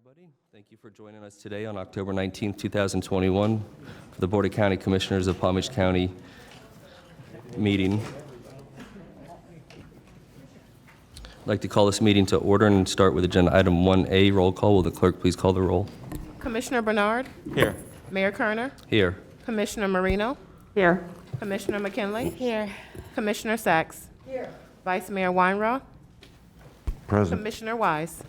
everybody. Thank you for joining us today on October 19th, 2021 for the Board of County Commissioners of Palm Beach County meeting. I'd like to call this meeting to order and start with agenda item 1A, roll call. Will the clerk please call the roll? Commissioner Bernard? Here. Mayor Kerner? Here. Commissioner Marino? Here. Commissioner McKinley? Here. Commissioner Sacks? Here. Vice Mayor Weinroth? Present. Commissioner Wise?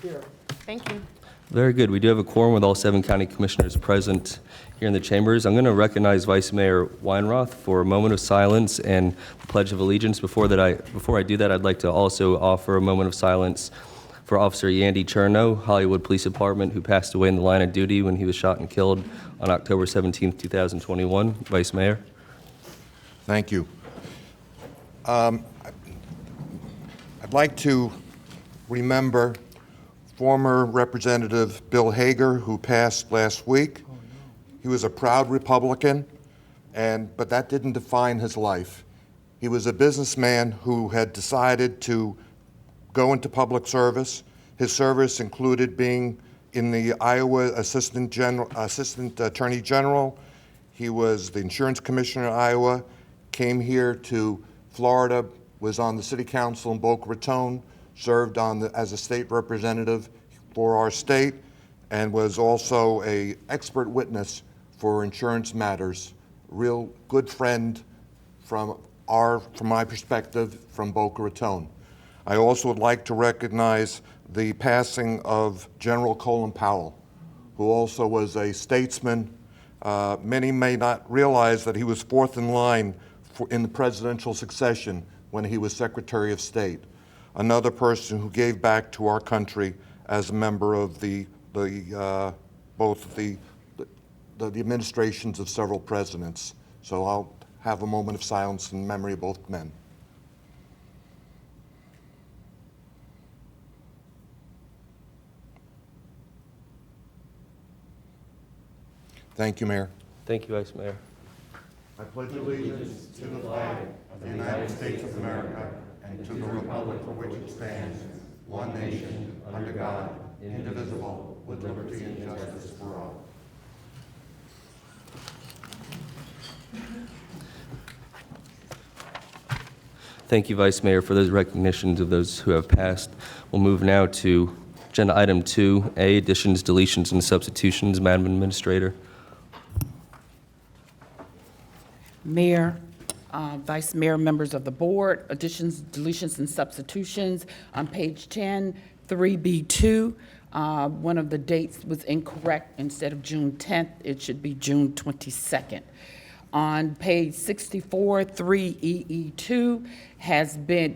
Here. Thank you. Very good. We do have a quorum with all 7 county commissioners present here in the chambers. I'm going to recognize Vice Mayor Weinroth for a moment of silence and the Pledge of Allegiance. Before I do that, I'd like to also offer a moment of silence for Officer Yandy Cherno, Hollywood Police Department, who passed away in the line of duty when he was shot and killed on October 17, 2021. Vice Mayor. Thank you. I'd like to remember former Representative Bill Hager, who passed last week. He was a proud Republican, but that didn't define his life. He was a businessman who had decided to go into public service. His service included being in the Iowa Assistant Attorney General. He was the Insurance Commissioner of Iowa, came here to Florida, was on the City Council in Boca Raton, served as a state representative for our state, and was also an expert witness for insurance matters. Real good friend from my perspective, from Boca Raton. I also would like to recognize the passing of General Colin Powell, who also was a statesman. Many may not realize that he was fourth in line in the presidential succession when he was Secretary of State. Another person who gave back to our country as a member of both the administrations of several presidents. So I'll have a moment of silence in memory of both men. Thank you, Mayor. Thank you, Vice Mayor. I pledge allegiance to the flag of the United States of America and to the republic for which it stands, one nation, under God, indivisible, with liberty and justice for all. Thank you, Vice Mayor, for those recognitions of those who have passed. We'll move now to agenda item 2A, additions, deletions, and substitutions. Madam Administrator. Mayor, Vice Mayor, members of the board, additions, deletions, and substitutions. On page 10, 3B2, one of the dates was incorrect. Instead of June 10th, it should be June 22nd. On page 64, 3EE2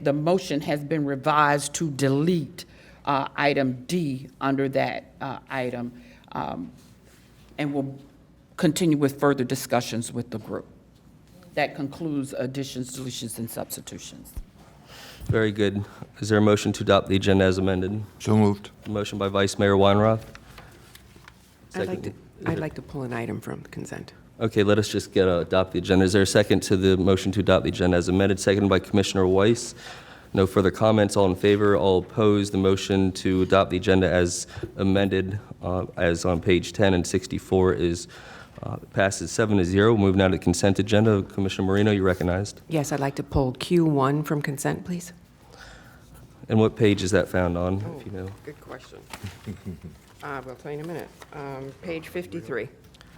the motion has been revised to delete item D under that item, and we'll continue with further discussions with the group. That concludes additions, deletions, and substitutions. Very good. Is there a motion to adopt the agenda as amended? So moved. Motion by Vice Mayor Weinroth. I'd like to pull an item from consent. Okay, let us just adopt the agenda. Is there a second to the motion to adopt the agenda as amended? Seconded by Commissioner Weiss. No further comments. All in favor? All opposed? The motion to adopt the agenda as amended, as on page 10 and 64, is passes 7-0. We'll move now to the consent agenda. Commissioner Marino, you're recognized. Yes, I'd like to pull Q1 from consent, please. And what page is that found on, if you know? Good question. We'll tell you in a minute. Page 53.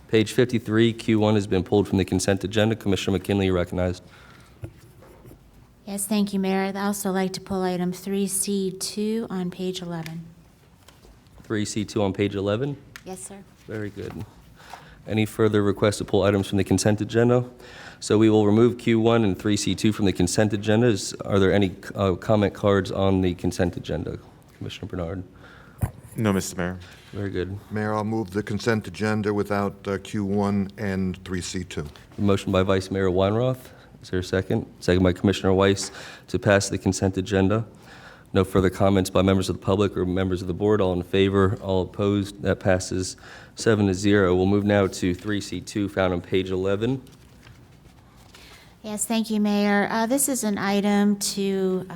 Page 53, Q1 has been pulled from the consent agenda. Commissioner McKinley, you're recognized. Yes, thank you, Mayor. I'd also like to pull item 3C2 on page 11. 3C2 on page 11. Yes, sir. Very good. Any further requests to pull items from the consent agenda? So we will remove Q1 and 3C2 from the consent agenda. Are there any comment cards on the consent agenda? Commissioner Bernard. No, Mr. Mayor. Very good. Mayor, I'll move the consent agenda without Q1 and 3C2. Motion by Vice Mayor Weinroth. Is there a second? Second by Commissioner Weiss to pass the consent agenda. No further comments by members of the public or members of the board. All in favor? All opposed? That passes 7-0. We'll move now to 3C2 found on page 11. Yes, thank you, Mayor. This is an item to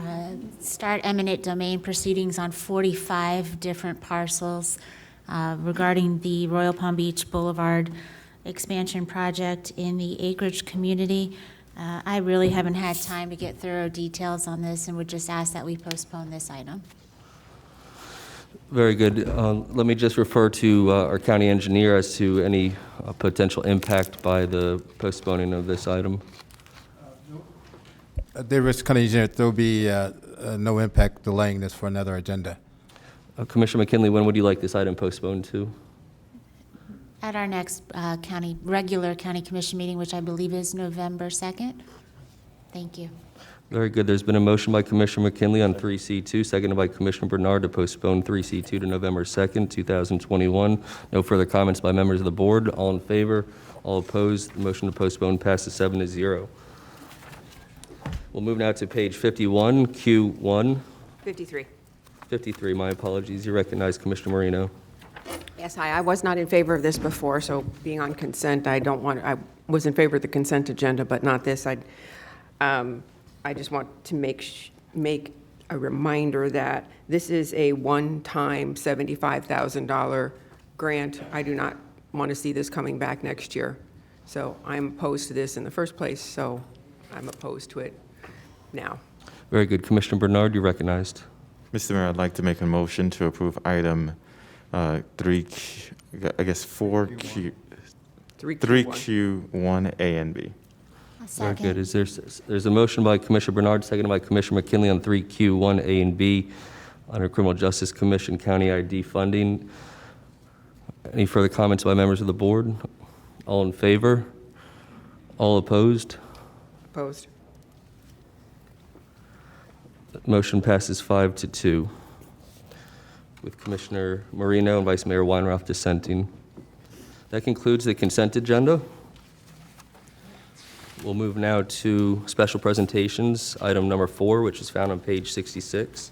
start eminent domain proceedings on 45 different parcels regarding the Royal Palm Beach Boulevard expansion project in the acreage community. I really haven't had time to get thorough details on this and would just ask that we postpone this item. Very good. Let me just refer to our county engineer as to any potential impact by the postponing of this item. David Rich, County Engineer, there will be no impact delaying this for another agenda. Commissioner McKinley, when would you like this item postponed to? At our next regular county commission meeting, which I believe is November 2nd. Thank you. Very good. There's been a motion by Commissioner McKinley on 3C2, seconded by Commissioner Bernard to postpone 3C2 to November 2nd, 2021. No further comments by members of the board. All in favor? All opposed? The motion to postpone passes 7-0. We'll move now to page 51, Q1. 53. 53, my apologies. You recognize Commissioner Marino. Yes, hi, I was not in favor of this before, so being on consent, I was in favor of the consent agenda, but not this. I just want to make a reminder that this is a one-time $75,000 grant. I do not want to see this coming back next year. So I'm opposed to this in the first place, so I'm opposed to it now. Very good. Commissioner Bernard, you're recognized. Mr. Mayor, I'd like to make a motion to approve item 4Q, 3Q1 A and B. A Very second. good. There's a motion by Commissioner Bernard, seconded by Commissioner McKinley on 3Q1 A and B under Criminal Justice Commission County ID funding. Any further comments by members of the board? All in favor? All opposed? Opposed. Motion passes 5-2, with Commissioner Marino and Vice Mayor Weinroth dissenting. That concludes the consent agenda. We'll move now to special presentations, item number 4, which is found on page 66.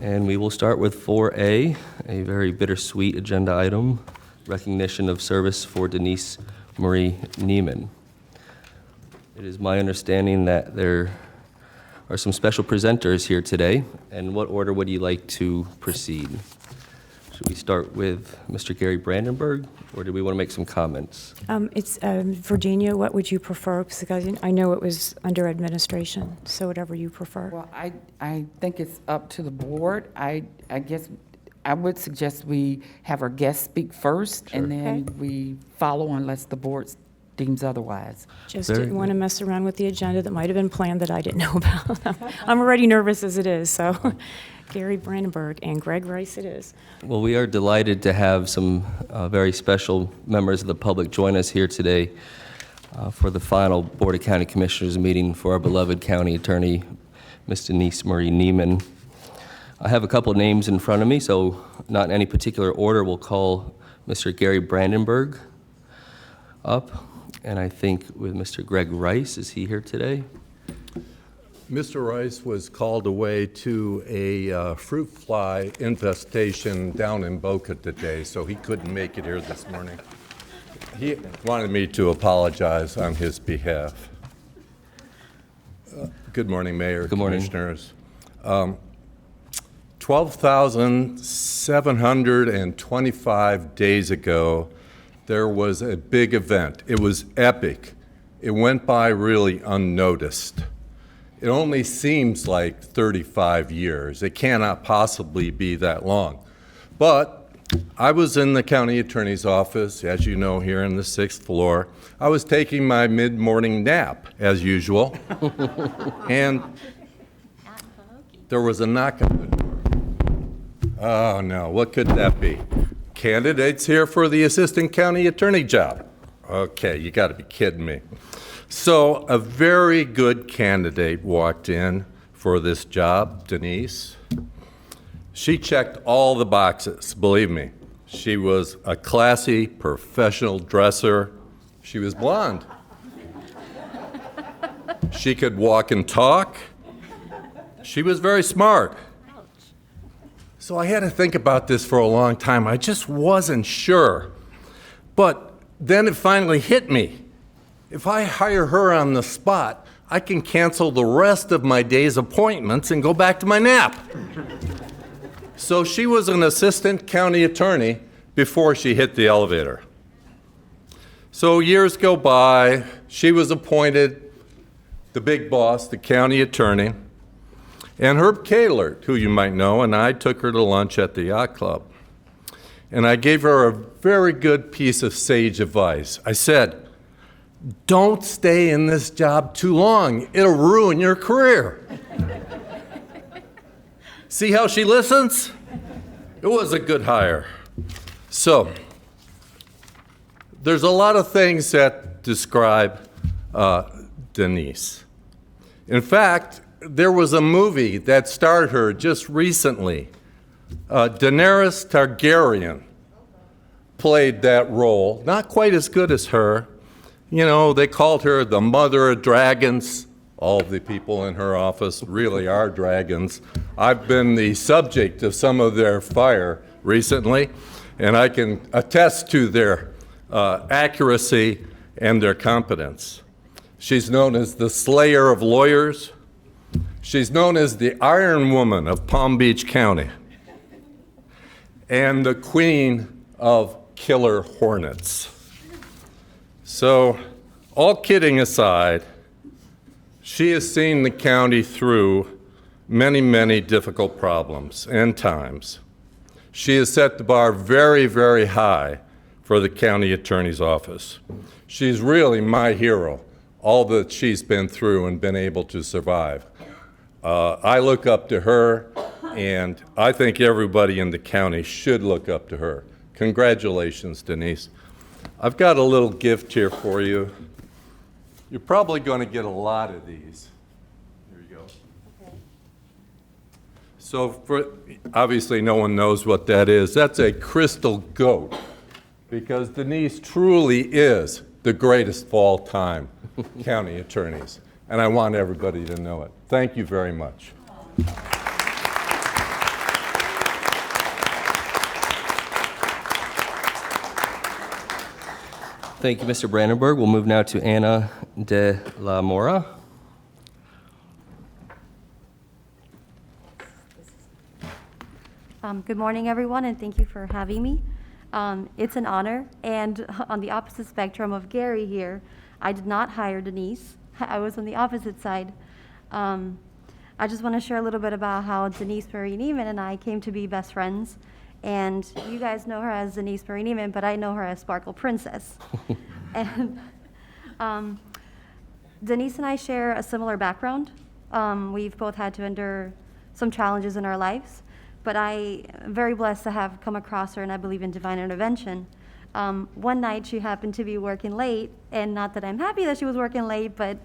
And we will start with 4A, a very bittersweet agenda item, recognition of service for Denise Marie Neiman. It is my understanding that there are some special presenters here today. In what order would you like to proceed? Should we start with Mr. Gary Brandenburg, or do we want to make some comments? It's Virginia, what would you prefer? Because I know it was under administration, so whatever you prefer. Well, I think it's up to the board. I guess I would suggest we have our guests speak first, and then we follow unless the board deems otherwise. Just Very didn't want to mess around with the agenda that might have been planned that I didn't know about. I'm already nervous as it is, so Gary Brandenburg and Greg Rice it is. Well, we are delighted to have some very special members of the public join us here today for the final Board of County Commissioners meeting for our beloved county attorney, Ms. Denise Marie Neiman. I have a couple of names in front of me, so not in any particular order. We'll call Mr. Gary Brandenburg up, and I think with Mr. Greg Rice. Is he here today? Mr. Rice was called away to a fruit fly infestation down in Boca today, so he couldn't make it here this morning. He wanted me to apologize on his behalf. Good morning, Mayor. Good morning. Commissioners. 12,725 days ago, there was a big event. It was epic. It went by really unnoticed. It only seems like 35 years. It cannot possibly be that long. But I was in the county attorney's office, as you know, here on the 6th floor. I was taking my mid-morning nap, as usual, and there was a knock on the door. Oh, no, what could that be? Candidates here for the assistant county attorney job. Okay, you got to be kidding me. So a very good candidate walked in for this job, Denise. She checked all the boxes, believe me. She was a classy, professional dresser. She was blonde. She could walk and talk. She was very smart. So I had to think about this for a long time. I just wasn't sure. But then it finally hit me. If I hire her on the spot, I can cancel the rest of my day's appointments and go back to my nap. So she was an assistant county attorney before she hit the elevator. So years go by, she was appointed the big boss, the county attorney, and Herb Kahlert, who you might know, and I took her to lunch at the yacht club. And I gave her a very good piece of sage advice. I said, don't stay in this job too long. It'll ruin your career. See how she listens? It was a good hire. So, there's a lot of things that describe Denise. In fact, there was a movie that starred her just recently. Daenerys Targaryen played that role, not quite as good as her. You know, they called her the mother of dragons. All of the people in her office really are dragons. I've been the subject of some of their fire recently, and I can attest to their accuracy and their competence. She's known as the slayer of lawyers. She's known as the Iron Woman of Palm Beach County and the queen of killer hornets. So, all kidding aside, she has seen the county through many, many difficult problems and times. She has set the bar very, very high for the county attorney's office. She's really my hero, all that she's been through and been able to survive. I look up to her, and I think everybody in the county should look up to her. Congratulations, Denise. I've got a little gift here for you. You're probably going to get a lot of these. Here you go. Okay. So obviously no one knows what that is. That's a crystal goat, because Denise truly is the greatest of all time county attorneys, and I want everybody to know it. Thank you very much. Thank you, Mr. Brandenburg. We'll move now to Anna de la Mora. Good morning, everyone, and thank you for having me. It's an honor, and on the opposite spectrum of Gary here, I did not hire Denise. I was on the opposite side. I just want to share a little bit about how Denise Marie Neiman and I came to be best friends. And you guys know her as Denise Marie Neiman, but I know her as Sparkle Princess. And Denise and I share a similar background. We've both had to endure some challenges in our lives, but I am very blessed to have come across her, and I believe in divine intervention. One night she happened to be working late, and not that I'm happy that she was working late, but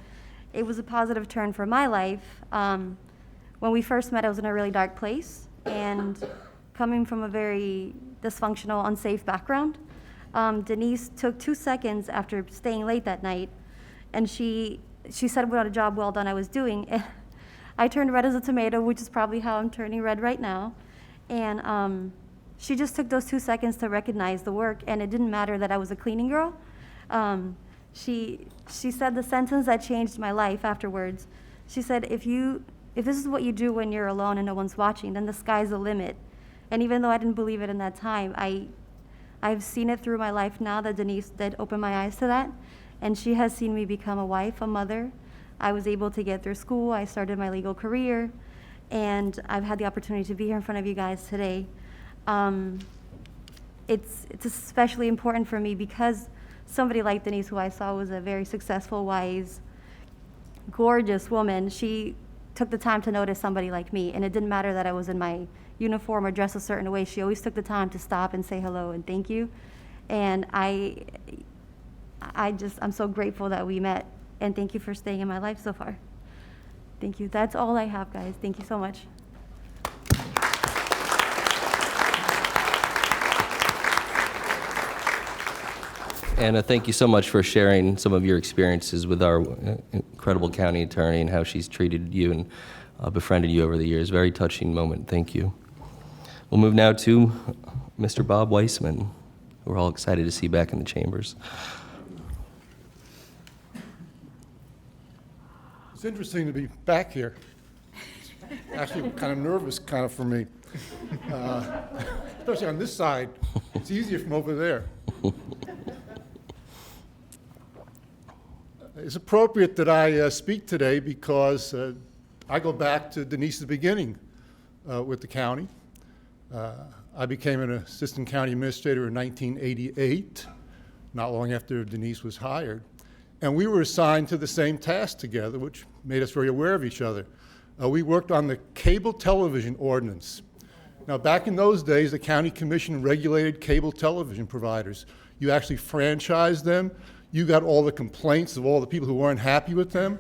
it was a positive turn for my life. When we first met, I was in a really dark place, and coming from a very dysfunctional, unsafe background, Denise took 2 seconds after staying late that night, and she said what a job well done I was doing. I turned red as a tomato, which is probably how I'm turning red right now. And she just took those 2 seconds to recognize the work, and it didn't matter that I was a cleaning girl. She said the sentence that changed my life afterwards. She said, if this is what you do when you're alone and no one's watching, then the sky's the limit. And even though I didn't believe it in that time, I've seen it through my life now that Denise did open my eyes to that. And she has seen me become a wife, a mother. I was able to get through school. I started my legal career. And I've had the opportunity to be here in front of you guys today. It's especially important for me because somebody like Denise, who I saw was a very successful, wise, gorgeous woman, she took the time to notice somebody like me. And it didn't matter that I was in my uniform or dressed a certain way. She always took the time to stop and say hello and thank you. And I'm so grateful that we met, and thank you for staying in my life so far. Thank you. That's all I have, guys. Thank you so much. Anna, thank you so much for sharing some of your experiences with our incredible county attorney and how she's treated you and befriended you over the years. Very touching moment. Thank you. We'll move now to Mr. Bob Weissman, who we're all excited to see back in the chambers. It's interesting to be back here. Actually, kind of nervous, kind of for me, especially on this side. It's easier from over there. It's appropriate that I speak today because I go back to Denise's beginning with the county. I became an assistant county administrator in 1988, not long after Denise was hired. And we were assigned to the same task together, which made us very aware of each other. We worked on the cable television ordinance. Now, back in those days, the county commission regulated cable television providers. You actually franchised them. You got all the complaints of all the people who weren't happy with them.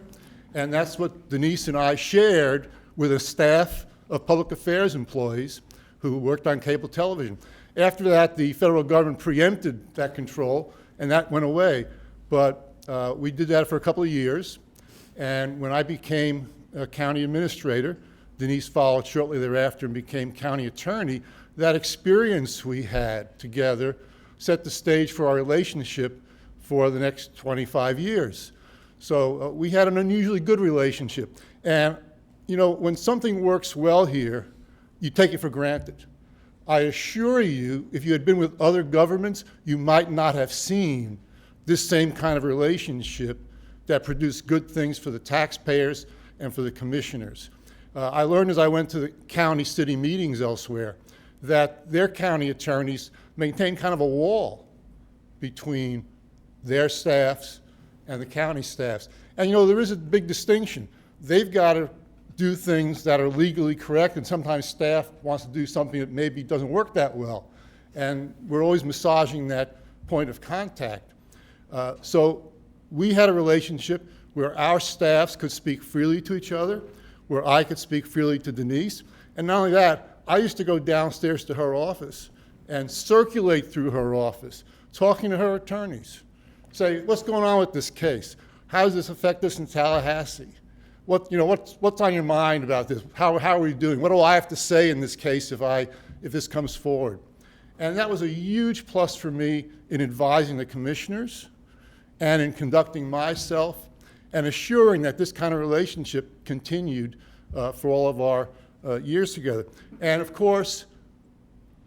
And that's what Denise and I shared with a staff of public affairs employees who worked on cable television. After that, the federal government preempted that control, and that went away. But we did that for a couple of years. And when I became a county administrator, Denise followed shortly thereafter and became county attorney. That experience we had together set the stage for our relationship for the next 25 years. So we had an unusually good relationship. And, you know, when something works well here, you take it for granted. I assure you, if you had been with other governments, you might not have seen this same kind of relationship that produced good things for the taxpayers and for the commissioners. I learned as I went to the county city meetings elsewhere that their county attorneys maintain kind of a wall between their staffs and the county staffs. And you know, there is a big distinction. They've got to do things that are legally correct, and sometimes staff wants to do something that maybe doesn't work that well. And we're always massaging that point of contact. So we had a relationship where our staffs could speak freely to each other, where I could speak freely to Denise. And not only that, I used to go downstairs to her office and circulate through her office, talking to her attorneys. Say, what's going on with this case? How does this affect us in Tallahassee? What's on your mind about this? How are we doing? What do I have to say in this case if this comes forward? And that was a huge plus for me in advising the commissioners and in conducting myself and assuring that this kind of relationship continued for all of our years together. And of course,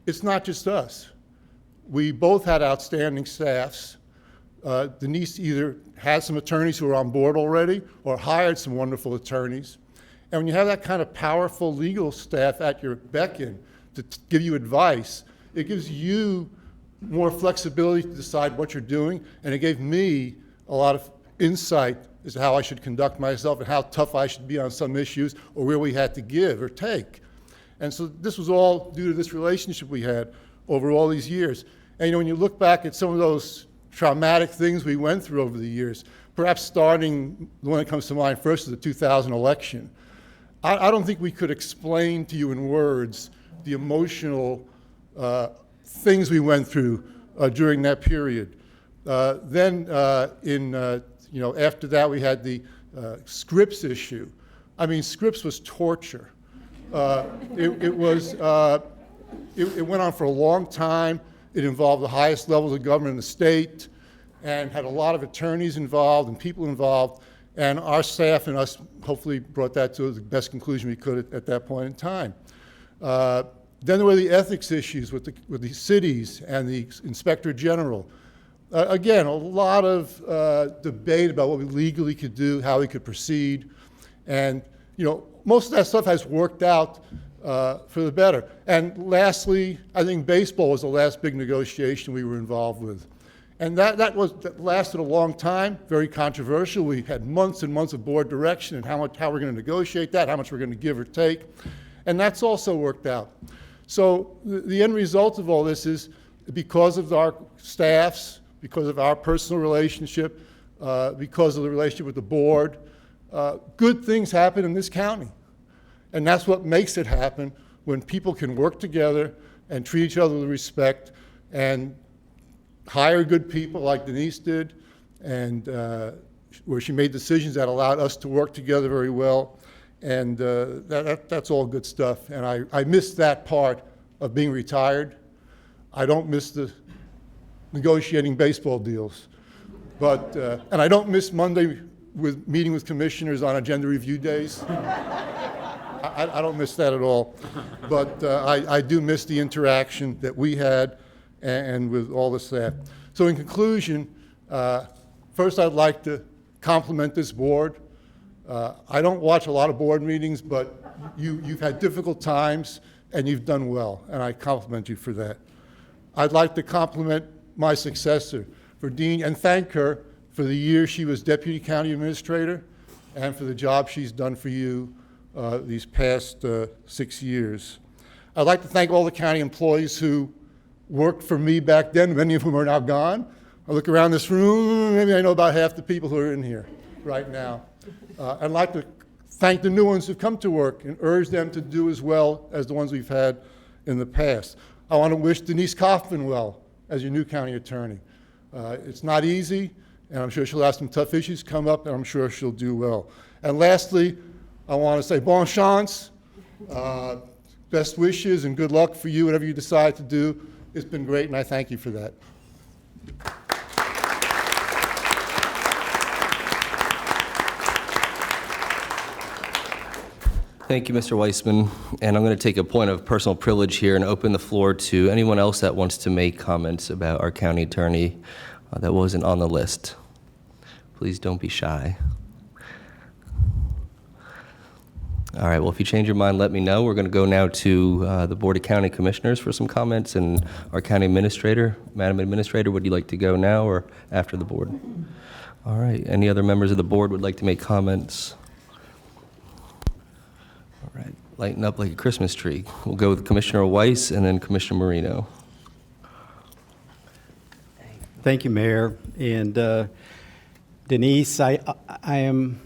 it's not just us. We both had outstanding staffs. Denise either had some attorneys who were on board already or hired some wonderful attorneys. And when you have that kind of powerful legal staff at your beck and to give you advice, it gives you more flexibility to decide what you're doing, and it gave me a lot of insight as to how I should conduct myself and how tough I should be on some issues or where we had to give or take. And so this was all due to this relationship we had over all these years. And you know, when you look back at some of those traumatic things we went through over the years, perhaps starting, the one that comes to mind first is the 2000 election. I don't think we could explain to you in words the emotional things we went through during that period. Then after that we had the Scripps issue. I mean, Scripps was torture. It went on for a long time. It involved the highest levels of government in the state and had a lot of attorneys involved and people involved. And our staff and us hopefully brought that to the best conclusion we could at that point in time. Then there were the ethics issues with the cities and the inspector general. Again, a lot of debate about what we legally could do, how we could proceed. And you know, most of that stuff has worked out for the better. And lastly, I think baseball was the last big negotiation we were involved with. And that lasted a long time, very controversial. We had months and months of board direction and how we're going to negotiate that, how much we're going to give or take. And that's also worked out. So the end result of all this is because of our staffs, because of our personal relationship, because of the relationship with the board, good things happen in this county. And that's what makes it happen, when people can work together and treat each other with respect and hire good people like Denise did, and where she made decisions that allowed us to work together very well. And that's all good stuff. And I miss that part of being retired. I don't miss the negotiating baseball deals. But, and I don't miss Monday with meeting with commissioners on agenda review days. I don't miss that at all. But I do miss the interaction that we had and with all the staff. So in conclusion, first I'd like to compliment this board. I don't watch a lot of board meetings, but you've had difficult times and you've done well, and I compliment you for that. I'd like to compliment my successor, Verdine, and thank her for the year she was Deputy County Administrator and for the job she's done for you these past 6 years. I'd like to thank all the county employees who worked for me back then, many of whom are now gone. I look around this room, maybe I know about half the people who are in here right now. I'd like to thank the new ones who've come to work and urge them to do as well as the ones we've had in the past. I want to wish Denise Kaufman well as your new county attorney. It's not easy, and I'm sure she'll have some tough issues come up, and I'm sure she'll do well. And lastly, I want to say bon chance, best wishes, and good luck for you, whatever you decide to do. It's been great, and I thank you for that. Thank you, Mr. Weissman. And I'm going to take a point of personal privilege here and open the floor to anyone else that wants to make comments about our county attorney that wasn't on the list. Please don't be shy. All right, well, if you change your mind, let me know. We're going to go now to the Board of County Commissioners for some comments, and our county administrator. Madam Administrator, would you like to go now or after the board? All right, any other members of the board would like to make comments? All right, lighten up like a Christmas tree. We'll go with Commissioner Weiss and then Commissioner Marino. Thank you, Mayor. And Denise, I am,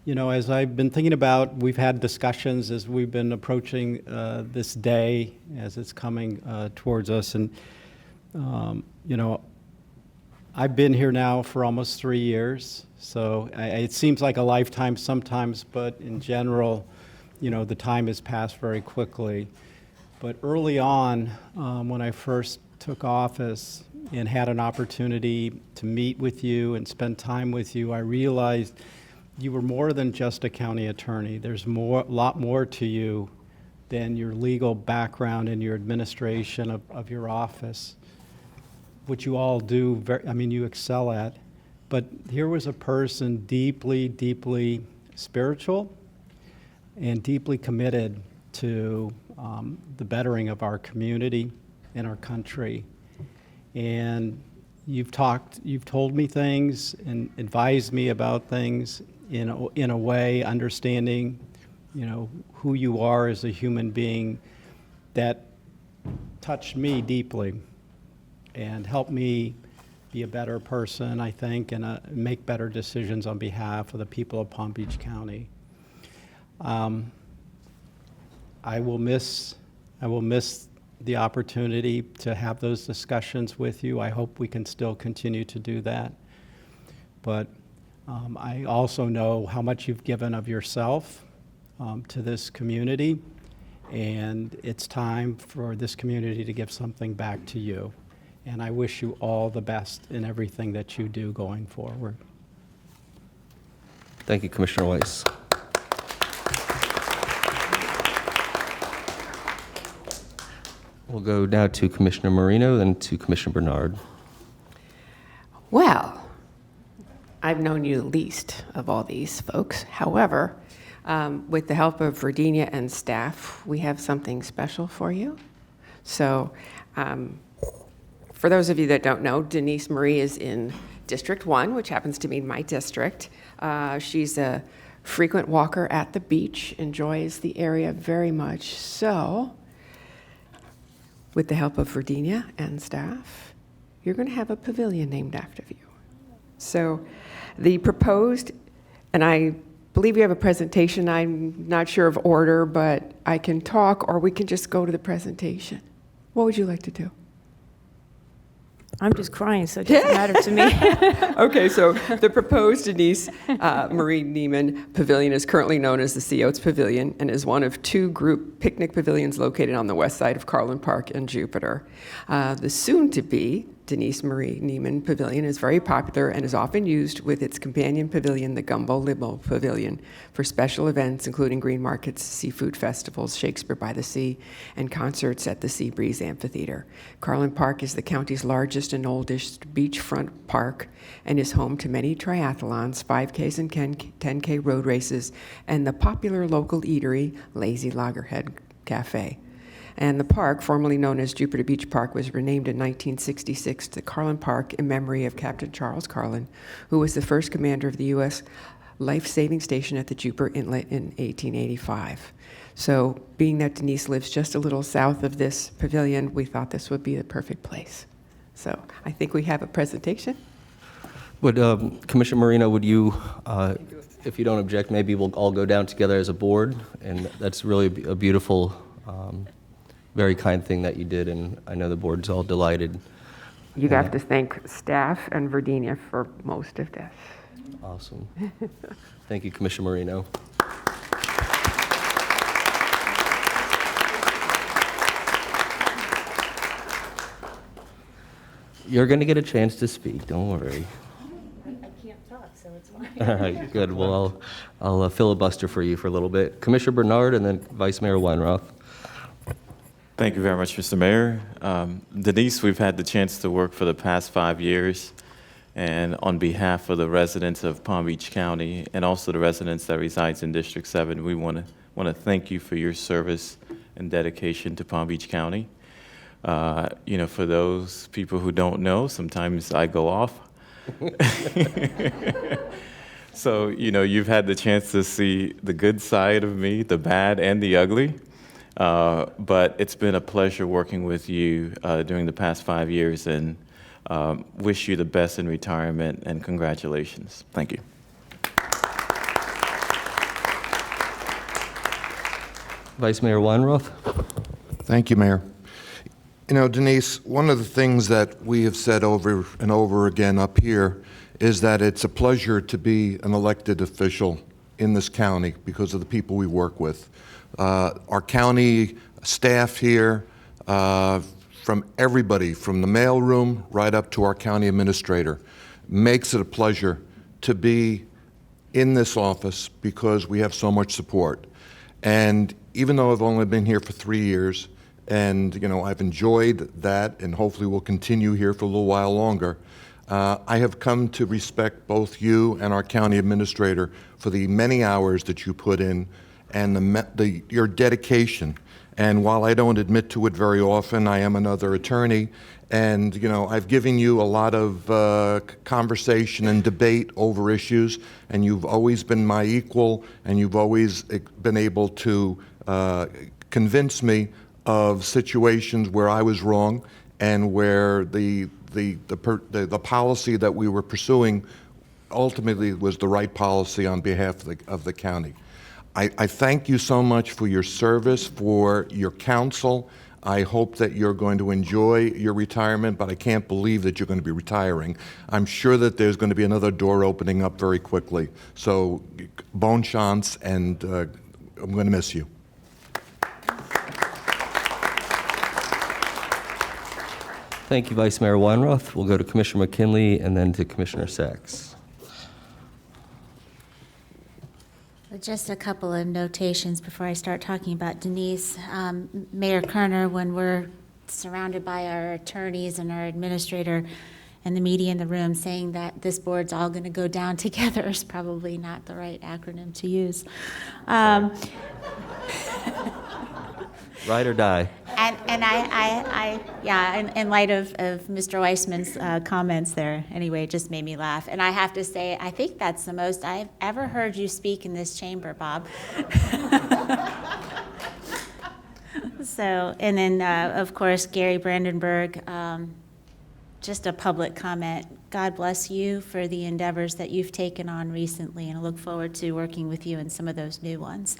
you know, as I've been thinking about, we've had discussions as we've been approaching this day as it's coming towards us. And, you know, I've been here now for almost 3 years. So it seems like a lifetime sometimes, but in general, you know, the time has passed very quickly. But early on, when I first took office and had an opportunity to meet with you and spend time with you, I realized you were more than just a county attorney. There's a lot more to you than your legal background and your administration of your office, which you all do, you excel at. But here was a person deeply, deeply spiritual and deeply committed to the bettering of our community and our country. And you've told me things and advised me about things in a way, understanding, you know, who you are as a human being, that touched me deeply and helped me be a better person, I think, and make better decisions on behalf of the people of Palm Beach County. I will miss the opportunity to have those discussions with you. I hope we can still continue to do that. But I also know how much you've given of yourself to this community, and it's time for this community to give something back to you. And I wish you all the best in everything that you do going forward. Thank you, Commissioner Weiss. We'll go now to Commissioner Marino, then to Commissioner Bernard. Well, I've known you the least of all these folks. However, with the help of Virginia and staff, we have something special for you. So, for those of you that don't know, Denise Marie is in District 1, which happens to be my district. She's a frequent walker at the beach, enjoys the area very much. So, with the help of Virginia and staff, you're going to have a pavilion named after you. So, the proposed, and I believe you have a presentation. I'm not sure of order, but I can talk, or we can just go to the presentation. What would you like to do? I'm just crying, so it doesn't matter to me. Okay, so the proposed Denise Marie Neiman Pavilion is currently known as the Sea Oats Pavilion and is one of 2 group picnic pavilions located on the west side of Carlin Park in Jupiter. The soon-to-be Denise Marie Neiman Pavilion is very popular and is often used with its companion pavilion, the Gumbo Limo Pavilion, for special events including green markets, seafood festivals, Shakespeare by the Sea, and concerts at the Sea Breeze Amphitheater. Carlin Park is the county's largest and oldest beachfront park and is home to many triathlons, 5Ks and 10K road races, and the popular local eatery, Lazy Loggerhead Cafe. And the park, formerly known as Jupiter Beach Park, was renamed in 1966 to Carlin Park in memory of Captain Charles Carlin, who was the first commander of the U.S. life-saving station at the Jupiter Inlet in 1885. So being that Denise lives just a little south of this pavilion, we thought this would be the perfect place. So I think we have a presentation. Would, Commissioner Marino, would you, if you don't object, maybe we'll all go down together as a board? And that's really a beautiful, very kind thing that you did, and I know the board's all delighted. You have to thank staff and Virginia for most of this. Awesome. Thank you, Commissioner Marino. You're going to get a chance to speak, don't worry. I can't talk, so it's fine. All right, good. Well, I'll filibuster for you for a little bit. Commissioner Bernard and then Vice Mayor Weinroth. Thank you very much, Mr. Mayor. Denise, we've had the chance to work for the past 5 years, and on behalf of the residents of Palm Beach County and also the residents that resides in District 7, we want to thank you for your service and dedication to Palm Beach County. You know, for those people who don't know, sometimes I go off. So, you know, you've had the chance to see the good side of me, the bad and the ugly. But it's been a pleasure working with you during the past 5 years, and wish you the best in retirement, and congratulations. Thank you. Vice Mayor Weinroth. Thank you, Mayor. You know, Denise, one of the things that we have said over and over again up here is that it's a pleasure to be an elected official in this county because of the people we work with. Our county staff here, from everybody, from the mailroom right up to our county administrator, makes it a pleasure to be in this office because we have so much support. And even though I've only been here for 3 years, and you know I've enjoyed that, and hopefully will continue here for a little while longer, I have come to respect both you and our county administrator for the many hours that you put in and your dedication. And while I don't admit to it very often, I am another attorney, and you know I've given you a lot of conversation and debate over issues, and you've always been my equal, and you've always been able to convince me of situations where I was wrong and where the policy that we were pursuing ultimately was the right policy on behalf of the county. I thank you so much for your service, for your counsel. I hope that you're going to enjoy your retirement, but I can't believe that you're going to be retiring. I'm sure that there's going to be another door opening up very quickly. So, bon chance, and I'm going to miss you. Thank you, Vice Mayor Weinroth. We'll go to Commissioner McKinley and then to Commissioner Sachs. Just a couple of notations before I start talking about Denise. Mayor Kerner, when we're surrounded by our attorneys and our administrator and the media in the room saying that this board's all going to go down together is probably not the right acronym to use. Ride or die. And in light of Mr. Weissman's comments there, anyway, it just made me laugh. And I have to say, I think that's the most I've ever heard you speak in this chamber, Bob. So, and then, of course, Gary Brandenburg, just a public comment. God bless you for the endeavors that you've taken on recently, and I look forward to working with you in some of those new ones.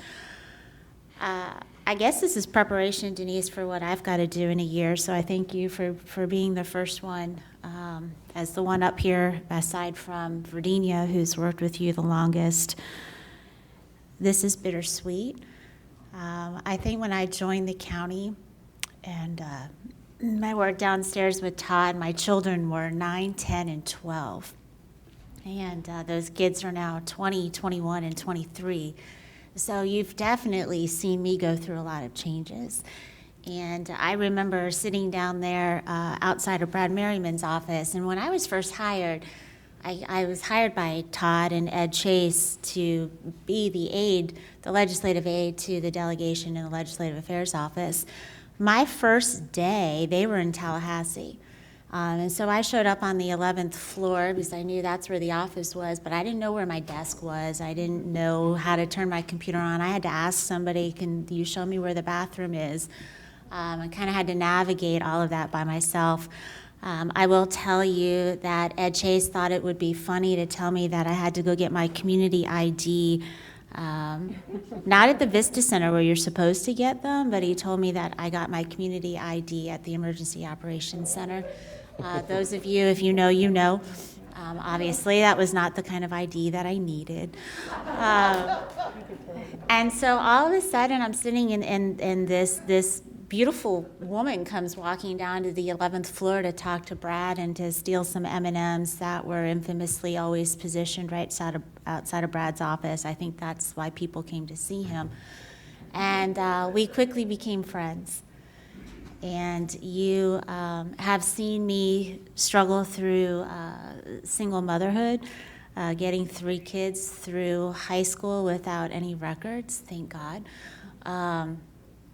I guess this is preparation, Denise, for what I've got to do in a year, so I thank you for being the first one as the one up here, aside from Virginia, who's worked with you the longest. This is bittersweet. I think when I joined the county and I worked downstairs with Todd, my children were 9, 10, and 12. And those kids are now 20, 21, and 23. So you've definitely seen me go through a lot of changes. And I remember sitting down there outside of Brad Merriman's office, and when I was first hired, I was hired by Todd and Ed Chase to be the legislative aide to the delegation in the Legislative Affairs Office. My first day, they were in Tallahassee. And so I showed up on the 11th floor because I knew that's where the office was, but I didn't know where my desk was. I didn't know how to turn my computer on. I had to ask somebody, can you show me where the bathroom is? I kind of had to navigate all of that by myself. I will tell you that Ed Chase thought it would be funny to tell me that I had to go get my community ID, not at the Vista Center where you're supposed to get them, but he told me that I got my community ID at the Emergency Operations Center. Those of you, if you know, you know. Obviously, that was not the kind of ID that I needed. And so all of a sudden, I'm sitting in this beautiful woman comes walking down to the 11th floor to talk to Brad and to steal some M&Ms that were infamously always positioned right outside of Brad's office. I think that's why people came to see him. And we quickly became friends. And you have seen me struggle through single motherhood, getting 3 kids through high school without any records, thank God.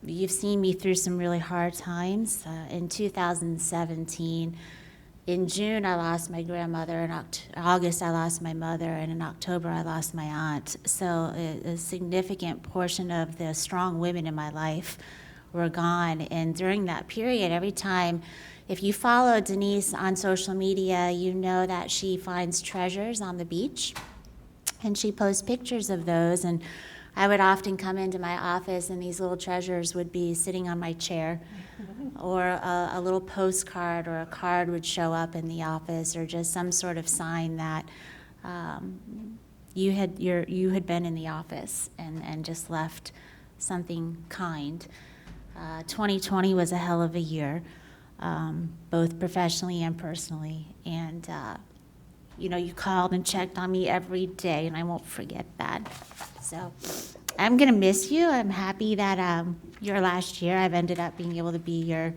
You've seen me through some really hard times. In 2017, in June, I lost my grandmother. In August, I lost my mother. And in October, I lost my aunt. So a significant portion of the strong women in my life were gone. And during that period, every time, if you follow Denise on social media, you know that she finds treasures on the beach. And she posts pictures of those. And I would often come into my office and these little treasures would be sitting on my chair, or a little postcard or a card would show up in the office, or just some sort of sign that you had been in the office and just left something kind. 2020 was a hell of a year, both professionally and personally. And you called and checked on me every day, and I won't forget that. So I'm going to miss you. I'm happy that your last year I've ended up being able to be your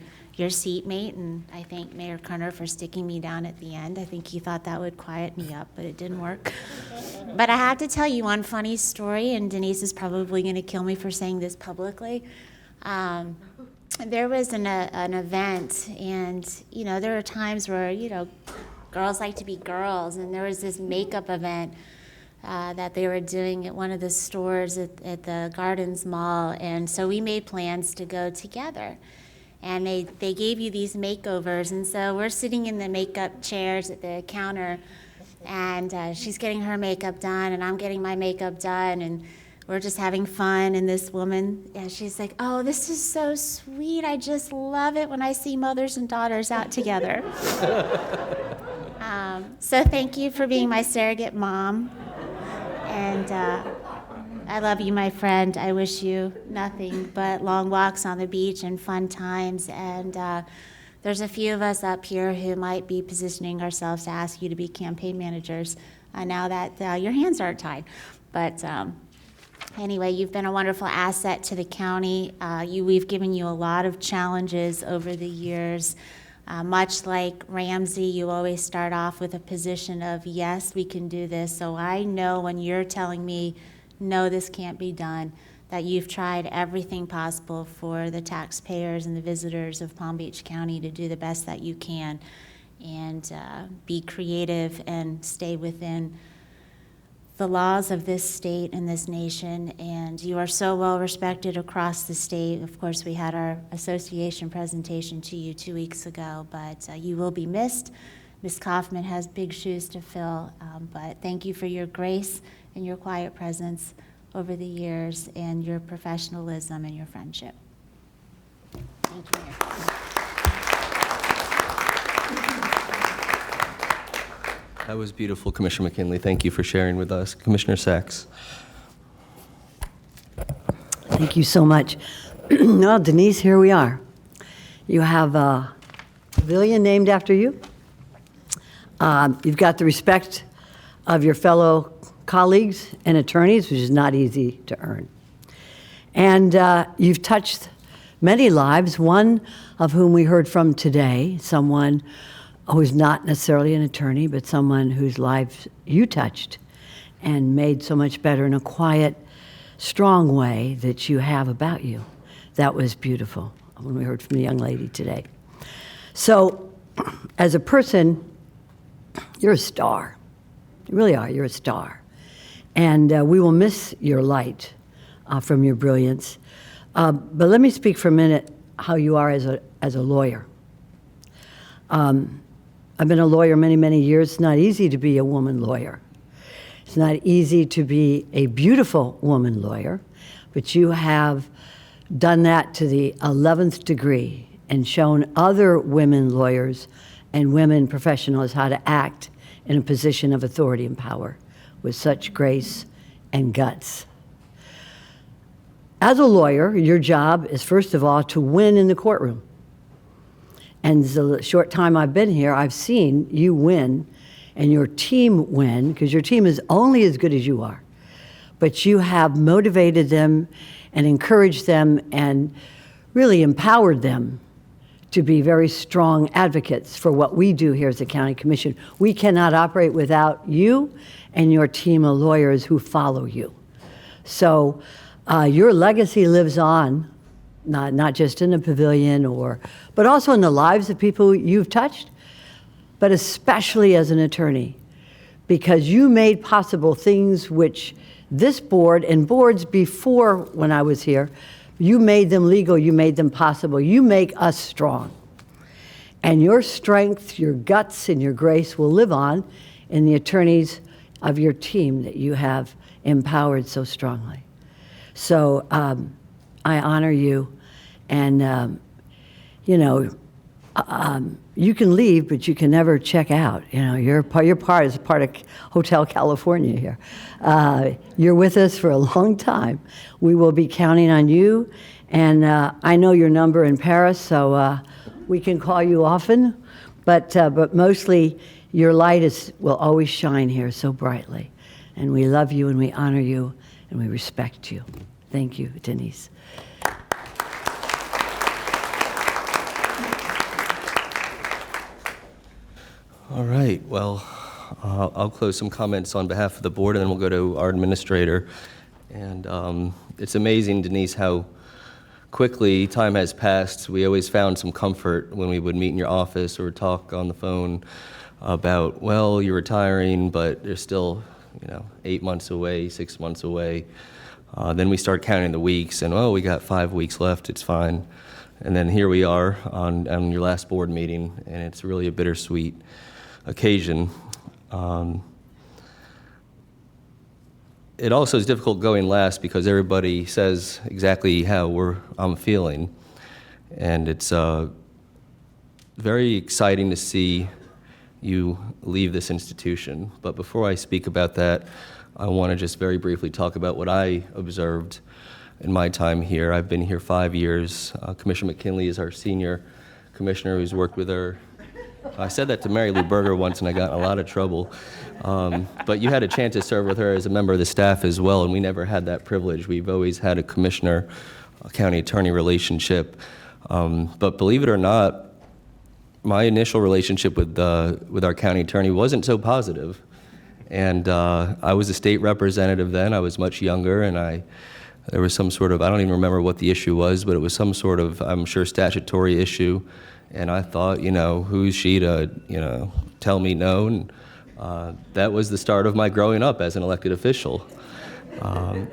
seatmate, and I thank Mayor Kerner for sticking me down at the end. I think he thought that would quiet me up, but it didn't work. But I have to tell you one funny story, and Denise is probably going to kill me for saying this publicly. There was an event, and there are times where girls like to be girls, and there was this makeup event that they were doing at one of the stores at the Gardens Mall, and so we made plans to go together. And they gave you these makeovers, and so we're sitting in the makeup chairs at the counter, and she's getting her makeup done, and I'm getting my makeup done, and we're just having fun. And this woman, she's like, "Oh, this is so sweet. I just love it when I see mothers and daughters out together." So thank you for being my surrogate mom. And I love you, my friend. I wish you nothing but long walks on the beach and fun times. And there's a few of us up here who might be positioning ourselves to ask you to be campaign managers now that your hands are tied. But anyway, you've been a wonderful asset to the county. We've given you a lot of challenges over the years. Much like Ramsey, you always start off with a position of, yes, we can do this. So I know when you're telling me, no, this can't be done, that you've tried everything possible for the taxpayers and the visitors of Palm Beach County to do the best that you can and be creative and stay within the laws of this state and this nation, and you are so well respected across the state. Of course, we had our association presentation to you 2 weeks ago, but you will be missed. Ms. Kaufman has big shoes to fill, but thank you for your grace and your quiet presence over the years and your professionalism and your friendship. Thank you, Mayor. That was beautiful, Commissioner McKinley. Thank you for sharing with us. Commissioner Sacks. Thank you so much. Well, Denise, here we are. You have a pavilion named after you. You've got the respect of your fellow colleagues and attorneys, which is not easy to earn. And you've touched many lives, one of whom we heard from today, someone who's not necessarily an attorney, but someone whose life you touched and made so much better in a quiet, strong way that you have about you. That was beautiful when we heard from the young lady today. So, as a person, you're a star. You really are. You're a star. And we will miss your light from your brilliance. But let me speak for a minute how you are as a lawyer. I've been a lawyer many, many years. It's not easy to be a woman lawyer. It's not easy to be a beautiful woman lawyer, but you have done that to the 11th degree and shown other women lawyers and women professionals how to act in a position of authority and power with such grace and guts. As a lawyer, your job is, first of all, to win in the courtroom. And the short time I've been here, I've seen you win and your team win, because your team is only as good as you are. But you have motivated them and encouraged them and really empowered them to be very strong advocates for what we do here as the County Commission. We cannot operate without you and your team of lawyers who follow you. So your legacy lives on, not just in the pavilion, but also in the lives of people you've touched, but especially as an attorney, because you made possible things which this board and boards before when I was here, you made them legal, you made them possible. You make us strong. And your strength, your guts, and your grace will live on in the attorneys of your team that you have empowered so strongly. So I honor you, and you can leave, but you can never check out. Your part is part of Hotel California here. You're with us for a long time. We will be counting on you, and I know your number in Paris, so we can call you often. But mostly, your light will always shine here so brightly, and we love you, and we honor you, and we respect you. Thank you, Denise. All right, well, I'll close some comments on behalf of the board, and then we'll go to our administrator. And it's amazing, Denise, how quickly time has passed. We always found some comfort when we would meet in your office or talk on the phone about, well, you're retiring, but you're still, 8 months away, 6 months away. Then we start counting the weeks, and, we got 5 weeks left, it's fine. And then here we are on your last board meeting, and it's really a bittersweet occasion. It also is difficult going last because everybody says exactly how I'm feeling. And it's very exciting to see you leave this institution. But before I speak about that, I want to just very briefly talk about what I observed in my time here. I've been here 5 years. Commissioner McKinley is our senior commissioner who's worked with her. I said that to Mary Lou Berger once, and I got in a lot of trouble. But you had a chance to serve with her as a member of the staff as well, and we never had that privilege. We've always had a commissioner-county attorney relationship. But believe it or not, my initial relationship with our county attorney wasn't so positive. And I was a state representative then. I was much younger, and there was some sort of, I don't even remember what the issue was, but it was some sort of, I'm sure, statutory issue. And I thought, who's she to, tell me no? And that was the start of my growing up as an elected official.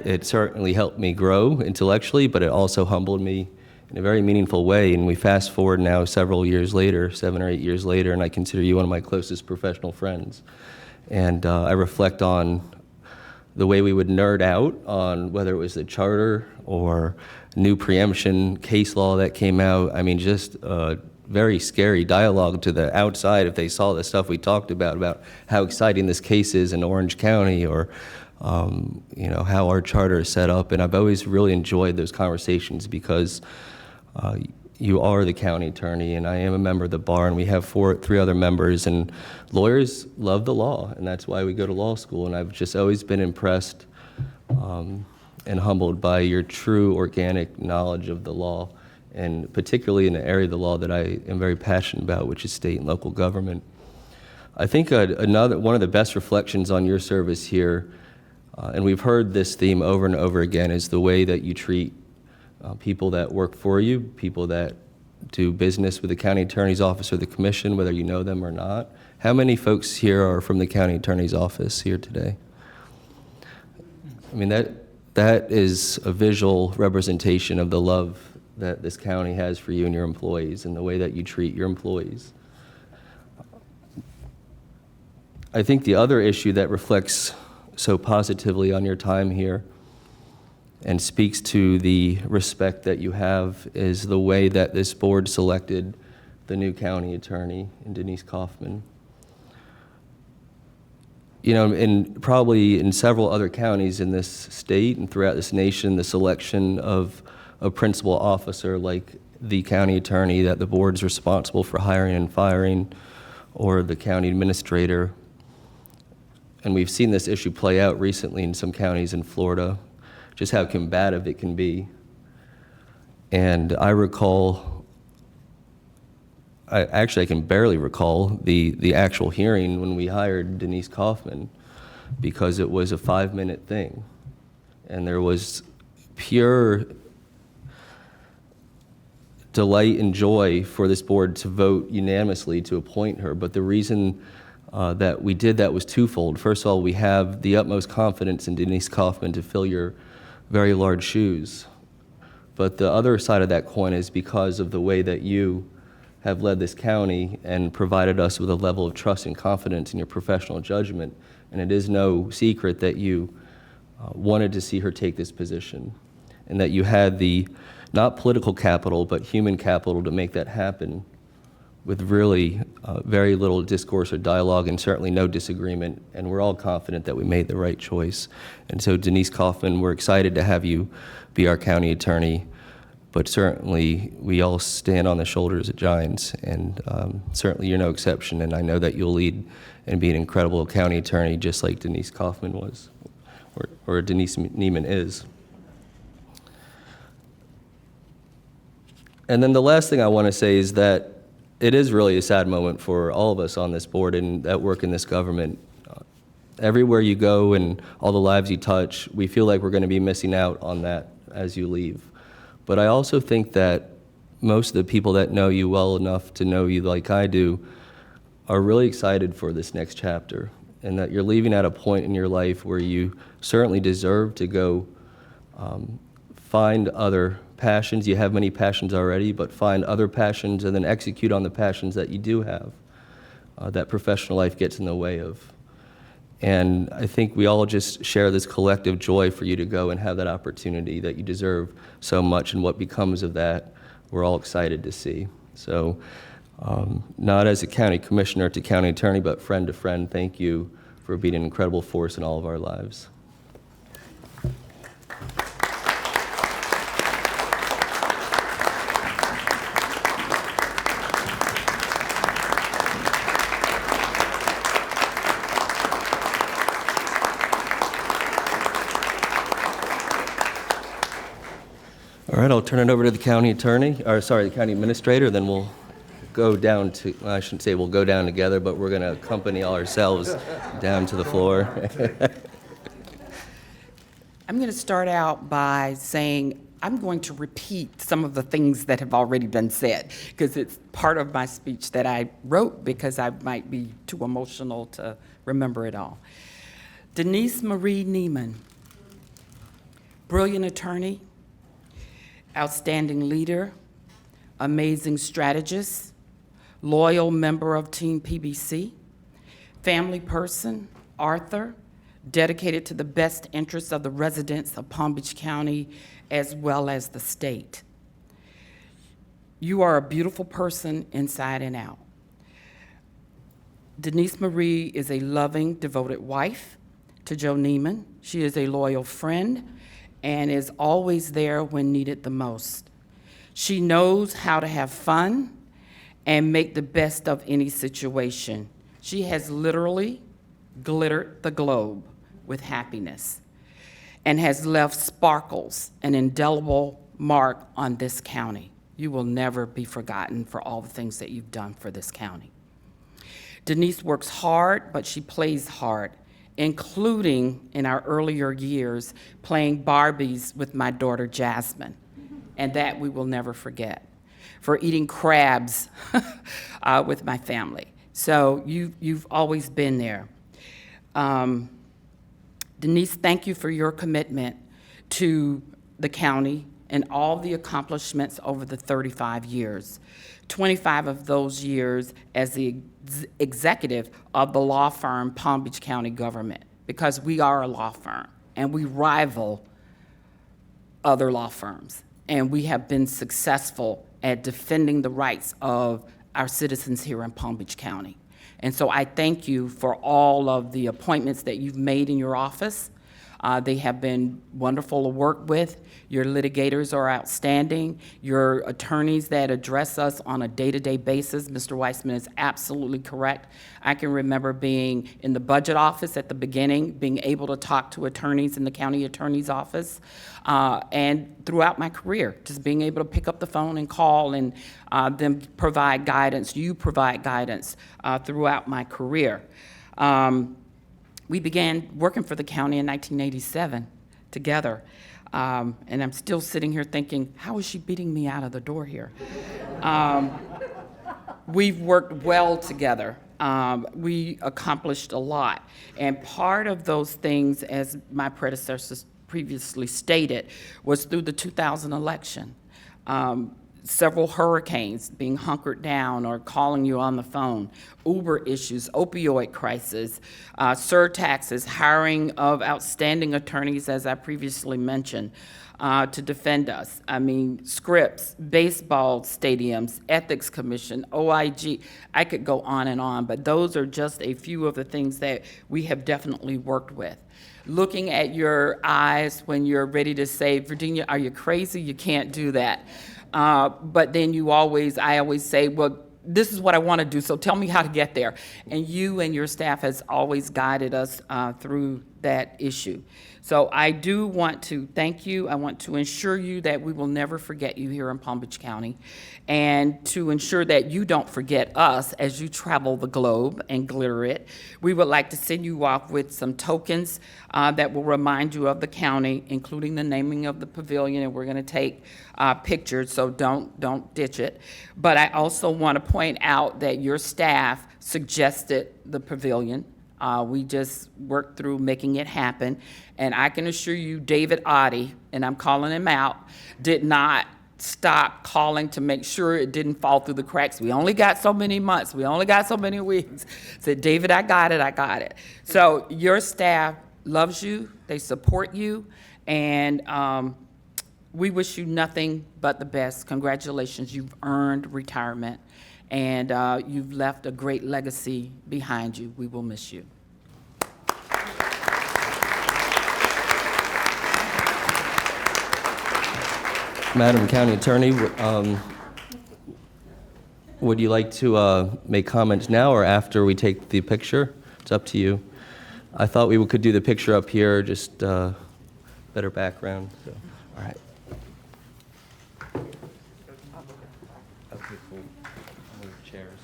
It certainly helped me grow intellectually, but it also humbled me in a very meaningful way. And we fast forward now several years later, 7 or 8 years later, and I consider you one of my closest professional friends. And I reflect on the way we would nerd out on whether it was the charter or new preemption case law that came out. I mean, just very scary dialogue to the outside if they saw the stuff we talked about how exciting this case is in Orange County, or how our charter is set up. And I've always really enjoyed those conversations because you are the county attorney, and I am a member of the bar, and we have three other members, and lawyers love the law, and that's why we go to law school. And I've just always been impressed and humbled by your true organic knowledge of the law, and particularly in the area of the law that I am very passionate about, which is state and local government. I think one of the best reflections on your service here, and we've heard this theme over and over again, is the way that you treat people that work for you, people that do business with the county attorney's office or the commission, whether you know them or not. How many folks here are from the county attorney's office here today? I mean, that is a visual representation of the love that this county has for you and your employees, and the way that you treat your employees. I think the other issue that reflects so positively on your time here and speaks to the respect that you have is the way that this board selected the new county attorney, Denise Kaufman. And probably in several other counties in this state and throughout this nation, the selection of a principal officer like the county attorney that the board's responsible for hiring and firing, or the county administrator. And we've seen this issue play out recently in some counties in Florida, just how combative it can be. And I can barely recall the actual hearing when we hired Denise Kaufman, because it was a 5-minute thing. And there was pure delight and joy for this board to vote unanimously to appoint her. But the reason that we did that was twofold. First of all, we have the utmost confidence in Denise Kaufman to fill your very large shoes. But the other side of that coin is because of the way that you have led this county and provided us with a level of trust and confidence in your professional judgment. And it is no secret that you wanted to see her take this position, and that you had the, not political capital, but human capital to make that happen, with really very little discourse or dialogue, and certainly no disagreement. And we're all confident that we made the right choice. And so Denise Kaufman, we're excited to have you be our county attorney, but certainly we all stand on the shoulders of giants, and certainly you're no exception. And I know that you'll lead and be an incredible county attorney, just like Denise Kaufman was, or Denise Neiman is. And then the last thing I want to say is that it is really a sad moment for all of us on this board and that work in this government. Everywhere you go and all the lives you touch, we feel like we're going to be missing out on that as you leave. But I also think that most of the people that know you well enough to know you like I do are really excited for this next chapter, and that you're leaving at a point in your life where you certainly deserve to go find other passions. You have many passions already, but find other passions and then execute on the passions that you do have, that professional life gets in the way of. And I think we all just share this collective joy for you to go and have that opportunity that you deserve so much, and what becomes of that, we're all excited to see. So not as a county commissioner to county attorney, but friend to friend, thank you for being an incredible force in all of our lives. All right, I'll turn it over to the county attorney, or sorry, the county administrator, then we'll go down to, well, I shouldn't say we'll go down together, but we're going to accompany ourselves down to the floor. I'm going to start out by saying I'm going to repeat some of the things that have already been said, because it's part of my speech that I wrote because I might be too emotional to remember it all. Denise Marie Neiman, brilliant attorney, outstanding leader, amazing strategist, loyal member of Team PBC, family person, author, dedicated to the best interests of the residents of Palm Beach County as well as the state. You are a beautiful person inside and out. Denise Marie is a loving, devoted wife to Joe Neiman. She is a loyal friend and is always there when needed the most. She knows how to have fun and make the best of any situation. She has literally glittered the globe with happiness and has left sparkles, an indelible mark on this county. You will never be forgotten for all the things that you've done for this county. Denise works hard, but she plays hard, including in our earlier years, playing Barbies with my daughter Jasmine, and that we will never forget, for eating crabs with my family. So you've always been there. Denise, thank you for your commitment to the county and all the accomplishments over the 35 years. 25 of those years as the executive of the law firm Palm Beach County Government, because we are a law firm and we rival other law firms. And we have been successful at defending the rights of our citizens here in Palm Beach County. And so I thank you for all of the appointments that you've made in your office. They have been wonderful to work with. Your litigators are outstanding. Your attorneys that address us on a day-to-day basis, Mr. Weissman is absolutely correct. I can remember being in the budget office at the beginning, being able to talk to attorneys in the county attorney's office, and throughout my career, just being able to pick up the phone and call and them provide guidance. You provide guidance throughout my career. We began working for the county in 1987 together. And I'm still sitting here thinking, how is she beating me out of the door here? We've worked well together. We accomplished a lot. And part of those things, as my predecessors previously stated, was through the 2000 election. Several hurricanes, being hunkered down or calling you on the phone, Uber issues, opioid crisis, surtaxes, hiring of outstanding attorneys, as I previously mentioned, to defend us. I mean, Scripps, baseball stadiums, ethics commission, OIG, I could go on, but those are just a few of the things that we have definitely worked with. Looking at your eyes when you're ready to say, Virginia, are you crazy? You can't do that. But then I always say, well, this is what I want to do, so tell me how to get there. And you and your staff has always guided us through that issue. So I do want to thank you. I want to ensure you that we will never forget you here in Palm Beach County, and to ensure that you don't forget us as you travel the globe and glitter it. We would like to send you off with some tokens that will remind you of the county, including the naming of the pavilion, and we're going to take pictures, so don't ditch it. But I also want to point out that your staff suggested the pavilion. We just worked through making it happen. And I can assure you, David Oddie, and I'm calling him out, did not stop calling to make sure it didn't fall through the cracks. We only got so many months. We only got so many weeks. Said, David, I got it. So your staff loves you. They support you. And we wish you nothing but the best. Congratulations. You've earned retirement. And you've left a great legacy behind you. We will miss you. Madam County Attorney, would you like to make comments now or after we take the picture? It's up to you. I thought we could do the picture up here, just better background. So, all right. Okay, cool. Move chairs.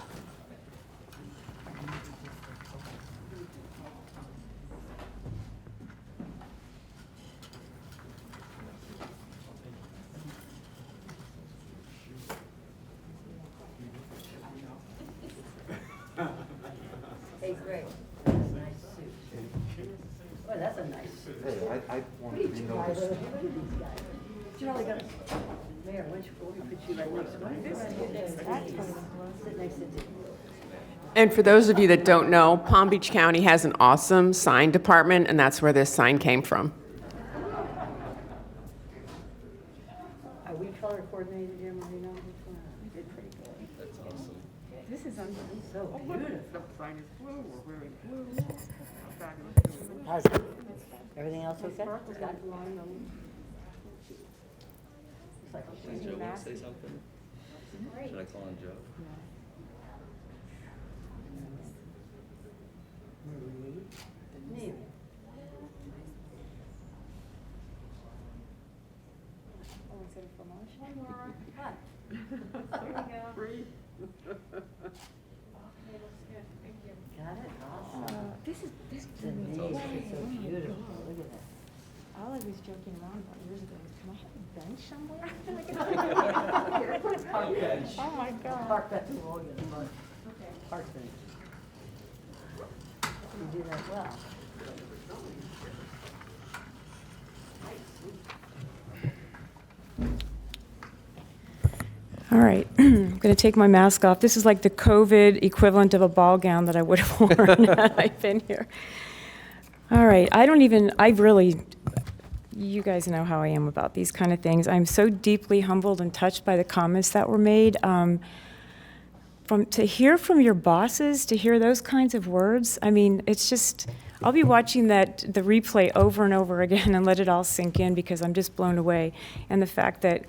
Hey, Greg, that's a nice suit. Oh, that's a nice suit. Hey, I want to be noticed. Charlie, Mayor, why don't you put you right next to me? Sit next to you. And for those of you that don't know, Palm Beach County has an awesome sign department, and that's where this sign came from. Are we color coordinated here, Marina? How's it? Everything else okay? Scott? Joe want to say something? Should I call on Joe? This Denise is so beautiful. Look at that. All I was joking around about years ago is, can I have a bench somewhere? Park bench. Oh, my God. Park bench. We'll get the park. Park bench. You do that well. All right, I'm going to take my mask off. This is like the COVID equivalent of a ball gown that I would have worn had I been here. All right, you guys know how I am about these kind of things. I'm so deeply humbled and touched by the comments that were made. To hear from your bosses, to hear those kinds of words, I mean, it's just, I'll be watching the replay over and over again and let it all sink in because I'm just blown away. And the fact that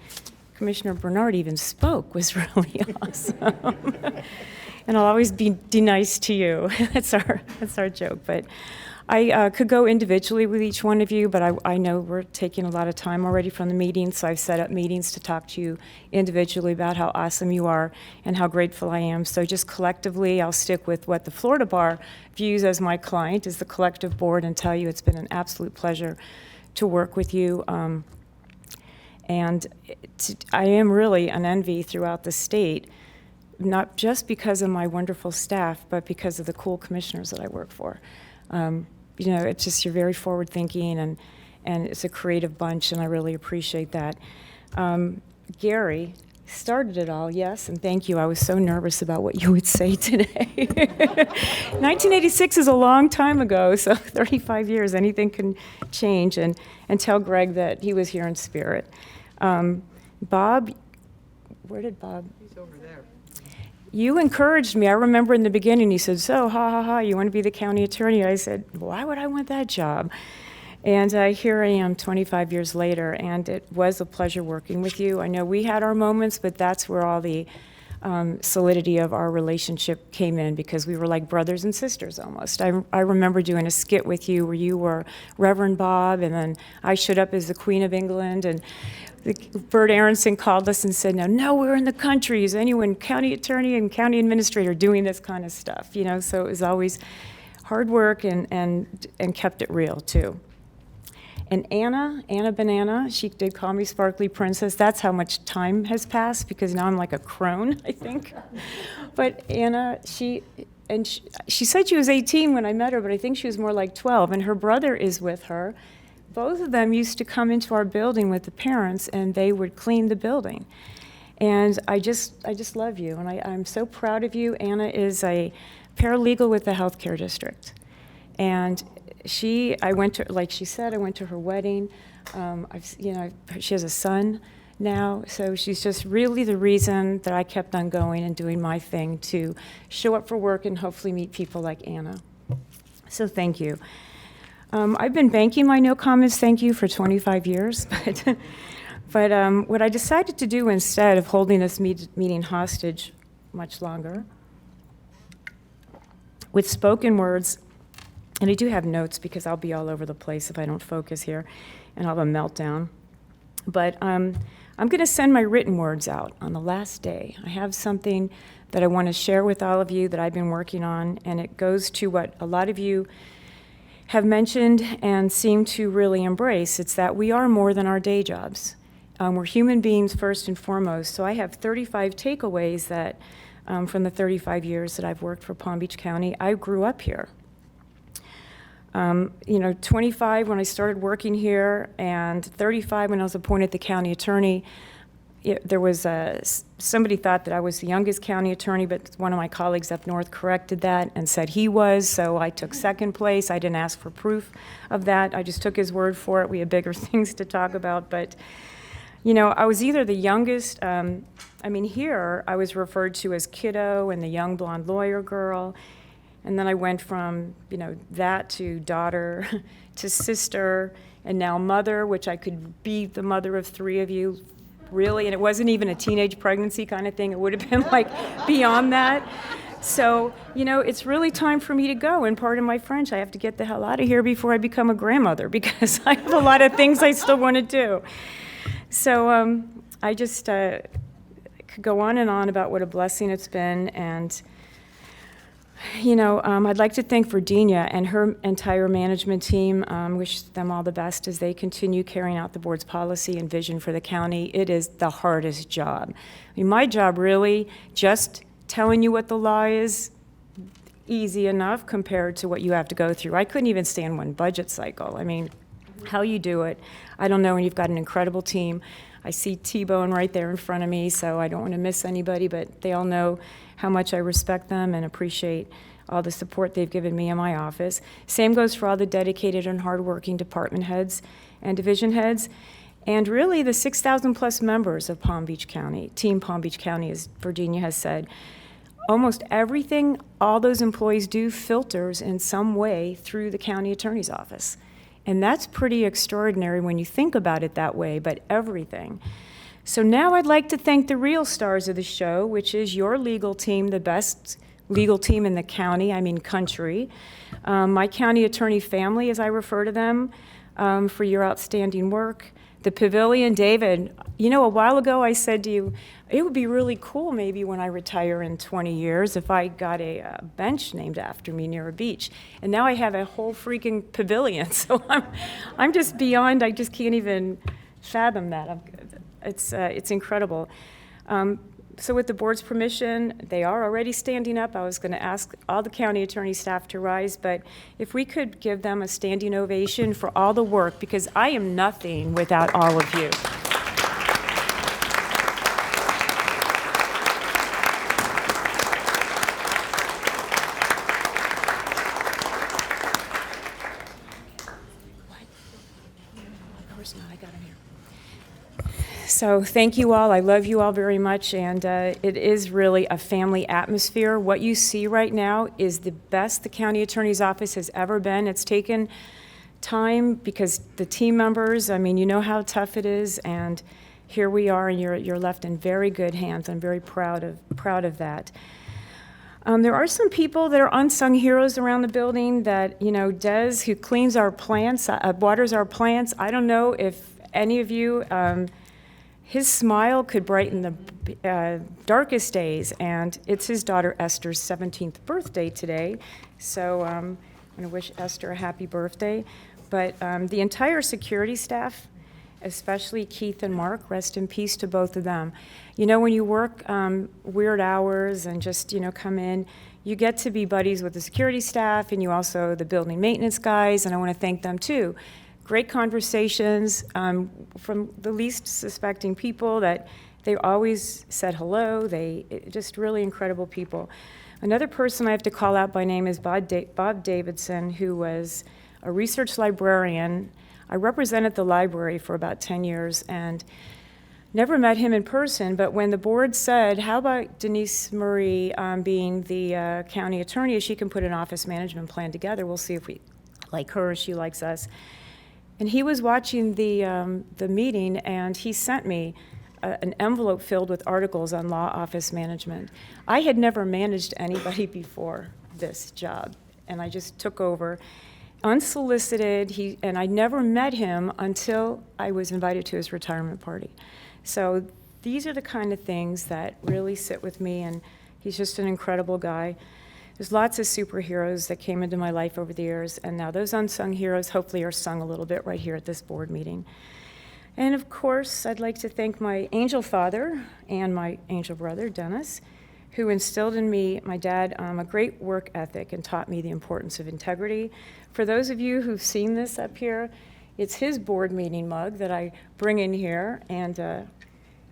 Commissioner Bernard even spoke was really awesome. And I'll always be nice to you. That's our joke. But I could go individually with each one of you, but I know we're taking a lot of time already from the meeting, so I've set up meetings to talk to you individually about how awesome you are and how grateful I am. So just collectively, I'll stick with what the Florida Bar views as my client, as the collective board, and tell you it's been an absolute pleasure to work with you. I am really an envy throughout the state, not just because of my wonderful staff, but because of the cool commissioners that I work for. It's just, you're very forward-thinking, and it's a creative bunch, and I really appreciate that. Gary started it all, yes, and thank you. I was so nervous about what you would say today. 1986 is a long time ago, so 35 years, anything can change, and tell Greg that he was here in spirit. Bob, where did Bob? He's over there. You encouraged me. I remember in the beginning, you said, so, you want to be the county attorney? I said, why would I want that job? And here I am 25 years later, and it was a pleasure working with you. I know we had our moments, but that's where all the solidity of our relationship came in, because we were like brothers and sisters almost. I remember doing a skit with you where you were Reverend Bob, and then I showed up as the Queen of England, and Bert Aronson called us and said, no, we're in the country. Is anyone county attorney and county administrator doing this kind of stuff? So it was always hard work and kept it real too. And Anna Banana, she did call me Sparkly Princess. That's how much time has passed, because now I'm like a crone, I think. But Anna, she said she was 18 when I met her, but I think she was more like 12, and her brother is with her. Both of them used to come into our building with the parents, and they would clean the building. And I just love you, and I'm so proud of you. Anna is a paralegal with the healthcare district. And she went to her wedding. She has a son now, so she's just really the reason that I kept on going and doing my thing to show up for work and hopefully meet people like Anna. So thank you. I've been banking my no comments thank you for 25 years, but what I decided to do instead of holding this meeting hostage much longer, with spoken words, and I do have notes because I'll be all over the place if I don't focus here, and I'll have a meltdown. But I'm going to send my written words out on the last day. I have something that I want to share with all of you that I've been working on, and it goes to what a lot of you have mentioned and seem to really embrace. It's that we are more than our day jobs. We're human beings first and foremost. So I have 35 takeaways that from the 35 years that I've worked for Palm Beach County. I grew up here. 25 when I started working here, and 35 when I was appointed the county attorney. There was somebody thought that I was the youngest county attorney, but one of my colleagues up north corrected that and said he was, so I took second place. I didn't ask for proof of that. I just took his word for it. We had bigger things to talk about, but I was either the youngest, here I was referred to as kiddo and the young blonde lawyer girl. And then I went from, that to daughter, to sister, and now mother, which I could be the mother of 3 of you, really. And it wasn't even a teenage pregnancy kind of thing. It would have been like beyond that. So, it's really time for me to go. And pardon my French, I have to get the hell out of here before I become a grandmother, because I have a lot of things I still want to do. So I just could go on and on about what a blessing it's been. And I'd like to thank Virginia and her entire management team. Wish them all the best as they continue carrying out the board's policy and vision for the county. It is the hardest job. My job really, just telling you what the law is, easy enough compared to what you have to go through. I couldn't even stand one budget cycle. How you do it, I don't know, and you've got an incredible team. I see T-Bone right there in front of me, so I don't want to miss anybody, but they all know how much I respect them and appreciate all the support they've given me in my office. Same goes for all the dedicated and hardworking department heads and division heads, and really the 6,000 plus members of Palm Beach County, Team Palm Beach County, as Virginia has said. Almost everything all those employees do filters in some way through the county attorney's office. And that's pretty extraordinary when you think about it that way, but everything. So now I'd like to thank the real stars of the show, which is your legal team, the best legal team in the county, country. My county attorney family, as I refer to them, for your outstanding work. The Pavilion, David, a while ago I said to you, it would be really cool maybe when I retire in 20 years if I got a bench named after me near a beach. And now I have a whole freaking pavilion. So I'm just beyond, I just can't even fathom that. It's incredible. So with the board's permission, they are already standing up. I was going to ask all the county attorney staff to rise, but if we could give them a standing ovation for all the work, because I am nothing without all of you. So thank you all. I love you all very much, and it is really a family atmosphere. What you see right now is the best the county attorney's office has ever been. It's taken time because the team members, you know how tough it is, and here we are, and you're left in very good hands. I'm very proud of that. There are some people that are unsung heroes around the building that, Des, who cleans our plants, waters our plants. I don't know if any of you, his smile could brighten the darkest days, and it's his daughter Esther's 17th birthday today, so I'm going to wish Esther a happy birthday. But the entire security staff, especially Keith and Mark, rest in peace to both of them. When you work weird hours and just, come in, you get to be buddies with the security staff, and you also the building maintenance guys, and I want to thank them too. Great conversations from the least suspecting people that they always said hello. Just really incredible people. Another person I have to call out by name is Bob Davidson, who was a research librarian. I represented the library for about 10 years and never met him in person, but when the board said, how about Denise Murray being the county attorney, she can put an office management plan together. We'll see if we like her or she likes us. And he was watching the meeting, and he sent me an envelope filled with articles on law office management. I had never managed anybody before this job, and I just took over unsolicited. And I never met him until I was invited to his retirement party. So these are the kind of things that really sit with me, and he's just an incredible guy. There's lots of superheroes that came into my life over the years, and now those unsung heroes hopefully are sung a little bit right here at this board meeting. And of course, I'd like to thank my angel father and my angel brother, Dennis, who instilled in me, my dad, a great work ethic and taught me the importance of integrity. For those of you who've seen this up here, it's his board meeting mug that I bring in here, and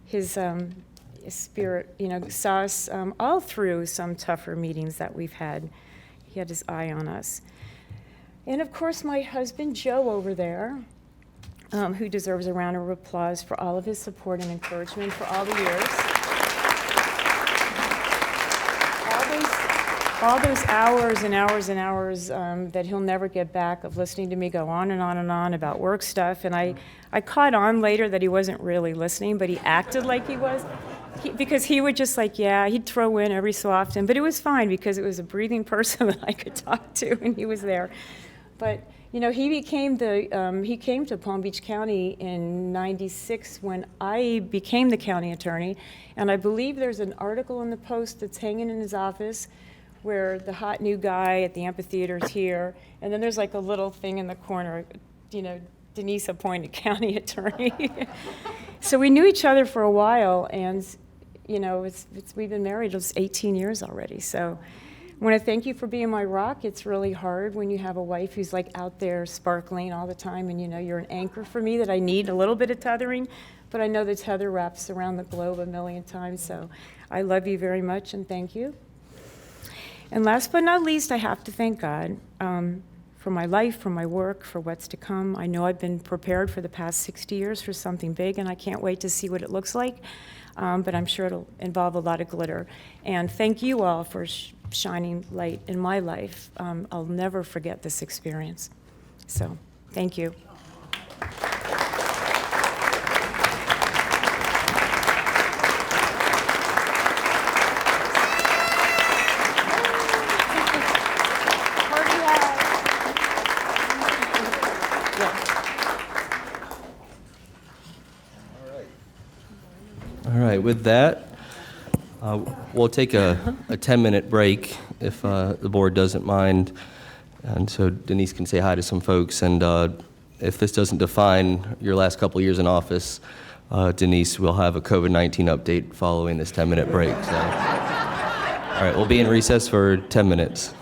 his spirit, saw us all through some tougher meetings that we've had. He had his eye on us. And of course, my husband, Joe, over there, who deserves a round of applause for all of his support and encouragement for all the years. all those hours and hours and hours that he'll never get back of listening to me go on and on and on about work stuff. And I caught on later that he wasn't really listening, but he acted like he was. Because he would just like, yeah, he'd throw in every so often. But it was fine because it was a breathing person that I could talk to, and he was there. But, you know, he came to Palm Beach County in '96 when I became the county attorney. And I believe there's an article in the Post that's hanging in his office where the hot new guy at the amphitheater is here. And then there's like a little thing in the corner, you know, Denise appointed county attorney. So we knew each other for a while, and you know, we've been married 18 years already. So I want to thank you for being my rock. It's really hard when you have a wife who's like out there sparkling all the time, and you know, you're an anchor for me that I need a little bit of tethering, but I know the tether wraps around the globe a million times. So I love you very much, and thank you. And last but not least, I have to thank God for my life, for my work, for what's to come. I know I've been prepared for the past 60 years for something big, and I can't wait to see what it looks like. But I'm sure it'll involve a lot of glitter. And thank you all for shining light in my life. I'll never forget this experience. So, thank you. All right, with that, we'll take a 10-minute break if the board doesn't mind. And so Denise can say hi to some folks. And if this doesn't define your last couple years in office, Denise will have a COVID-19 update following this 10-minute break. So, all right, we'll be in recess for 10 minutes.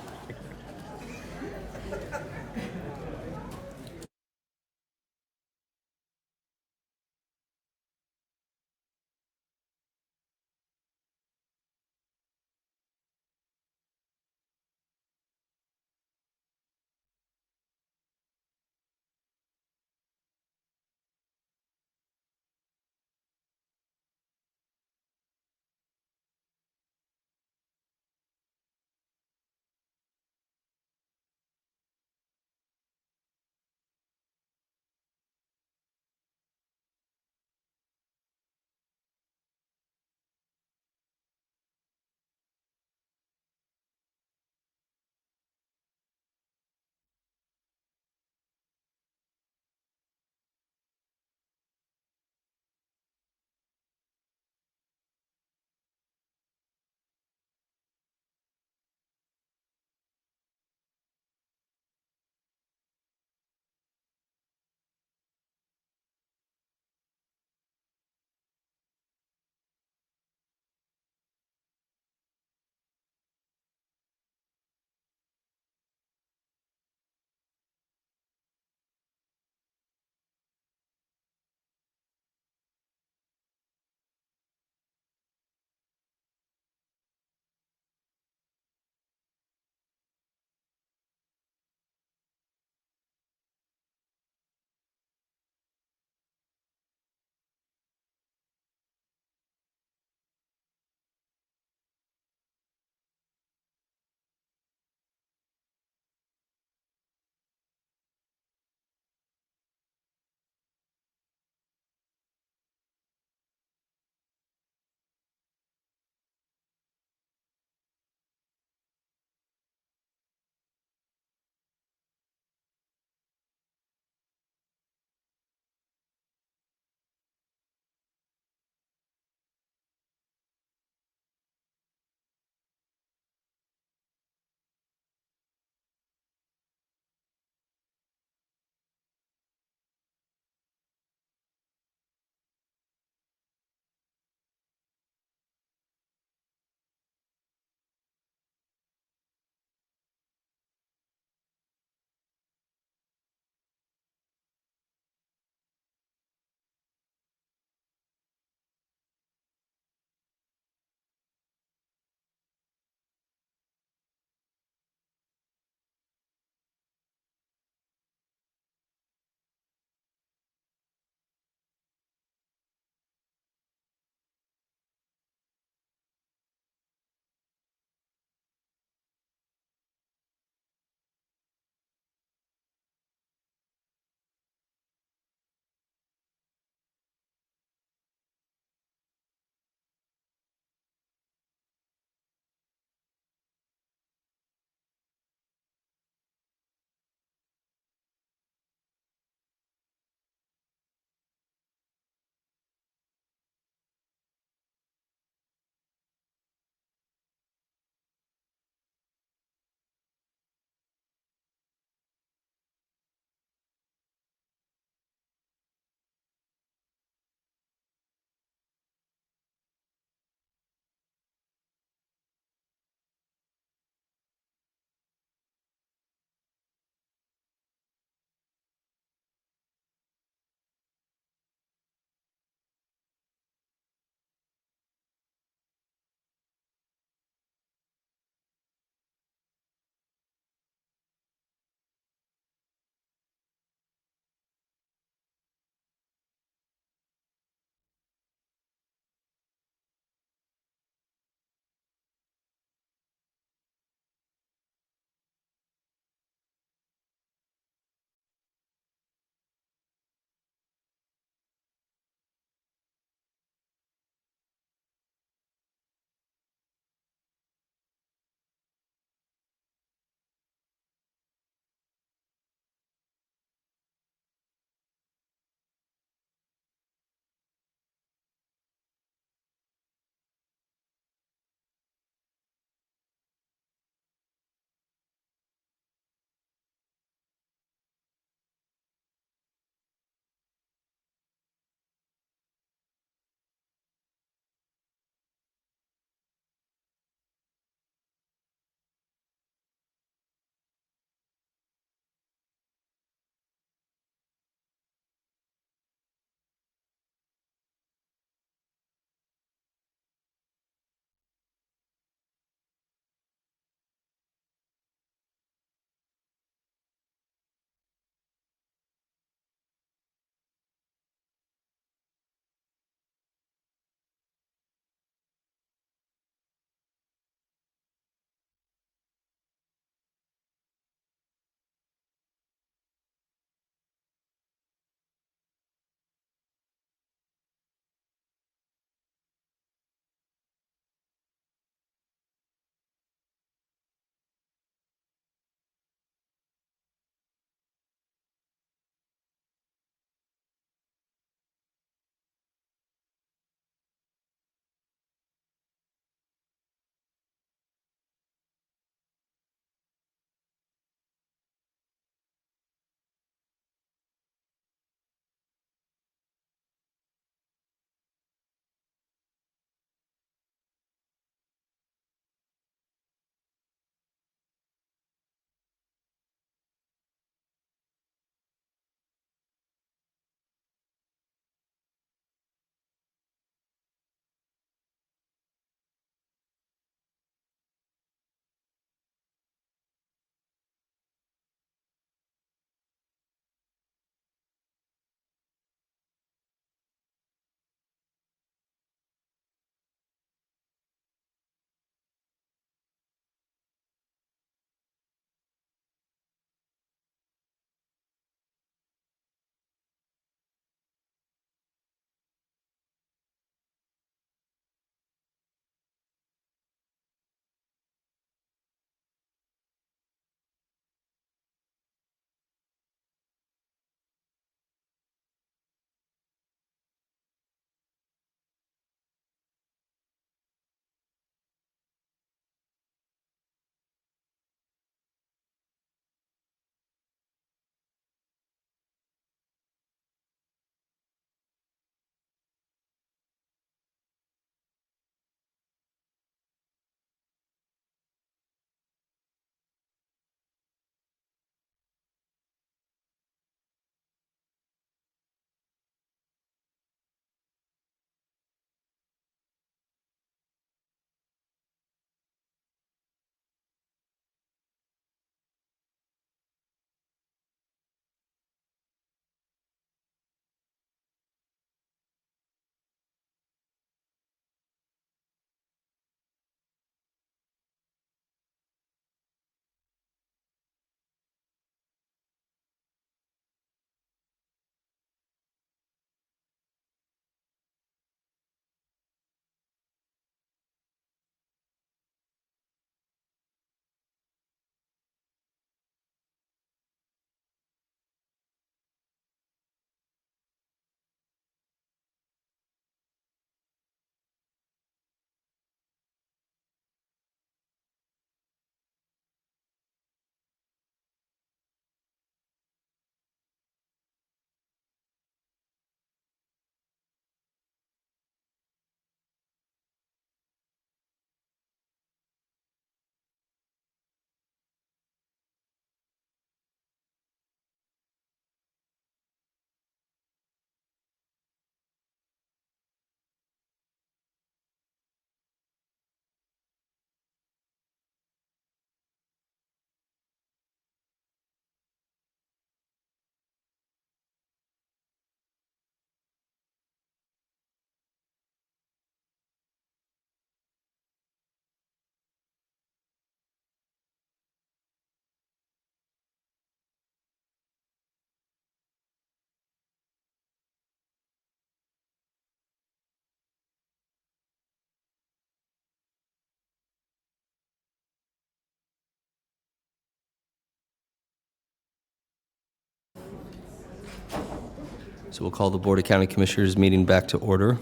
So we'll call the Board of County Commissioners meeting back to order.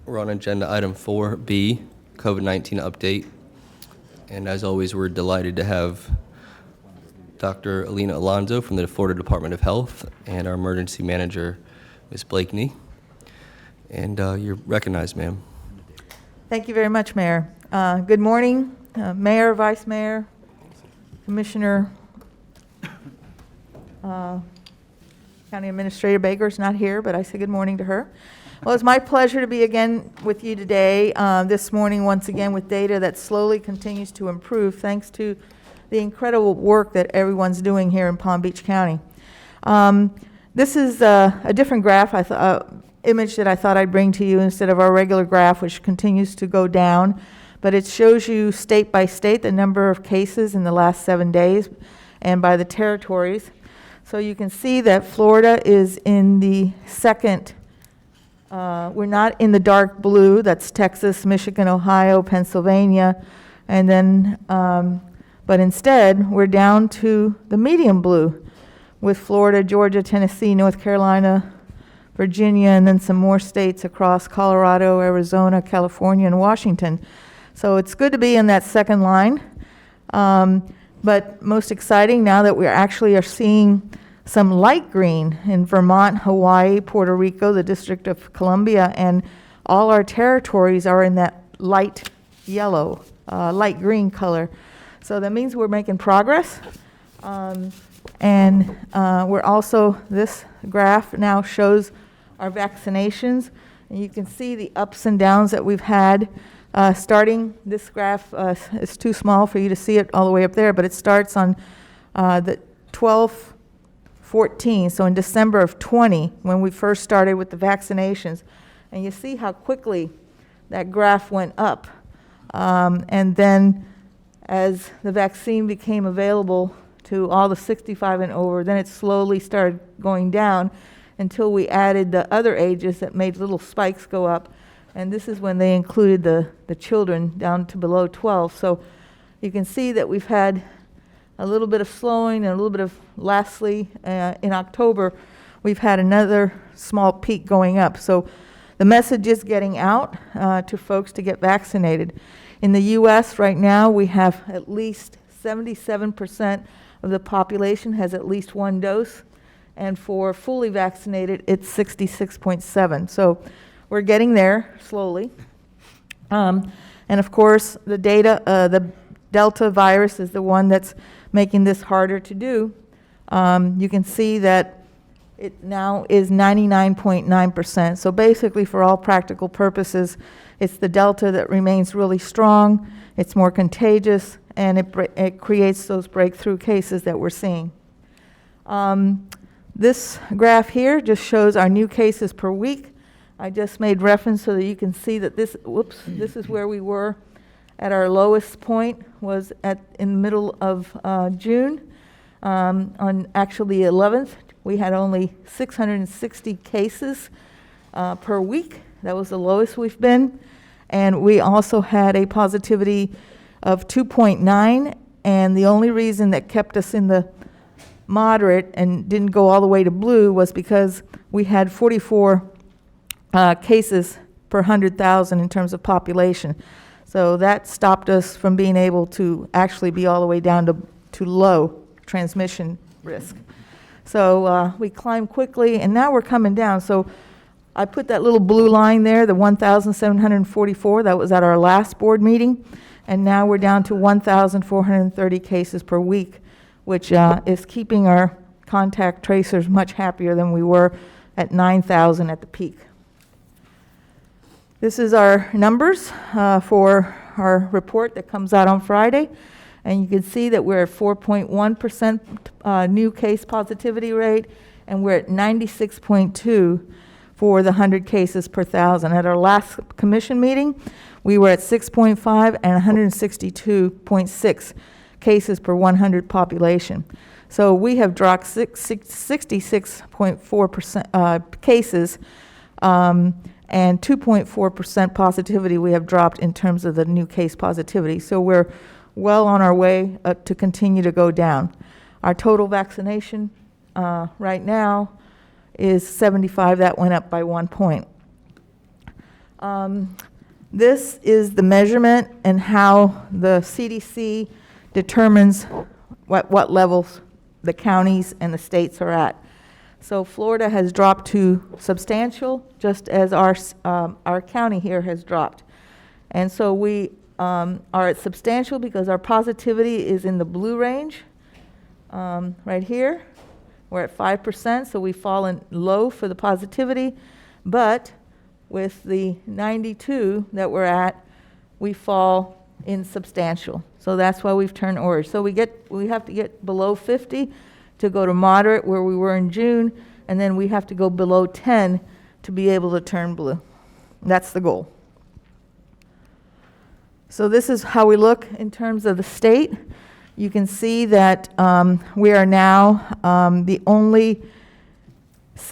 We're on agenda item 4B, COVID-19 update. And as always, we're delighted to have Dr. Alina Alonso from the Florida Department of Health and our emergency manager, Ms. Blakeney. And you're recognized, ma'am. Thank you very much, Mayor. Good morning, Mayor, Vice Mayor, Commissioner. County Administrator Baker's not here, but I say good morning to her. Well, it's my pleasure to be again with you today, this morning, once again, with data that slowly continues to improve, thanks to the incredible work that everyone's doing here in Palm Beach County. This is a different graph, image that I thought I'd bring to you instead of our regular graph, which continues to go down. But it shows you state by state the number of cases in the last 7 days and by the territories. So you can see that Florida is in the second. We're not in the dark blue. That's Texas, Michigan, Ohio, Pennsylvania. And then, but instead, we're down to the medium blue with Florida, Georgia, Tennessee, North Carolina, Virginia, and then some more states across Colorado, Arizona, California, and Washington. So it's good to be in that second line. But most exciting now that we actually are seeing some light green in Vermont, Hawaii, Puerto Rico, the District of Columbia, and all our territories are in that light yellow, light green color. So that means we're making progress. And we're also, this graph now shows our vaccinations. And you can see the ups and downs that we've had. Starting, this graph is too small for you to see it all the way up there, but it starts on the 12/14, so in December of 20, when we first started with the vaccinations. And you see how quickly that graph went up. And then as the vaccine became available to all the 65 and over, then it slowly started going down until we added the other ages that made little spikes go up. And this is when they included the children down to below 12. So you can see that we've had a little bit of slowing and a little bit of, lastly, in October, we've had another small peak going up. So the message is getting out to folks to get vaccinated. In the U.S. right now, we have at least 77% of the population has at least one dose. And for fully vaccinated, it's 66.7. So we're getting there slowly. And of course, the data, the Delta virus is the one that's making this harder to do. You can see that it now is 99.9%. So basically, for all practical purposes, it's the Delta that remains really strong, it's more contagious, and it creates those breakthrough cases that we're seeing. This graph here just shows our new cases per week. I just made reference so that you can see that this is where we were at our lowest point, was in the middle of June. On actually the 11th, we had only 660 cases per week. That was the lowest we've been. And we also had a positivity of 2.9, and the only reason that kept us in the moderate and didn't go all the way to blue was because we had 44 cases per 100,000 in terms of population. So that stopped us from being able to actually be all the way down to low transmission risk. So we climbed quickly, and now we're coming down. So I put that little blue line there, the 1,744, that was at our last board meeting, and now we're down to 1,430 cases per week, which is keeping our contact tracers much happier than we were at 9,000 at the peak. This is our numbers for our report that comes out on Friday. And you can see that we're at 4.1% new case positivity rate, and we're at 96.2 for the 100 cases per 1,000. At our last commission meeting, we were at 6.5 and 162.6 cases per 100 population. So we have dropped 66.4% cases, and 2.4% positivity we have dropped in terms of the new case positivity. So we're well on our way to continue to go down. Our total vaccination right now is 75. That went up by 1 point. This is the measurement and how the CDC determines what levels the counties and the states are at. So Florida has dropped to substantial, just as our county here has dropped. And so we are at substantial because our positivity is in the blue range, right here. We're at 5%, so we've fallen low for the positivity, but with the 92 that we're at, we fall in substantial. So that's why we've turned orange. So we have to get below 50 to go to moderate, where we were in June, and then we have to go below 10 to be able to turn blue. That's the goal. So this is how we look in terms of the state. You can see that we are now the only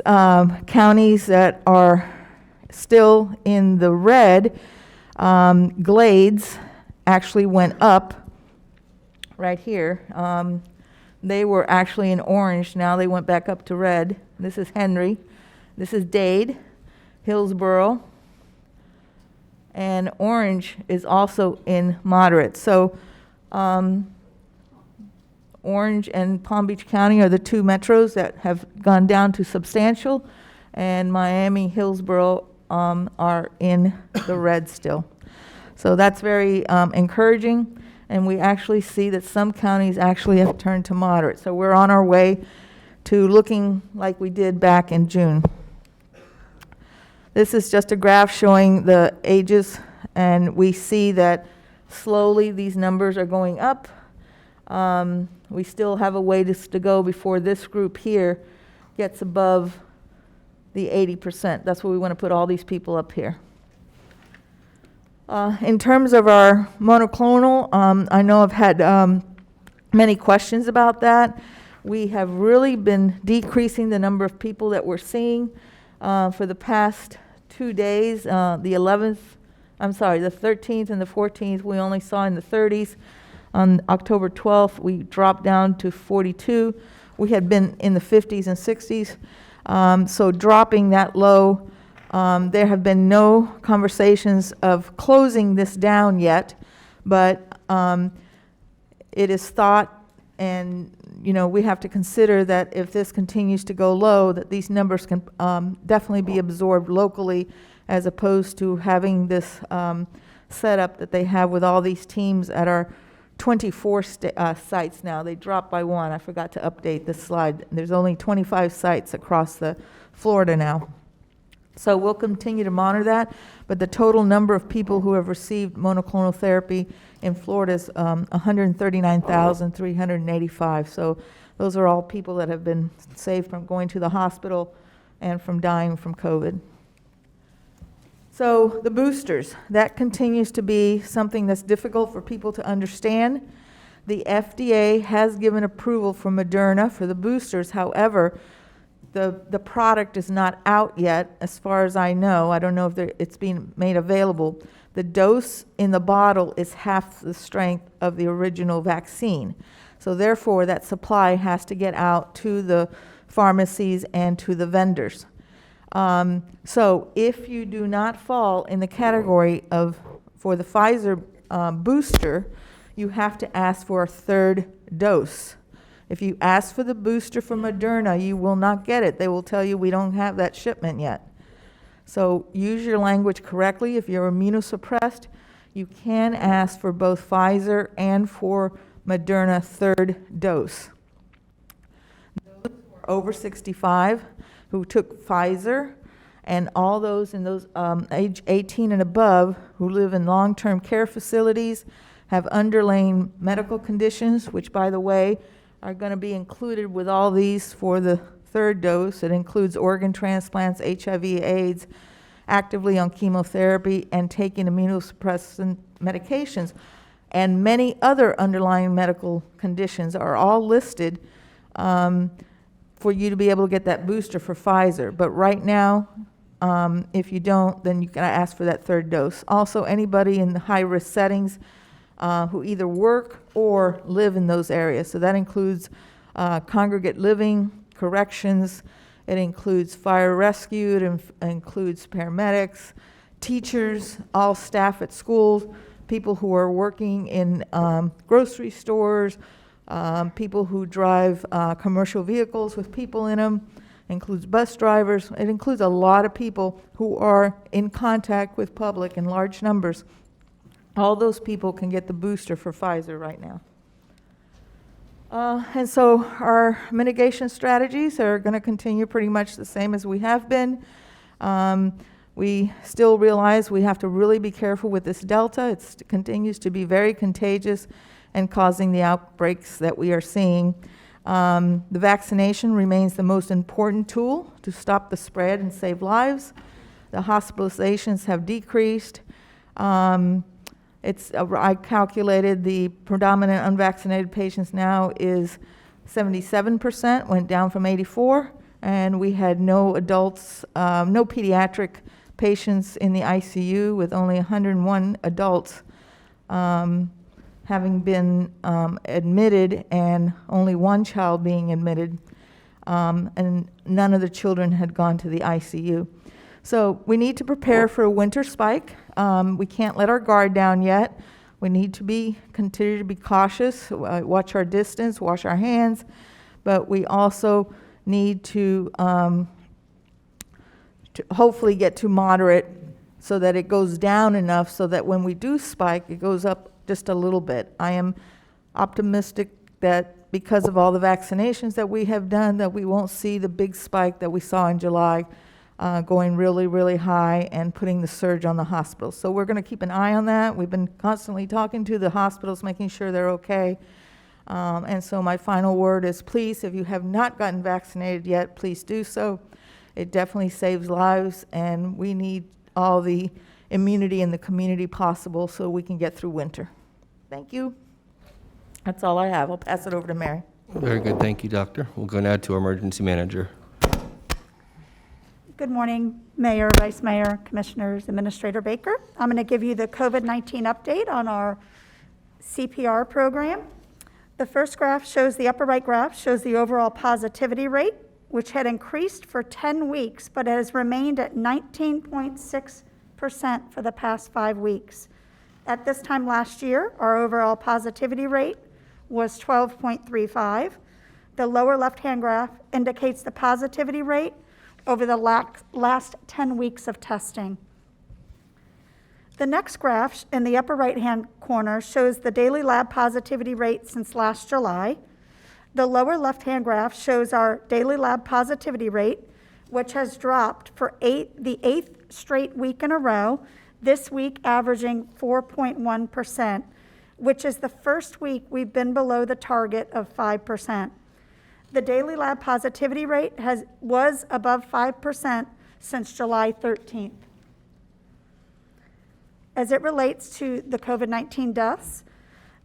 counties that are still in the red. Glades actually went up right here. They were actually in orange. Now they went back up to red. This is Henry. This is Dade, Hillsborough. And orange is also in moderate. So Orange and Palm Beach County are the two metros that have gone down to substantial, and Miami, Hillsborough are in the red still. So that's very encouraging, and we actually see that some counties actually have turned to moderate. So we're on our way to looking like we did back in June. This is just a graph showing the ages, and we see that slowly these numbers are going up. We still have a way to go before this group here gets above the 80%. That's why we want to put all these people up here. In terms of our monoclonal, I know I've had many questions about that. We have really been decreasing the number of people that we're seeing for the past 2 days. The 13th and the 14th, we only saw in the 30s. On October 12th, we dropped down to 42. We had been in the 50s and 60s. So dropping that low, there have been no conversations of closing this down yet, but it is thought, and we have to consider that if this continues to go low, that these numbers can definitely be absorbed locally, as opposed to having this setup that they have with all these teams at our 24 sites now. They dropped by one. I forgot to update this slide. There's only 25 sites across the Florida now. So we'll continue to monitor that, but the total number of people who have received monoclonal therapy in Florida is 139,385. So those are all people that have been saved from going to the hospital and from dying from COVID. So the boosters, that continues to be something that's difficult for people to understand. The FDA has given approval for Moderna for the boosters. However, the product is not out yet, as far as I know. I don't know if it's being made available. The dose in the bottle is half the strength of the original vaccine. So therefore, that supply has to get out to the pharmacies and to the vendors. So if you do not fall in the category for the Pfizer booster, you have to ask for a third dose. If you ask for the booster from Moderna, you will not get it. They will tell you we don't have that shipment yet. So use your language correctly. If you're immunosuppressed, you can ask for both Pfizer and for Moderna third dose. Those who are over 65 who took Pfizer, and all those in those age 18 and above who live in long-term care facilities, have underlying medical conditions, which, by the way, are going to be included with all these for the third dose. It includes organ transplants, HIV/AIDS, actively on chemotherapy, and taking immunosuppressant medications. And many other underlying medical conditions are all listed for you to be able to get that booster for Pfizer. But right now, if you don't, then you can ask for that third dose. Also, anybody in the high-risk settings who either work or live in those areas. So that includes congregate living, corrections, it includes fire rescue, it includes paramedics, teachers, all staff at schools, people who are working in grocery stores, people who drive commercial vehicles with people in them, includes bus drivers. It includes a lot of people who are in contact with public in large numbers. All those people can get the booster for Pfizer right now. And so our mitigation strategies are going to continue pretty much the same as we have been. We still realize we have to really be careful with this Delta. It continues to be very contagious and causing the outbreaks that we are seeing. The vaccination remains the most important tool to stop the spread and save lives. The hospitalizations have decreased. I calculated the predominant unvaccinated patients now is 77%, went down from 84, and we had no adults, no pediatric patients in the ICU, with only 101 adults having been admitted and only one child being admitted, and none of the children had gone to the ICU. So we need to prepare for a winter spike. We can't let our guard down yet. We need to continue to be cautious, watch our distance, wash our hands, but we also need to hopefully get to moderate so that it goes down enough so that when we do spike, it goes up just a little bit. I am optimistic that because of all the vaccinations that we have done, that we won't see the big spike that we saw in July going really, really high and putting the surge on the hospitals. So we're going to keep an eye on that. We've been constantly talking to the hospitals, making sure they're okay. And so my final word is, please, if you have not gotten vaccinated yet, please do so. It definitely saves lives, and we need all the immunity in the community possible so we can get through winter. Thank you. That's all I have. I'll pass it over to Mary. Very good, thank you, Doctor. We'll go now to our emergency manager. Good morning, Mayor, Vice Mayor, Commissioners, Administrator Baker. I'm going to give you the COVID-19 update on our CPR program. The first graph shows, the upper right graph shows the overall positivity rate, which had increased for 10 weeks, but has remained at 19.6% for the past 5 weeks. At this time last year, our overall positivity rate was 12.35. The lower left-hand graph indicates the positivity rate over the last 10 weeks of testing. The next graph in the upper right-hand corner shows the daily lab positivity rate since last July. The lower left-hand graph shows our daily lab positivity rate, which has dropped for the eighth straight week in a row, this week averaging 4.1%, which is the first week we've been below the target of 5%. The daily lab positivity rate was above 5% since July 13th. As it relates to the COVID-19 deaths,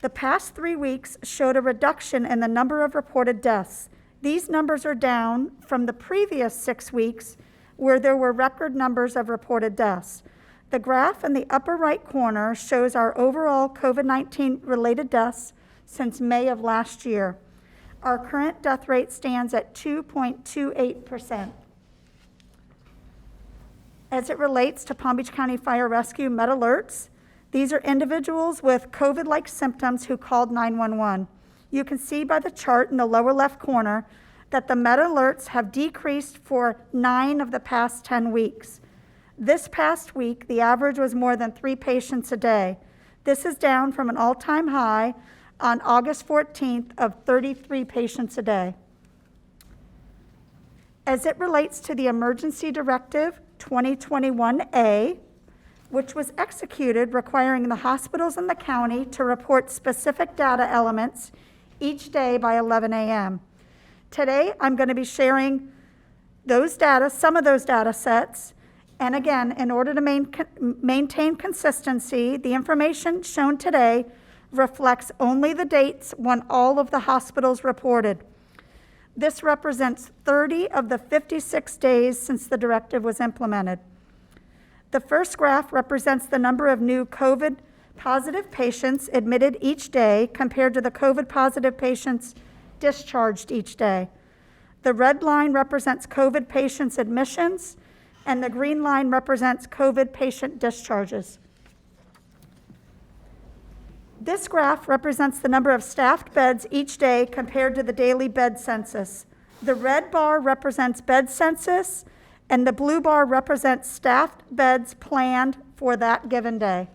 the past 3 weeks showed a reduction in the number of reported deaths. These numbers are down from the previous 6 weeks, where there were record numbers of reported deaths. The graph in the upper right corner shows our overall COVID-19 related deaths since May of last year. Our current death rate stands at 2.28%. As it relates to Palm Beach County Fire Rescue Med Alerts, these are individuals with COVID-like symptoms who called 911. You can see by the chart in the lower left corner that the Med Alerts have decreased for 9 of the past 10 weeks. This past week, the average was more than 3 patients a day. This is down from an all-time high on August 14th of 33 patients a day. As it relates to the Emergency Directive 2021A, which was executed requiring the hospitals in the county to report specific data elements each day by 11 a.m. Today, I'm going to be sharing those data, some of those data sets, and again, in order to maintain consistency, the information shown today reflects only the dates when all of the hospitals reported. This represents 30 of the 56 days since the directive was implemented. The first graph represents the number of new COVID positive patients admitted each day compared to the COVID positive patients discharged each day. The red line represents COVID patients' admissions, and the green line represents COVID patient discharges. This graph represents the number of staffed beds each day compared to the daily bed census. The red bar represents bed census, and the blue bar represents staffed beds planned for that given day.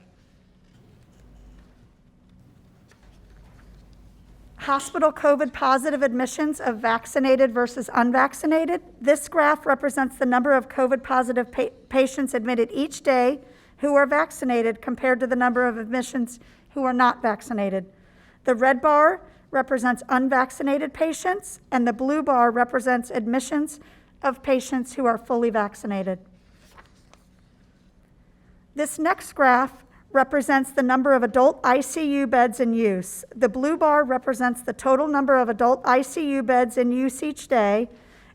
Hospital COVID positive admissions of vaccinated versus unvaccinated. This graph represents the number of COVID positive patients admitted each day who are vaccinated compared to the number of admissions who are not vaccinated. The red bar represents unvaccinated patients, and the blue bar represents admissions of patients who are fully vaccinated. This next graph represents the number of adult ICU beds in use. The blue bar represents the total number of adult ICU beds in use each day,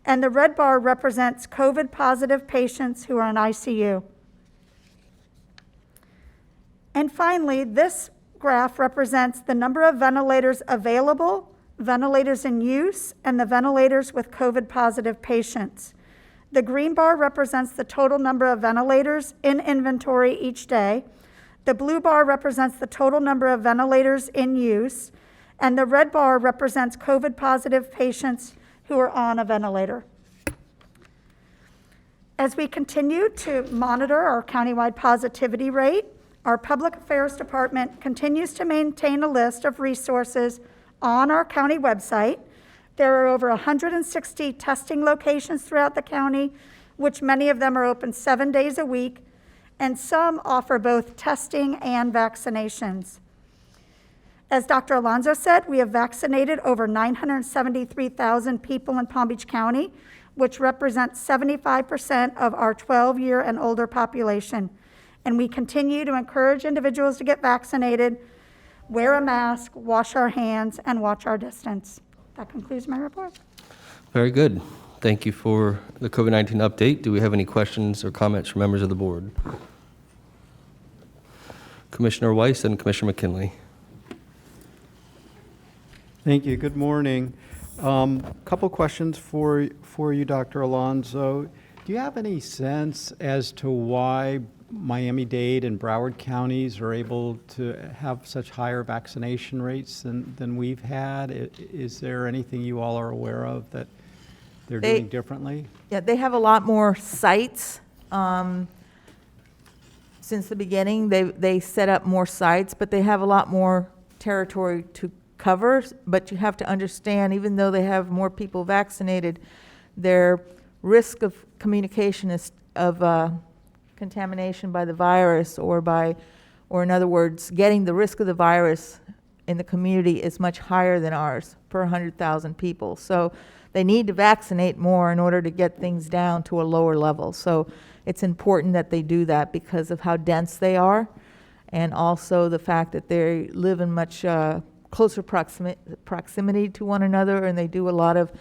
and the red bar represents COVID positive patients who are in ICU. And finally, this graph represents the number of ventilators available, ventilators in use, and the ventilators with COVID positive patients. The green bar represents the total number of ventilators in inventory each day. The blue bar represents the total number of ventilators in use, and the red bar represents COVID positive patients who are on a ventilator. As we continue to monitor our countywide positivity rate, our Public Affairs Department continues to maintain a list of resources on our county website. There are over 160 testing locations throughout the county, which many of them are open 7 days a week, and some offer both testing and vaccinations. As Dr. Alonso said, we have vaccinated over 973,000 people in Palm Beach County, which represents 75% of our 12-year and older population. And we continue to encourage individuals to get vaccinated, wear a mask, wash our hands, and watch our distance. That concludes my report. Very good. Thank you for the COVID-19 update. Do we have any questions or comments from members of the board? Commissioner Weiss and Commissioner McKinley. Thank you. Good morning. Couple questions for you, Dr. Alonso. Do you have any sense as to why Miami-Dade and Broward counties are able to have such higher vaccination rates than we've had? Is there anything you all are aware of that they're doing differently? Yeah, they have a lot more sites. Since the beginning, they set up more sites, but they have a lot more territory to cover. But you have to understand, even though they have more people vaccinated, their risk of communication of contamination by the virus or in other words, getting the risk of the virus in the community is much higher than ours per 100,000 people. So they need to vaccinate more in order to get things down to a lower level. So it's important that they do that because of how dense they are, and also the fact that they live in much closer proximity to one another, and they do a lot of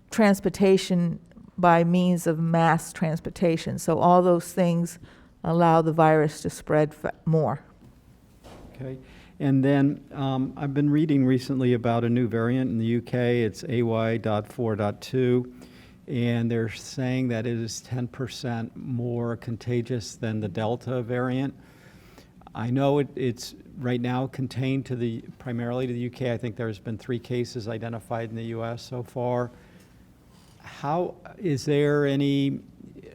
transportation by means of mass transportation. So all those things allow the virus to spread more. Okay. And then I've been reading recently about a new variant in the UK. It's AY.4.2, and they're saying that it is 10% more contagious than the Delta variant. I know it's right now contained to primarily to the UK. I think there's been 3 cases identified in the US so far. How is there any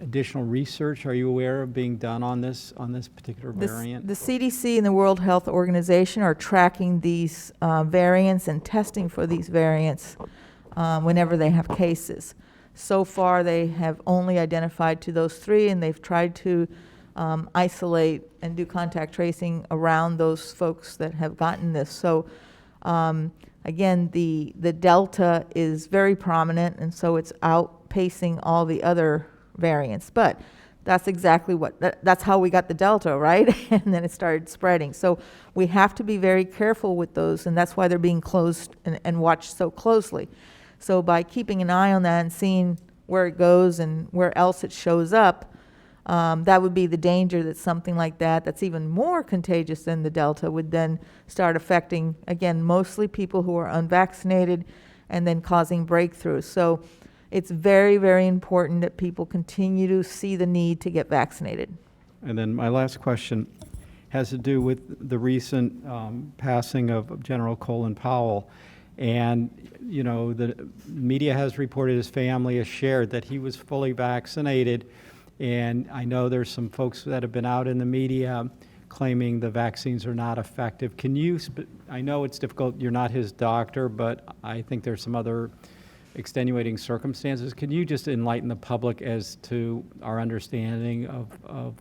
additional research, are you aware of, being done on this particular variant? The CDC and the World Health Organization are tracking these variants and testing for these variants whenever they have cases. So far, they have only identified to those 3, and they've tried to isolate and do contact tracing around those folks that have gotten this. So again, the Delta is very prominent, and so it's outpacing all the other variants. But that's exactly that's how we got the Delta, right? And then it started spreading. So we have to be very careful with those, and that's why they're being closed and watched so closely. So by keeping an eye on that and seeing where it goes and where else it shows up, that would be the danger that something like that's even more contagious than the Delta would then start affecting, again, mostly people who are unvaccinated and then causing breakthroughs. So it's very, very important that people continue to see the need to get vaccinated. And then my last question has to do with the recent passing of General Colin Powell. And, you know, the media has reported, his family has shared that he was fully vaccinated. And I know there's some folks that have been out in the media claiming the vaccines are not effective. Can you, I know it's difficult, you're not his doctor, but I think there's some other extenuating circumstances. Can you just enlighten the public as to our understanding of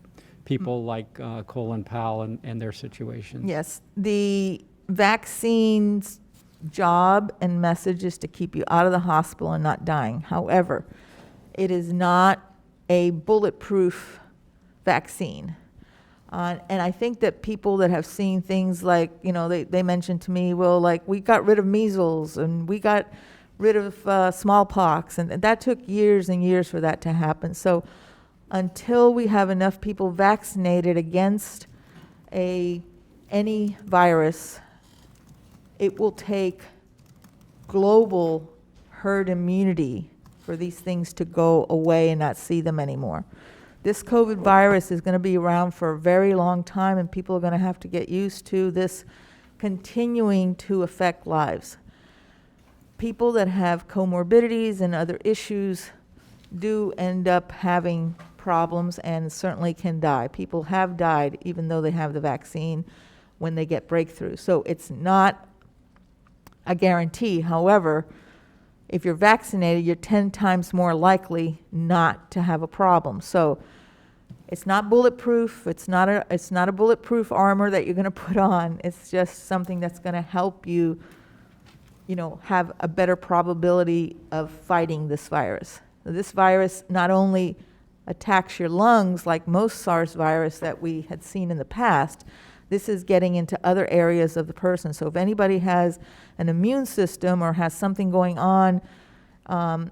people like Colin Powell and their situation? Yes, the vaccine's job and message is to keep you out of the hospital and not dying. However, it is not a bulletproof vaccine. And I think that people that have seen things like, you know, they mentioned to me, well, like, we got rid of measles and we got rid of smallpox, and that took years and years for that to happen. So until we have enough people vaccinated against any virus, it will take global herd immunity for these things to go away and not see them anymore. This COVID virus is going to be around for a very long time, and people are going to have to get used to this continuing to affect lives. People that have comorbidities and other issues do end up having problems and certainly can die. People have died even though they have the vaccine when they get breakthrough. So it's not a guarantee. However, if you're vaccinated, you're 10 times more likely not to have a problem. So it's not bulletproof. It's not a bulletproof armor that you're going to put on. It's just something that's going to help you, you know, have a better probability of fighting this virus. This virus not only attacks your lungs like most SARS virus that we had seen in the past, this is getting into other areas of the person. So if anybody has an immune system or has something going on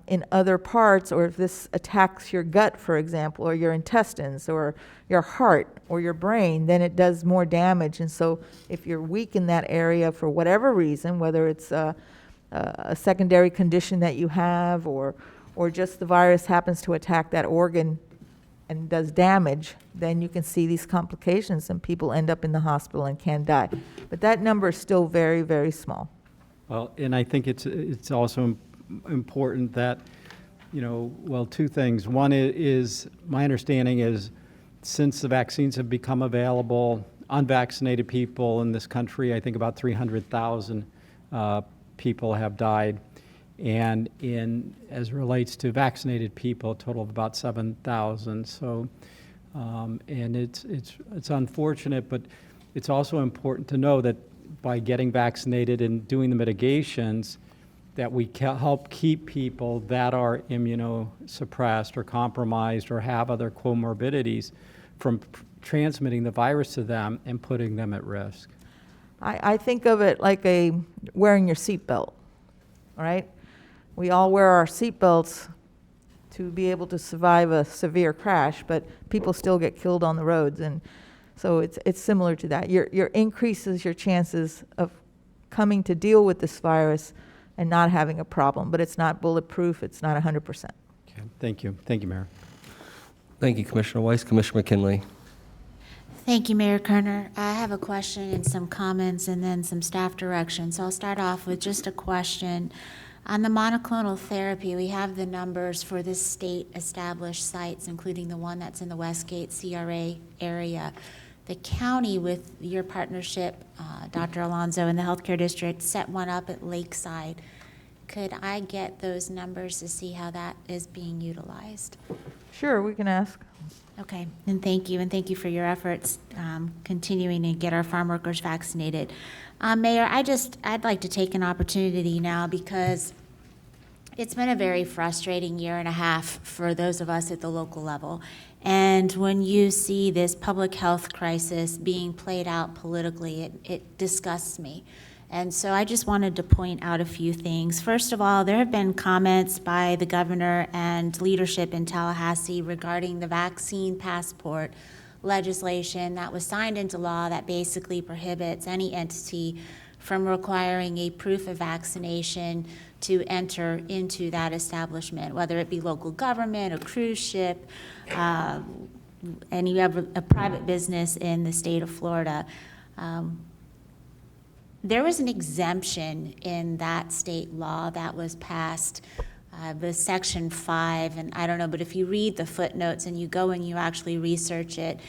in other parts, or if this attacks your gut, for example, or your intestines, or your heart, or your brain, then it does more damage. And so if you're weak in that area for whatever reason, whether it's a secondary condition that you have, or just the virus happens to attack that organ and does damage, then you can see these complications and people end up in the hospital and can die. But that number is still very, very small. Well, and I think it's also important that, you know, well, two things. One is my understanding is since the vaccines have become available, unvaccinated people in this country, I think about 300,000 people have died. And as it relates to vaccinated people, a total of about 7,000. So, and it's unfortunate, but it's also important to know that by getting vaccinated and doing the mitigations, that we can help keep people that are immunosuppressed or compromised or have other comorbidities from transmitting the virus to them and putting them at risk. I think of it like wearing your seatbelt, all right? We all wear our seatbelts to be able to survive a severe crash, but people still get killed on the roads, and so it's similar to that. Your increases your chances of coming to deal with this virus and not having a problem, but it's not bulletproof. It's not 100%. Okay, thank you. Thank you, Mayor. Thank you, Commissioner Weiss. Commissioner McKinley. Thank you, Mayor Kerner. I have a question and some comments and then some staff direction. So I'll start off with just a question. On the monoclonal therapy, we have the numbers for the state-established sites, including the one that's in the Westgate CRA area. The county, with your partnership, Dr. Alonso, and the healthcare district, set one up at Lakeside. Could I get those numbers to see how that is being utilized? Sure, we can ask. Okay, and thank you for your efforts continuing to get our farm workers vaccinated. Mayor, I'd like to take an opportunity now because it's been a very frustrating year and a half for those of us at the local level. And when you see this public health crisis being played out politically, it disgusts me. And so I just wanted to point out a few things. First of all, there have been comments by the governor and leadership in Tallahassee regarding the vaccine passport legislation that was signed into law that basically prohibits any entity from requiring a proof of vaccination to enter into that establishment, whether it be local government, a cruise ship, any other a private business in the state of Florida. There was an exemption in that state law that was passed, the Section 5, and I don't know, but if you read the footnotes and you go and you actually research it,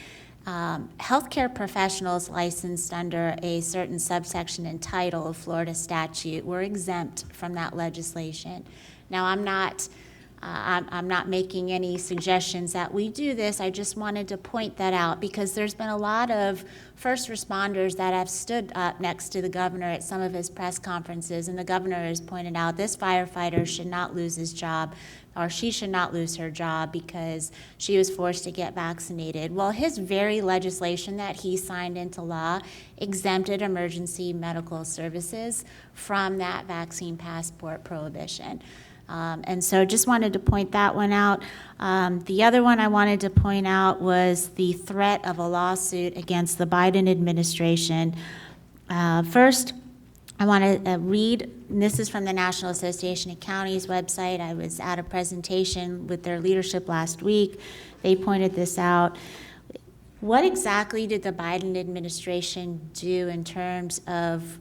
healthcare professionals licensed under a certain subsection and title of Florida statute were exempt from that legislation. Now, I'm not making any suggestions that we do this. I just wanted to point that out because there's been a lot of first responders that have stood up next to the governor at some of his press conferences, and the governor has pointed out this firefighter should not lose his job, or she should not lose her job because she was forced to get vaccinated. Well, his very legislation that he signed into law exempted emergency medical services from that vaccine passport prohibition. And so just wanted to point that one out. The other one I wanted to point out was the threat of a lawsuit against the Biden administration. First, I want to read, and this is from the National Association of Counties website. I was at a presentation with their leadership last week. They pointed this out. What exactly did the Biden administration do in terms of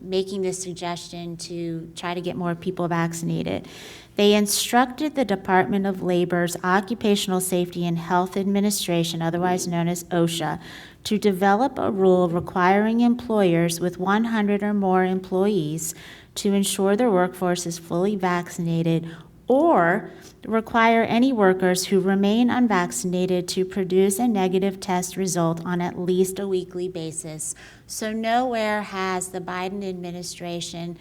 making this suggestion to try to get more people vaccinated? They instructed the Department of Labor's Occupational Safety and Health Administration, otherwise known as OSHA, to develop a rule requiring employers with 100 or more employees to ensure their workforce is fully vaccinated, or require any workers who remain unvaccinated to produce a negative test result on at least a weekly basis. So nowhere has the Biden administration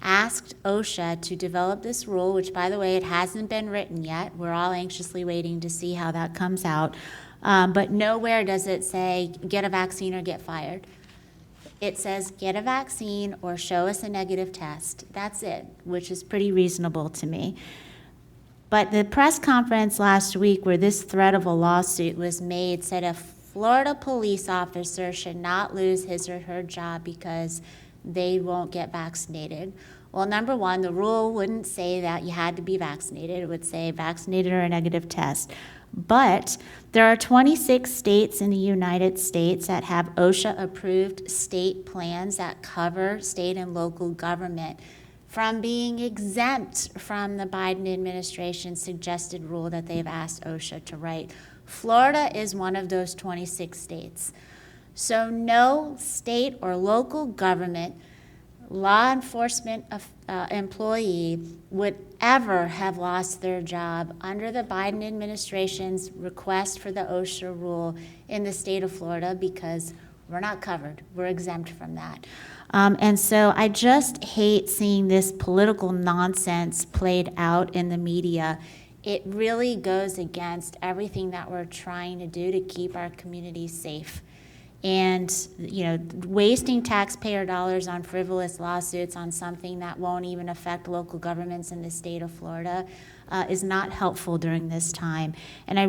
asked OSHA to develop this rule, which, by the way, it hasn't been written yet. We're all anxiously waiting to see how that comes out. But nowhere does it say, get a vaccine or get fired. It says, get a vaccine or show us a negative test. That's it, which is pretty reasonable to me. But the press conference last week where this threat of a lawsuit was made said a Florida police officer should not lose his or her job because they won't get vaccinated. Well, number one, the rule wouldn't say that you had to be vaccinated. It would say vaccinated or a negative test. But there are 26 states in the United States that have OSHA-approved state plans that cover state and local government from being exempt from the Biden administration's suggested rule that they've asked OSHA to write. Florida is one of those 26 states. So no state or local government law enforcement employee would ever have lost their job under the Biden administration's request for the OSHA rule in the state of Florida because we're not covered. We're exempt from that. And so I just hate seeing this political nonsense played out in the media. It really goes against everything that we're trying to do to keep our communities safe. And, you know, wasting taxpayer dollars on frivolous lawsuits on something that won't even affect local governments in the state of Florida is not helpful during this time. And I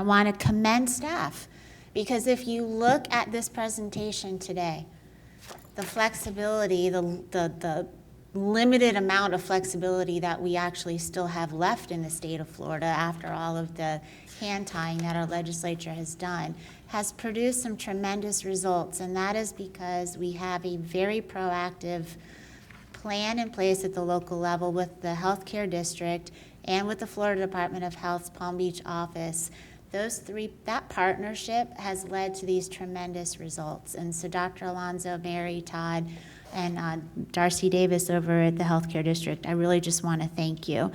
want to commend staff, because if you look at this presentation today, the flexibility, the limited amount of flexibility that we actually still have left in the state of Florida after all of the hand tying that our legislature has done, has produced some tremendous results. And that is because we have a very proactive plan in place at the local level with the healthcare district and with the Florida Department of Health's Palm Beach office. That partnership has led to these tremendous results. And so Dr. Alonzo, Mary, Todd, and Darcy Davis over at the Healthcare District, I really just want to thank you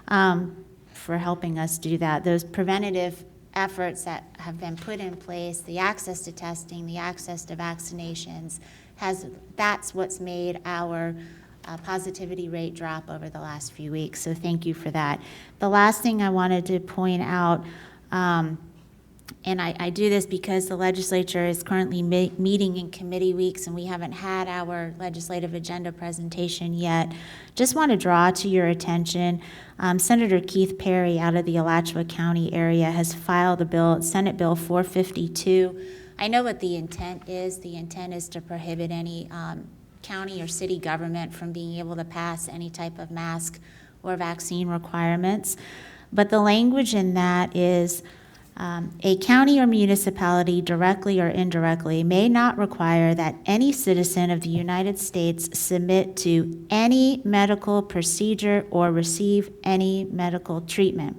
for helping us do that. Those preventative efforts that have been put in place, the access to testing, the access to vaccinations, that's what's made our positivity rate drop over the last few weeks. So thank you for that. The last thing I wanted to point out, and I do this because the legislature is currently meeting in committee weeks and we haven't had our legislative agenda presentation yet. Just want to draw to your attention, Senator Keith Perry out of the Alachua County area has filed a bill, Senate Bill 452. I know what the intent is. The intent is to prohibit any county or city government from being able to pass any type of mask or vaccine requirements. But the language in that is a county or municipality directly or indirectly may not require that any citizen of the United States submit to any medical procedure or receive any medical treatment.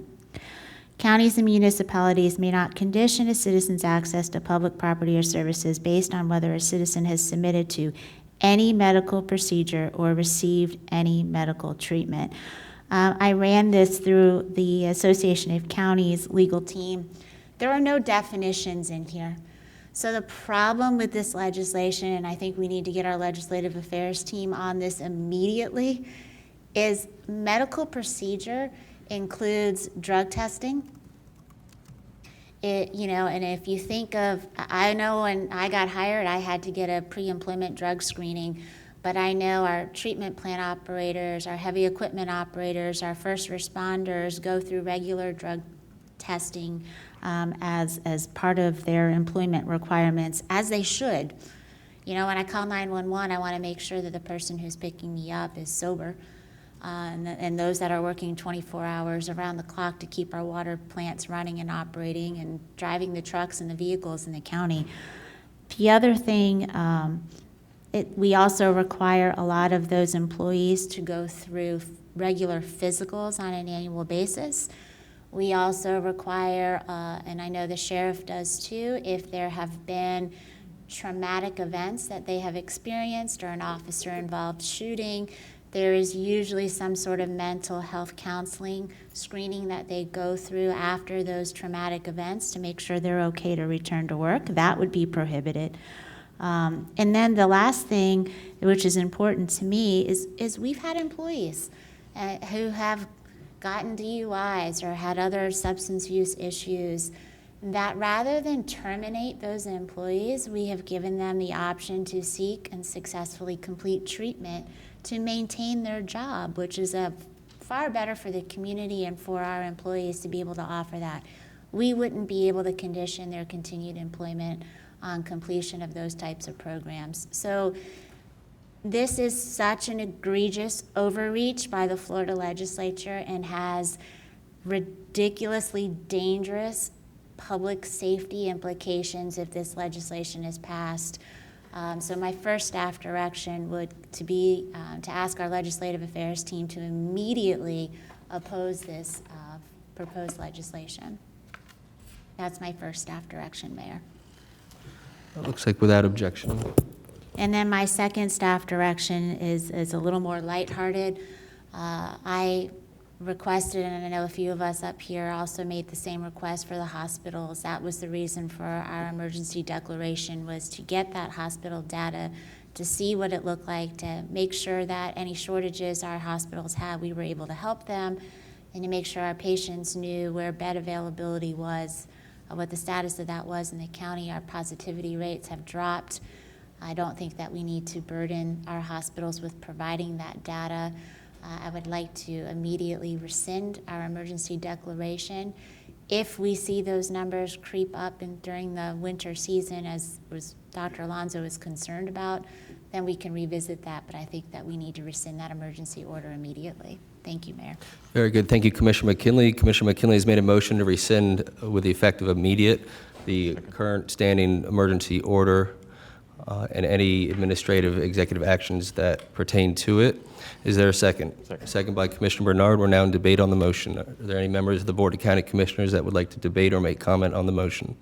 Counties and municipalities may not condition a citizen's access to public property or services based on whether a citizen has submitted to any medical procedure or received any medical treatment. I ran this through the Association of Counties legal team. There are no definitions in here. So the problem with this legislation, and I think we need to get our legislative affairs team on this immediately, is medical procedure includes drug testing. And if you think of, I know when I got hired, I had to get a pre-employment drug screening, but I know our treatment plant operators, our heavy equipment operators, our first responders go through regular drug testing as part of their employment requirements, as they should. When I call 911, I want to make sure that the person who's picking me up is sober. And those that are working 24 hours around the clock to keep our water plants running and operating and driving the trucks and the vehicles in the county. The other thing, we also require a lot of those employees to go through regular physicals on an annual basis. We also require, and I know the sheriff does too, if there have been traumatic events that they have experienced or an officer-involved shooting, there is usually some sort of mental health counseling screening that they go through after those traumatic events to make sure they're okay to return to work. That would be prohibited. And then the last thing, which is important to me, is we've had employees who have gotten DUIs or had other substance use issues, that rather than terminate those employees, we have given them the option to seek and successfully complete treatment to maintain their job, which is far better for the community and for our employees to be able to offer that. We wouldn't be able to condition their continued employment on completion of those types of programs. So this is such an egregious overreach by the Florida legislature and has ridiculously dangerous public safety implications if this legislation is passed. So my first staff direction would to ask our legislative affairs team to immediately oppose this proposed legislation. That's my first staff direction, Mayor. It looks like without objection. And then my second staff direction is a little more lighthearted. I requested, and I know a few of us up here also made the same request for the hospitals. That was the reason for our emergency declaration, was to get that hospital data, to see what it looked like, to make sure that any shortages our hospitals had, we were able to help them, and to make sure our patients knew where bed availability was, what the status of that was in the county. Our positivity rates have dropped. I don't think that we need to burden our hospitals with providing that data. I would like to immediately rescind our emergency declaration. If we see those numbers creep up during the winter season, as Dr. Alonso is concerned about, then we can revisit that, but I think that we need to rescind that emergency order immediately. Thank you, Mayor. Very good. Thank you, Commissioner McKinley. Commissioner McKinley has made a motion to rescind with the effect of immediate the current standing emergency order and any administrative executive actions that pertain to it. Is there a second? Second by Commissioner Bernard. We're now in debate on the motion. Are there any members of the Board of County Commissioners that would like to debate or make comment on the motion?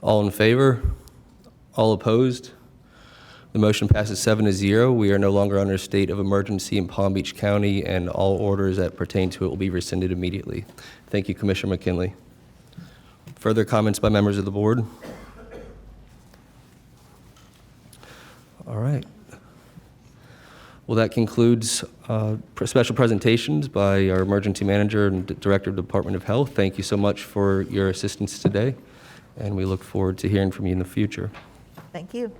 All in favor? All opposed? The motion passes 7-0. We are no longer under a state of emergency in Palm Beach County, and all orders that pertain to it will be rescinded immediately. Thank you, Commissioner McKinley. Further comments by members of the board? All right. Well, that concludes special presentations by our emergency manager and director of the Department of Health. Thank you so much for your assistance today, and we look forward to hearing from you in the future. Thank you.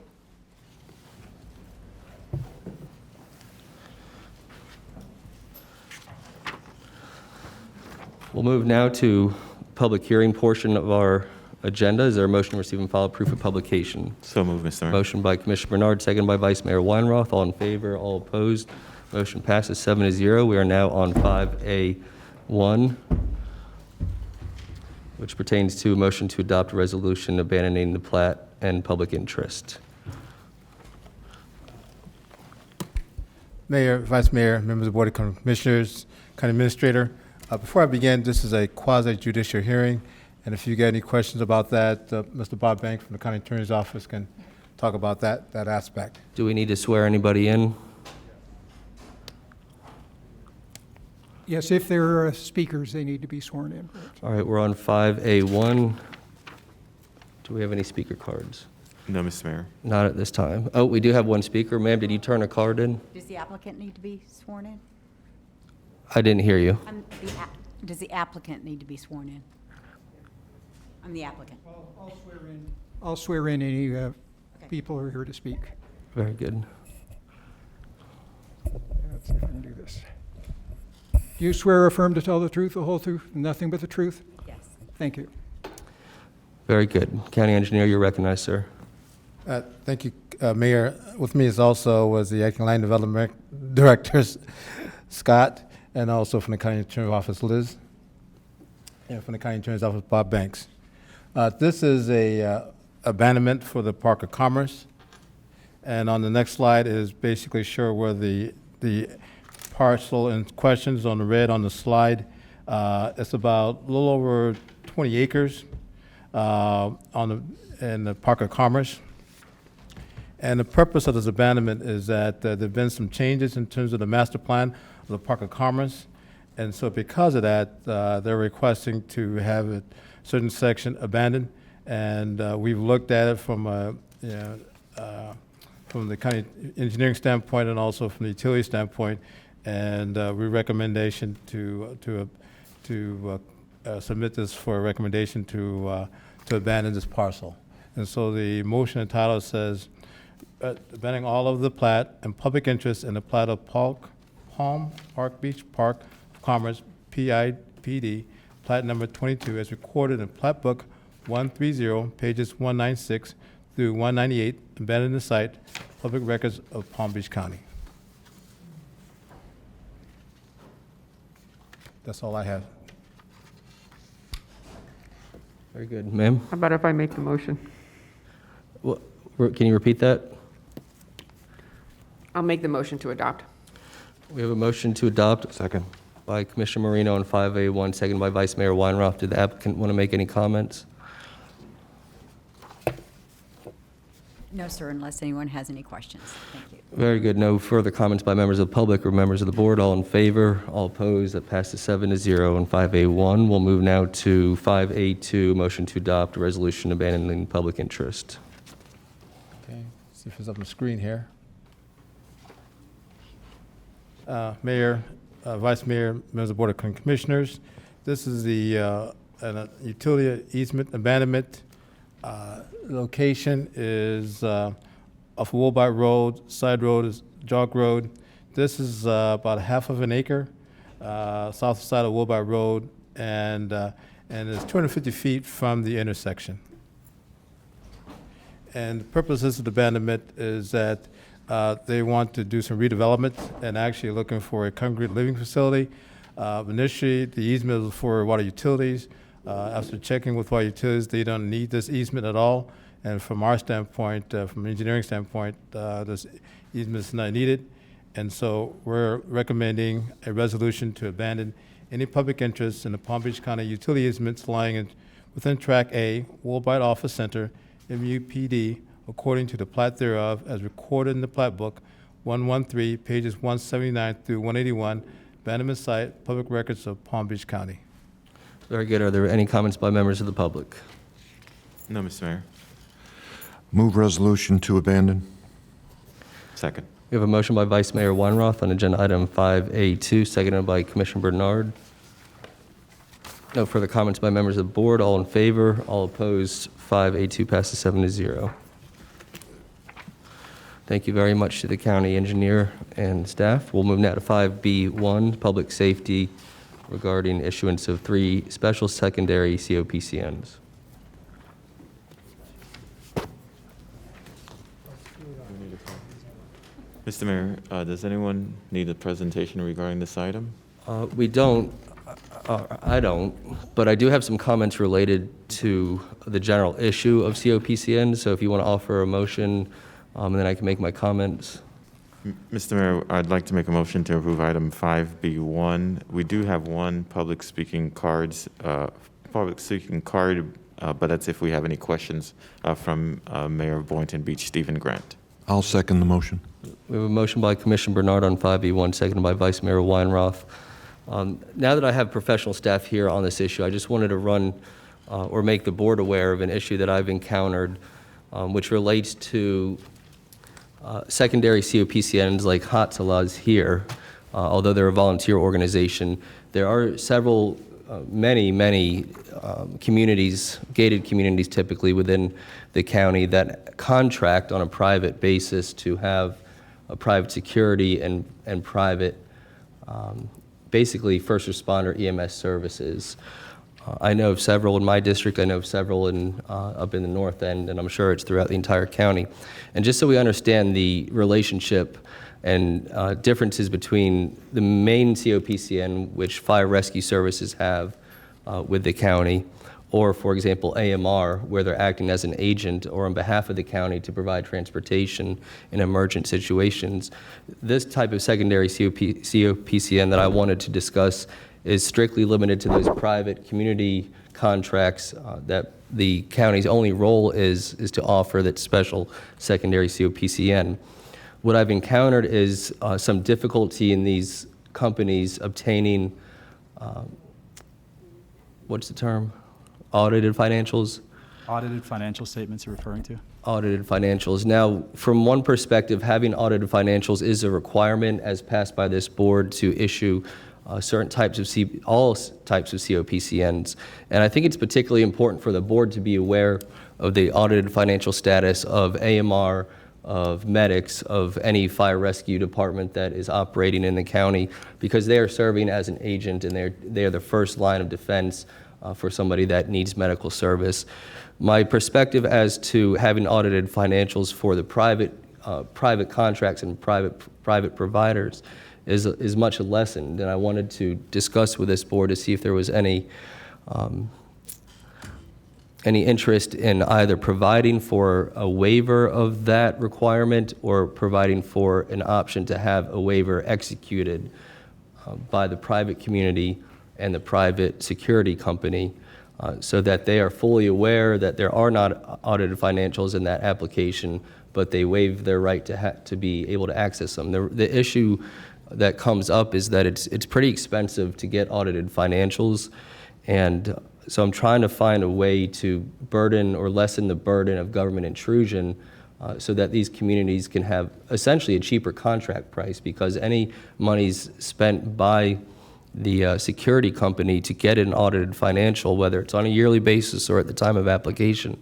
We'll move now to public hearing portion of our agenda. Is there a motion to receive and file proof of publication? So moved, Mr. Mayor. Motion by Commissioner Bernard, second by Vice Mayor Weinroth. All in favor, all opposed. Motion passes 7-0. We are now on 5A1, which pertains to a motion to adopt a resolution abandoning the plat and public interest. Mayor, Vice Mayor, members of the Board of Commissioners, County Administrator. Before I begin, this is a quasi-judicial hearing, and if you get any questions about that, Mr. Bob Banks from the County Attorney's Office can talk about that aspect. Do we need to swear anybody in? Yes, if there are speakers, they need to be sworn in. All right, we're on 5A1. Do we have any speaker cards? No, Mr. Mayor. Not at this time. Oh, we do have one speaker. Ma'am, did you turn a card in? Does the applicant need to be sworn in? I didn't hear you. Does the applicant need to be sworn in? I'm the applicant. I'll swear in any people who are here to speak. Very good. Let's see if I can do this. Do you swear or affirm to tell the truth, the whole truth, and nothing but the truth? Yes. Thank you. Very good. County Engineer, you're recognized, sir. Thank you, Mayor. With me is also was the Acting Land Development Director, Scott, and also from the County Attorney's Office, Liz, and from the County Attorney's Office, Bob Banks. This is a abandonment for the Park of Commerce, and on the next slide is basically show where the parcel in question is on the red on the slide. It's about a little over 20 acres in the Park of Commerce. And the purpose of this abandonment is that there have been some changes in terms of the master plan of the Park of Commerce. And so because of that, they're requesting to have a certain section abandoned. And we've looked at it from the county engineering standpoint and also from the utility standpoint. And we recommendation to submit this for a recommendation to abandon this parcel. And so the motion and title says, abandoning all of the plat and public interest in the plat of Palm Park Beach Park of Commerce, PIPD, plat number 22, as recorded in Plat Book 130, pages 196 through 198, abandoning the site, public records of Palm Beach County. That's all I have. Very good. Ma'am? How about if I make the motion? Can you repeat that? I'll make the motion to adopt. We have a motion to adopt. Second. By Commissioner Marino on 5A1, second by Vice Mayor Weinroth. Did the applicant want to make any comments? No, sir, unless anyone has any questions. Thank you. Very good. No further comments by members of the public or members of the board. All in favor? All opposed? That passes 7-0 on 5A1. We'll move now to 5A2, motion to adopt a resolution abandoning public interest. Okay, see if it's up on the screen here. Mayor, Vice Mayor, members of the Board of Commissioners, this is the utility easement abandonment. Location is off Woolbite Road, side road is Jog Road. This is about half of an acre, south side of Woolbite Road, and it's 250 feet from the intersection. And the purpose of this abandonment is that they want to do some redevelopment and actually looking for a congregate living facility. Initially, the easement was for water utilities. After checking with water utilities, they don't need this easement at all. And from our standpoint, from an engineering standpoint, this easement is not needed. And so we're recommending a resolution to abandon any public interest in the Palm Beach County utility easements lying within Track A, Woolbite Office Center, MUPD, according to the plat thereof, as recorded in the plat book 113, pages 179 through 181, abandonment site, public records of Palm Beach County. Very good. Are there any comments by members of the public? No, Mr. Mayor. Move resolution to abandon. Second. We have a motion by Vice Mayor Weinroth on agenda item 5A2, seconded by Commissioner Bernard. No further comments by members of the board. All in favor? All opposed? 5A2 passes 7-0. Thank you very much to the county engineer and staff. We'll move now to 5B1, public safety, regarding issuance of 3 special secondary COPCNs. Mr. Mayor, does anyone need a presentation regarding this item? We don't, I don't, but I do have some comments related to the general issue of COPCN, so if you want to offer a motion, then I can make my comments. Mr. Mayor, I'd like to make a motion to approve item 5B1. We do have one public speaking card, but that's if we have any questions from Mayor of Boynton Beach, Stephen Grant. I'll second the motion. We have a motion by Commissioner Bernard on 5B1, seconded by Vice Mayor Weinroth. Now that I have professional staff here on this issue, I just wanted to run or make the board aware of an issue that I've encountered, which relates to secondary COPCNs like Hatzalas here. Although they're a volunteer organization, there are several, many communities, gated communities typically within the county that contract on a private basis to have a private security and private, basically first responder EMS services. I know of several in my district, I know of several up in the north end, and I'm sure it's throughout the entire county. And just so we understand the relationship and differences between the main COPCN, which fire rescue services have with the county, or, for example, AMR, where they're acting as an agent or on behalf of the county to provide transportation in emergent situations. This type of secondary COPCN that I wanted to discuss is strictly limited to those private community contracts that the county's only role is to offer that special secondary COPCN. What I've encountered is some difficulty in these companies obtaining, what's the term? Audited financials? Audited financial statements you're referring to? Audited financials. Now, from one perspective, having audited financials is a requirement as passed by this board to issue certain types of all types of COPCNs. And I think it's particularly important for the board to be aware of the audited financial status of AMR, of medics, of any fire rescue department that is operating in the county, because they are serving as an agent and they're the first line of defense for somebody that needs medical service. My perspective as to having audited financials for the private contracts and private providers is much lessened, and I wanted to discuss with this board to see if there was any interest in either providing for a waiver of that requirement or providing for an option to have a waiver executed by the private community and the private security company so that they are fully aware that there are not audited financials in that application, but they waive their right to be able to access them. The issue that comes up is that it's pretty expensive to get audited financials, and so I'm trying to find a way to burden or lessen the burden of government intrusion so that these communities can have essentially a cheaper contract price, because any monies spent by the security company to get an audited financial, whether it's on a yearly basis or at the time of application,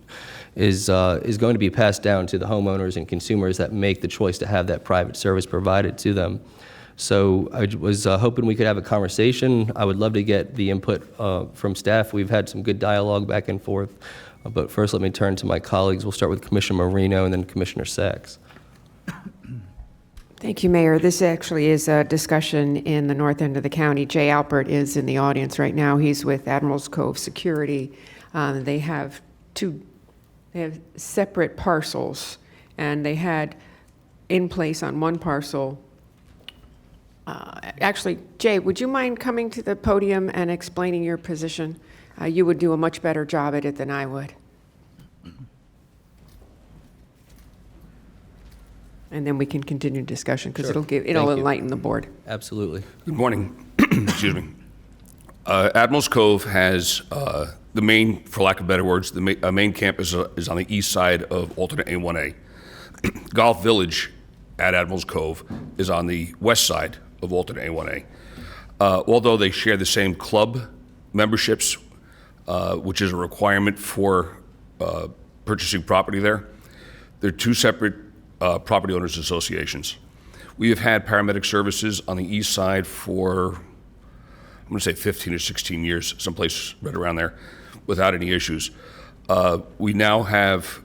is going to be passed down to the homeowners and consumers that make the choice to have that private service provided to them. So I was hoping we could have a conversation. I would love to get the input from staff. We've had some good dialogue back and forth. But first, let me turn to my colleagues. We'll start with Commissioner Marino and then Commissioner Sachs. Thank you, Mayor. This actually is a discussion in the north end of the county. Jay Alpert is in the audience right now. He's with Admirals Cove Security. They have separate parcels, and they had in place on one parcel. Actually, Jay, would you mind coming to the podium and explaining your position? You would do a much better job at it than I would. And then we can continue discussion, because Sure. it'll enlighten the board. Absolutely. Good morning. Excuse me. Admirals Cove has the main, for lack of better words, the main campus is on the east side of alternate A1A. Golf Village at Admirals Cove is on the west side of alternate A1A. Although they share the same club memberships, which is a requirement for purchasing property there, they're two separate property owners associations. We have had paramedic services on the east side for, I'm going to say 15 or 16 years, someplace right around there, without any issues. We now have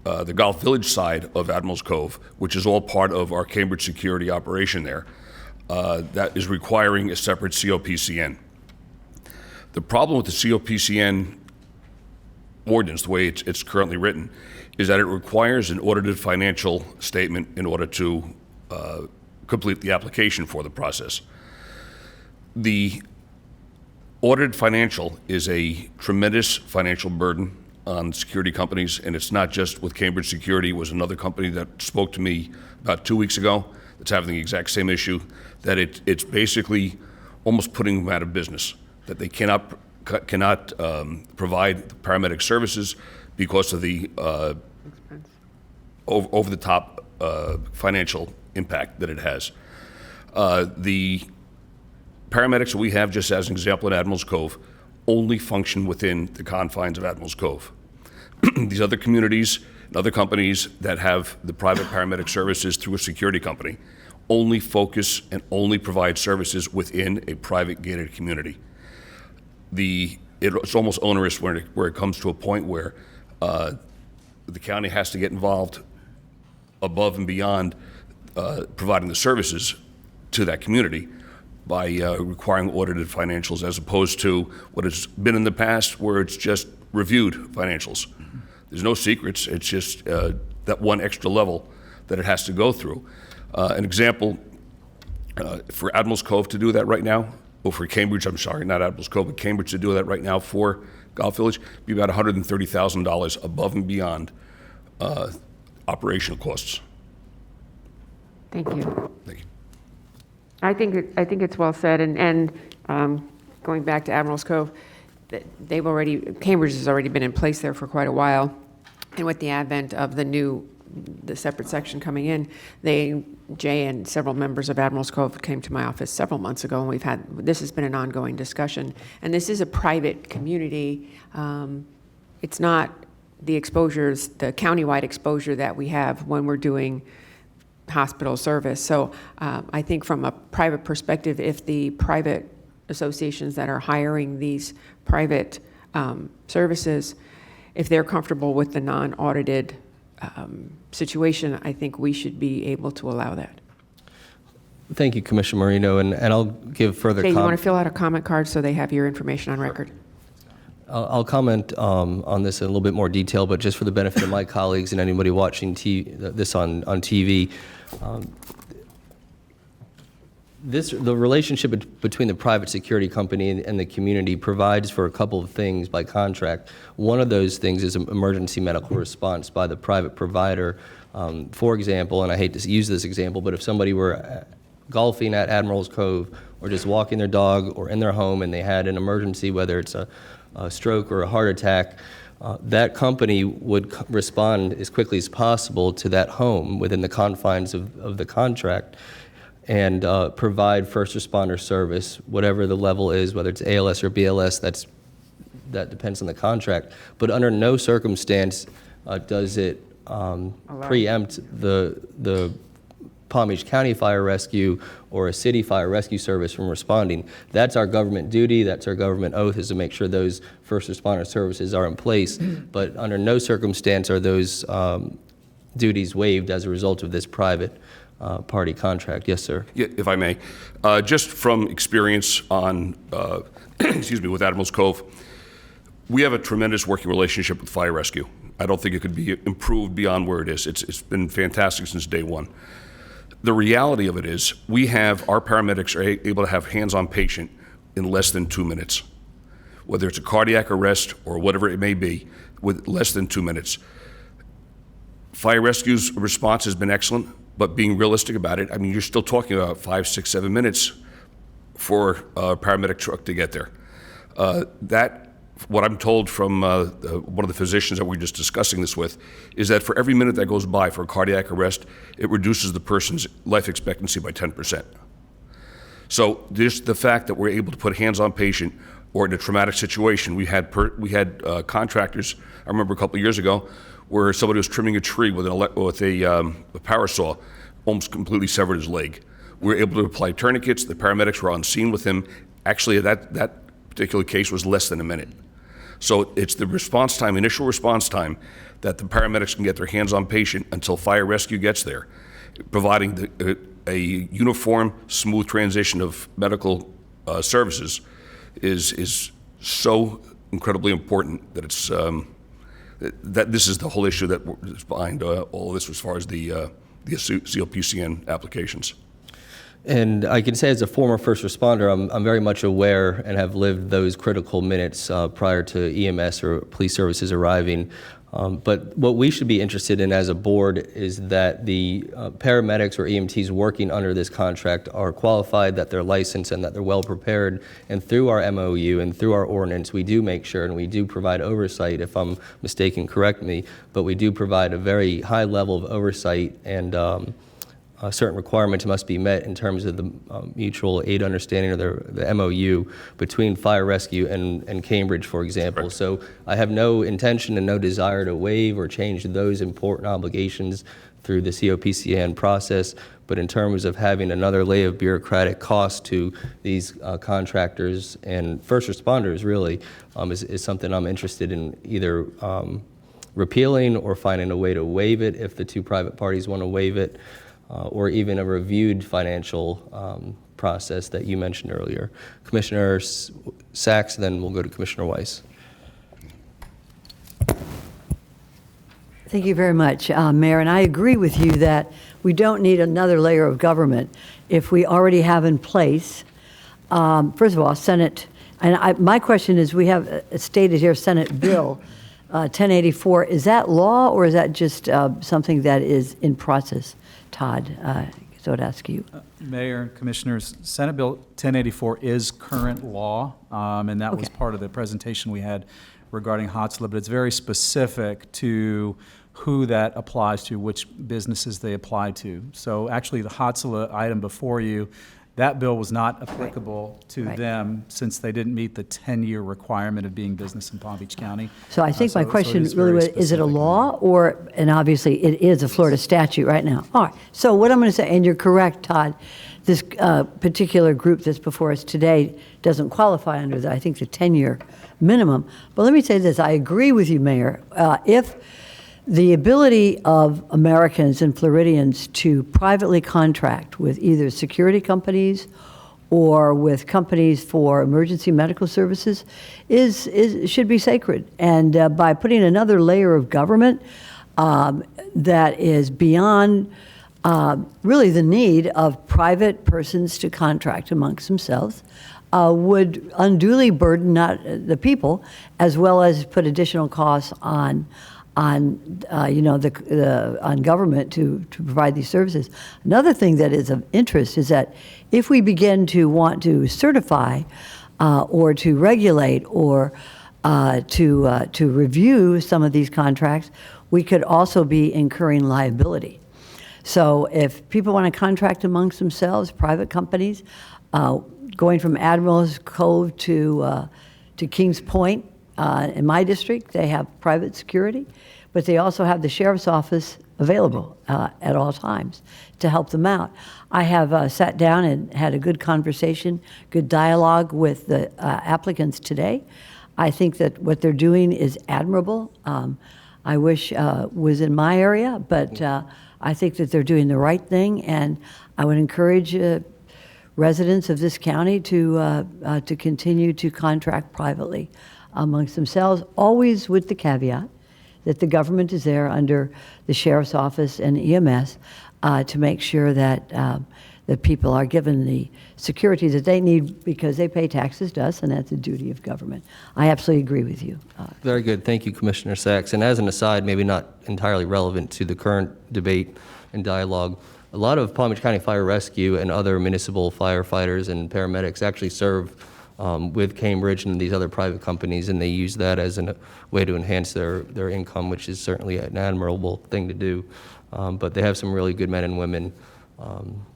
the Golf Village side of Admirals Cove, which is all part of our Cambridge security operation there, that is requiring a separate COPCN. The problem with the COPCN ordinance, the way it's currently written, is that it requires an audited financial statement in order to complete the application for the process. The audited financial is a tremendous financial burden on security companies, and it's not just with Cambridge Security. It was another company that spoke to me about 2 weeks ago that's having the exact same issue, that it's basically almost putting them out of business, that they cannot provide paramedic services because of the over-the-top financial impact that it has. The paramedics that we have, just as an example, in Admirals Cove, only function within the confines of Admirals Cove. These other communities and other companies that have the private paramedic services through a security company only focus and only provide services within a private gated community. It's almost onerous where it comes to a point where the county has to get involved above and beyond providing the services to that community by requiring audited financials, as opposed to what has been in the past where it's just reviewed financials. There's no secrets, it's just that one extra level that it has to go through. An example, for Admirals Cove to do that right now, or for Cambridge, I'm sorry, not Admirals Cove, but Cambridge to do that right now for Golf Village, be about $130,000 above and beyond operational costs. Thank you. Thank you. I think it's well said, and going back to Admirals Cove, Cambridge has already been in place there for quite a while, and with the advent of the separate section coming in, Jay and several members of Admirals Cove came to my office several months ago, and this has been an ongoing discussion, and this is a private community. It's not the exposures, the countywide exposure that we have when we're doing hospital service. So I think from a private perspective, if the private associations that are hiring these private services, if they're comfortable with the non-audited situation, I think we should be able to allow that. Thank you, Commissioner Marino, and I'll give further Jay, you comment. want to fill out a comment card so they have your information on record? I'll comment on this in a little bit more detail, but just for the benefit of my colleagues and anybody watching this on TV, the relationship between the private security company and the community provides for a couple of things by contract. One of those things is emergency medical response by the private provider. For example, and I hate to use this example, but if somebody were golfing at Admirals Cove or just walking their dog or in their home and they had an emergency, whether it's a stroke or a heart attack, that company would respond as quickly as possible to that home within the confines of the contract and provide first responder service, whatever the level is, whether it's ALS or BLS, that depends on the contract. But under no circumstance does it preempt the Palm Beach County Fire Rescue or a city fire rescue service from responding. That's our government duty, that's our government oath, is to make sure those first responder services are in place. But under no circumstance are those duties waived as a result of this private party contract. Yes, sir. Yeah, if I may. Just from experience on, excuse me, with Admirals Cove, we have a tremendous working relationship with fire rescue. I don't think it could be improved beyond where it is. It's been fantastic since day one. The reality of it is our paramedics are able to have hands-on patient in less than 2 minutes, whether it's a cardiac arrest or whatever it may be, with less than 2 minutes. Fire rescue's response has been excellent, but being realistic about it, I mean, you're still talking about 5, 6, 7 minutes for a paramedic truck to get there. What I'm told from one of the physicians that we were just discussing this with is that for every minute that goes by for a cardiac arrest, it reduces the person's life expectancy by 10%. So just the fact that we're able to put hands on patient or in a traumatic situation, we had contractors, I remember a couple of years ago, where somebody was trimming a tree with a power saw, almost completely severed his leg. We were able to apply tourniquets, the paramedics were on scene with him. Actually, that particular case was less than a minute. So it's the response time, initial response time, that the paramedics can get their hands on patient until fire rescue gets there, providing a uniform, smooth transition of medical services is so incredibly important that it's that this is the whole issue that is behind all of this as far as the COPCN applications. And I can say as a former first responder, I'm very much aware and have lived those critical minutes prior to EMS or police services arriving. But what we should be interested in as a board is that the paramedics or EMTs working under this contract are qualified, that they're licensed, and that they're well prepared. And through our MOU and through our ordinance, we do make sure, and we do provide oversight. If I'm mistaken, correct me, but we do provide a very high level of oversight, and certain requirements must be met in terms of the mutual aid understanding or the MOU between fire rescue and Cambridge, for example. Correct. So I have no intention and no desire to waive or change those important obligations through the COPCN process, but in terms of having another layer of bureaucratic cost to these contractors and first responders really is something I'm interested in either repealing or finding a way to waive it if the two private parties want to waive it. Or even a reviewed financial process that you mentioned earlier. Commissioner Sachs, then we'll go to Commissioner Weiss. Thank you very much, Mayor. And I agree with you that we don't need another layer of government if we already have in place, first of all, Senate. And my question is, we have stated here Senate Bill 1084. Is that law or is that just something that is in process? Todd, so I'd ask you. Mayor and Commissioners, Senate Bill 1084 is current law, and that was part of the presentation we had regarding HOTSLA, but it's very specific to who that applies to, which businesses they apply to. So actually, the HOTSLA item before you, that bill was not applicable to them since they didn't meet the 10-year requirement of being business in Palm Beach County. So I think my so question it is really very was, is it a specific. law or, and obviously it is a Florida statute right now. All right, so what I'm going to say, and you're correct, Todd, this particular group that's before us today doesn't qualify under, I think, the 10-year minimum. But let me say this, I agree with you, Mayor. If the ability of Americans and Floridians to privately contract with either security companies or with companies for emergency medical services should be sacred. And by putting another layer of government that is beyond really the need of private persons to contract amongst themselves would unduly burden not the people, as well as put additional costs on government to provide these services. Another thing that is of interest is that if we begin to want to certify or to regulate or to review some of these contracts, we could also be incurring liability. So if people want to contract amongst themselves, private companies, going from Admiral's Cove to Kings Point, in my district, they have private security, but they also have the sheriff's office available at all times to help them out. I have sat down and had a good conversation, good dialogue with the applicants today. I think that what they're doing is admirable. I wish was in my area, but I think that they're doing the right thing, and I would encourage residents of this county to continue to contract privately amongst themselves, always with the caveat that the government is there under the sheriff's office and EMS to make sure that that people are given the security that they need because they pay taxes to us, and that's a duty of government. I absolutely agree with you. Very good. Thank you, Commissioner Sachs. And as an aside, maybe not entirely relevant to the current debate and dialogue, a lot of Palm Beach County Fire Rescue and other municipal firefighters and paramedics actually serve with Cambridge and these other private companies, and they use that as a way to enhance their income, which is certainly an admirable thing to do. But they have some really good men and women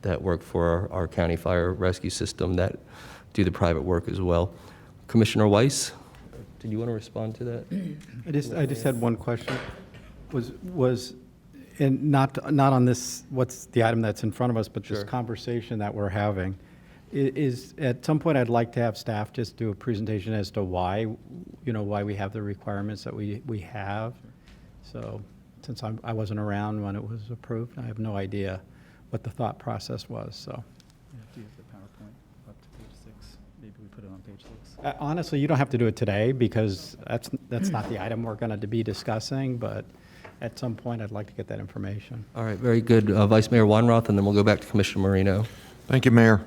that work for our county fire rescue system that do the private work as well. Commissioner Weiss, did you want to respond to that? I just had one question. And not on this, what's the item that's in front of us, but this Sure. conversation that we're having. is, at some point, I'd like to have staff just do a presentation as to why, why we have the requirements that we have. So, since I wasn't around when it was approved, I have no idea what the thought process was, so. You have to use the PowerPoint up to page 6. Maybe we put it on page 6. Honestly, you don't have to do it today, because that's not the item we're going to be discussing, but at some point, I'd like to get that information. All right, very good. Vice Mayor Weinroth, and then we'll go back to Commissioner Marino. Thank you, Mayor.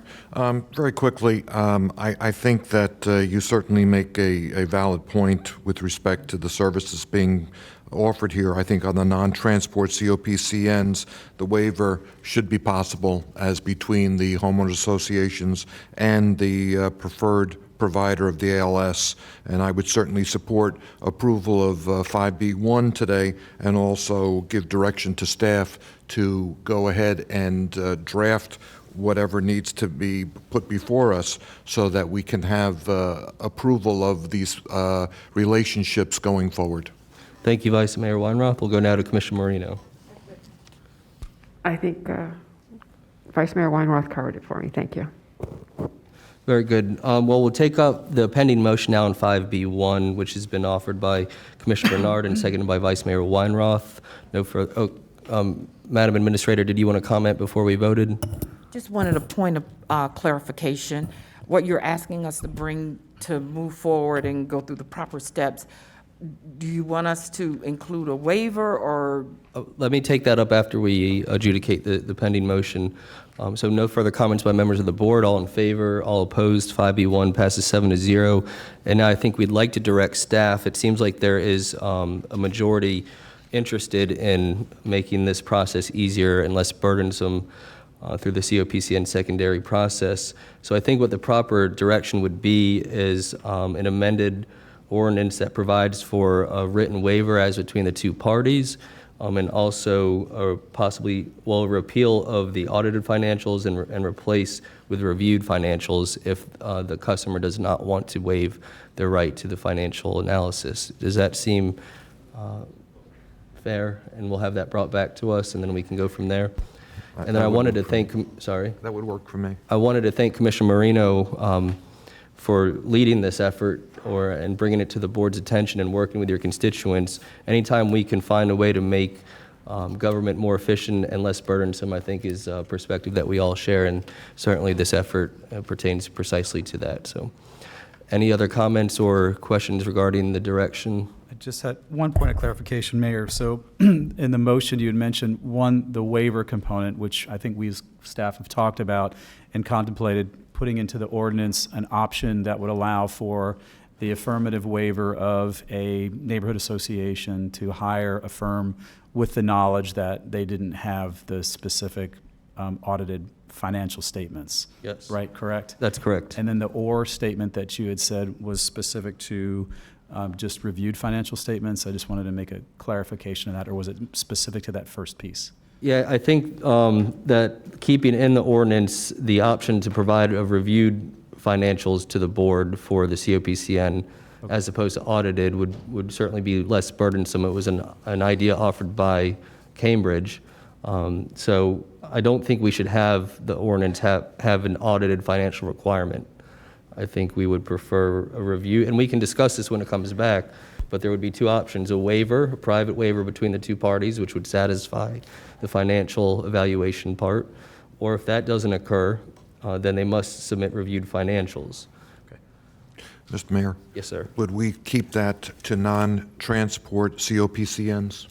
Very quickly, I think that you certainly make a valid point with respect to the services being offered here. I think on the non-transport COPCNs, the waiver should be possible as between the homeowners associations and the preferred provider of the ALS, and I would certainly support approval of 5B1 today, and also give direction to staff to go ahead and draft whatever needs to be put before us so that we can have approval of these relationships going forward. Thank you, Vice Mayor Weinroth. We'll go now to Commissioner Marino. I think Vice Mayor Weinroth covered it for me. Thank you. Very good. Well, we'll take up the pending motion now in 5B1, which has been offered by Commissioner Bernard and seconded by Vice Mayor Weinroth. No further. Madam Administrator, did you want to comment before we voted? Just wanted a point of clarification. What you're asking us to bring to move forward and go through the proper steps, do you want us to include a waiver or? Let me take that up after we adjudicate the pending motion. So no further comments by members of the board. All in favor, all opposed, 5B1 passes 7-0. And now I think we'd like to direct staff. It seems like there is a majority interested in making this process easier and less burdensome through the COPCN secondary process. So I think what the proper direction would be is an amended ordinance that provides for a written waiver as between the two parties, and also possibly, a repeal of the audited financials and replace with reviewed financials if the customer does not want to waive their right to the financial analysis. Does that seem fair? And we'll have that brought back to us, and then we can go from there. And then I wanted to thank, sorry? That would work for me. I wanted to thank Commissioner Marino for leading this effort and bringing it to the board's attention and working with your constituents. Anytime we can find a way to make government more efficient and less burdensome, I think is a perspective that we all share, and certainly this effort pertains precisely to that. So any other comments or questions regarding the direction? I just had one point of clarification, Mayor. So in the motion, you had mentioned, one, the waiver component, which I think we as staff have talked about and contemplated putting into the ordinance an option that would allow for the affirmative waiver of a neighborhood association to hire a firm with the knowledge that they didn't have the specific audited financial statements. Yes. Right, correct? That's correct. And then the or statement that you had said was specific to just reviewed financial statements. I just wanted to make a clarification of that, or was it specific to that first piece? Yeah, I think that keeping in the ordinance the option to provide a reviewed financials to the board for the COPCN as opposed to audited would certainly be less burdensome. It was an idea offered by Cambridge. So I don't think we should have the ordinance have an audited financial requirement. I think we would prefer a review, and we can discuss this when it comes back, but there would be two options: a waiver, a private waiver between the two parties, which would satisfy the financial evaluation part, or if that doesn't occur, then they must submit reviewed financials. Mr. Mayor? Yes, sir. Would we keep that to non-transport COPCNs?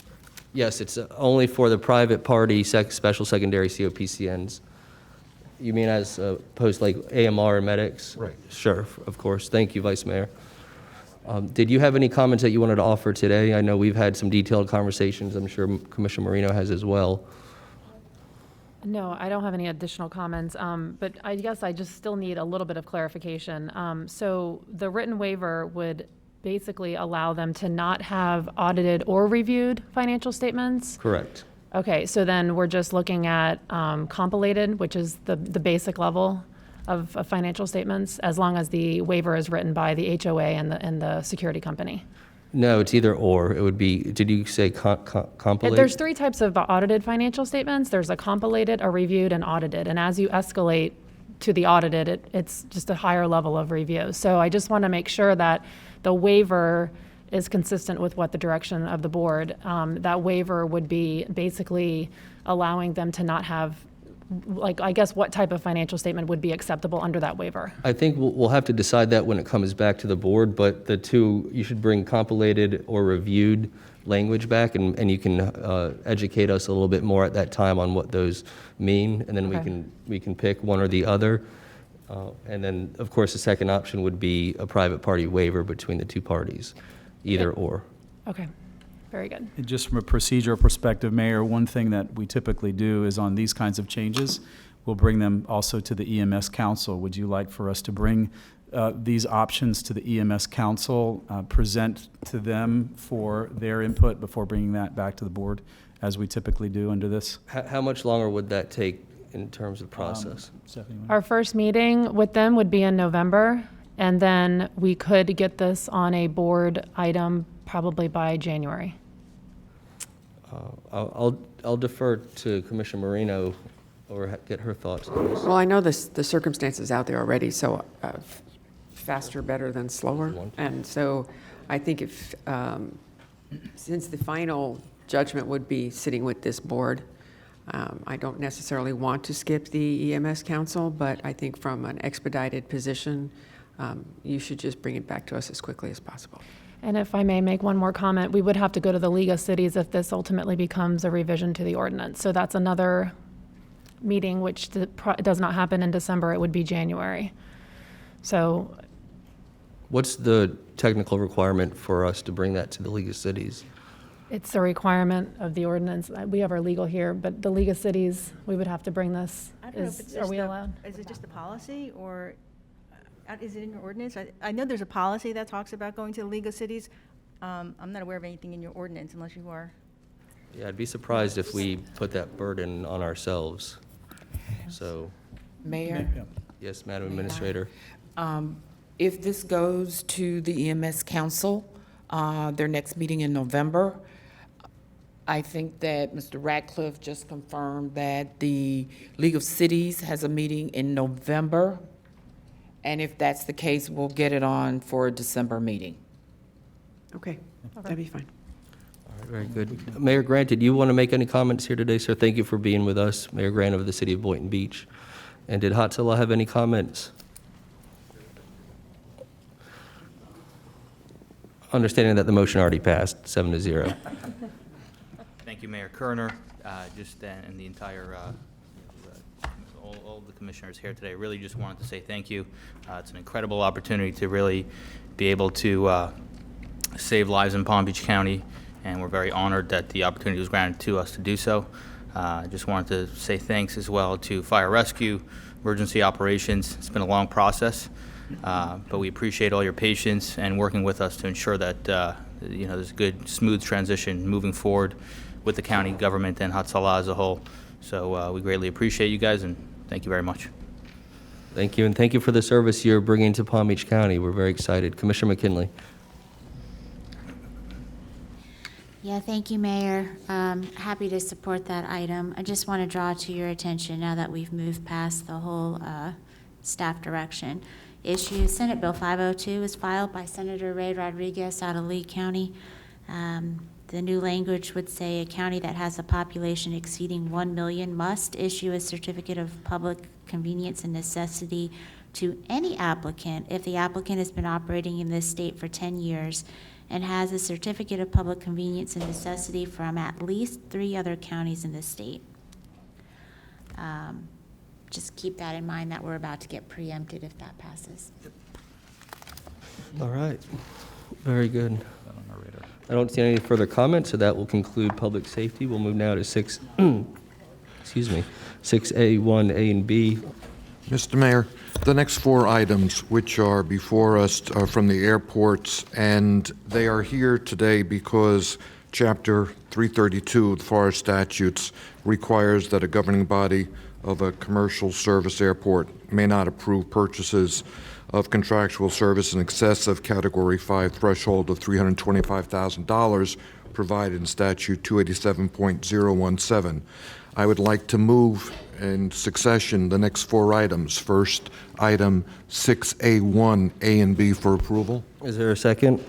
Yes, it's only for the private party special secondary COPCNs. You mean as opposed to like AMR and medics? Right. Sure, of course. Thank you, Vice Mayor. Did you have any comments that you wanted to offer today? I know we've had some detailed conversations. I'm sure Commissioner Marino has as well. No, I don't have any additional comments, but I guess I just still need a little bit of clarification. So the written waiver would basically allow them to not have audited or reviewed financial statements? Correct. Okay, so then we're just looking at compilated, which is the basic level of financial statements, as long as the waiver is written by the HOA and the security company. No, it's either or. It would be, did you say compilate? There's three types of audited financial statements. There's a compilated, a reviewed, and audited. And as you escalate to the audited, it's just a higher level of review. So I just want to make sure that the waiver is consistent with what the direction of the board. That waiver would be basically allowing them to not have, like, I guess what type of financial statement would be acceptable under that waiver? I think we'll have to decide that when it comes back to the board, but the two, you should bring compilated or reviewed language back, and you can educate us a little bit more at that time on what those mean, and then we can pick one or the other. And then, of course, the second option would be a private party waiver between the two parties, either or. Okay, very good. And just from a procedural perspective, Mayor, one thing that we typically do is on these kinds of changes, we'll bring them also to the EMS Council. Would you like for us to bring these options to the EMS Council, present to them for their input before bringing that back to the board, as we typically do under this? How much longer would that take in terms of process? Our first meeting with them would be in November, and then we could get this on a board item probably by January. I'll defer to Commissioner Marino or get her thoughts on this. Well, I know the circumstances out there already, so faster better than slower. And so I think if, since the final judgment would be sitting with this board, I don't necessarily want to skip the EMS Council, but I think from an expedited position, you should just bring it back to us as quickly as possible. And if I may make one more comment, we would have to go to the League of Cities if this ultimately becomes a revision to the ordinance. So that's another meeting, which does not happen in December. It would be January. So What's the technical requirement for us to bring that to the League of Cities? it's a requirement of the ordinance. We have our legal here, but the League of Cities, we would have to bring this. I don't know if it's Are we allowed? Is it just a policy, or is it in your ordinance? I know there's a policy that talks about going to the League of Cities. I'm not aware of anything in your ordinance unless you are. Yeah, I'd be surprised if we put that burden on ourselves. So, Mayor? yes, Madam Administrator. If this goes to the EMS Council, their next meeting in November, I think that Mr. Ratcliffe just confirmed that the League of Cities has a meeting in November. And if that's the case, we'll get it on for a December meeting. Okay, that'd be fine. All right, very good. Mayor Grant, did you want to make any comments here today, sir? Thank you for being with us, Mayor Grant of the City of Boynton Beach. And did Hatsala have any comments? Understanding that the motion already passed, 7-0. Thank you, Mayor Kerner, and the entire, all of the commissioners here today. Really just wanted to say thank you. It's an incredible opportunity to really be able to save lives in Palm Beach County, and we're very honored that the opportunity was granted to us to do so. I just wanted to say thanks as well to Fire Rescue, Emergency Operations. It's been a long process, but we appreciate all your patience and working with us to ensure that there's a good, smooth transition moving forward with the county government and Hatsala as a whole. So we greatly appreciate you guys, and thank you very much. Thank you, and thank you for the service you're bringing to Palm Beach County. We're very excited. Commissioner McKinley. Yeah, thank you, Mayor. Happy to support that item. I just want to draw to your attention, now that we've moved past the whole staff direction issue, Senate Bill 502 was filed by Senator Ray Rodriguez out of Lee County. The new language would say a county that has a population exceeding 1 million must issue a certificate of public convenience and necessity to any applicant if the applicant has been operating in this state for 10 years and has a certificate of public convenience and necessity from at least 3 other counties in the state. Just keep that in mind, that we're about to get preempted if that passes. All right, very good. I don't see any further comments, so that will conclude public safety. We'll move now to 6A, 1A, and B. Mr. Mayor, the next 4 items which are before us are from the airports, and they are here today because Chapter 332 of the Florida statutes requires that a governing body of a commercial service airport may not approve purchases of contractual service in excess of Category 5 threshold of $325,000 provided in Statute 287.017. I would like to move in succession the next 4 items. First, item 6A1, A and B for approval. Is there a second?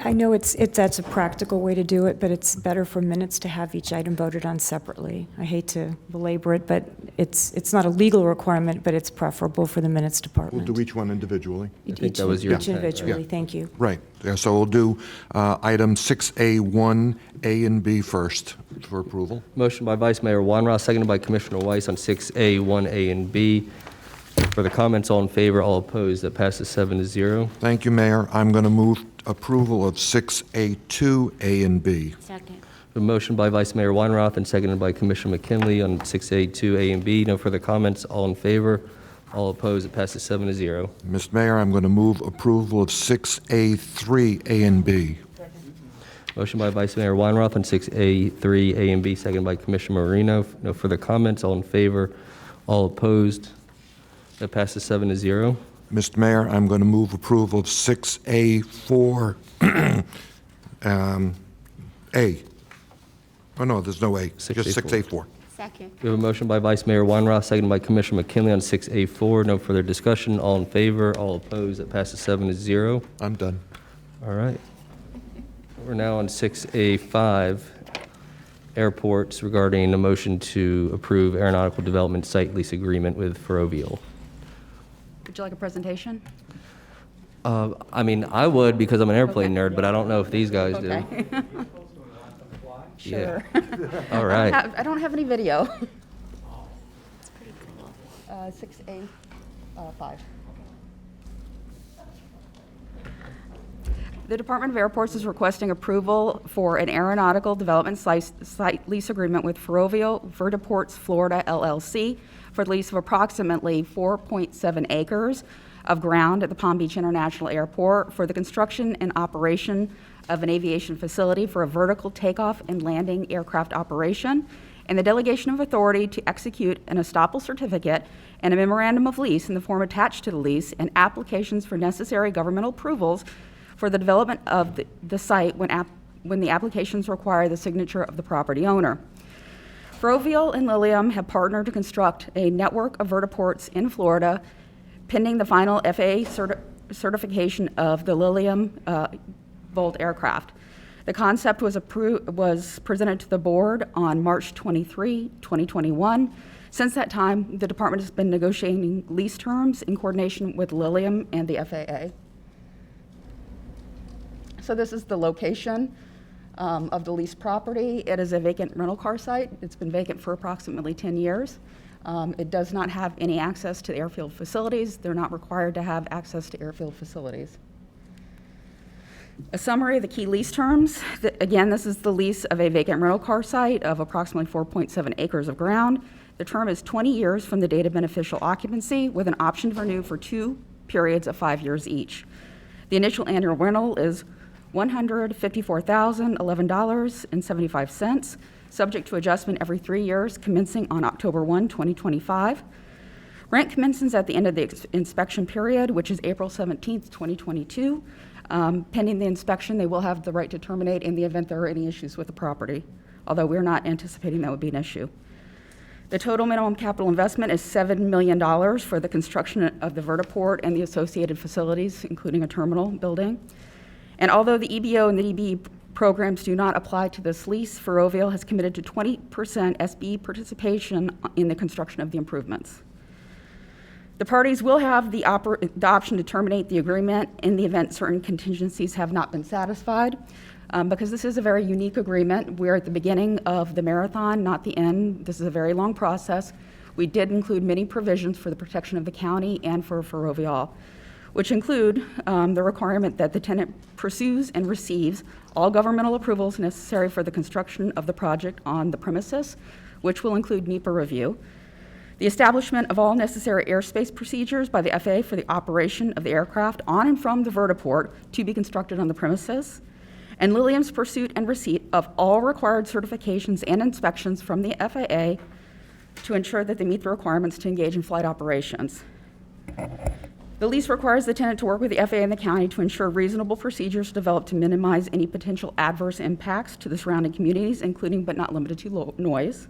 I know that's a practical way to do it, but it's better for minutes to have each item voted on separately. I hate to belabor it, but it's not a legal requirement, but it's preferable for the minutes We'll department. do each one individually. I think that was your Each intent, right? individually, thank you. Right. Yeah, so we'll do item 6A1, A and B first for approval. Motion by Vice Mayor Weinroth, seconded by Commissioner Weiss on 6A, 1A, and B. For the comments, all in favor, all opposed, that passes 7-0. Thank you, Mayor. I'm going to move approval of 6A2, A and B. Second. A motion by Vice Mayor Weinroth and seconded by Commissioner McKinley on 6A, 2A, and B. No further comments, all in favor, all opposed, it passes 7-0. Mr. Mayor, I'm going to move approval of 6A3, A and B. Motion by Vice Mayor Weinroth on 6A, 3A, and B, seconded by Commissioner Marino. No further comments, all in favor, all opposed, that passes 7-0. Mr. Mayor, I'm going to move approval of 6A4, A. Oh, no, there's no A, just 6A4. Second. We have a motion by Vice Mayor Weinroth, seconded by Commissioner McKinley on 6A4. No further discussion. All in favor, all opposed. That passes 7-0. I'm done. All right. We're now on 6A5, airports, regarding a motion to approve aeronautical development site lease agreement with Ferrovial. Would you like a presentation? I mean, I would because I'm an airplane nerd, but I don't know if these guys do. Okay. Yeah. Sure. All right. I don't have any video. It's pretty cool. 6A5. The Department of Airports is requesting approval for an aeronautical development site lease agreement with Ferrovial Vertiports Florida LLC for the lease of approximately 4.7 acres of ground at the Palm Beach International Airport for the construction and operation of an aviation facility for a vertical takeoff and landing aircraft operation, and the delegation of authority to execute an estoppel certificate and a memorandum of lease in the form attached to the lease, and applications for necessary governmental approvals for the development of the site when the applications require the signature of the property owner. Ferrovial and Lilium have partnered to construct a network of vertiports in Florida, pending the final FAA certification of the Lilium Volt aircraft. The concept was presented to the board on March 23, 2021. Since that time, the department has been negotiating lease terms in coordination with Lilium and the FAA. So this is the location of the leased property. It is a vacant rental car site. It's been vacant for approximately 10 years. It does not have any access to the airfield facilities. They're not required to have access to airfield facilities. A summary of the key lease terms. Again, this is the lease of a vacant rental car site of approximately 4.7 acres of ground. The term is 20 years from the date of beneficial occupancy, with an option to renew for 2 periods of 5 years each. The initial annual rental is $154,011.75, subject to adjustment every 3 years, commencing on October 1, 2025. Rent commences at the end of the inspection period, which is April 17, 2022. Pending the inspection, they will have the right to terminate in the event there are any issues with the property, although we're not anticipating that would be an issue. The total minimum capital investment is $7 million for the construction of the vertiport and the associated facilities, including a terminal building. And although the EBO and the DB programs do not apply to this lease, Ferrovial has committed to 20% SBE participation in the construction of the improvements. The parties will have the option to terminate the agreement in the event certain contingencies have not been satisfied. Because this is a very unique agreement, we're at the beginning of the marathon, not the end. This is a very long process. We did include many provisions for the protection of the county and for Ferrovial, which include the requirement that the tenant pursues and receives all governmental approvals necessary for the construction of the project on the premises, which will include NEPA review, the establishment of all necessary airspace procedures by the FAA for the operation of the aircraft on and from the vertiport to be constructed on the premises, and Lilium's pursuit and receipt of all required certifications and inspections from the FAA to ensure that they meet the requirements to engage in flight operations. The lease requires the tenant to work with the FAA and the county to ensure reasonable procedures developed to minimize any potential adverse impacts to the surrounding communities, including but not limited to noise.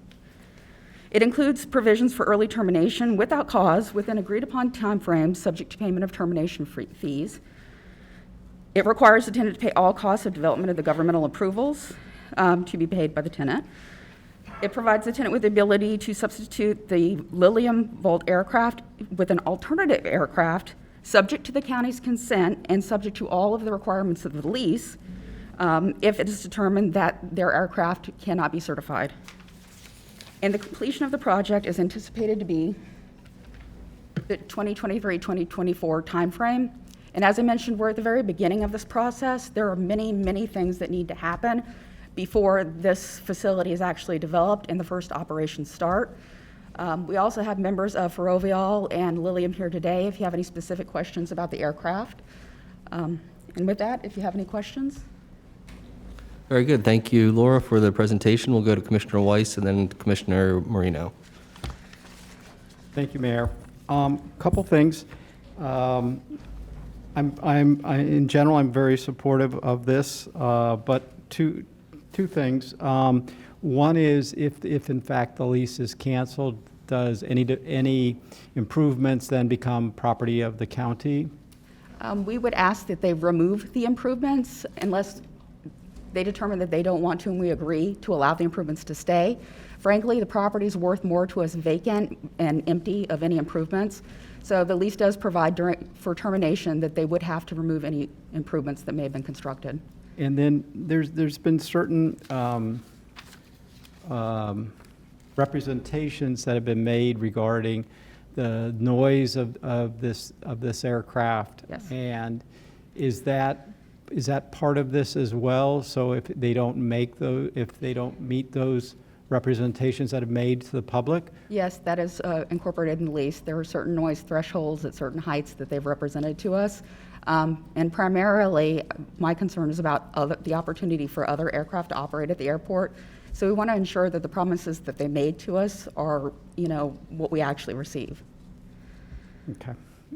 It includes provisions for early termination without cause within agreed-upon timeframes, subject to payment of termination fees. It requires the tenant to pay all costs of development of the governmental approvals to be paid by the tenant. It provides the tenant with the ability to substitute the Lilium Volt aircraft with an alternative aircraft, subject to the county's consent and subject to all of the requirements of the lease, if it is determined that their aircraft cannot be certified. And the completion of the project is anticipated to be the 2023-2024 timeframe. And as I mentioned, we're at the very beginning of this process. There are many, many things that need to happen before this facility is actually developed and the first operations start. We also have members of Ferrovial and Lilium here today if you have any specific questions about the aircraft. And with that, if you have any questions. Very good. Thank you, Laura, for the presentation. We'll go to Commissioner Weiss and then Commissioner Marino. Thank you, Mayor. Couple things. In general, I'm very supportive of this, but two things. One is if in fact the lease is canceled, does any improvements then become property of the county? We would ask that they remove the improvements unless they determine that they don't want to and we agree to allow the improvements to stay. Frankly, the property is worth more to us vacant and empty of any improvements. So the lease does provide for termination that they would have to remove any improvements that may have been constructed. And then there's been certain representations that have been made regarding the noise of this aircraft. Yes. And is that part of this as well? So if they don't meet those representations that have made to the public? Yes, that is incorporated in the lease. There are certain noise thresholds at certain heights that they've represented to us. And primarily, my concern is about the opportunity for other aircraft to operate at the airport. So we want to ensure that the promises that they made to us are, what we actually receive.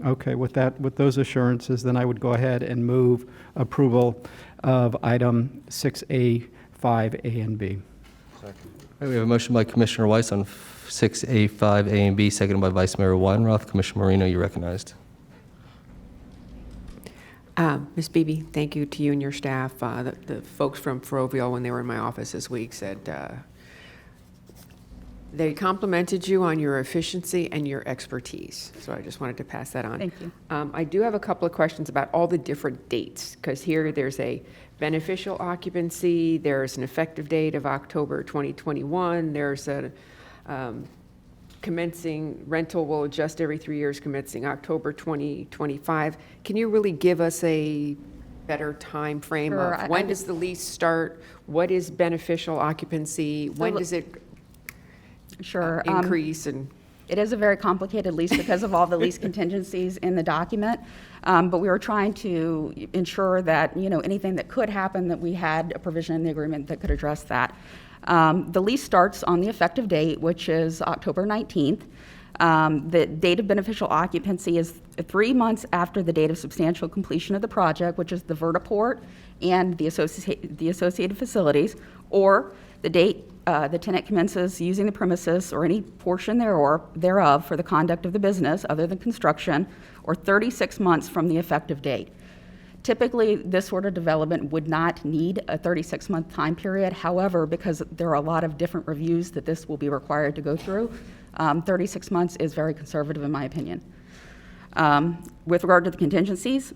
Okay, with those assurances, then I would go ahead and move approval of item 6A, 5A, and B. We have a motion by Commissioner Weiss on 6A, 5A, and B, seconded by Vice Mayor Weinroth. Commissioner Marino, you're recognized. Ms. Beebe, thank you to you and your staff. The folks from Ferrovial, when they were in my office this week, said they complimented you on your efficiency and your expertise. So I just wanted to pass that on. Thank you. I do have a couple of questions about all the different dates, because here there's a beneficial occupancy, there's an effective date of October 2021, there's a commencing rental will adjust every 3 years commencing October 2025. Can you really give us a better time frame Sure, of when does the lease start? What is beneficial occupancy? When does it Sure. increase? And It is a very complicated lease because of all the lease contingencies in the document. But we were trying to ensure that, anything that could happen, that we had a provision in the agreement that could address that. The lease starts on the effective date, which is October 19th. The date of beneficial occupancy is 3 months after the date of substantial completion of the project, which is the vertiport and the associated facilities, or the date the tenant commences using the premises or any portion thereof for the conduct of the business other than construction, or 36 months from the effective date. Typically, this sort of development would not need a 36-month time period. However, because there are a lot of different reviews that this will be required to go through, 36 months is very conservative in my opinion. With regard to the contingencies,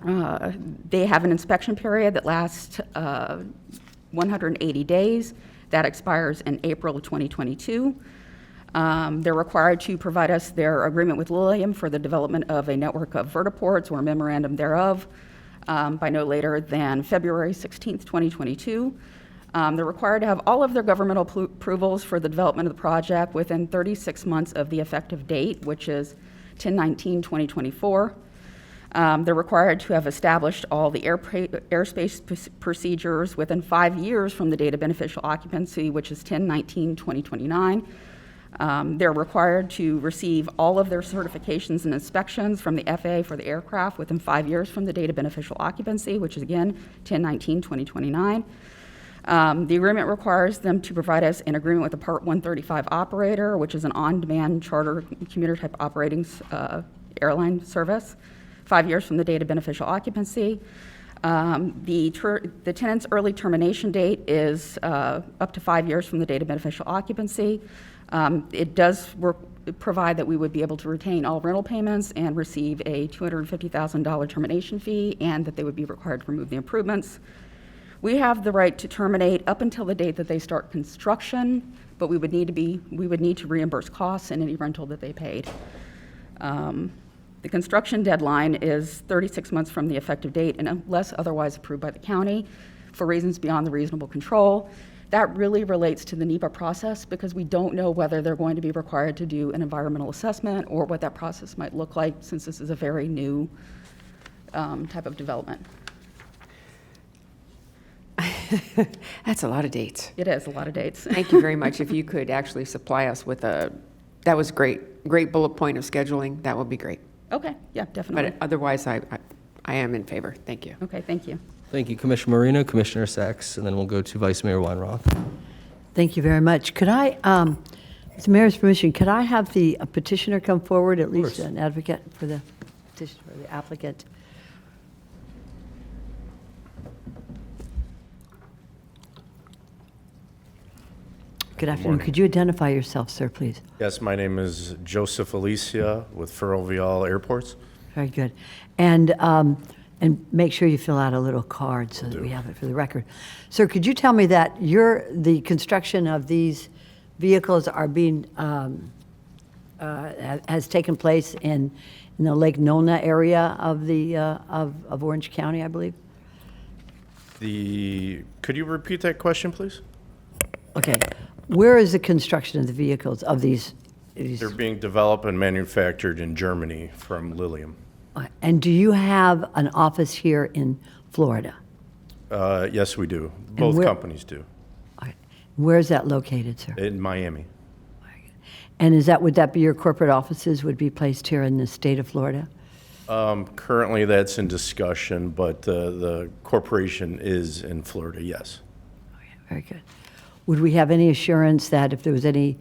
they have an inspection period that lasts 180 days. That expires in April of 2022. They're required to provide us their agreement with Lilium for the development of a network of vertiports or memorandum thereof by no later than February 16th, 2022. They're required to have all of their governmental approvals for the development of the project within 36 months of the effective date, which is 10/19/2024. They're required to have established all the airspace procedures within 5 years from the date of beneficial occupancy, which is 10/19/2029. They're required to receive all of their certifications and inspections from the FAA for the aircraft within 5 years from the date of beneficial occupancy, which is again 10/19/2029. The agreement requires them to provide us an agreement with a Part 135 operator, which is an on-demand charter commuter-type operating airline service, 5 years from the date of beneficial occupancy. The tenant's early termination date is up to 5 years from the date of beneficial occupancy. It does provide that we would be able to retain all rental payments and receive a $250,000 termination fee, and that they would be required to remove the improvements. We have the right to terminate up until the date that they start construction, but we would need to reimburse costs and any rental that they paid. The construction deadline is 36 months from the effective date, and unless otherwise approved by the county for reasons beyond the reasonable control. That really relates to the NEPA process, because we don't know whether they're going to be required to do an environmental assessment or what that process might look like, since this is a very new type of development. That's a lot of dates. It is a lot of dates. Thank you very much. If you could actually supply us with that was great bullet point of scheduling, that would be great. Okay, yeah, definitely. But otherwise, I am in favor. Thank you. Okay, thank you. Thank you, Commissioner Marino, Commissioner Sacks, and then we'll go to Vice Mayor Weinroth. Thank you very much. Could I, with the mayor's permission, could I have the petitioner come forward, at least an advocate for the petitioner, or the applicant? Good afternoon. morning. Could you identify yourself, sir, please? Yes, my name is Joseph Alicia with Ferrovial Airports. Very good. And make sure you fill out a little card so that we have it for the record. Sir, could you tell me that the construction of these vehicles are being, has taken place in the Lake Nona area of of Orange County, I believe? Could you repeat that question, please? Okay. Where is the construction of the vehicles of these? They're being developed and manufactured in Germany from Lilium. And do you have an office here in Florida? Yes, we do. Both companies do. Where is that located, sir? In Miami. And would that be your corporate offices would be placed here in the state of Florida? Currently, that's in discussion, but the corporation is in Florida, yes. Very good. Would we have any assurance that if there was any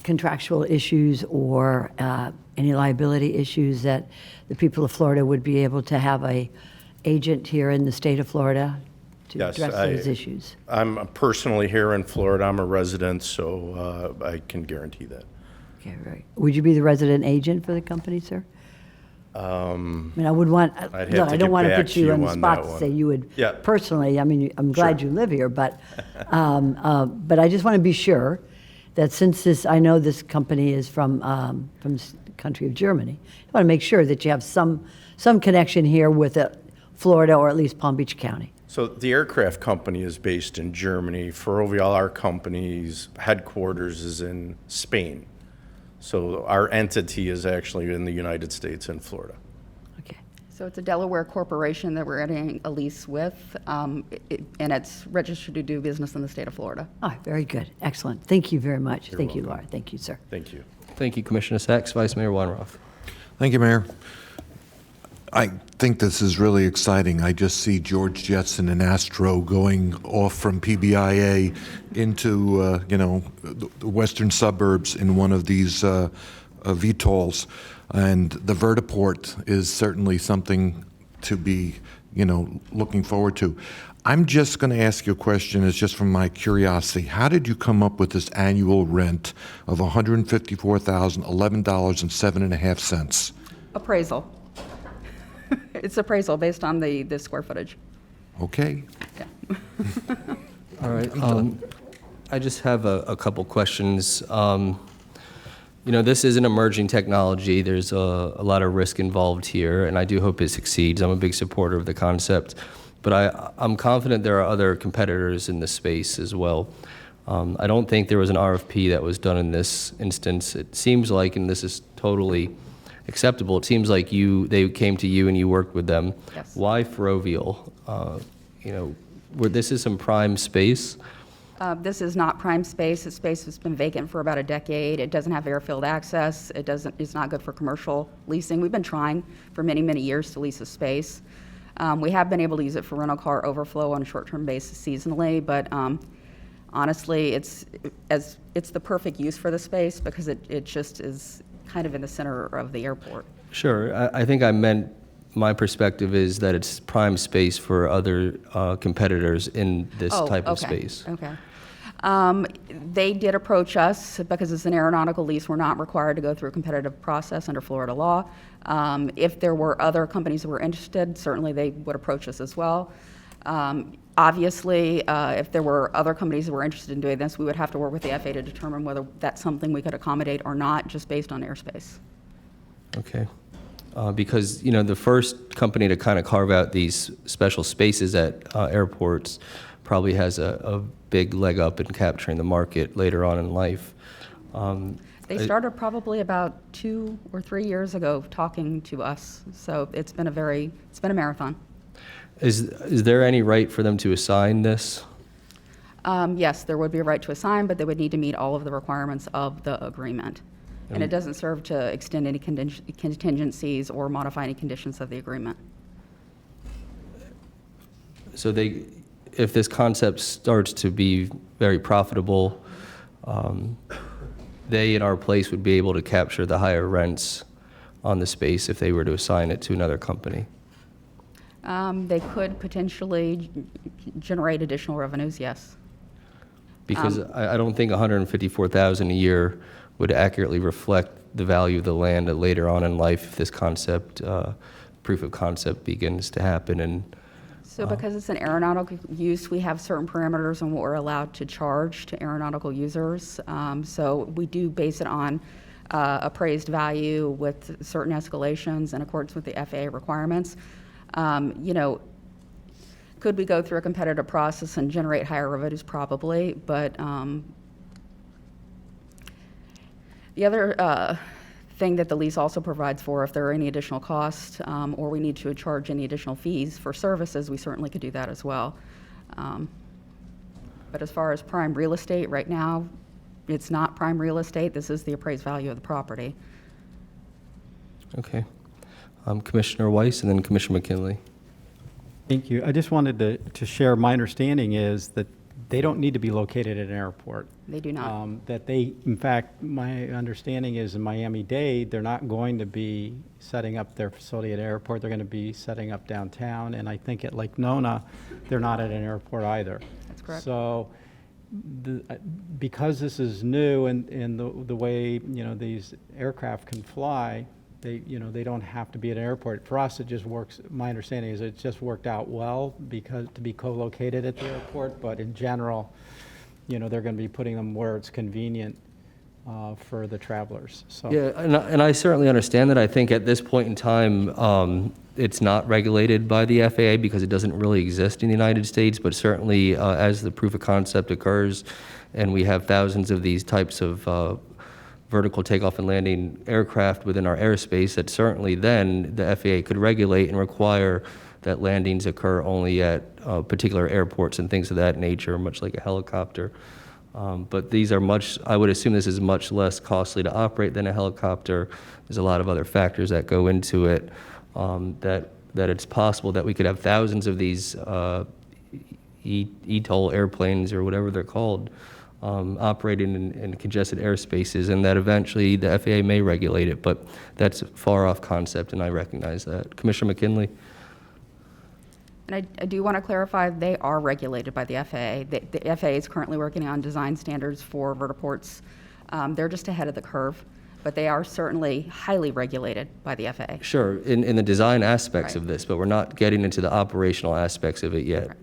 contractual issues or any liability issues, that the people of Florida would be able to have an agent here in the state of Florida to address those issues? I'm personally here in Florida. I'm a resident, so I can guarantee that. Okay, right. Would you be the resident agent for the company, sir? I mean, I would want, I'd no, have to I don't get want to back put to you you on the on spot that to say one. you would Yeah. personally, I mean, I'm glad you live here, but I just want to be sure that since I know this company is from the country of Germany, I want to make sure that you have some connection here with Florida or at least Palm Beach County. So the aircraft company is based in Germany. Ferrovial, our company's headquarters is in Spain. So our entity is actually in the United States and Florida. So it's a Delaware corporation that we're entering a lease with, and it's registered to do business in the state of Florida. Oh, very good. Excellent. Thank you very much. Thank you, Laura. Thank you, sir. Thank you. Thank you, Commissioner Sacks. Vice Mayor Weinroth. Thank you, Mayor. I think this is really exciting. I just see George Jetson and Astro going off from PBIA into, the western suburbs in one of these VTOLs. And the vertiport is certainly something to be, looking forward to. I'm just going to ask you a question. It's just from my curiosity. How did you come up with this annual rent of $154,011.07.5? Appraisal. It's appraisal based on the square footage. Okay. All right. I just have a couple questions. This is an emerging technology. There's a lot of risk involved here, and I do hope it succeeds. I'm a big supporter of the concept, but I'm confident there are other competitors in the space as well. I don't think there was an RFP that was done in this instance. It seems like, and this is totally acceptable, it seems like they came to you and you worked with them. Yes. Why Ferrovial? Where this is some prime space. This is not prime space. The space has been vacant for about a decade. It doesn't have airfield access. It's not good for commercial leasing. We've been trying for many, many years to lease a space. We have been able to use it for rental car overflow on a short-term basis seasonally, but honestly, it's the perfect use for the space because it just is kind of in the center of the airport. Sure. I think I meant, my perspective is that it's prime space for other competitors in this type of space. Okay. They did approach us because it's an aeronautical lease. We're not required to go through a competitive process under Florida law. If there were other companies that were interested, certainly they would approach us as well. Obviously, if there were other companies that were interested in doing this, we would have to work with the FAA to determine whether that's something we could accommodate or not, just based on airspace. Okay. Because, you know, the first company to kind of carve out these special spaces at airports probably has a big leg up in capturing the market later on in life. They started probably about 2 or 3 years ago talking to us, so it's been a marathon. Is there any right for them to assign this? Yes, there would be a right to assign, but they would need to meet all of the requirements of the agreement. And it doesn't serve to extend any contingencies or modify any conditions of the agreement. So if this concept starts to be very profitable, they in our place would be able to capture the higher rents on the space if they were to assign it to another company. They could potentially generate additional revenues, yes. Because I don't think $154,000 a year would accurately reflect the value of the land later on in life if this concept, proof of concept begins to happen. And So because it's an aeronautical use, we have certain parameters on what we're allowed to charge to aeronautical users. So we do base it on appraised value with certain escalations in accordance with the FAA requirements. You know, could we go through a competitive process and generate higher revenues? Probably, but the other thing that the lease also provides for, if there are any additional costs or we need to charge any additional fees for services, we certainly could do that as well. But as far as prime real estate, right now, it's not prime real estate. This is the appraised value of the property. okay. Commissioner Weiss and then Commissioner McKinley. Thank you. I just wanted to share, my understanding is that they don't need to be located at an airport. They do not. That they, in fact, my understanding is in Miami-Dade, they're not going to be setting up their facility at an airport. They're going to be setting up downtown. And I think at Lake Nona, they're not at an airport either. That's correct. So because this is new and the way, you know, these aircraft can fly, they don't have to be at an airport. For us, it just works, my understanding is it just worked out well because to be co-located at the airport, but in general, you know, they're going to be putting them where it's convenient for the travelers, so. Yeah, and I certainly understand that. I think at this point in time, it's not regulated by the FAA because it doesn't really exist in the United States, but certainly as the proof of concept occurs and we have thousands of these types of vertical takeoff and landing aircraft within our airspace, that certainly then the FAA could regulate and require that landings occur only at particular airports and things of that nature, much like a helicopter. But these are I would assume this is much less costly to operate than a helicopter. There's a lot of other factors that go into it, that it's possible that we could have thousands of these eTOL airplanes or whatever they're called, operating in congested airspaces, and that eventually the FAA may regulate it, but that's a far off concept, and I recognize that. Commissioner McKinley? And I do want to clarify, they are regulated by the FAA. The FAA is currently working on design standards for vertiports. They're just ahead of the curve, but they are certainly highly regulated by the FAA. Sure, in the design aspects of this, but we're not getting into the operational aspects of it yet.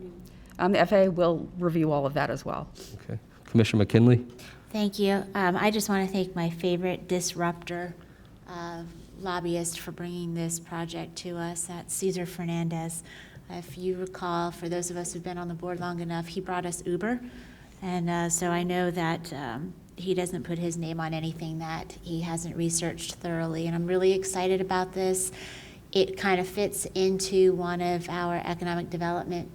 The FAA will review all of that as well. Okay. Commissioner McKinley? Thank you. I just want to thank my favorite disruptor lobbyist for bringing this project to us. That's Cesar Fernandez. If you recall, for those of us who've been on the board long enough, he brought us Uber. And so I know that he doesn't put his name on anything that he hasn't researched thoroughly. And I'm really excited about this. It kind of fits into one of our economic development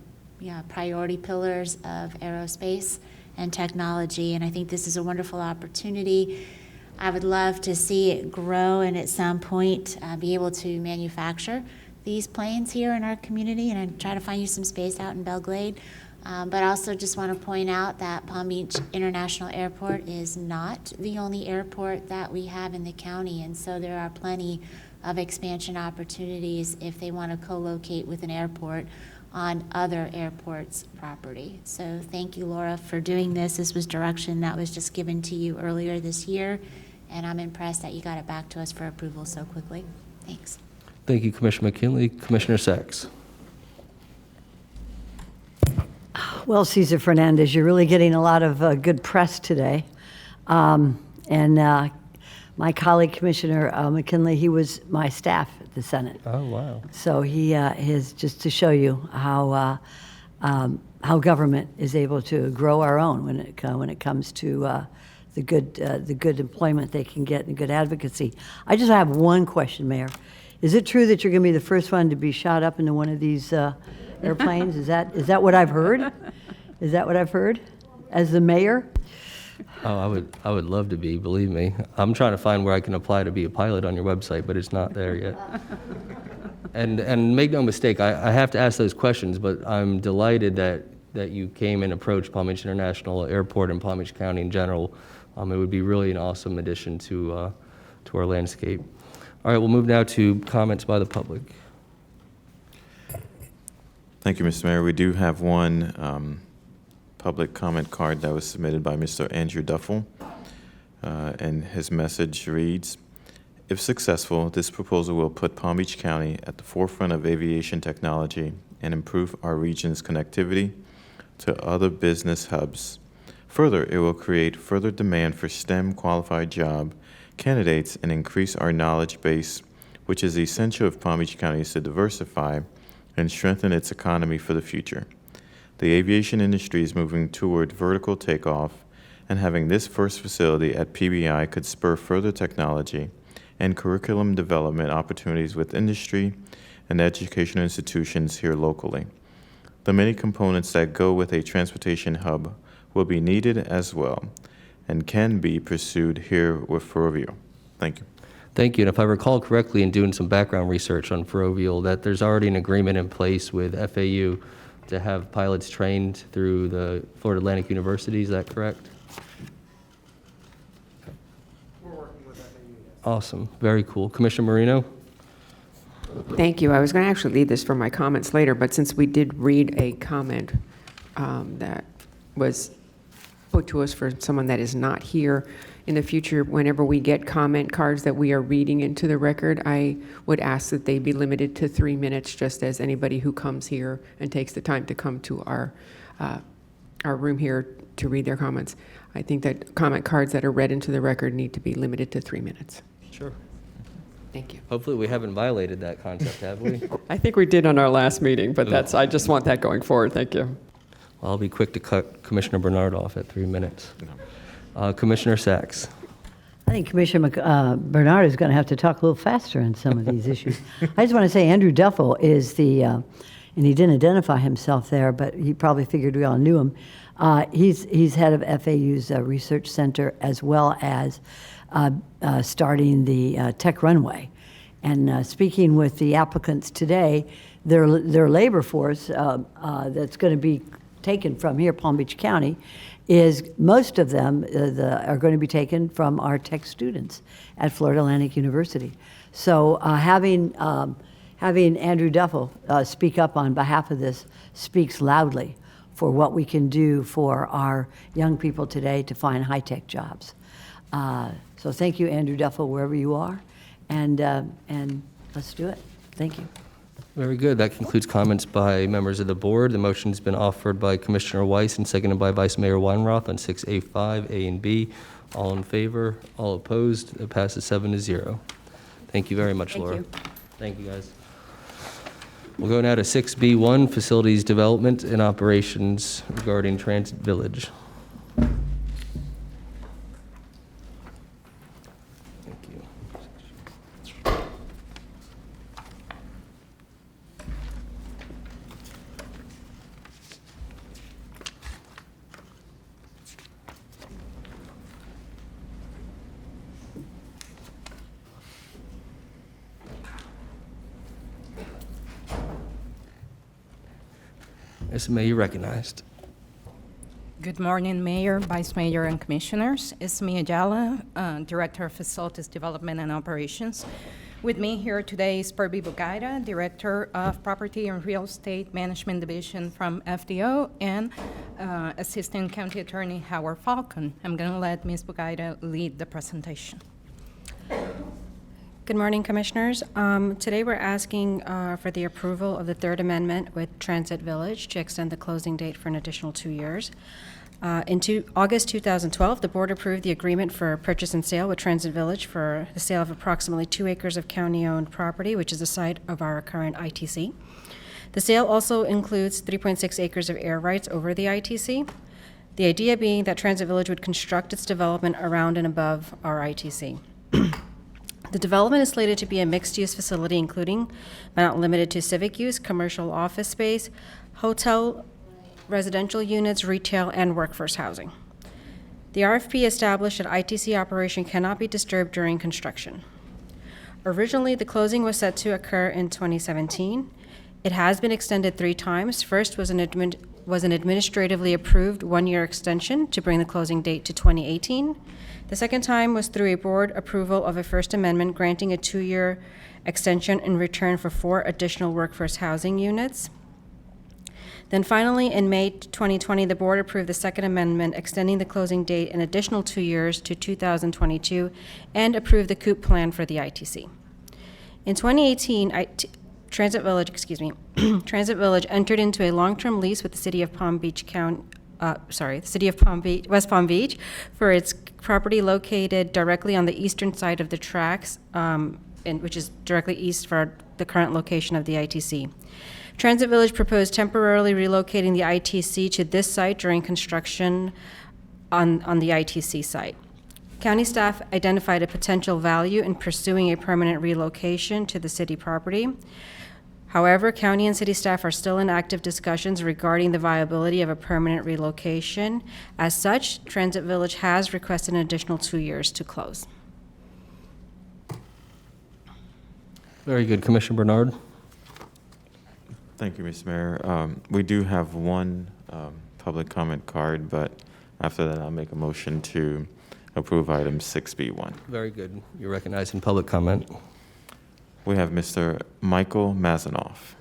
priority pillars of aerospace and technology, and I think this is a wonderful opportunity. I would love to see it grow and at some point be able to manufacture these planes here in our community, and I try to find you some space out in Belglade. But I also just want to point out that Palm Beach International Airport is not the only airport that we have in the county, and so there are plenty of expansion opportunities if they want to co-locate with an airport on other airports' property. So thank you, Laura, for doing this. This was direction that was just given to you earlier this year, and I'm impressed that you got it back to us for approval so quickly. Thanks. Thank you, Commissioner McKinley. Commissioner Sacks. Well, Cesar Fernandez, you're really getting a lot of good press today. My colleague, Commissioner McKinley, he was my staff at the Senate. Oh, wow. So he is, just to show you how government is able to grow our own when it comes to the good employment they can get and good advocacy. I just have one question, Mayor. Is it true that you're going to be the first one to be shot up into one of these airplanes? Is that what I've heard? Is that what I've heard as the mayor? Oh, I would love to be, believe me. I'm trying to find where I can apply to be a pilot on your website, but it's not there yet. And make no mistake, I have to ask those questions, but I'm delighted that you came and approached Palm Beach International Airport and Palm Beach County in general. It would be really an awesome addition to our landscape. All right, we'll move now to comments by the public. Thank you, Mr. Mayor. We do have one public comment card that was submitted by Mr. Andrew Duffel, and his message reads, if successful, this proposal will put Palm Beach County at the forefront of aviation technology and improve our region's connectivity to other business hubs. Further, it will create further demand for STEM qualified job candidates and increase our knowledge base, which is essential if Palm Beach County is to diversify and strengthen its economy for the future. The aviation industry is moving toward vertical takeoff, and having this first facility at PBI could spur further technology and curriculum development opportunities with industry and educational institutions here locally. The many components that go with a transportation hub will be needed as well and can be pursued here with Ferrovial. Thank you. Thank you. And if I recall correctly in doing some background research on Ferrovial, that there's already an agreement in place with FAU to have pilots trained through the Florida Atlantic University. Is that correct? We're working with FAU. Awesome. Very cool. Commissioner Marino? Thank you. I was going to actually leave this for my comments later, but since we did read a comment that was put to us for someone that is not here, in the future, whenever we get comment cards that we are reading into the record, I would ask that they be limited to 3 minutes, just as anybody who comes here and takes the time to come to our room here to read their comments. I think that comment cards that are read into the record need to be limited to 3 minutes. Sure. Thank you. Hopefully we haven't violated that concept, have we? I think we did on our last meeting, but I just want that going forward. Thank you. Well, I'll be quick to cut Commissioner Bernard off at 3 minutes. Commissioner Sacks. I think Commissioner Bernard is going to have to talk a little faster on some of these issues. I just want to say Andrew Duffel is and he didn't identify himself there, but he probably figured we all knew him. He's head of FAU's research center, as well as starting the tech runway. And speaking with the applicants today, their labor force that's going to be taken from here, Palm Beach County, is most of them are going to be taken from our tech students at Florida Atlantic University. So having Andrew Duffel speak up on behalf of this speaks loudly for what we can do for our young people today to find high-tech jobs. So thank you, Andrew Duffel, wherever you are, and let's do it. Thank you. Very good. That concludes comments by members of the board. The motion's been offered by Commissioner Weiss and seconded by Vice Mayor Weinroth on 6A5, A and B. All in favor? All opposed? It passes 7-0. Thank you very much, Laura. Thank you. Thank you, guys. We'll go now to 6B1, Facilities Development and Operations regarding Transit Village. Ms. May, you're recognized. Good morning, Mayor, Vice Mayor, and Commissioners. It's me, Ayala, Director of Facilities Development and Operations. With me here today is Purvi Bugaira, Director of Property and Real Estate Management Division from FDO, and Assistant County Attorney Howard Falcon. I'm going to let Ms. Bugaira lead the presentation. Good morning, Commissioners. Today we're asking for the approval of the Third Amendment with Transit Village to extend the closing date for an additional 2 years. In August 2012, the board approved the agreement for purchase and sale with Transit Village for the sale of approximately 2 acres of county-owned property, which is the site of our current ITC. The sale also includes 3.6 acres of air rights over the ITC, the idea being that Transit Village would construct its development around and above our ITC. The development is slated to be a mixed-use facility, including, but not limited to, civic use, commercial office space, hotel, residential units, retail, and workforce housing. The RFP established that ITC operation cannot be disturbed during construction. Originally, the closing was set to occur in 2017. It has been extended 3 times. First was an administratively approved 1-year extension to bring the closing date to 2018. The second time was through a board approval of a First Amendment granting a 2-year extension in return for 4 additional workforce housing units. Then finally, in May 2020, the board approved the Second Amendment, extending the closing date an additional 2 years to 2022, and approved the COOP plan for the ITC. In 2018, Transit Village entered into a long-term lease with the City of Palm Beach West Palm Beach for its property located directly on the eastern side of the tracks, which is directly east for the current location of the ITC. Transit Village proposed temporarily relocating the ITC to this site during construction on the ITC site. County staff identified a potential value in pursuing a permanent relocation to the city property. However, county and city staff are still in active discussions regarding the viability of a permanent relocation. As such, Transit Village has requested an additional 2 years to close. Very good. Commissioner Bernard? Thank you, Mr. Mayor. We do have one public comment card, but after that, I'll make a motion to approve item 6B1. Very good. You're recognized in public comment. We have Mr. Michael Mazanoff.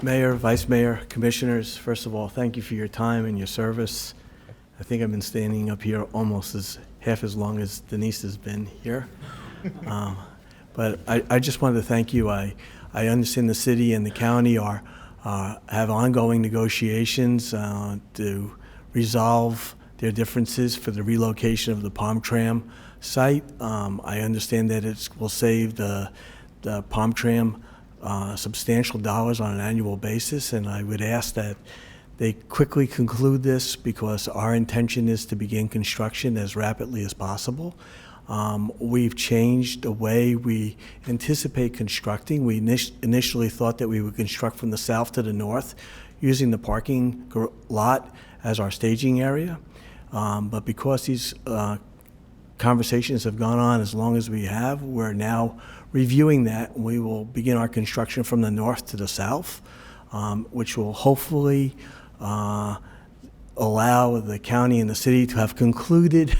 Mayor, Vice Mayor, Commissioners, first of all, thank you for your time and your service. I think I've been standing up here almost half as long as Denise has been here. But I just wanted to thank you. I understand the city and the county have ongoing negotiations to resolve their differences for the relocation of the Palm Tram site. I understand that it will save the Palm Tram substantial dollars on an annual basis, and I would ask that they quickly conclude this because our intention is to begin construction as rapidly as possible. We've changed the way we anticipate constructing. We initially thought that we would construct from the south to the north using the parking lot as our staging area. But because these conversations have gone on as long as we have, we're now reviewing that. We will begin our construction from the north to the south, which will hopefully allow the county and the city to have concluded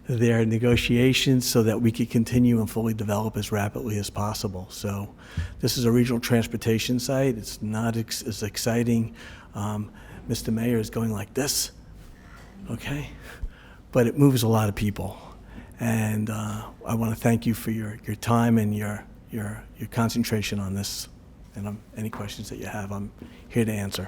their negotiations so that we could continue and fully develop as rapidly as possible. So this is a regional transportation site. It's not as exciting. Mr. Mayor is going like this, okay? But it moves a lot of people. And I want to thank you for your time and your concentration on this. And any questions that you have, I'm here to answer.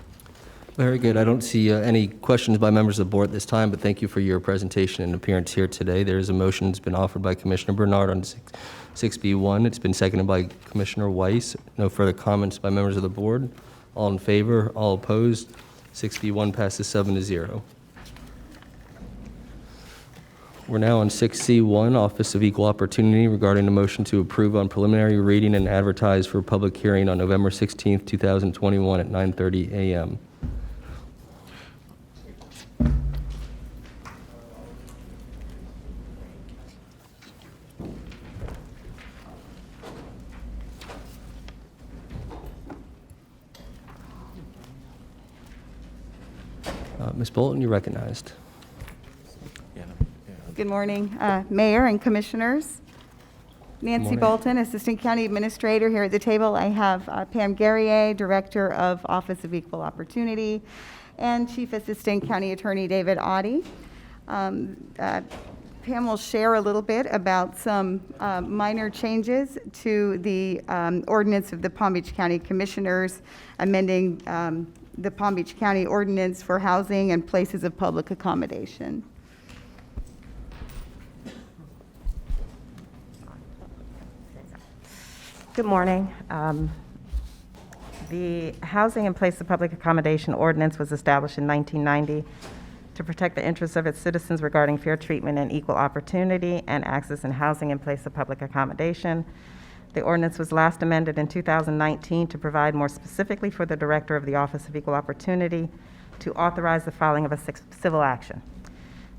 Very good. I don't see any questions by members of the board at this time, but thank you for your presentation and appearance here today. There is a motion that's been offered by Commissioner Bernard on 6B1. It's been seconded by Commissioner Weiss. No further comments by members of the board. All in favor, all opposed. 6B1 passes 7-0. We're now on 6C1, Office of Equal Opportunity, regarding a motion to approve on preliminary reading and advertise for public hearing on November 16th, 2021 at 9:30 a.m. Ms. Bolton, you're recognized. Good morning, Mayor and Commissioners. Nancy morning. Bolton, Assistant County Administrator. Here at the table, I have Pam Guerrier, Director of Office of Equal Opportunity, and Chief Assistant County Attorney David Audie. Pam will share a little bit about some minor changes to the ordinance of the Palm Beach County Commissioners, amending the Palm Beach County Ordinance for Housing and Places of Public Accommodation. Good morning. The Housing and Place of Public Accommodation Ordinance was established in 1990 to protect the interests of its citizens regarding fair treatment and equal opportunity and access in housing and place of public accommodation. The ordinance was last amended in 2019 to provide more specifically for the Director of the Office of Equal Opportunity to authorize the filing of a civil action.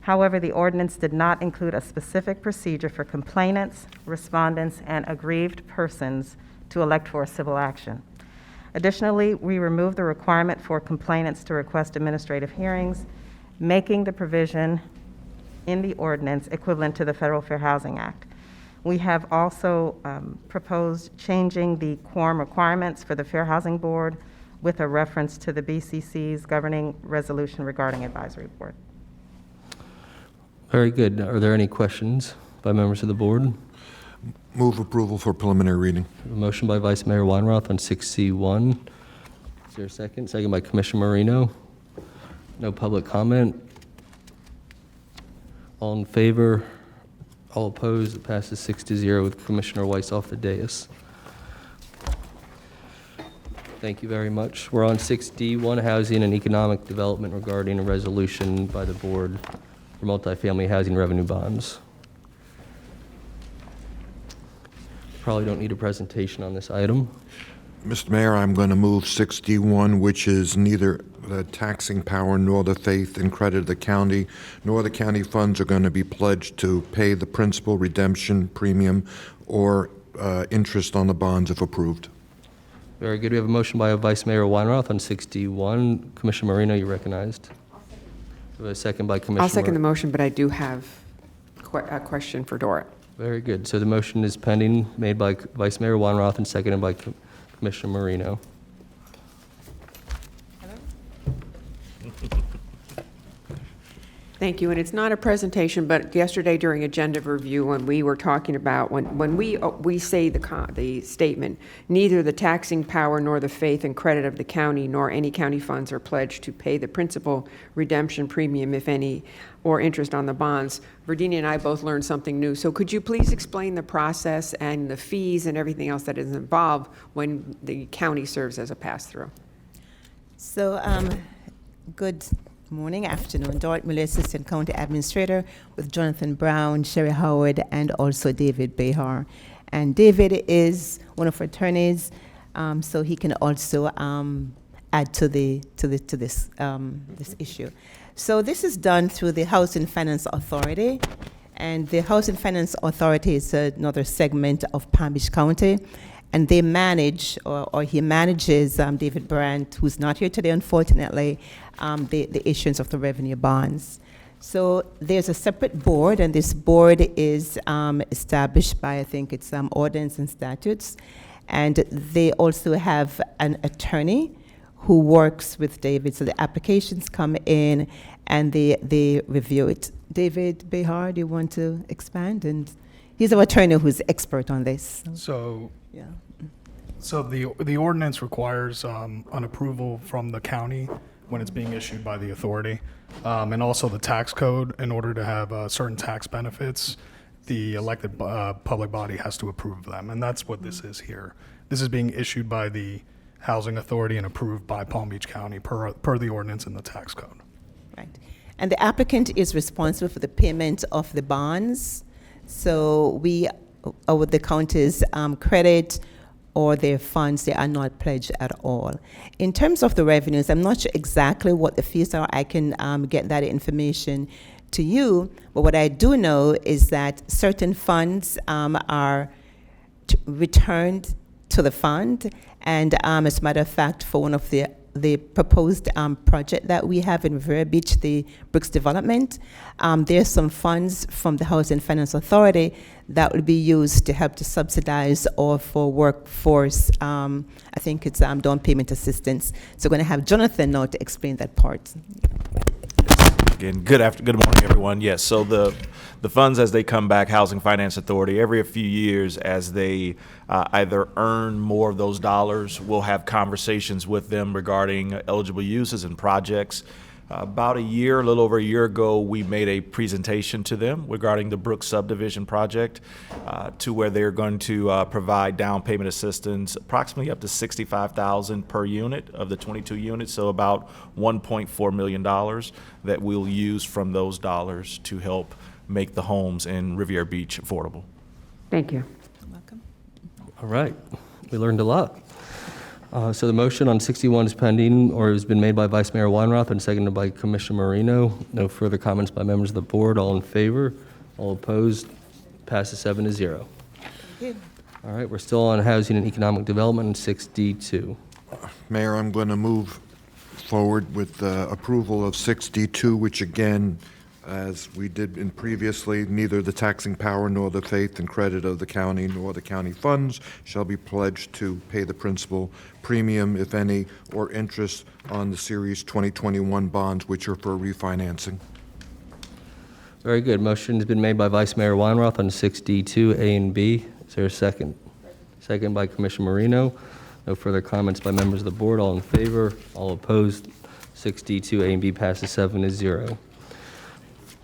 However, the ordinance did not include a specific procedure for complainants, respondents, and aggrieved persons to elect for a civil action. Additionally, we removed the requirement for complainants to request administrative hearings, making the provision in the ordinance equivalent to the Federal Fair Housing Act. We have also proposed changing the quorum requirements for the Fair Housing Board with a reference to the BCC's governing resolution regarding advisory board. Very good. Are there any questions by members of the board? Move approval for preliminary reading. A motion by Vice Mayor Weinroth on 6C1. Is there a second? Second by Commissioner Marino. No public comment. All in favor? All opposed? It passes 6-0 with Commissioner Weiss off the dais. Thank you very much. We're on 6D1, Housing and Economic Development regarding a resolution by the board for multifamily housing revenue bonds. Probably don't need a presentation on this item. Mr. Mayor, I'm going to move 61, which is neither the taxing power nor the faith and credit of the county, nor the county funds are going to be pledged to pay the principal redemption premium or interest on the bonds if approved. Very good. We have a motion by Vice Mayor Weinroth on 61. Commissioner Marino, you're recognized. We have a second by Commissioner. I'll second the motion, but I do have a question for Dora. Very good. So the motion is pending, made by Vice Mayor Weinroth and seconded by Commissioner Marino. Thank you, and it's not a presentation, but yesterday during agenda review, when we were talking about, when we say the statement, neither the taxing power nor the faith and credit of the county nor any county funds are pledged to pay the principal redemption premium, if any, or interest on the bonds, Virginia and I both learned something new. So could you please explain the process and the fees and everything else that is involved when the county serves as a pass-through? So, good morning, afternoon. Dorothy Miller, Assistant County Administrator, with Jonathan Brown, Sherry Howard, and also David Behar. And David is one of our attorneys, so he can also add to this issue. So this is done through the Housing Finance Authority, and the Housing Finance Authority is another segment of Palm Beach County, and they manage, or he manages, David Brandt, who's not here today, unfortunately, the issuance of the revenue bonds. So there's a separate board, and this board is established by, I think it's ordinance and statutes, and they also have an attorney who works with David. So the applications come in, and they review it. David Behar, do you want to expand? And he's our attorney who's expert on this. So, yeah. So the ordinance requires an approval from the county when it's being issued by the authority, and also the tax code. In order to have certain tax benefits, the elected public body has to approve them, and that's what this is here. This is being issued by the Housing Authority and approved by Palm Beach County per the ordinance and the tax code. Right. And the applicant is responsible for the payment of the bonds. So we, with the county's credit or their funds, they are not pledged at all. In terms of the revenues, I'm not sure exactly what the fees are. I can get that information to you. But what I do know is that certain funds are returned to the fund. And as a matter of fact, for one of the the proposed project that we have in Revere Beach, the Brooks Development. There's some funds from the Housing Finance Authority that will be used to help to subsidize or for workforce, I think it's down payment assistance. So we're going to have Jonathan now to explain that part. Again, good morning, everyone. Yes, so the funds as they come back, Housing Finance Authority, every few years as they either earn more of those dollars, we'll have conversations with them regarding eligible uses and projects. About a little over a year ago, we made a presentation to them regarding the Brooks subdivision project to where they're going to provide down payment assistance approximately up to $65,000 per unit of the 22 units, so about $1.4 million that we'll use from those dollars to help make the homes in Riviera Beach affordable. Thank you. Welcome. All right, we learned a lot. So the motion on 61 is pending, or has been made by Vice Mayor Weinroth and seconded by Commissioner Marino. No further comments by members of the board. All in favor? All opposed? Passes 7-0. All right, we're still on Housing and Economic Development in 6D2. Mayor, I'm going to move forward with approval of 6D2, which again, as we did in previously, neither the taxing power nor the faith and credit of the county nor the county funds shall be pledged to pay the principal premium, if any, or interest on the Series 2021 bonds, which are for refinancing. Very good. Motion has been made by Vice Mayor Weinroth on 6D2, A and B. Is there a second? Second by Commissioner Marino. No further comments by members of the board. All in favor? All opposed? 6D2, A and B passes 7-0.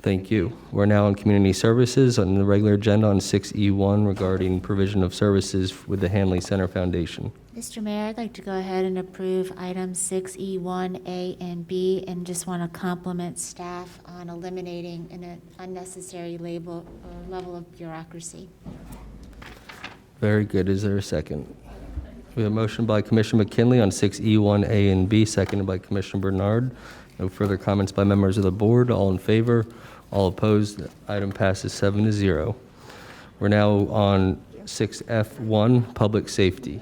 Thank you. We're now on Community Services on the regular agenda on 6E1 regarding provision of services with the Hanley Center Foundation. Mr. Mayor, I'd like to go ahead and approve items 6E1A and B, and just want to compliment staff on eliminating an unnecessary level of bureaucracy. Very good. Is there a second? We have a motion by Commissioner McKinley on 6E1A and B, seconded by Commissioner Bernard. No further comments by members of the board. All in favor? All opposed? Item passes 7-0. We're now on 6F1, Public Safety.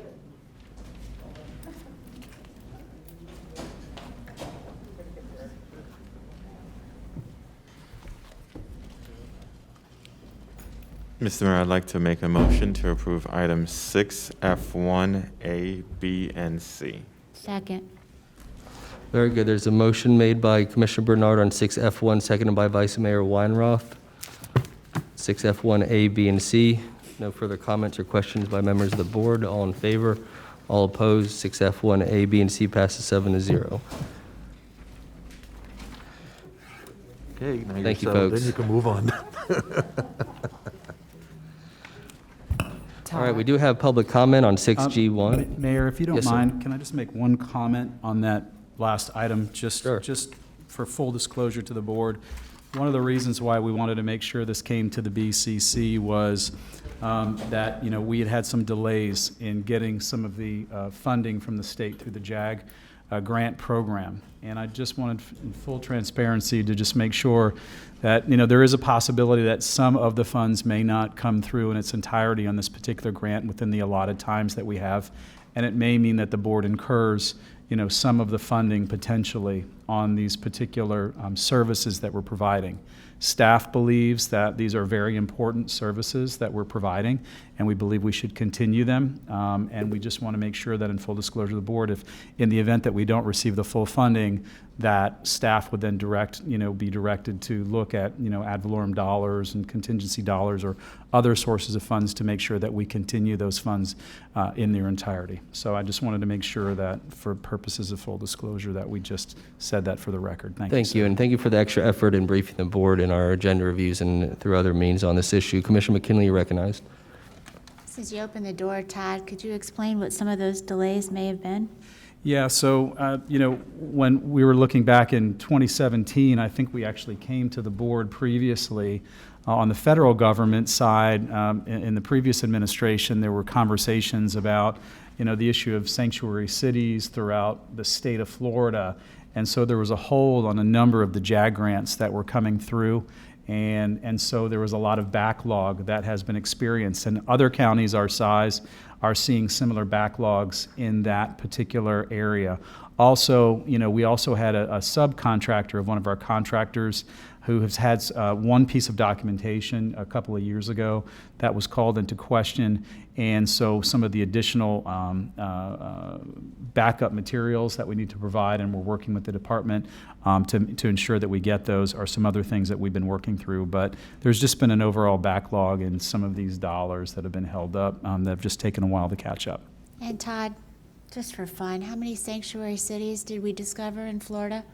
Mr. Mayor, I'd like to make a motion to approve items 6F1, A, B, and C. Second. Very good. There's a motion made by Commissioner Bernard on 6F1, seconded by Vice Mayor Weinroth. 6F1, A, B, and C. No further comments or questions by members of the board. All in favor? All opposed? 6F1, A, B, and C passes 7-0. Okay, now Thank you, you're settled, folks. then you can move on. All right, we do have public comment on 6G1. Mayor, if you don't Yes, sir. mind, can I just make one comment on that last item, just for full disclosure to the board? One of the reasons why we wanted to make sure this came to the BCC was that, we had some delays in getting some of the funding from the state through the JAG grant program. And I just wanted, in full transparency, to just make sure that, there is a possibility that some of the funds may not come through in its entirety on this particular grant within the allotted times that we have. And it may mean that the board incurs, some of the funding potentially on these particular services that we're providing. Staff believes that these are very important services that we're providing, and we believe we should continue them. And we just want to make sure that, in full disclosure to the board, if in the event that we don't receive the full funding, that staff would then be directed to look at, ad valorem dollars and contingency dollars or other sources of funds to make sure that we continue those funds in their entirety. So I just wanted to make sure that, for purposes of full disclosure, that we just said that for the record. Thank you. Thank you, and thank you for the extra effort in briefing the board in our agenda reviews and through other means on this issue. Commissioner McKinley, you're recognized. Since you opened the door, Todd, could you explain what some of those delays may have been? Yeah, so, when we were looking back in 2017, I think we actually came to the board previously on the federal government side. In the previous administration, there were conversations about, the issue of sanctuary cities throughout the state of Florida. And so there was a hold on a number of the JAG grants that were coming through. And so there was a lot of backlog that has been experienced. And other counties our size are seeing similar backlogs in that particular area. Also, we also had a subcontractor of one of our contractors who has had one piece of documentation a couple of years ago that was called into question. And so some of the additional backup materials that we need to provide, and we're working with the department to ensure that we get those, are some other things that we've been working through. But there's just been an overall backlog in some of these dollars that have been held up that have just taken a while to catch up. And Todd, just for fun, how many sanctuary cities did we discover in Florida?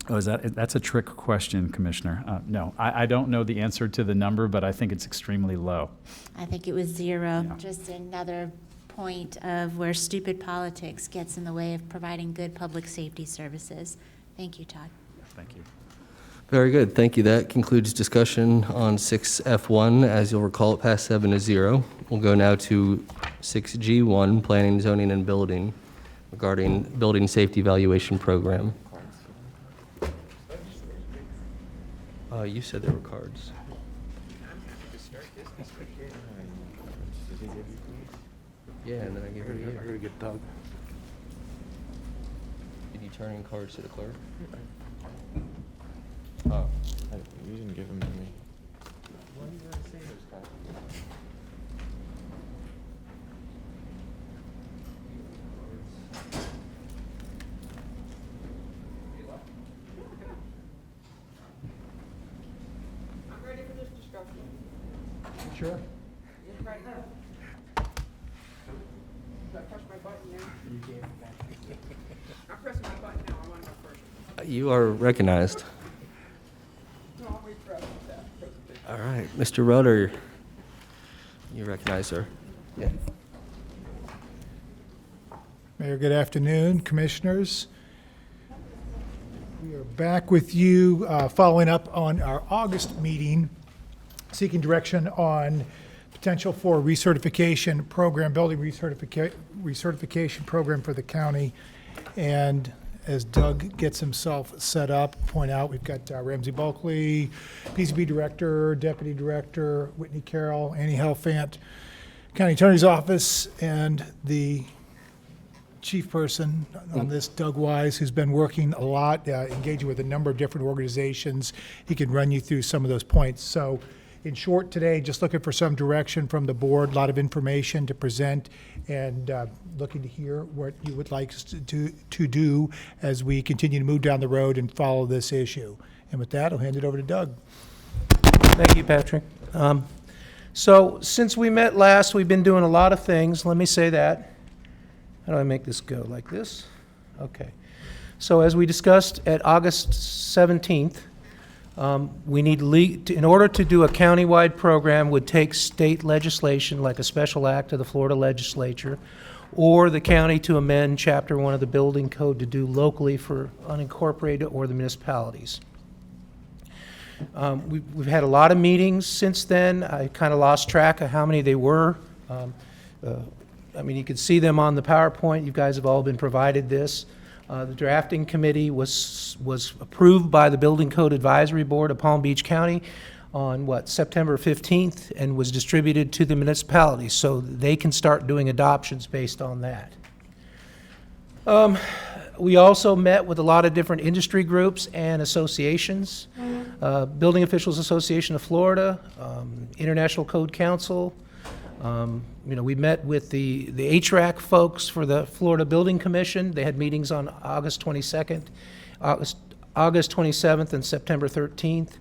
Oh, that's a trick question, Commissioner. No, I don't know the answer to the number, but I think it's extremely low. I think it was 0. Yeah. Just another point of where stupid politics gets in the way of providing good public safety services. Thank you, Todd. Thank you. Very good. Thank you. That concludes discussion on 6F1. As you'll recall, it passed 7-0. We'll go now to 6G1, Planning, Zoning, and Building, regarding Building Safety Evaluation Program. You said there were cards. Yeah, and then I gave her to you. I gotta get Doug. Did you turn in cards to the clerk? Oh, you didn't give them to me. Sure. Right now. I press my button now? I'm pressing my button now. I want to go first. You are recognized. No, I'll wait for that. All right, Mr. Rudder, you recognize, sir. Yeah. Mayor, good afternoon, commissioners. We are back with you following up on our August meeting, seeking direction on potential for recertification program, building recertification program for the county. And as Doug gets himself set up, point out, we've got Ramsey Bulkley, PCB Director, Deputy Director, Whitney Carroll, Annie Helfant, County Attorney's Office, and the chief person on this, Doug Wise, who's been working a lot, engaging with a number of different organizations. He can run you through some of those points. So in short today, just looking for some direction from the board, a lot of information to present, and looking to hear what you would like us to do as we continue to move down the road and follow this issue. And with that, I'll hand it over to Doug. Thank you, Patrick. So since we met last, we've been doing a lot of things. Let me say that. How do I make this go? Like this? Okay. So as we discussed at August 17th, we need in order to do a countywide program would take state legislation, like a special act of the Florida legislature, or the county to amend Chapter 1 of the Building Code to do locally for unincorporated or the municipalities. We've had a lot of meetings since then. I kind of lost track of how many they were. I mean, you can see them on the PowerPoint. You guys have all been provided this. The drafting committee was approved by the Building Code Advisory Board of Palm Beach County on, September 15th, and was distributed to the municipalities, so they can start doing adoptions based on that. We also met with a lot of different industry groups and associations. Building Officials Association of Florida, International Code Council. We met with the HRAC folks for the Florida Building Commission. They had meetings on August 22nd, August 27th, and September 13th.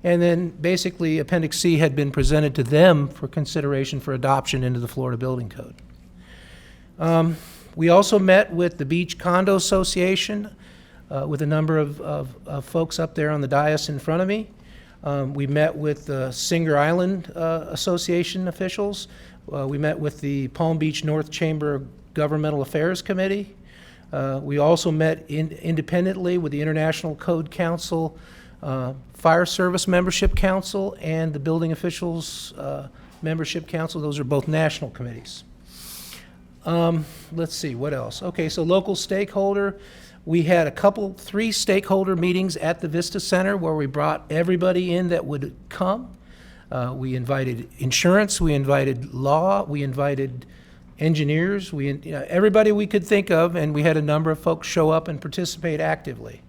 And then basically Appendix C had been presented to them for consideration for adoption into the Florida Building Code. We also met with the Beach Condo Association with a number of folks up there on the dais in front of me. We met with the Singer Island Association officials. We met with the Palm Beach North Chamber Governmental Affairs Committee. We also met independently with the International Code Council, Fire Service Membership Council, and the Building Officials Membership Council. Those are both national committees. Let's see, what else? Okay, so local stakeholder. We had 3 stakeholder meetings at the Vista Center where we brought everybody in that would come. We invited insurance, we invited law, we invited engineers, everybody we could think of, and we had a number of folks show up and participate actively.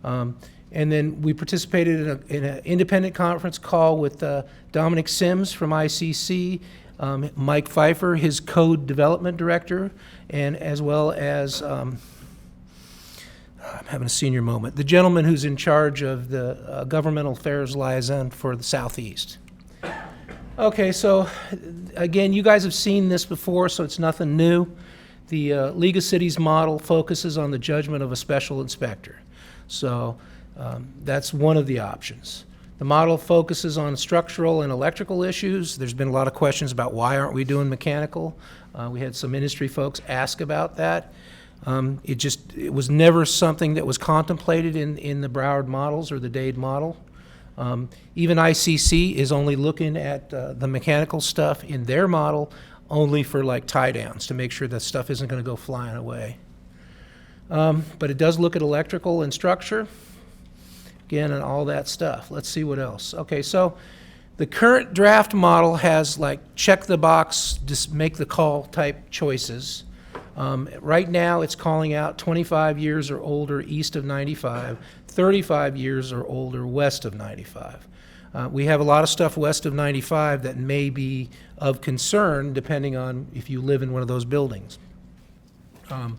And then we participated in an independent conference call with Dominic Sims from ICC, Mike Pfeiffer, his code development director, and as well as, I'm having a senior moment, the gentleman who's in charge of the governmental affairs liaison for the Southeast. Okay, so again, you guys have seen this before, so it's nothing new. The League of Cities model focuses on the judgment of a special inspector. So that's one of the options. The model focuses on structural and electrical issues. There's been a lot of questions about why aren't we doing mechanical. We had some industry folks ask about that. It was never something that was contemplated in the Broward models or the Dade model. Even ICC is only looking at the mechanical stuff in their model only for like tie downs to make sure that stuff isn't going to go flying away. But it does look at electrical and structure, again, and all that stuff. Let's see what else. Okay, so the current draft model has like check the box, just make the call type choices. Right now, it's calling out 25 years or older east of 95, 35 years or older west of 95. We have a lot of stuff west of 95 that may be of concern depending on if you live in one of those buildings. And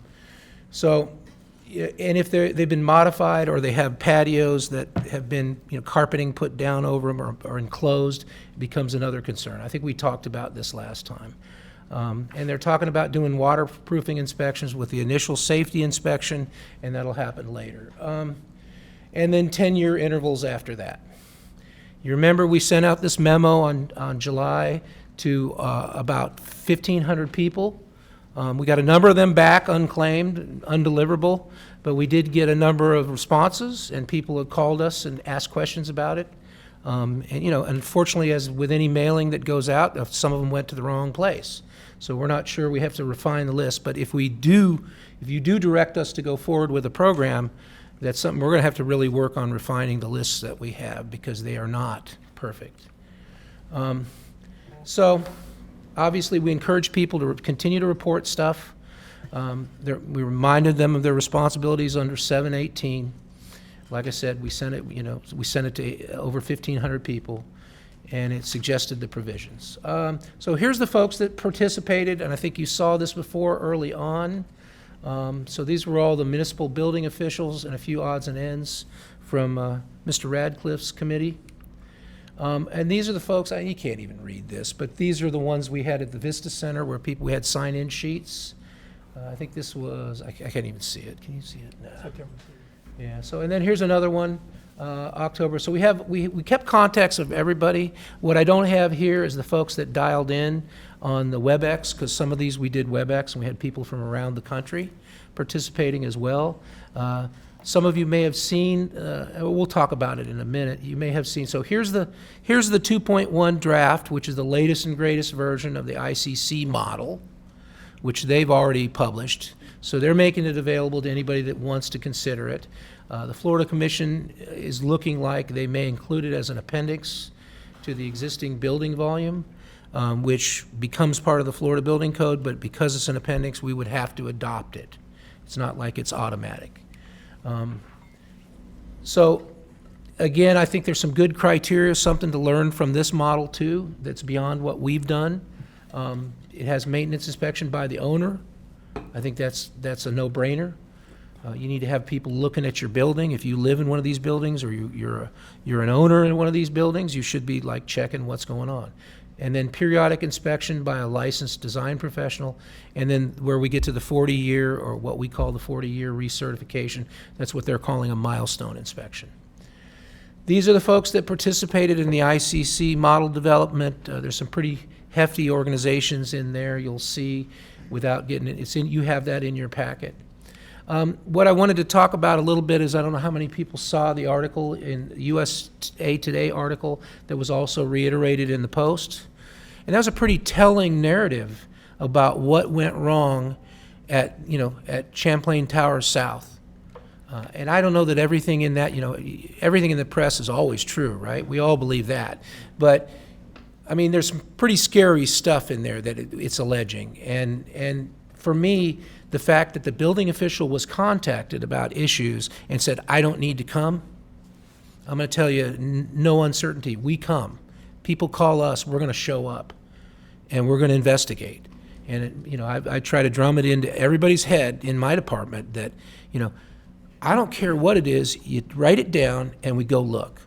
if they've been modified or they have patios that have been, carpeting put down over them or enclosed, it becomes another concern. I think we talked about this last time. And they're talking about doing waterproofing inspections with the initial safety inspection, and that'll happen later. And then 10-year intervals after that. You remember we sent out this memo on July to about 1,500 people. We got a number of them back unclaimed, undeliverable, but we did get a number of responses, and people have called us and asked questions about it. And unfortunately, as with any mailing that goes out, some of them went to the wrong place. So we're not sure. We have to refine the list. But if you do direct us to go forward with a program, that's something we're going to have to really work on refining the lists that we have because they are not perfect. So obviously, we encourage people to continue to report stuff. We reminded them of their responsibilities under 718. Like I said, we sent it to over 1,500 people, and it suggested the provisions. So here's the folks that participated, and I think you saw this before early on. So these were all the municipal building officials and a few odds and ends from Mr. Radcliffe's committee. And these are the folks, you can't even read this, but these are the ones we had at the Vista Center where we had sign-in sheets. I think this was, I can't even see it. Can you see it? No. Yeah, so, and then here's another one, October. So we kept contacts of everybody. What I don't have here is the folks that dialed in on the WebEx, because some of these we did WebEx, and we had people from around the country participating as well. Some of you may have seen, we'll talk about it in a minute, you may have seen, so here's the 2.1 draft, which is the latest and greatest version of the ICC model, which they've already published. So they're making it available to anybody that wants to consider it. The Florida Commission is looking like they may include it as an appendix to the existing building volume, which becomes part of the Florida Building Code, but because it's an appendix, we would have to adopt it. It's not like it's automatic. So again, I think there's some good criteria, something to learn from this model too, that's beyond what we've done. It has maintenance inspection by the owner. I think that's a no-brainer. You need to have people looking at your building. If you live in one of these buildings or you're an owner in one of these buildings, you should be like checking what's going on. And then periodic inspection by a licensed design professional. And then where we get to the 40-year, or what we call the 40-year recertification, that's what they're calling a milestone inspection. These are the folks that participated in the ICC model development. There's some pretty hefty organizations in there, you'll see, without getting it. You have that in your packet. What I wanted to talk about a little bit is, I don't know how many people saw the article in USA Today article that was also reiterated in the Post. And that was a pretty telling narrative about what went wrong at Champlain Towers South. And I don't know that everything in that, everything in the press is always true, right? We all believe that. But I mean, there's some pretty scary stuff in there that it's alleging. And for me, the fact that the building official was contacted about issues and said, I don't need to come, I'm going to tell you, no uncertainty. We come. People call us, we're going to show up, and we're going to investigate. And, I try to drum it into everybody's head in my department that, I don't care what it is, you write it down and we go look.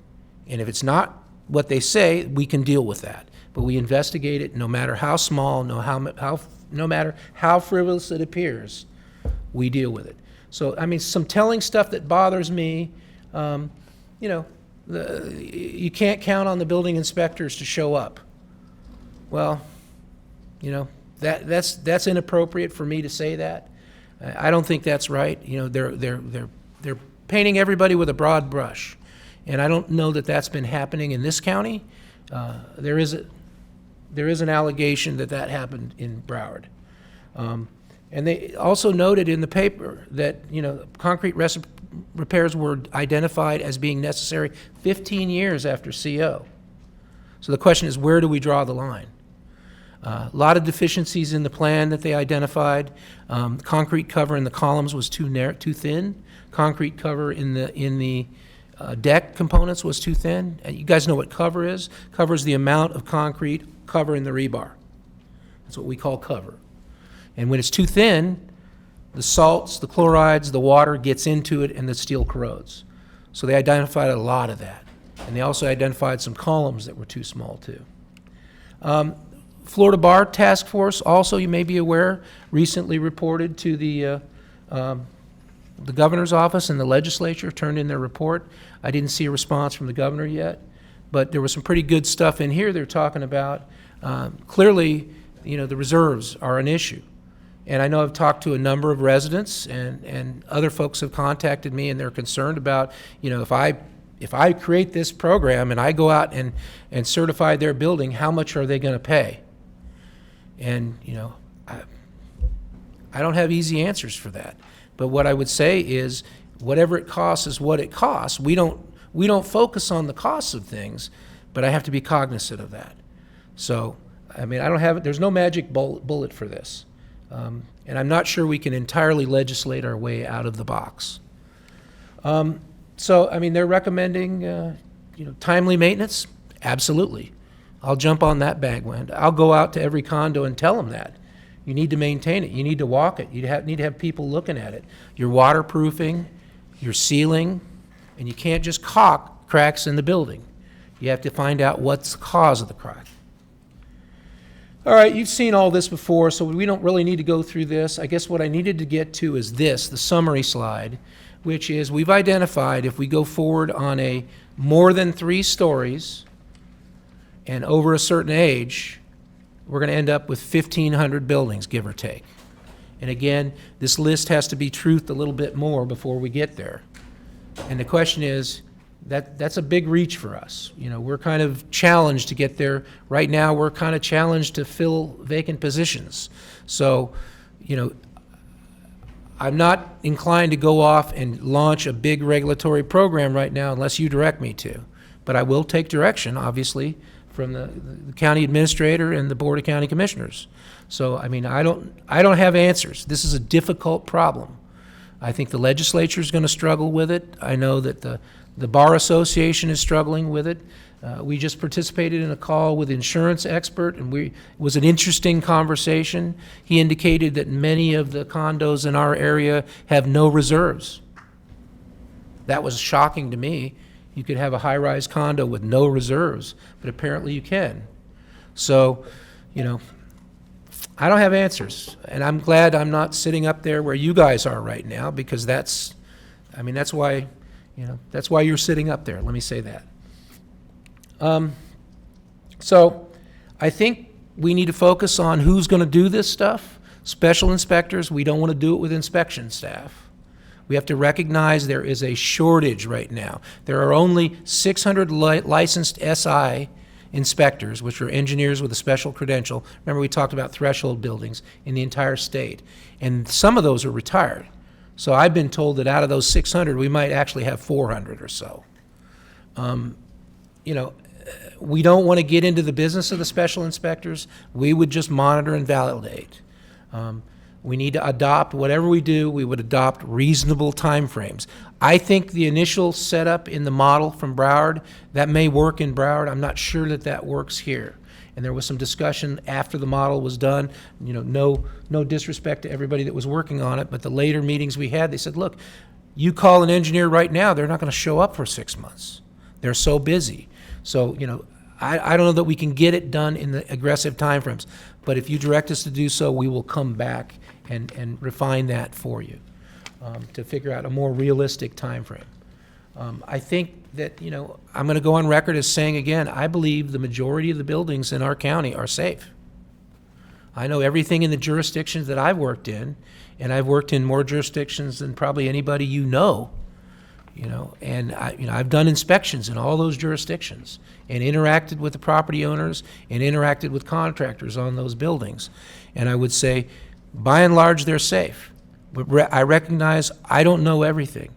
And if it's not what they say, we can deal with that. But we investigate it no matter how small, no matter how frivolous it appears, we deal with it. So, I mean, some telling stuff that bothers me, you can't count on the building inspectors to show up. Well, that's inappropriate for me to say that. I don't think that's right. They're painting everybody with a broad brush, and I don't know that that's been happening in this county. There is an allegation that happened in Broward, and they also noted in the paper that concrete repairs were identified as being necessary 15 years after CO. So the question is, where do we draw the line? A lot of deficiencies in the plan that they identified. Concrete cover in the columns was too thin. Concrete cover in the deck components was too thin. You guys know what cover is? Cover is the amount of concrete cover in the rebar. That's what we call cover. And when it's too thin, the salts, the chlorides, the water gets into it and the steel corrodes. So they identified a lot of that. And they also identified some columns that were too small too. Florida Bar Task Force, also, you may be aware, recently reported to the governor's office, and the legislature turned in their report. I didn't see a response from the governor yet, but there was some pretty good stuff in here they're talking about. Clearly, the reserves are an issue. And I know I've talked to a number of residents, and other folks have contacted me, and they're concerned about, if I create this program and I go out and certify their building, how much are they going to pay? And, I don't have easy answers for that. But what I would say is, whatever it costs is what it costs. We don't focus on the costs of things, but I have to be cognizant of that. So, I mean, there's no magic bullet for this. And I'm not sure we can entirely legislate our way out of the box. So, I mean, they're recommending, timely maintenance. Absolutely. I'll jump on that bandwagon. I'll go out to every condo and tell them that. You need to maintain it. You need to walk it. You need to have people looking at it. Your waterproofing, your sealing, and you can't just caulk cracks in the building. You have to find out what's the cause of the crack. All right, you've seen all this before, so we don't really need to go through this. I guess what I needed to get to is this, the summary slide, which is we've identified if we go forward on a more than 3 stories and over a certain age, we're going to end up with 1,500 buildings, give or take. And again, this list has to be truthed a little bit more before we get there. And the question is, that's a big reach for us. We're kind of challenged to get there. Right now, we're kind of challenged to fill vacant positions. So, I'm not inclined to go off and launch a big regulatory program right now unless you direct me to. But I will take direction, obviously, from the county administrator and the Board of County Commissioners. So, I mean, I don't have answers. This is a difficult problem. I think the legislature is going to struggle with it. I know that the Bar Association is struggling with it. We just participated in a call with insurance expert, and it was an interesting conversation. He indicated that many of the condos in our area have no reserves. That was shocking to me. You could have a high-rise condo with no reserves, but apparently you can. So, I don't have answers, and I'm glad I'm not sitting up there where you guys are right now, because that's why, that's why you're sitting up there. Let me say that. So I think we need to focus on who's going to do this stuff. Special inspectors, we don't want to do it with inspection staff. We have to recognize there is a shortage right now. There are only 600 licensed SI inspectors, which are engineers with a special credential. Remember, we talked about threshold buildings in the entire state. And some of those are retired. So I've been told that out of those 600, we might actually have 400 or so. we don't want to get into the business of the special inspectors. We would just monitor and validate. We need to adopt, whatever we do, we would adopt reasonable timeframes. I think the initial setup in the model from Broward, that may work in Broward. I'm not sure that that works here. And there was some discussion after the model was done, no disrespect to everybody that was working on it, but the later meetings we had, they said, look, you call an engineer right now, they're not going to show up for 6 months. They're so busy. So, I don't know that we can get it done in the aggressive timeframes, but if you direct us to do so, we will come back and refine that for you to figure out a more realistic timeframe. I think that, I'm going to go on record as saying again, I believe the majority of the buildings in our county are safe. I know everything in the jurisdictions that I've worked in, and I've worked in more jurisdictions than probably anybody and I've done inspections in all those jurisdictions and interacted with the property owners and interacted with contractors on those buildings. And I would say, by and large, they're safe. But I recognize I don't know everything,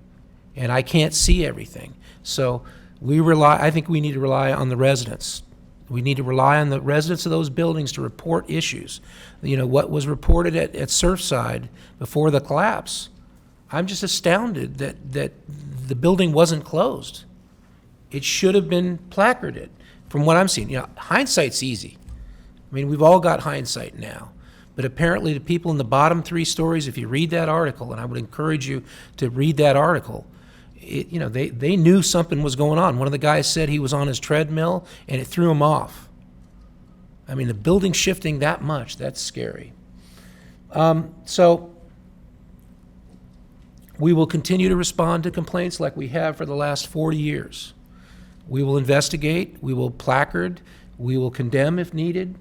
and I can't see everything. So I think we need to rely on the residents. We need to rely on the residents of those buildings to report issues. What was reported at Surfside before the collapse, I'm just astounded that the building wasn't closed. It should have been placarded from what I'm seeing. Hindsight's easy. I mean, we've all got hindsight now. But apparently the people in the bottom 3 stories, if you read that article, and I would encourage you to read that article, they knew something was going on. One of the guys said he was on his treadmill and it threw him off. I mean, the building shifting that much, that's scary. So we will continue to respond to complaints like we have for the last 40 years. We will investigate, we will placard, we will condemn if needed.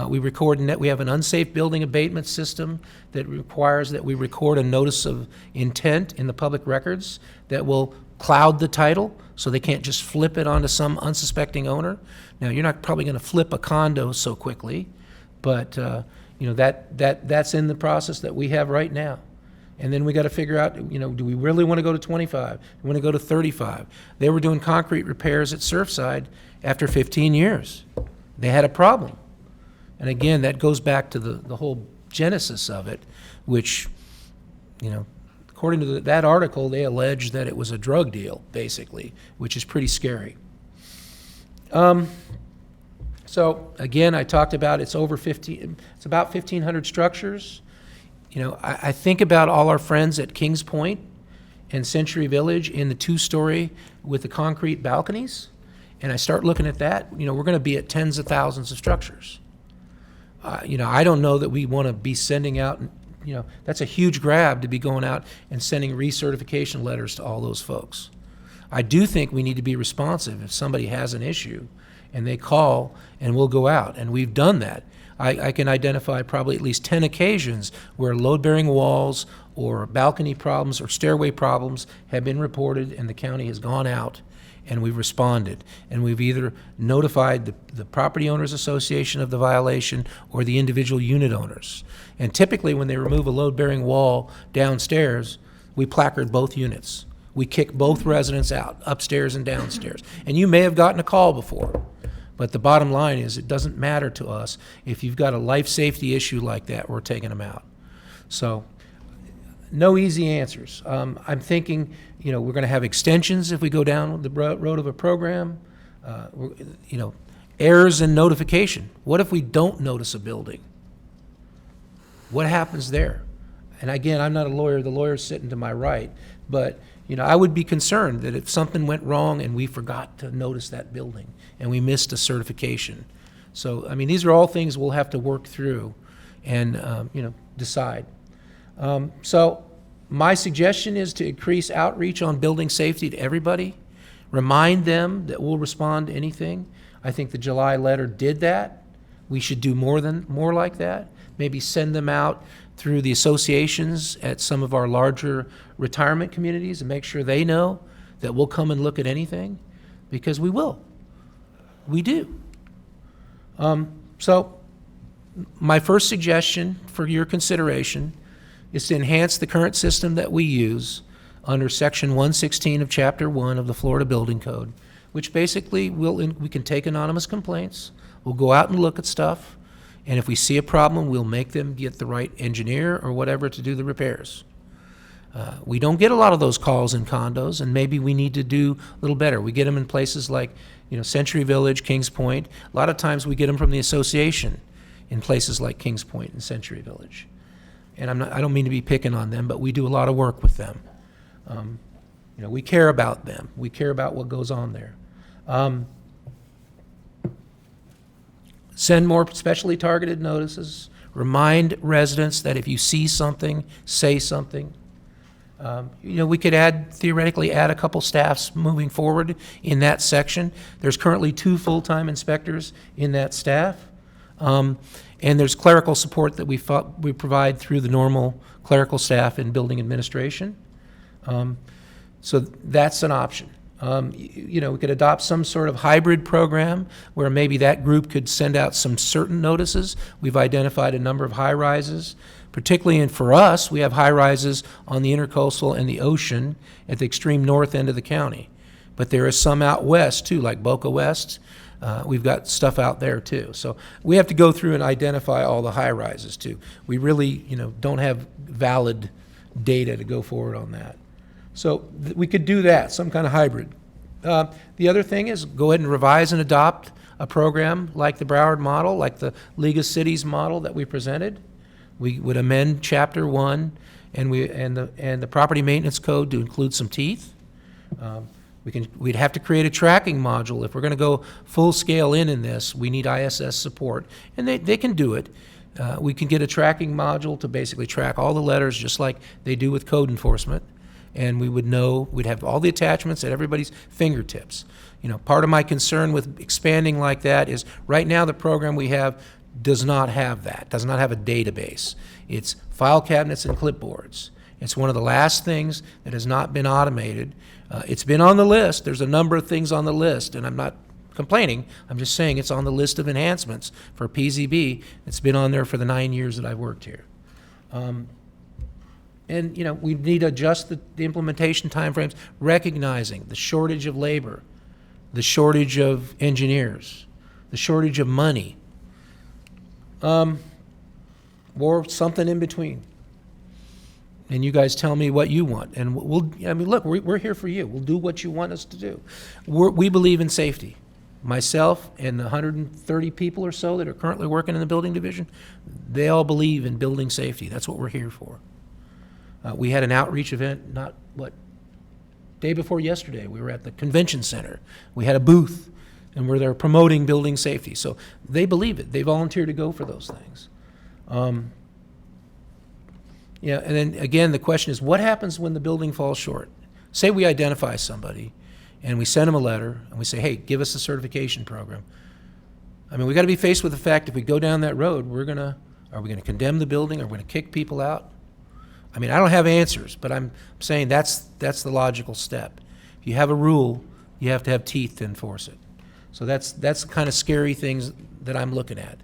We have an unsafe building abatement system that requires that we record a notice of intent in the public records that will cloud the title so they can't just flip it onto some unsuspecting owner. Now, you're not probably going to flip a condo so quickly, but that's in the process that we have right now. And then we got to figure out, do we really want to go to 25? Do we want to go to 35? They were doing concrete repairs at Surfside after 15 years. They had a problem. And again, that goes back to the whole genesis of it, which, according to that article, they alleged that it was a drug deal, basically, which is pretty scary. So again, I talked about it's about 1,500 structures. I think about all our friends at Kings Point and Century Village in the 2-story with the concrete balconies, and I start looking at that, we're going to be at tens of thousands of structures. I don't know that we want to be sending out, that's a huge grab to be going out and sending recertification letters to all those folks. I do think we need to be responsive if somebody has an issue and they call and we'll go out, and we've done that. I can identify probably at least 10 occasions where load-bearing walls or balcony problems or stairway problems have been reported and the county has gone out and we've responded. And we've either notified the property owners association of the violation or the individual unit owners. And typically when they remove a load-bearing wall downstairs, we placard both units. We kick both residents out, upstairs and downstairs. And you may have gotten a call before. But the bottom line is it doesn't matter to us. If you've got a life safety issue like that, we're taking them out. So no easy answers. I'm thinking, we're going to have extensions if we go down the road of a program. Errors in notification. What if we don't notice a building? What happens there? And again, I'm not a lawyer. The lawyer's sitting to my right. But, I would be concerned that if something went wrong and we forgot to notice that building and we missed a certification. So, these are all things we'll have to work through and, decide. So my suggestion is to increase outreach on building safety to everybody. Remind them that we'll respond to anything. I think the July letter did that. We should do more like that. Maybe send them out through the associations at some of our larger retirement communities and make sure they know that we'll come and look at anything, because we will. We do. So my first suggestion for your consideration is to enhance the current system that we use under Section 116 of Chapter 1 of the Florida Building Code, which basically we can take anonymous complaints, we'll go out and look at stuff, and if we see a problem, we'll make them get the right engineer or whatever to do the repairs. We don't get a lot of those calls in condos, and maybe we need to do a little better. We get them in places like, Century Village, Kings Point. A lot of times we get them from the association in places like Kings Point and Century Village. And I don't mean to be picking on them, but we do a lot of work with them. We care about them. We care about what goes on there. Send more specially targeted notices. Remind residents that if you see something, say something. We could theoretically add a couple staffs moving forward in that section. There's currently 2 full-time inspectors in that staff. And there's clerical support that we provide through the normal clerical staff in building administration. So that's an option. We could adopt some sort of hybrid program where maybe that group could send out some certain notices. We've identified a number of high-rises. Particularly, and for us, we have high-rises on the intercoastal and the ocean at the extreme north end of the county. But there is some out west, too, like Boca West. We've got stuff out there, too. So we have to go through and identify all the high-rises, too. We really, don't have valid data to go forward on that. So we could do that, some kind of hybrid. The other thing is go ahead and revise and adopt a program like the Broward model, like the League of Cities model that we presented. We would amend Chapter 1 and the Property Maintenance Code to include some teeth. We'd have to create a tracking module. If we're going to go full scale in this, we need ISS support, and they can do it. We can get a tracking module to basically track all the letters just like they do with code enforcement, and we'd have all the attachments at everybody's fingertips. Part of my concern with expanding like that is right now the program we have does not have that, does not have a database. It's file cabinets and clipboards. It's one of the last things that has not been automated. It's been on the list. There's a number of things on the list, and I'm not complaining. I'm just saying it's on the list of enhancements for PZB. It's been on there for the 9 years that I've worked here. We need to adjust the implementation timeframes, recognizing the shortage of labor, the shortage of engineers, the shortage of money, or something in between. And you guys tell me what you want. And look, we're here for you. We'll do what you want us to do. We believe in safety. Myself and the 130 people or so that are currently working in the building division, they all believe in building safety. That's what we're here for. We had an outreach event, day before yesterday. We were at the convention center. We had a booth, and we're there promoting building safety. So they believe it. They volunteer to go for those things. And then again, the question is, what happens when the building falls short? Say we identify somebody, and we send them a letter, and we say, hey, give us a certification program. We got to be faced with the fact if we go down that road, are we going to condemn the building? Are we going to kick people out? I don't have answers, but I'm saying that's the logical step. If you have a rule, you have to have teeth to enforce it. So that's the kind of scary things that I'm looking at.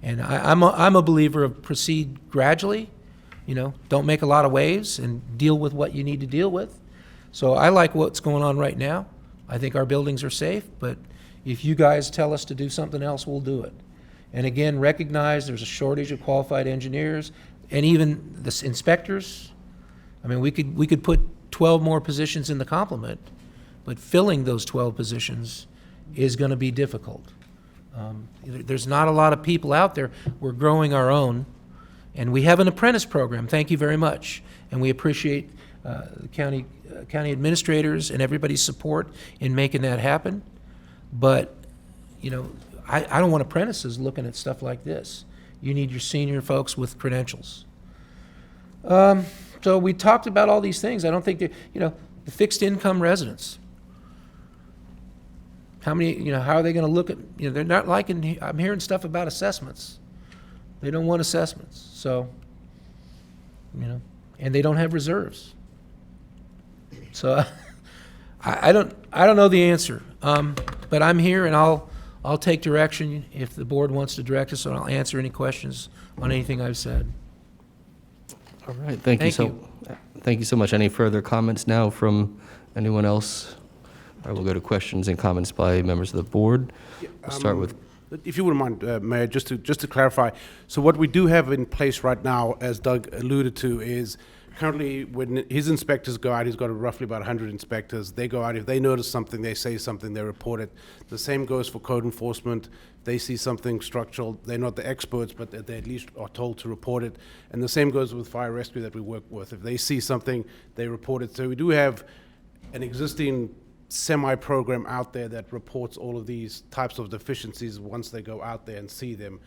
And I'm a believer of proceed gradually. Don't make a lot of waves and deal with what you need to deal with. So I like what's going on right now. I think our buildings are safe, but if you guys tell us to do something else, we'll do it. And again, recognize there's a shortage of qualified engineers and even the inspectors. We could put 12 more positions in the complement, but filling those 12 positions is going to be difficult. There's not a lot of people out there. We're growing our own, and we have an apprentice program. Thank you very much, and we appreciate the county administrators and everybody's support in making that happen. But I don't want apprentices looking at stuff like this. You need your senior folks with credentials. So we talked about all these things. I don't think that, the fixed income residents. How many, how are they going to look at, they're not liking, I'm hearing stuff about assessments. They don't want assessments. So, and they don't have reserves. So I don't know the answer. But I'm here and I'll take direction if the board wants to direct us, and I'll answer any questions on anything I've said. All right, thank you so much. Any further comments now from anyone else All right, we'll go to questions and comments by members of the board. We'll start with, If you wouldn't mind, Mayor, just to clarify, so what we do have in place right now, as Doug alluded to, is currently when his inspectors go out, he's got roughly about 100 inspectors. They go out, if they notice something, they say something, they report it. The same goes for code enforcement. They see something structural, they're not the experts, but they at least are told to report it. And the same goes with fire rescue that we work with. If they see something, they report it. So we do have an existing semi-program out there that reports all of these types of deficiencies once they go out there and see them.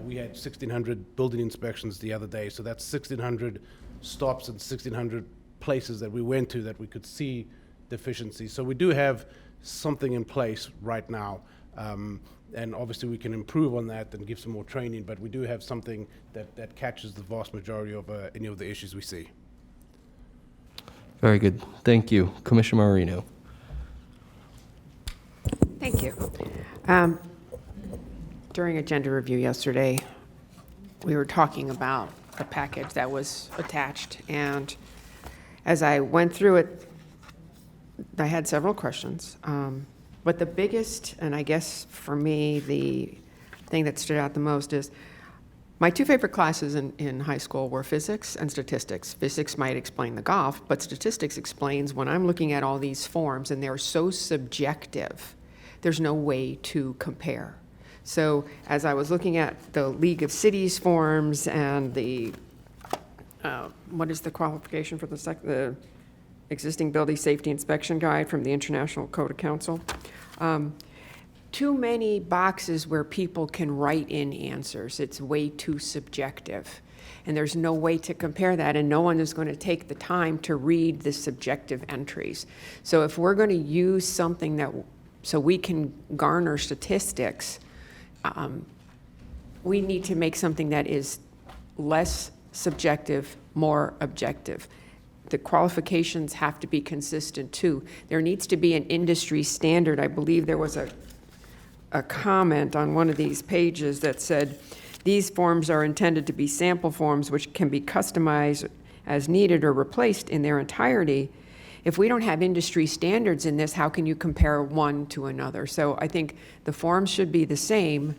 We had 1,600 building inspections the other day, so that's 1,600 stops and 1,600 places that we went to that we could see deficiencies. So we do have something in place right now, and obviously we can improve on that and give some more training, but we do have something that catches the vast majority of any of the issues we see. very good. Thank you. Commissioner Marino. Thank you. During agenda review yesterday, we were talking about the package that was attached, and as I went through it, I had several questions. But the biggest, and I guess for me, the thing that stood out the most is my two favorite classes in high school were physics and statistics. Physics might explain the golf, but statistics explains when I'm looking at all these forms and they're so subjective, there's no way to compare. So as I was looking at the League of Cities forms and the, what is the qualification for the existing building safety inspection guide from the International Code of Council, too many boxes where people can write in answers. It's way too subjective. And there's no way to compare that, and no one is going to take the time to read the subjective entries. So if we're going to use something that, so we can garner statistics, we need to make something that is less subjective, more objective. The qualifications have to be consistent too. There needs to be an industry standard. I believe there was a comment on one of these pages that said, these forms are intended to be sample forms which can be customized as needed or replaced in their entirety. If we don't have industry standards in this, how can you compare one to another? So I think the forms should be the same,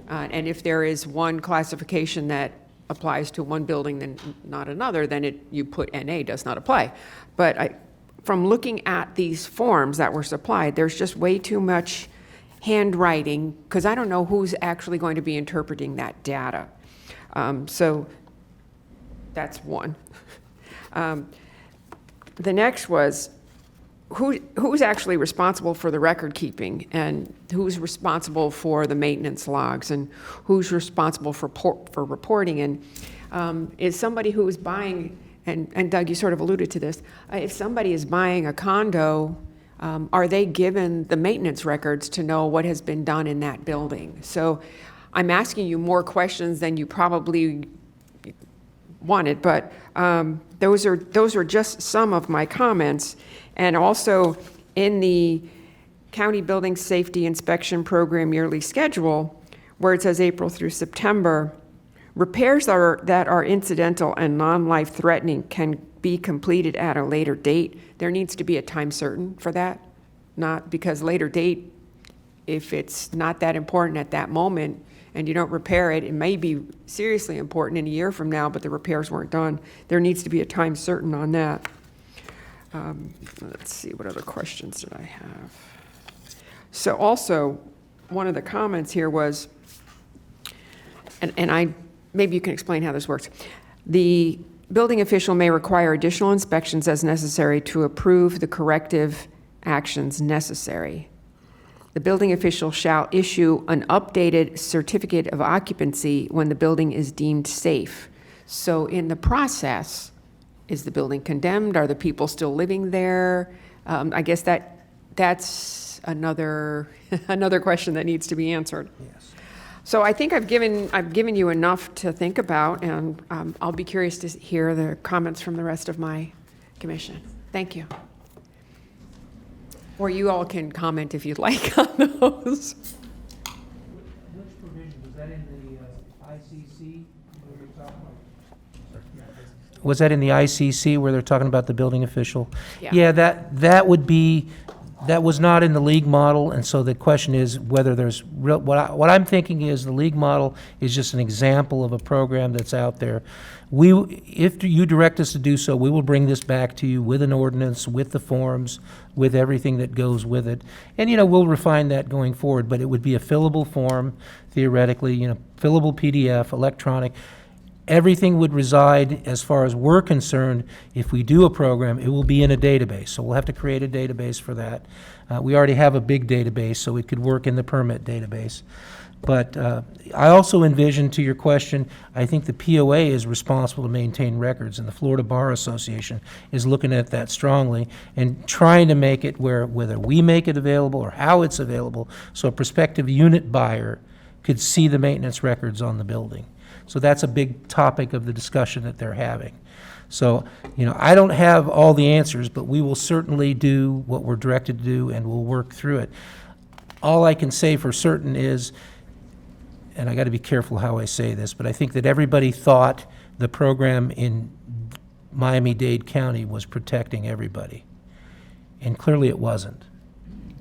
and if there is one classification that applies to one building and not another, then you put NA does not apply. But from looking at these forms that were supplied, there's just way too much handwriting, because I don't know who's actually going to be interpreting that data. So that's one. The next was, who's actually responsible for the record keeping, and who's responsible for the maintenance logs, and who's responsible for reporting, and is somebody who is buying, and Doug, you sort of alluded to this, if somebody is buying a condo, are they given the maintenance records to know what has been done in that building? So I'm asking you more questions than you probably wanted, but those are just some of my comments. And also in the County Building Safety Inspection Program yearly schedule, where it says April through September, repairs that are incidental and non-life threatening can be completed at a later date. There needs to be a time certain for that, not because later date, if it's not that important at that moment and you don't repair it, it may be seriously important in a year from now, but the repairs weren't done. There needs to be a time certain on that. Let's see, what other questions did I have? So also, one of the comments here was, and maybe you can explain how this works. The building official may require additional inspections as necessary to approve the corrective actions necessary. The building official shall issue an updated certificate of occupancy when the building is deemed safe. So in the process, is the building condemned? Are the people still living there? I guess that's another question that needs to be answered. Yes. So I think I've given you enough to think about, and I'll be curious to hear the comments from the rest of my commission. Thank you. Or you all can comment if you'd like on those. Which provision, was that in the ICC? Was that in the ICC where they're talking about the building official? Yeah. Yeah, that would be That was not in the league model, and so the question is whether there's real, what I'm thinking is the league model is just an example of a program that's out there. If you direct us to do so, we will bring this back to you with an ordinance, with the forms, with everything that goes with it. And, we'll refine that going forward, but it would be a fillable form, theoretically, fillable PDF, electronic. Everything would reside, as far as we're concerned, if we do a program, it will be in a database. So we'll have to create a database for that. We already have a big database, so it could work in the permit database. But I also envision, to your question, I think the POA is responsible to maintain records, and the Florida Bar Association is looking at that strongly and trying to make it where, whether we make it available or how it's available, so a prospective unit buyer could see the maintenance records on the building. So that's a big topic of the discussion that they're having. So, I don't have all the answers, but we will certainly do what we're directed to do, and we'll work through it. All I can say for certain is, and I got to be careful how I say this, but I think that everybody thought the program in Miami-Dade County was protecting everybody, and clearly it wasn't.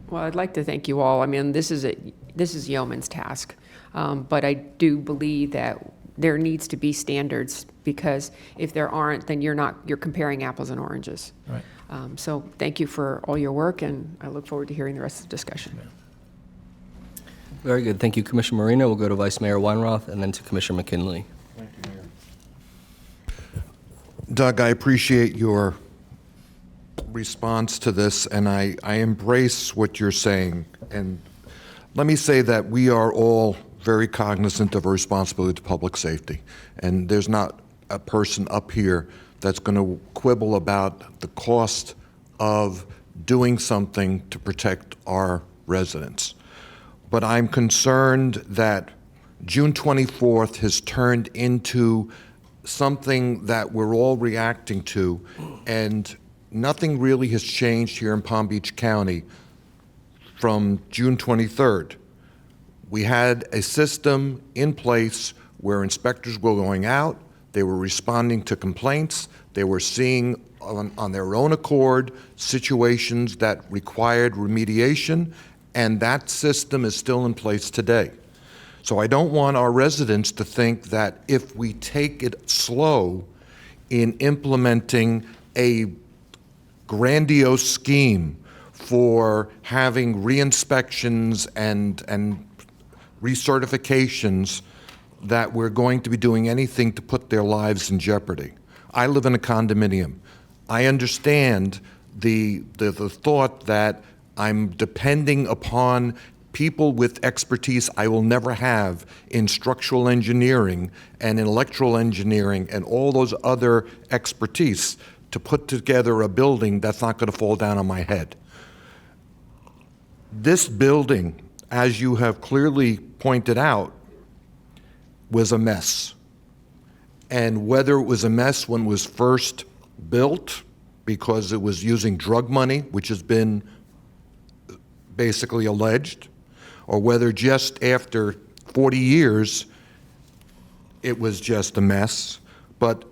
Well, I'd like to thank you all. I mean, this is yeoman's task, but I do believe that there needs to be standards, because if there aren't, then you're comparing apples and oranges. Right. So thank you for all your work, and I look forward to hearing the rest of the discussion. Very good. Thank you, Commissioner Marina. We'll go to Vice Mayor Weinroth and then to Commissioner McKinley. Doug, I appreciate your response to this, and I embrace what you're saying. And let me say that we are all very cognizant of our responsibility to public safety. And there's not a person up here that's going to quibble about the cost of doing something to protect our residents. But I'm concerned that June 24th has turned into something that we're all reacting to, and nothing really has changed here in Palm Beach County from June 23rd. We had a system in place where inspectors were going out, they were responding to complaints, they were seeing on their own accord situations that required remediation, and that system is still in place today. So I don't want our residents to think that if we take it slow in implementing a grandiose scheme for having re-inspections and recertifications, that we're going to be doing anything to put their lives in jeopardy. I live in a condominium. I understand the thought that I'm depending upon people with expertise I will never have in structural engineering and in electrical engineering and all those other expertise to put together a building that's not going to fall down on my head. This building, as you have clearly pointed out, was a mess. And whether it was a mess when it was first built, because it was using drug money, which has been basically alleged, or whether just after 40 years it was just a mess, but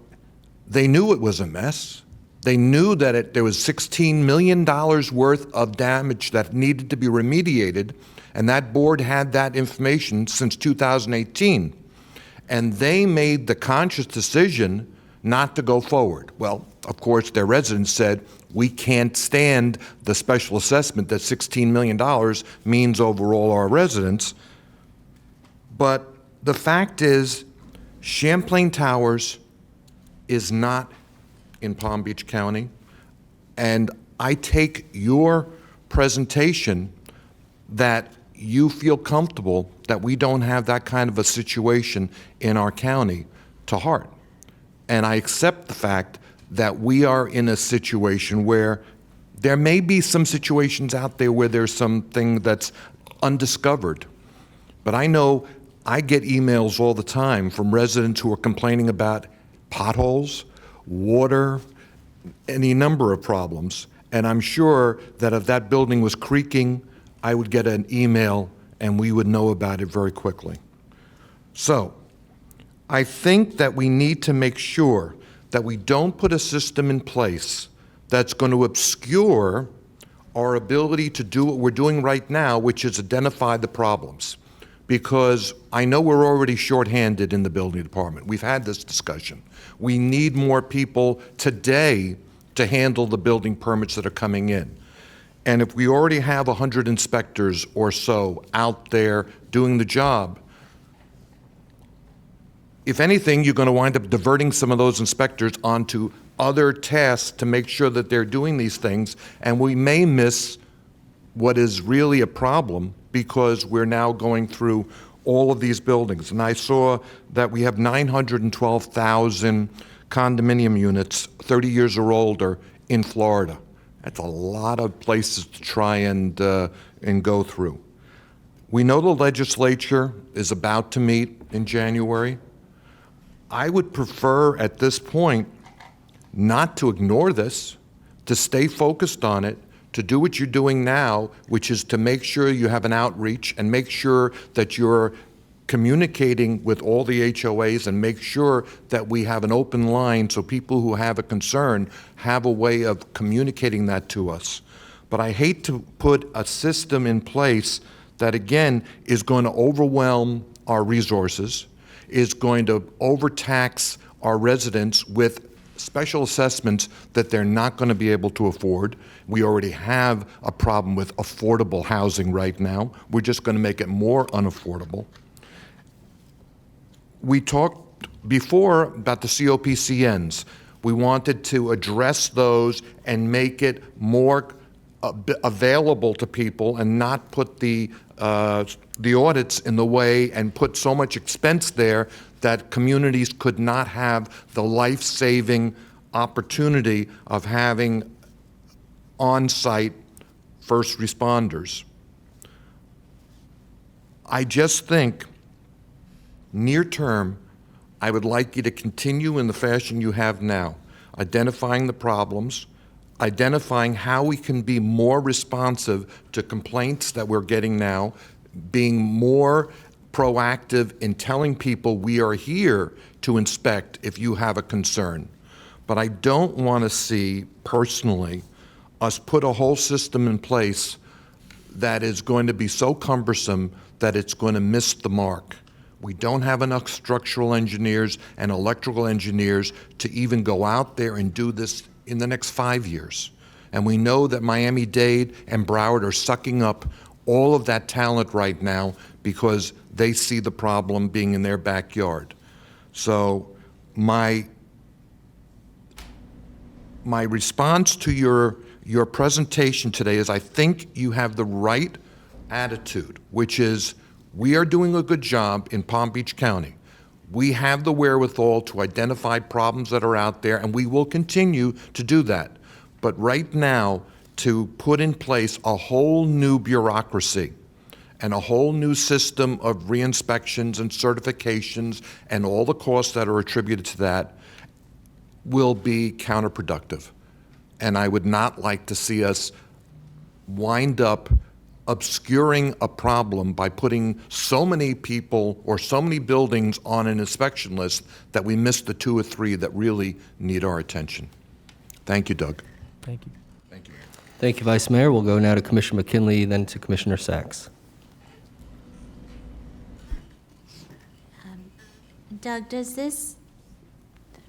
they knew it was a mess. They knew that there was $16 million worth of damage that needed to be remediated, and that board had that information since 2018. And they made the conscious decision not to go forward. Well, of course, their residents said, we can't stand the special assessment that $16 million means over all our residents. But the fact is, Champlain Towers is not in Palm Beach County, and I take your presentation that you feel comfortable that we don't have that kind of a situation in our county to heart. And I accept the fact that we are in a situation where there may be some situations out there where there's something that's undiscovered. But I know I get emails all the time from residents who are complaining about potholes, water, any number of problems. And I'm sure that if that building was creaking, I would get an email and we would know about it very quickly. So I think that we need to make sure that we don't put a system in place that's going to obscure our ability to do what we're doing right now, which is identify the problems. Because I know we're already shorthanded in the building department. We've had this discussion. We need more people today to handle the building permits that are coming in. And if we already have 100 inspectors or so out there doing the job, if anything, you're going to wind up diverting some of those inspectors onto other tasks to make sure that they're doing these things, and we may miss what is really a problem because we're now going through all of these buildings. And I saw that we have 912,000 condominium units 30 years or older in Florida. That's a lot of places to try and go through. We know the legislature is about to meet in January. I would prefer at this point not to ignore this, to stay focused on it, to do what you're doing now, which is to make sure you have an outreach and make sure that you're communicating with all the HOAs and make sure that we have an open line so people who have a concern have a way of communicating that to us. But I hate to put a system in place that, again, is going to overwhelm our resources, is going to overtax our residents with special assessments that they're not going to be able to afford. We already have a problem with affordable housing right now. We're just going to make it more unaffordable. We talked before about the COPCNs. We wanted to address those and make it more available to people and not put the audits in the way and put so much expense there that communities could not have the life-saving opportunity of having on-site first responders. I just think, near term, I would like you to continue in the fashion you have now, identifying the problems, identifying how we can be more responsive to complaints that we're getting now, being more proactive in telling people we are here to inspect if you have a concern. But I don't want to see, personally, us put a whole system in place that is going to be so cumbersome that it's going to miss the mark. We don't have enough structural engineers and electrical engineers to even go out there and do this in the next 5 years. And we know that Miami-Dade and Broward are sucking up all of that talent right now because they see the problem being in their backyard. So my response to your presentation today is I think you have the right attitude, which is we are doing a good job in Palm Beach County. We have the wherewithal to identify problems that are out there, and we will continue to do that. But right now, to put in place a whole new bureaucracy and a whole new system of re-inspections and certifications and all the costs that are attributed to that will be counterproductive. And I would not like to see us wind up obscuring a problem by putting so many people or so many buildings on an inspection list that we miss the 2 or 3 that really need our attention. Thank you, Doug. Thank you. Thank you. Thank you, Vice Mayor. We'll go now to Commissioner McKinley, then to Commissioner Sacks. Doug, does this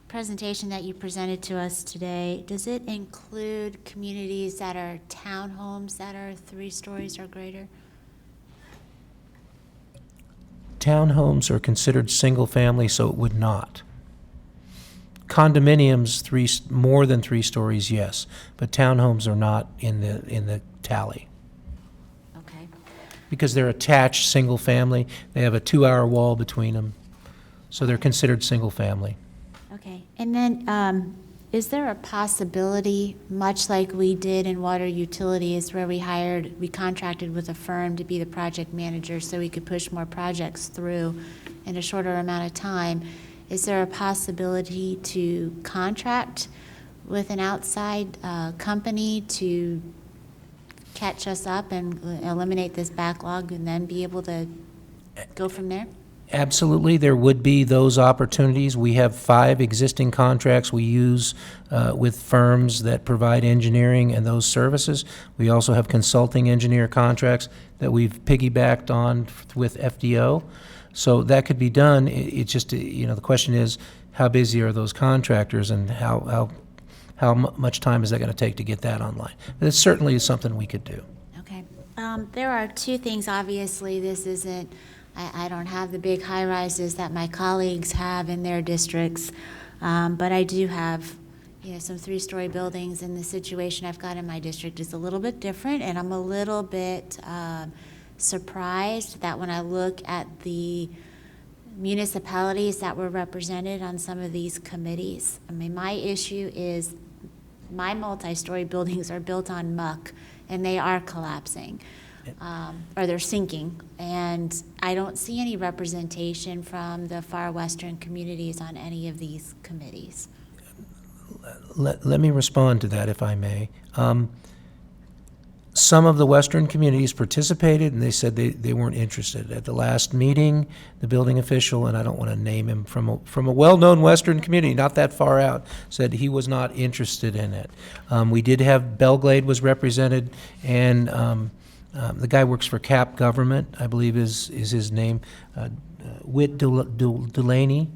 presentation that you presented to us today, does it include communities that are townhomes that are 3 stories or greater? Townhomes are considered single-family, so it would not. Condominiums, more than 3 stories, yes, but townhomes are not in the tally. Okay. Because they're attached, single-family, they have a 2-hour wall between them, so they're considered single-family. Okay, and then is there a possibility, much like we did in water utilities, where we contracted with a firm to be the project manager so we could push more projects through in a shorter amount of time? Is there a possibility to contract with an outside company to catch us up and eliminate this backlog and then be able to go from there? Absolutely, there would be those opportunities. We have 5 existing contracts we use with firms that provide engineering and those services. We also have consulting engineer contracts that we've piggybacked on with FDO. So that could be done. It's just, the question is, how busy are those contractors, and how much time is that going to take to get that online? But it certainly is something we could do. Okay. There are 2 things. Obviously, this isn't, I don't have the big high-rises that my colleagues have in their districts, but I do have, some 3-story buildings, and the situation I've got in my district is a little bit different, and I'm a little bit surprised that when I look at the municipalities that were represented on some of these committees, my issue is my multi-story buildings are built on muck, and they are collapsing. Or they're sinking, and I don't see any representation from the far western communities on any of these committees. Let me respond to that, if I may. Some of the western communities participated, and they said they weren't interested. At the last meeting, the building official, and I don't want to name him, from a well-known western community, not that far out, said he was not interested in it. We did have, Belglade was represented, and the guy works for CAP Government, I believe is his name, Whit Delaney.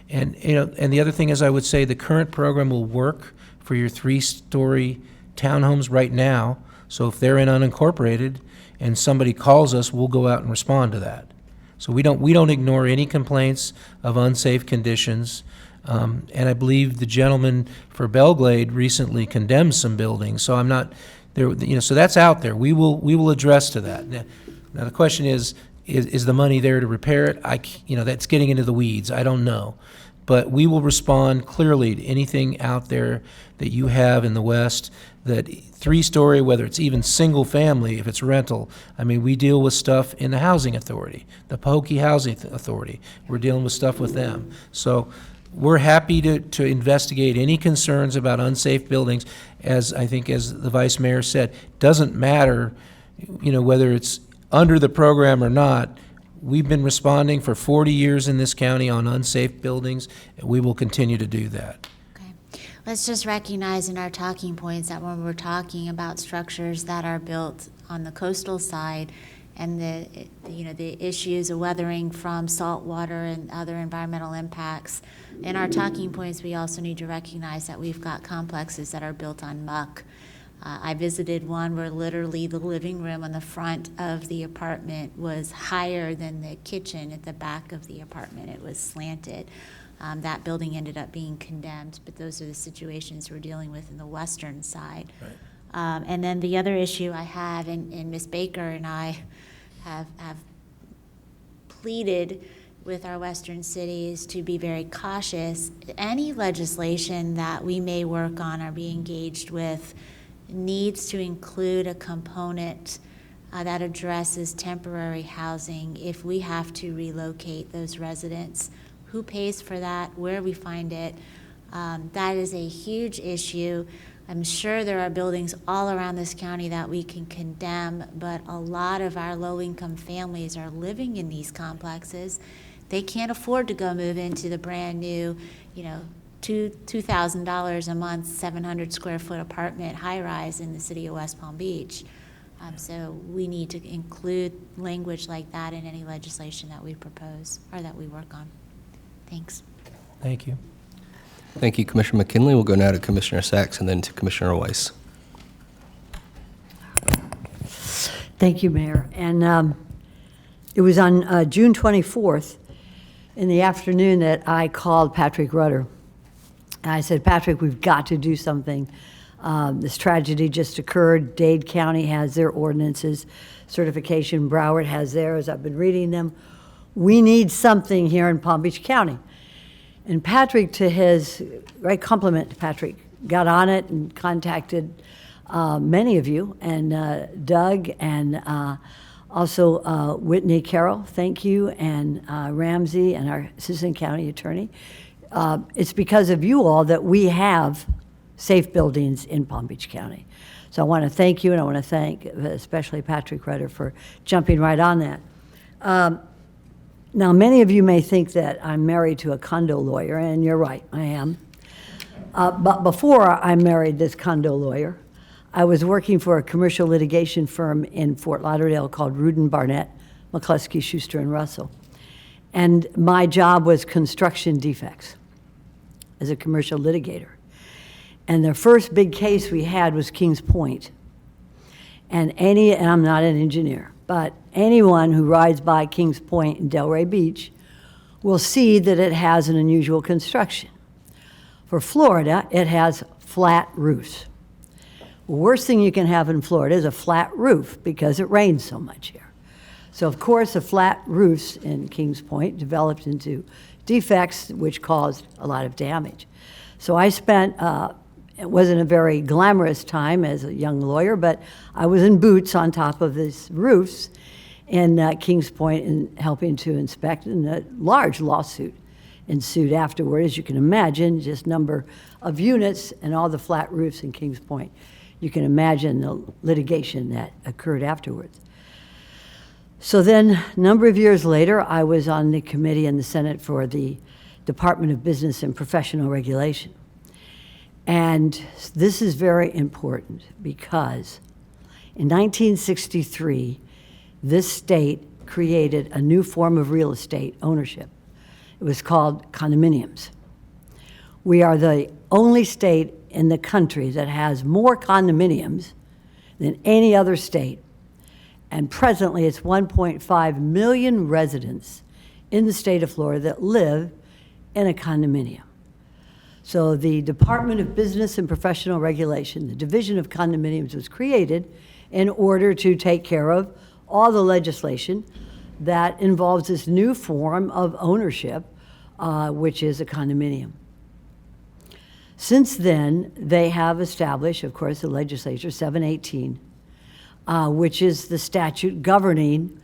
And the other thing is, I would say the current program will work for your 3-story townhomes right now. So if they're in unincorporated and somebody calls us, we'll go out and respond to that. So we don't ignore any complaints of unsafe conditions. And I believe the gentleman for Belglade recently condemned some buildings. So I'm not there. So that's out there. We will address to that. Now the question is the money there to repair it? That's getting into the weeds. I don't know. But we will respond clearly to anything out there that you have in the West, that 3-story, whether it's even single family, if it's rental. We deal with stuff in the Housing Authority, the Pahokee Housing Authority. We're dealing with stuff with them. So we're happy to investigate any concerns about unsafe buildings. As I think, as the Vice Mayor said, doesn't matter, whether it's under the program or not. We've been responding for 40 years in this county on unsafe buildings, and we will continue to do that. Let's just recognize in our talking points that when we're talking about structures that are built on the coastal side and the issues of weathering from salt water and other environmental impacts, in our talking points we also need to recognize that we've got complexes that are built on muck. I visited one where literally the living room on the front of the apartment was higher than the kitchen at the back of the apartment. It was slanted. That building ended up being condemned, but those are the situations we're dealing with in the western side. Right. And then the other issue I have, and Ms. Baker and I have pleaded with our western cities to be very cautious. Any legislation that we may work on or be engaged with needs to include a component that addresses temporary housing if we have to relocate those residents. Who pays for that? Where we find it? That is a huge issue. I'm sure there are buildings all around this county that we can condemn, but a lot of our low-income families are living in these complexes. They can't afford to go move into the brand new, $2,000 a month, 700 square foot apartment high-rise in the city of West Palm Beach. So we need to include language like that in any legislation that we propose or that we work on. Thanks. Thank you. Thank you, Commissioner McKinley. We'll go now to Commissioner Sacks and then to Commissioner Weiss. Thank you, Mayor. And it was on June 24th in the afternoon that I called Patrick Rudder. And I said, Patrick, we've got to do something. This tragedy just occurred. Dade County has their ordinances, certification. Broward has theirs. I've been reading them. We need something here in Palm Beach County. And Patrick, to his right compliment to Patrick, got on it and contacted many of you, and Doug, and also Whitney Carroll, thank you, and Ramsey, and our assistant county attorney. It's because of you all that we have safe buildings in Palm Beach County. So I want to thank you, and I want to thank especially Patrick Rudder for jumping right on that. Now, many of you may think that I'm married to a condo lawyer, and you're right, I am. But before I married this condo lawyer, I was working for a commercial litigation firm in Fort Lauderdale called Rudin Barnett, McCluskey, Schuster, and Russell. And my job was construction defects as a commercial litigator. And the first big case we had was Kings Point. And I'm not an engineer, but anyone who rides by Kings Point in Delray Beach will see that it has an unusual construction. For Florida, it has flat roofs. The worst thing you can have in Florida is a flat roof because it rains so much here. So of course, the flat roofs in Kings Point developed into defects which caused a lot of damage. So I spent, it wasn't a very glamorous time as a young lawyer, but I was in boots on top of these roofs in Kings Point and helping to inspect, and a large lawsuit ensued afterward, as you can imagine, just number of units and all the flat roofs in Kings Point. You can imagine the litigation that occurred afterwards. So then, a number of years later, I was on the committee in the Senate for the Department of Business and Professional Regulation. And this is very important because in 1963, this state created a new form of real estate ownership. It was called condominiums. We are the only state in the country that has more condominiums than any other state. And presently, it's 1.5 million residents in the state of Florida that live in a condominium. So the Department of Business and Professional Regulation, the Division of Condominiums, was created in order to take care of all the legislation that involves this new form of ownership, which is a condominium. Since then, they have established, of course, the legislature, 718, which is the statute governing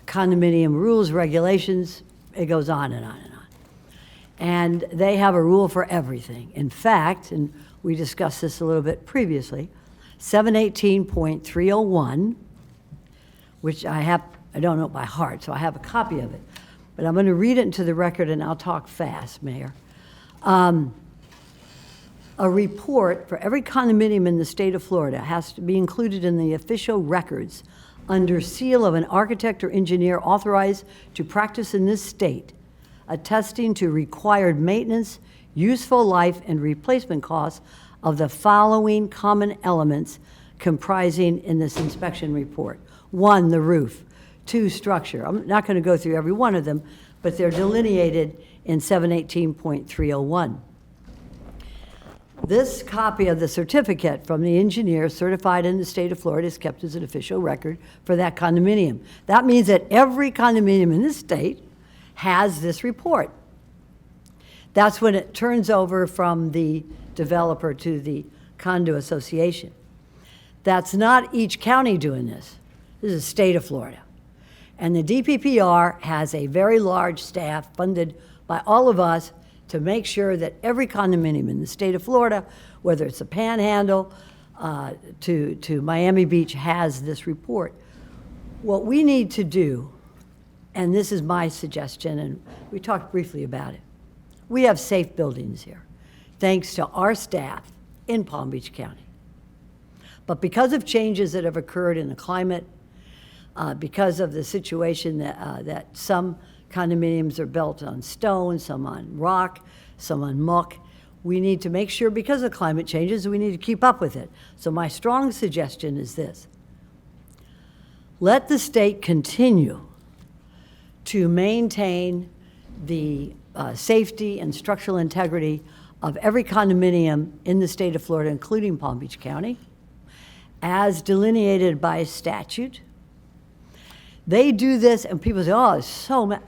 condominium rules, regulations. It goes on and on and on. And they have a rule for everything. In fact, and we discussed this a little bit previously, 718.301, which I don't know it by heart, so I have a copy of it. But I'm going to read it into the record, and I'll talk fast, Mayor. A report for every condominium in the state of Florida has to be included in the official records under seal of an architect or engineer authorized to practice in this state, attesting to required maintenance, useful life, and replacement costs of the following common elements comprising in this inspection report. 1, the roof. 2, structure. I'm not going to go through every one of them, but they're delineated in 718.301. This copy of the certificate from the engineer certified in the state of Florida is kept as an official record for that condominium. That means that every condominium in this state has this report. That's when it turns over from the developer to the condo association. That's not each county doing this. This is the state of Florida. And the DPPR has a very large staff funded by all of us to make sure that every condominium in the state of Florida, whether it's a Panhandle to Miami Beach, has this report. What we need to do, and this is my suggestion, and we talked briefly about it, we have safe buildings here, thanks to our staff in Palm Beach County. But because of changes that have occurred in the climate, because of the situation that some condominiums are built on stone, some on rock, some on muck, we need to make sure, because of climate changes, we need to keep up with it. So my strong suggestion is this. Let the state continue to maintain the safety and structural integrity of every condominium in the state of Florida, including Palm Beach County, as delineated by statute. They do this, and people say, oh, it's so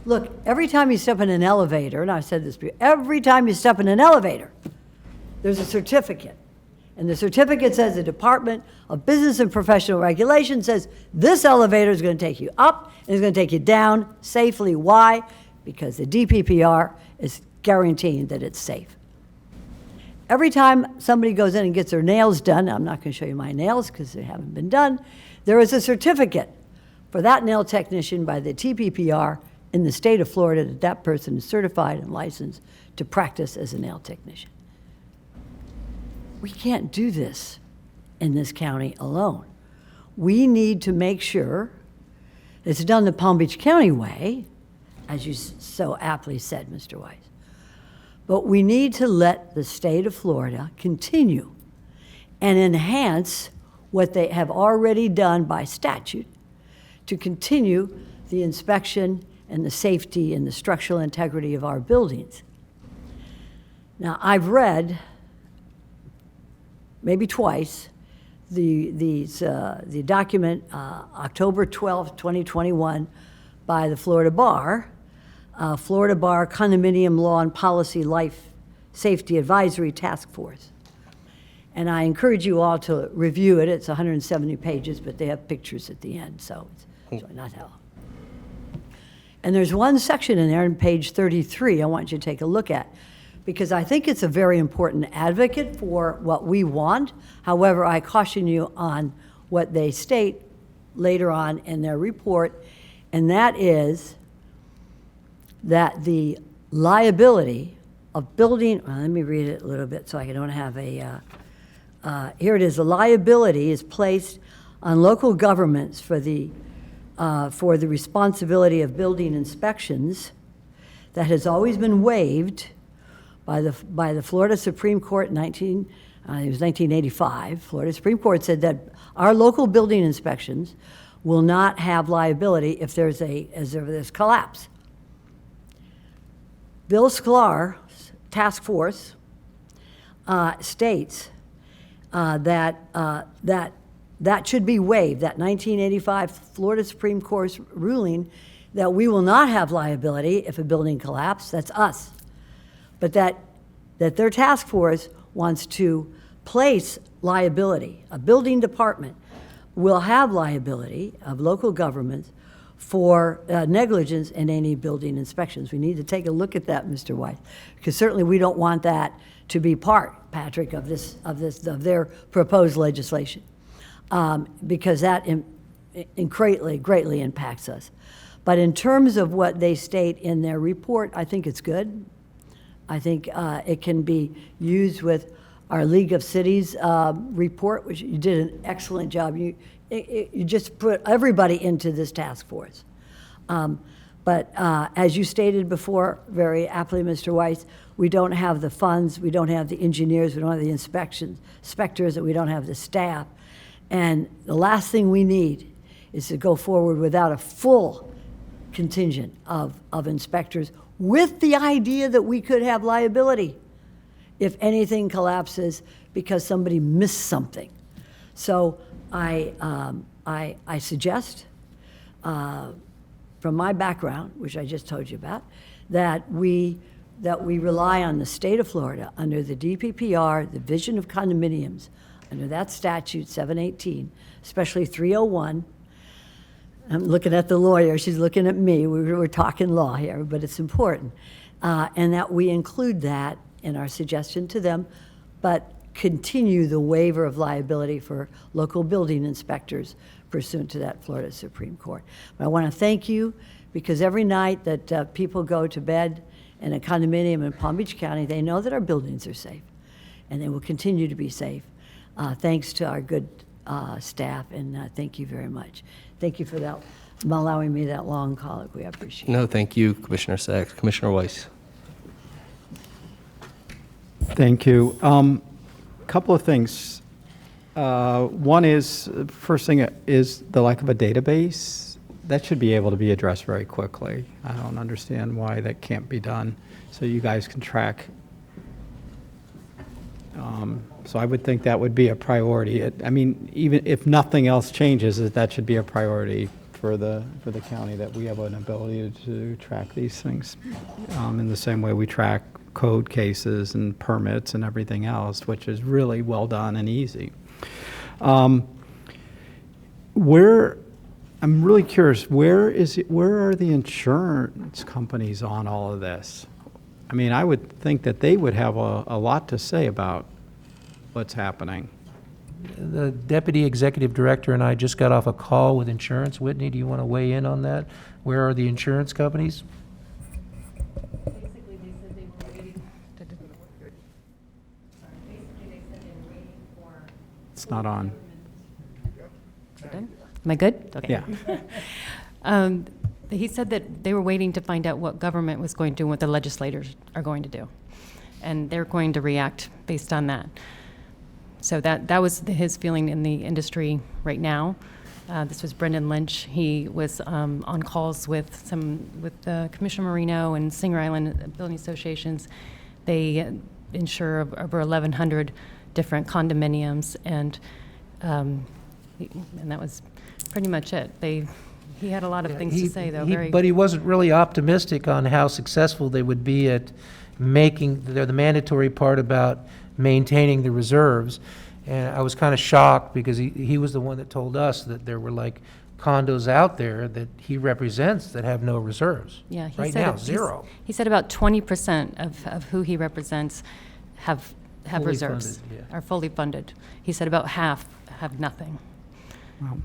Look, every time you step in an elevator, and I've said this before, every time you step in an elevator, there's a certificate. And the certificate says the Department of Business and Professional Regulation says this elevator is going to take you up and it's going to take you down safely. Why? Because the DPPR is guaranteeing that it's safe. Every time somebody goes in and gets their nails done, I'm not going to show you my nails because they haven't been done, there is a certificate for that nail technician by the TPPR in the state of Florida that that person is certified and licensed to practice as a nail technician. We can't do this in this county alone. We need to make sure it's done the Palm Beach County way, as you so aptly said, Mr. Weiss. But we need to let the state of Florida continue and enhance what they have already done by statute to continue the inspection and the safety and the structural integrity of our buildings. Now, I've read, maybe twice, the document, October 12th, 2021, by the Florida Bar Condominium Law and Policy Life Safety Advisory Task Force. And I encourage you all to review it. It's 170 pages, but they have pictures at the end, so it's not hell. And there's one section in there on page 33 I want you to take a look at, because I think it's a very important advocate for what we want. However, I caution you on what they state later on in their report, and that is that the liability of building, well, let me read it a little bit so I don't have a, here it is, the liability is placed on local governments for the responsibility of building inspections that has always been waived by the Florida Supreme Court in it was 1985. Florida Supreme Court said that our local building inspections will not have liability if there's collapse. Bill Sklar's task force states that should be waived, that 1985 Florida Supreme Court ruling that we will not have liability if a building collapses. That's us. But that their task force wants to place liability. A building department will have liability of local governments for negligence in any building inspections. We need to take a look at that, Mr. Weiss, because certainly we don't want that to be part, Patrick, of their proposed legislation, because that greatly impacts us. But in terms of what they state in their report, I think it's good. I think it can be used with our League of Cities report, which you did an excellent job. You just put everybody into this task force. But as you stated before, very aptly, Mr. Weiss, we don't have the funds, we don't have the engineers, we don't have the inspectors, and we don't have the staff. And the last thing we need is to go forward without a full contingent of inspectors, with the idea that we could have liability if anything collapses because somebody missed something. So I suggest, from my background, which I just told you about, that we rely on the state of Florida under the DPPR, the Division of Condominiums, under that statute 718, especially 301. I'm looking at the lawyer, she's looking at me, we're talking law here, but it's important. And that we include that in our suggestion to them, but continue the waiver of liability for local building inspectors pursuant to that Florida Supreme Court. But I want to thank you, because every night that people go to bed in a condominium in Palm Beach County, they know that our buildings are safe, and they will continue to be safe, thanks to our good staff, and thank you very much. Thank you for that, allowing me that long colloquy. I appreciate it. No, thank you, Commissioner Sacks. Commissioner Weiss. Thank you. Couple of things. One is, first thing is the lack of a database. That should be able to be addressed very quickly. I don't understand why that can't be done, so you guys can track. So I would think that would be a priority. I mean, even if nothing else changes, that should be a priority for the county, that we have an ability to track these things in the same way we track code cases and permits and everything else, which is really well done and easy. I'm really curious, where are the insurance companies on all of this? I mean, I would think that they would have a lot to say about what's happening. The Deputy Executive Director and I just got off a call with insurance. Whitney, do you want to weigh in on that? Where are the insurance companies? It's not on. Am I good? Okay. Yeah. He said that they were waiting to find out what government was going to do and what the legislators are going to do. And they're going to react based on that. So that was his feeling in the industry right now. This was Brendan Lynch. He was on calls with Commissioner Marino and Singer Island Building Associations. They insure over 1,100 different condominiums, and that was pretty much it. He had a lot of things to say, though. But he wasn't really optimistic on how successful they would be at making the mandatory part about maintaining the reserves. And I was kind of shocked because he was the one that told us that there were like condos out there that he represents that have no reserves. Yeah, right now, zero. He said about 20% of who he represents have Fully reserves, funded, yeah. are fully funded. He said about half have nothing. Wow.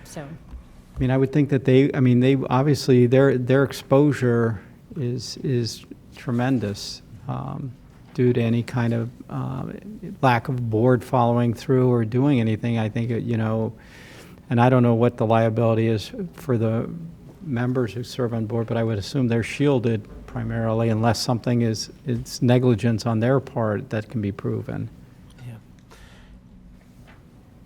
So, I mean, I would think that they obviously their exposure is tremendous due to any kind of lack of board following through or doing anything. I think, and I don't know what the liability is for the members who serve on board, but I would assume they're shielded primarily unless something is negligence on their part that can be proven.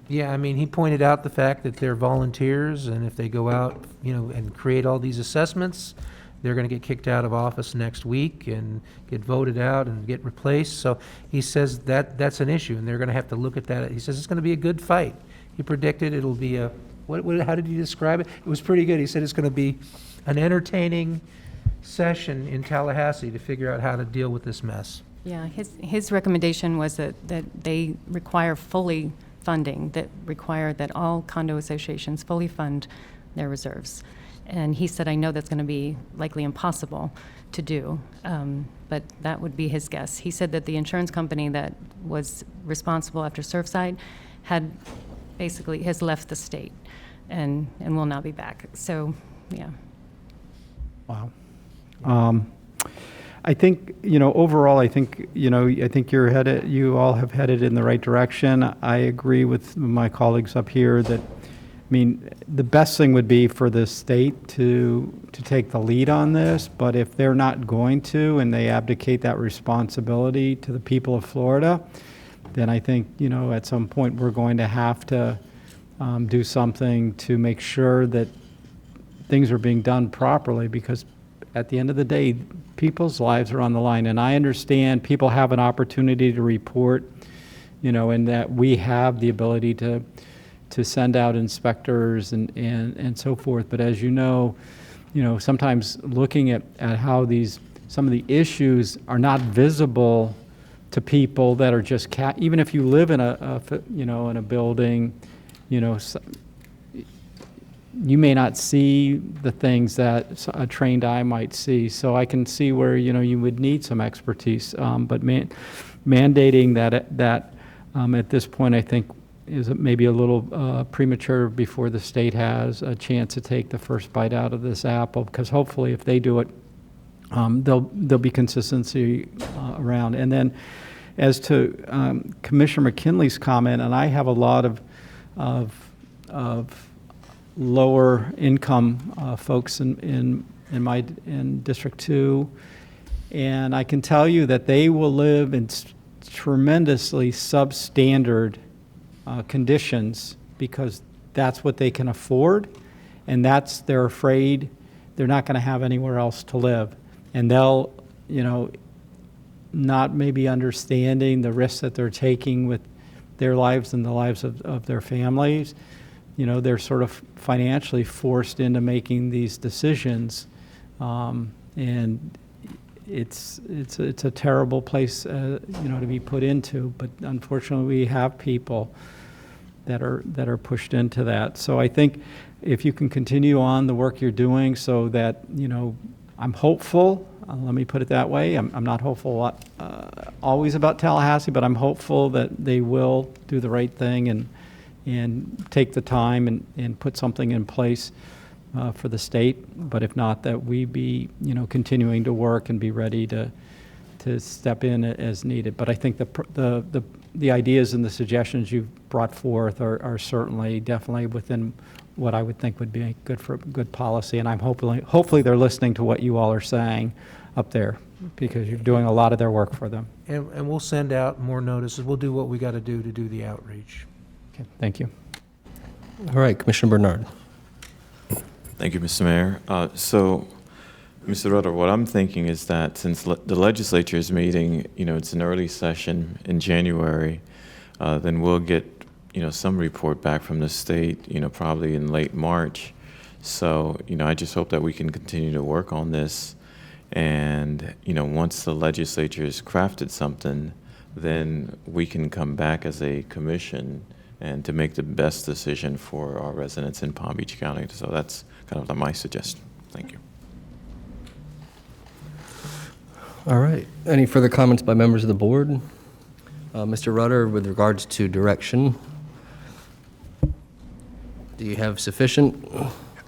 Yeah, I mean, he pointed out the fact that they're volunteers, and if they go out, and create all these assessments, they're going to get kicked out of office next week and get voted out and get replaced. So he says that's an issue, and they're going to have to look at that. He says it's going to be a good fight. He predicted it'll be how did he describe it? It was pretty good. He said it's going to be an entertaining session in Tallahassee to figure out how to deal with this mess. yeah, his recommendation was that they require fully funding, that require that all condo associations fully fund their reserves. And he said, I know that's going to be likely impossible to do, but that would be his guess. He said that the insurance company that was responsible after Surfside has left the state and will not be back. So, yeah. Wow. I think, overall, I think you all have headed in the right direction. I agree with my colleagues up here that, the best thing would be for the state to take the lead on this, but if they're not going to and they abdicate that responsibility to the people of Florida, then I think, at some point we're going to have to do something to make sure that things are being done properly, because at the end of the day, people's lives are on the line. And I understand people have an opportunity to report, and that we have the ability to send out inspectors and so forth. But as sometimes looking at how some of the issues are not visible to people that are just even if you live in a building, you may not see the things that a trained eye might see. So I can see where you would need some expertise, but mandating that at this point, I think, is maybe a little premature before the state has a chance to take the first bite out of this apple, because hopefully if they do it, there'll be consistency around. And then as to Commissioner McKinley's comment, and I have a lot of lower income folks in District 2, and I can tell you that they will live in tremendously substandard conditions, because that's what they can afford, and they're afraid they're not going to have anywhere else to live, and they'll not maybe understanding the risks that they're taking with their lives and the lives of their families. They're sort of financially forced into making these decisions, and it's a terrible place to be put into. But unfortunately, we have people that are pushed into that. So I think if you can continue on the work you're doing, so that I'm hopeful Let me put it that way. I'm not hopeful always about Tallahassee, but I'm hopeful that they will do the right thing and take the time and put something in place for the state. But if not, that we be, continuing to work and be ready to step in as needed. But I think the ideas and the suggestions you've brought forth are certainly definitely within what I would think would be good policy. And I'm hopefully they're listening to what you all are saying up there, because you're doing a lot of their work for them. And we'll send out more notices. We'll do what we got to do the outreach. Okay, thank you. All right, Commissioner Bernard. Thank you, Mr. Mayor. So, Mr. Rutter, what I'm thinking is that since the legislature is meeting, it's an early session in January, then we'll get, some report back from the state, probably in late March. So, I just hope that we can continue to work on this. And, once the legislature has crafted something, then we can come back as a commission and to make the best decision for our residents in Palm Beach County. So that's kind of my suggestion. Thank you. All right. Any further comments by members of the board? Mr. Rutter, with regards to direction, do you have sufficient?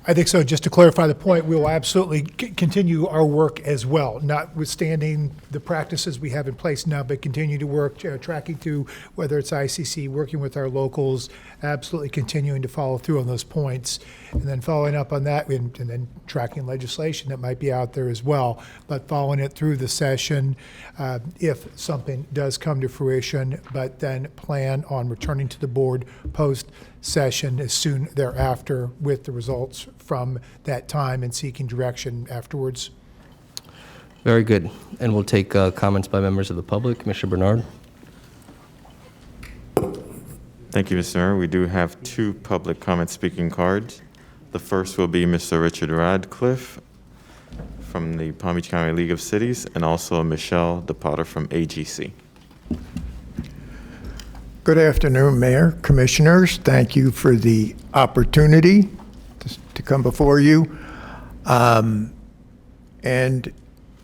I think so. Just to clarify the point, we will absolutely continue our work as well, notwithstanding the practices we have in place now, but continue to work, tracking to whether it's ICC, working with our locals, absolutely continuing to follow through on those points, and then following up on that, and then tracking legislation that might be out there as well, but following it through the session if something does come to fruition, but then plan on returning to the board post-session as soon thereafter with the results from that time and seeking direction afterwards. Very good. And we'll take comments by members of the public. Commissioner Bernard. Thank you, Mr. Mayor. We do have 2 public comment speaking cards. The first will be Mr. Richard Radcliffe from the Palm Beach County League of Cities, and also Michelle DePotter from AGC. Good afternoon, Mayor, Commissioners. Thank you for the opportunity to come before you, and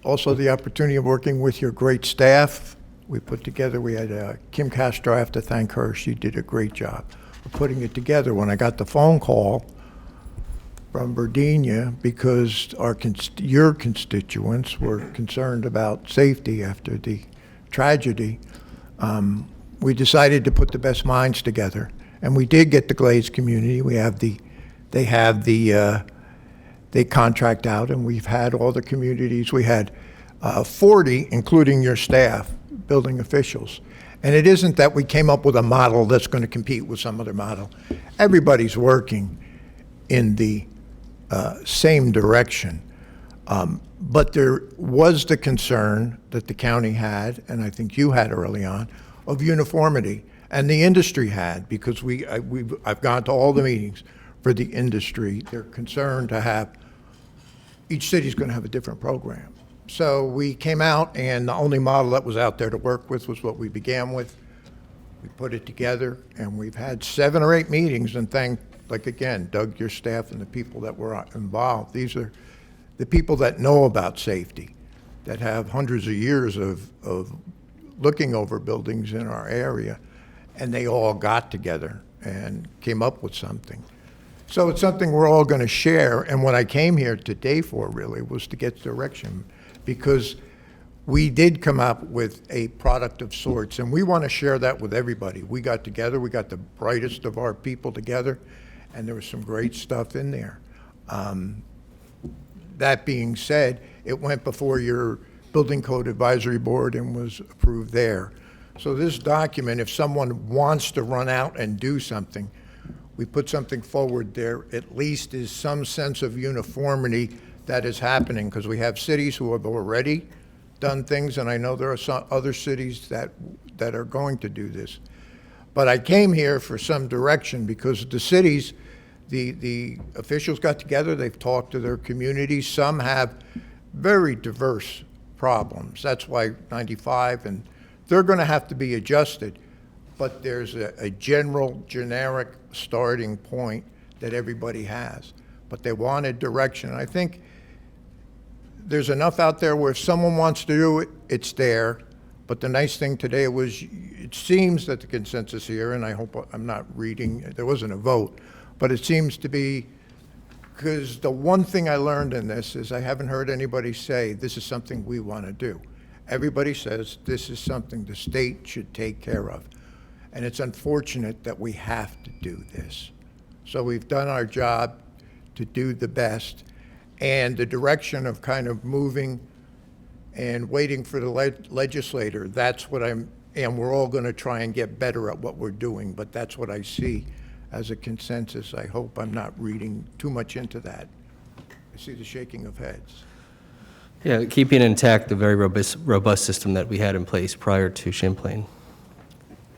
also the opportunity of working with your great staff. We had Kim Castro. I have to thank her. She did a great job of putting it together. When I got the phone call from Virginia, because your constituents were concerned about safety after the tragedy, we decided to put the best minds together, and we did get the Glades community. They contract out, and we've had all the communities. We had 40, including your staff, building officials. And it isn't that we came up with a model that's going to compete with some other model. Everybody's working in the same direction. But there was the concern that the county had, and I think you had early on, of uniformity. And the industry had, because I've gone to all the meetings for the industry. They're concerned to have, each city's going to have a different program. So we came out, and the only model that was out there to work with was what we began with. We put it together, and we've had 7 or 8 meetings, and again, Doug, your staff, and the people that were involved. These are the people that know about safety, that have hundreds of years of looking over buildings in our area, and they all got together and came up with something. So it's something we're all going to share, and what I came here today for really was to get direction, because we did come up with a product of sorts, and we want to share that with everybody. We got together, we got the brightest of our people together, and there was some great stuff in there. That being said, it went before your Building Code Advisory Board and was approved there. So this document, if someone wants to run out and do something, we put something forward there, at least is some sense of uniformity that is happening, because we have cities who have already done things, and I know there are some other cities that are going to do this. But I came here for some direction, because the cities, the officials got together, they've talked to their communities. Some have very diverse problems. That's why 95, and they're going to have to be adjusted. But there's a general, generic starting point that everybody has. But they wanted direction. And I think there's enough out there where if someone wants to do it, it's there. But the nice thing today was, it seems that the consensus here, and I hope I'm not reading, there wasn't a vote, but it seems to be, because the one thing I learned in this is I haven't heard anybody say this is something we want to do. Everybody says this is something the state should take care of. And it's unfortunate that we have to do this. So we've done our job to do the best. And the direction of kind of moving and waiting for the legislator, that's what and we're all going to try and get better at what we're doing, but that's what I see as a consensus. I hope I'm not reading too much into that. I see the shaking of heads. Yeah, keeping intact the very robust system that we had in place prior to Champlain.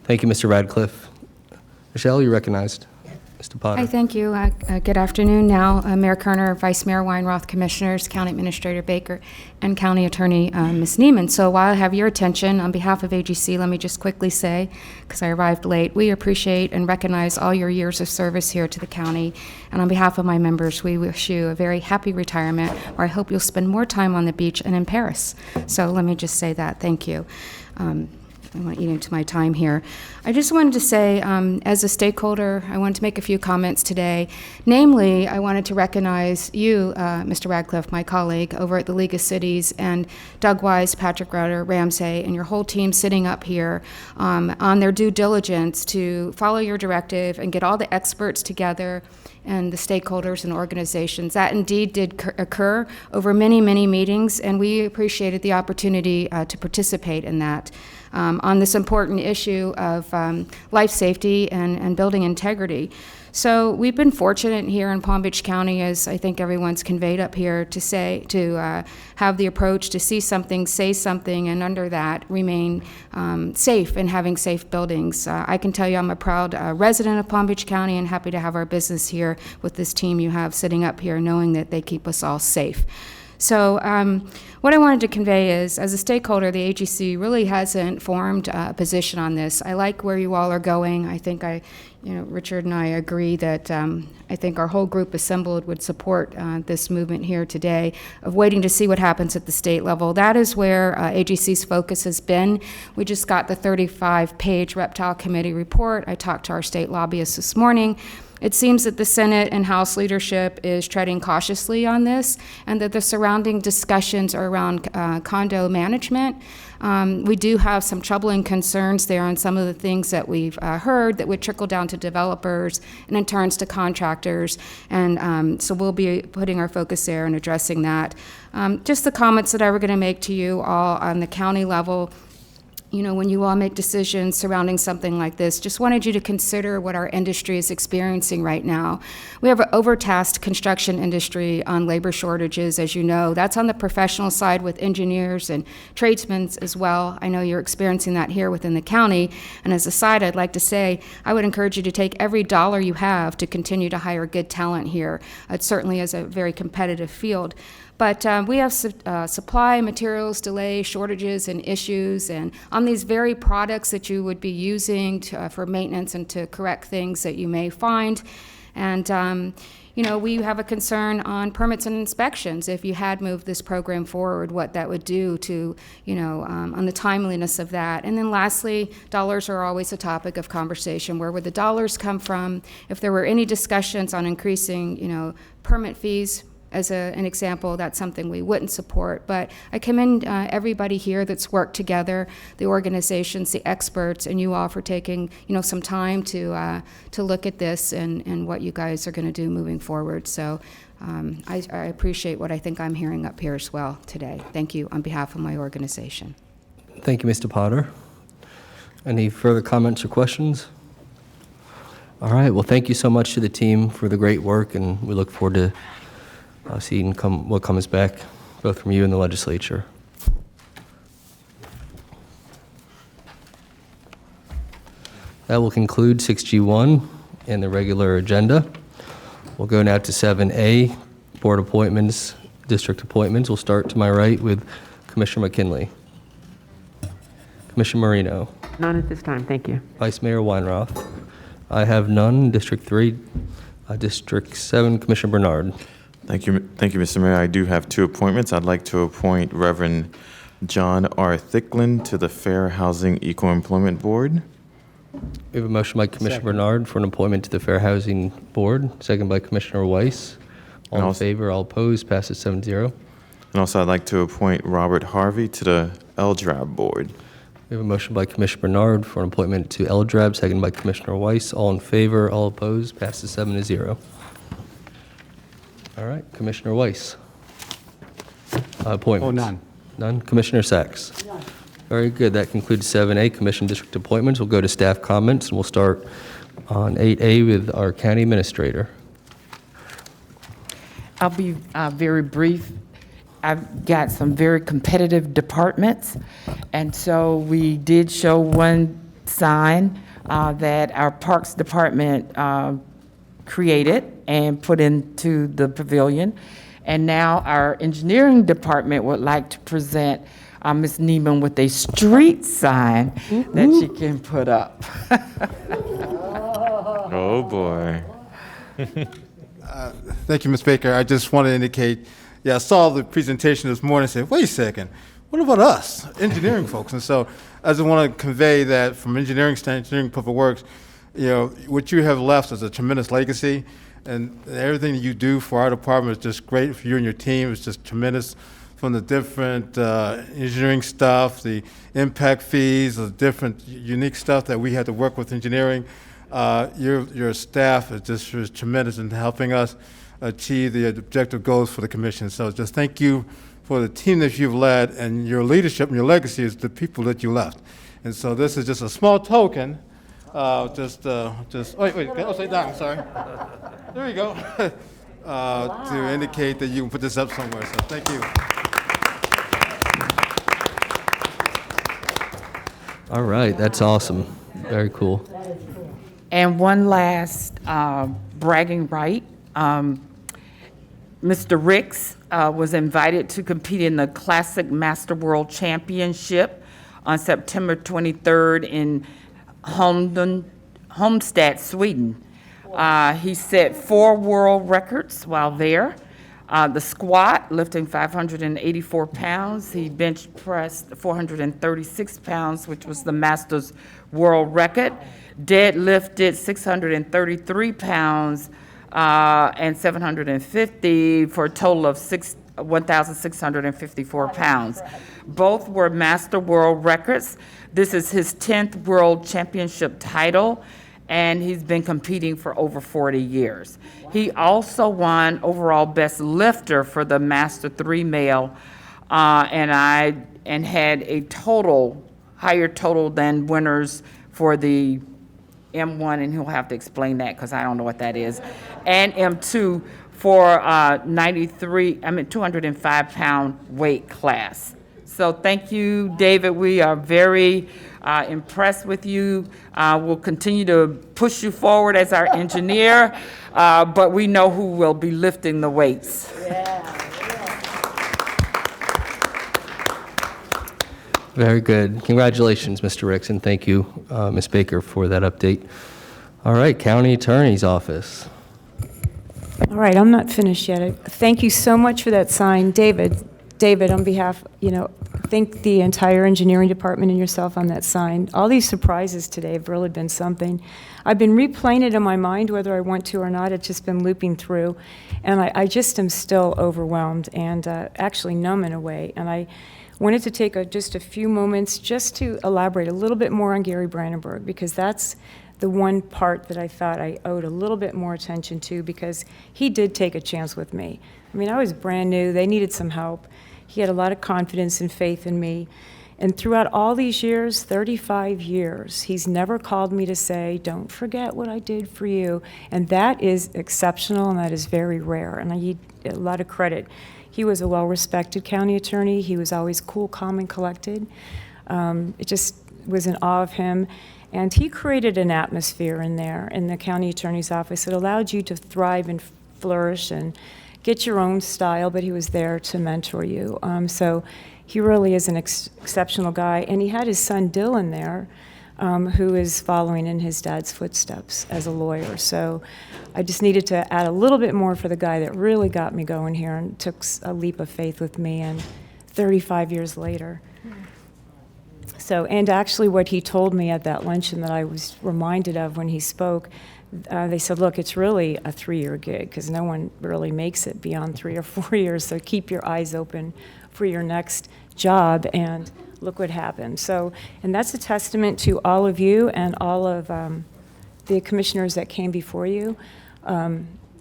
Thank you, Mr. Radcliffe. Michelle, you're recognized. Mr. Potter. Hi, thank you. Good afternoon now. Mayor Kerner, Vice Mayor Weinroth, Commissioners, County Administrator Baker, and County Attorney Ms. Neiman. So while I have your attention, on behalf of AGC, let me just quickly say, because I arrived late, we appreciate and recognize all your years of service here to the county. And on behalf of my members, we wish you a very happy retirement, where I hope you'll spend more time on the beach and in Paris. So let me just say that. Thank you. I want to eat into my time here. I just wanted to say, as a stakeholder, I wanted to make a few comments today. Namely, I wanted to recognize you, Mr. Radcliffe, my colleague over at the League of Cities, and Doug Wise, Patrick Rauter, Ramsey, and your whole team sitting up here on their due diligence to follow your directive and get all the experts together and the stakeholders and organizations. That indeed did occur over many, many meetings, and we appreciated the opportunity to participate in that. On this important issue of life safety and building integrity. So we've been fortunate here in Palm Beach County, as I think everyone's conveyed up here, to have the approach to see something, say something, and under that remain safe and having safe buildings. I can tell you I'm a proud resident of Palm Beach County and happy to have our business here with this team you have sitting up here, knowing that they keep us all safe. So what I wanted to convey is, as a stakeholder, the AGC really hasn't formed a position on this. I like where you all are going. I think Richard and I agree that I think our whole group assembled would support this movement here today of waiting to see what happens at the state level. That is where AGC's focus has been. We just got the 35-page Reptile Committee report. I talked to our state lobbyists this morning. It seems that the Senate and House leadership is treading cautiously on this, and that the surrounding discussions are around condo management. We do have some troubling concerns there on some of the things that we've heard that would trickle down to developers and in turn to contractors. And so we'll be putting our focus there and addressing that. Just the comments that I were going to make to you all on the county level. When you all make decisions surrounding something like this, just wanted you to consider what our industry is experiencing right now. We have an overtasked construction industry on labor shortages, as you know. That's on the professional side with engineers and tradesmen as well. I know you're experiencing that here within the county. And as a side, I'd like to say, I would encourage you to take every dollar you have to continue to hire good talent here. It certainly is a very competitive field. But we have supply, materials, delay, shortages, and issues, and on these very products that you would be using for maintenance and to correct things that you may find. And, we have a concern on permits and inspections. If you had moved this program forward, what that would do to, on the timeliness of that. And then lastly, dollars are always a topic of conversation. Where would the dollars come from? If there were any discussions on increasing, permit fees, as an example, that's something we wouldn't support. But I commend everybody here that's worked together, the organizations, the experts, and you all for taking some time to look at this and what you guys are going to do moving forward. So I appreciate what I think I'm hearing up here as well today. Thank you on behalf of my organization. Thank you, Mr. Potter. Any further comments or questions? All right. Well, thank you so much to the team for the great work, and we look forward to seeing what comes back, both from you and the legislature. That will conclude 6G1 and the regular agenda. We'll go now to 7A, board appointments, district appointments. We'll start to my right with Commissioner McKinley. Commissioner Marino. None at this time, thank you. Vice Mayor Weinroth. I have none. District 3. District 7, Commissioner Bernard. Thank you, Mr. Mayor. I do have two appointments. I'd like to appoint Reverend John R. Thicklin to the Fair Housing Equal Employment Board. We have a motion by Commissioner Bernard for an appointment to the Fair Housing Board, second by Commissioner Weiss. All in favor, all opposed, passes 7-0. And also, I'd like to appoint Robert Harvey to the LDRAB Board. We have a motion by Commissioner Bernard for an appointment to LDRAB, second by Commissioner Weiss. All in favor, all opposed, passes 7-0. All right, Commissioner Weiss. Appointments. Oh, none. None. Commissioner Sacks. Very good. That concludes 7A, Commission District Appointments. We'll go to staff comments, and we'll start on 8A with our county administrator. I'll be very brief. I've got some very competitive departments, and so we did show one sign that our Parks Department created and put into the pavilion. And now our engineering department would like to present Ms. Neiman with a street sign that she can put up. Oh, boy. Thank you, Ms. Baker. I just want to indicate, I saw the presentation this morning and said, wait a second, what about us, engineering folks? And so I just want to convey that from engineering to engineering public works, what you have left is a tremendous legacy, and everything that you do for our department is just great for you and your team. It's just tremendous, from the different engineering stuff, the impact fees, the different unique stuff that we had to work with engineering. Your staff is just tremendous in helping us achieve the objective goals for the commission. So just thank you for the team that you've led, and your leadership and your legacy is the people that you left. And so this is just a small token. Wait, I'll say that, I'm sorry. There you go. To indicate that you can put this up somewhere. So thank you. All right, that's awesome. Very cool. And one last bragging right. Mr. Ricks was invited to compete in the Classic Master World Championship on September 23rd in Halmstad, Sweden. He set 4 world records while there. The squat, lifting 584 pounds. He bench pressed 436 pounds, which was the Masters World Record. Deadlifted 633 pounds and 750 for a total of 1,654 pounds. Both were Master World Records. This is his 10th World Championship title, and he's been competing for over 40 years. He also won overall best lifter for the Master 3 male, and had a higher total than winners for the M1, and he'll have to explain that because I don't know what that is, and M2 for 205-pound weight class. So thank you, David. We are very impressed with you. We'll continue to push you forward as our engineer, but we know who will be lifting the weights. Very good. Congratulations, Mr. Ricks, and thank you, Ms. Baker, for that update. All right, County Attorney's Office. All right, I'm not finished yet. Thank you so much for that sign, David. David, on behalf, thank the entire engineering department and yourself on that sign. All these surprises today have really been something. I've been replaying it in my mind, whether I want to or not. It's just been looping through, and I just am still overwhelmed and actually numb in a way. And I wanted to take just a few moments just to elaborate a little bit more on Gary Brandenburg, because that's the one part that I thought I owed a little bit more attention to, because he did take a chance with me. I mean, I was brand new. They needed some help. He had a lot of confidence and faith in me. And throughout all these years, 35 years, he's never called me to say, don't forget what I did for you. And that is exceptional, and that is very rare. And I need a lot of credit. He was a well-respected county attorney. He was always cool, calm, and collected. It just was in awe of him. And he created an atmosphere in there, in the county attorney's office, that allowed you to thrive and flourish and get your own style, but he was there to mentor you. So he really is an exceptional guy. And he had his son Dylan there, who is following in his dad's footsteps as a lawyer. So I just needed to add a little bit more for the guy that really got me going here and took a leap of faith with me, and 35 years later. So, and actually what he told me at that luncheon that I was reminded of when he spoke, they said, look, it's really a 3-year gig because no one really makes it beyond 3 or 4 years. So keep your eyes open for your next job, and look what happened. So, and that's a testament to all of you and all of the commissioners that came before you.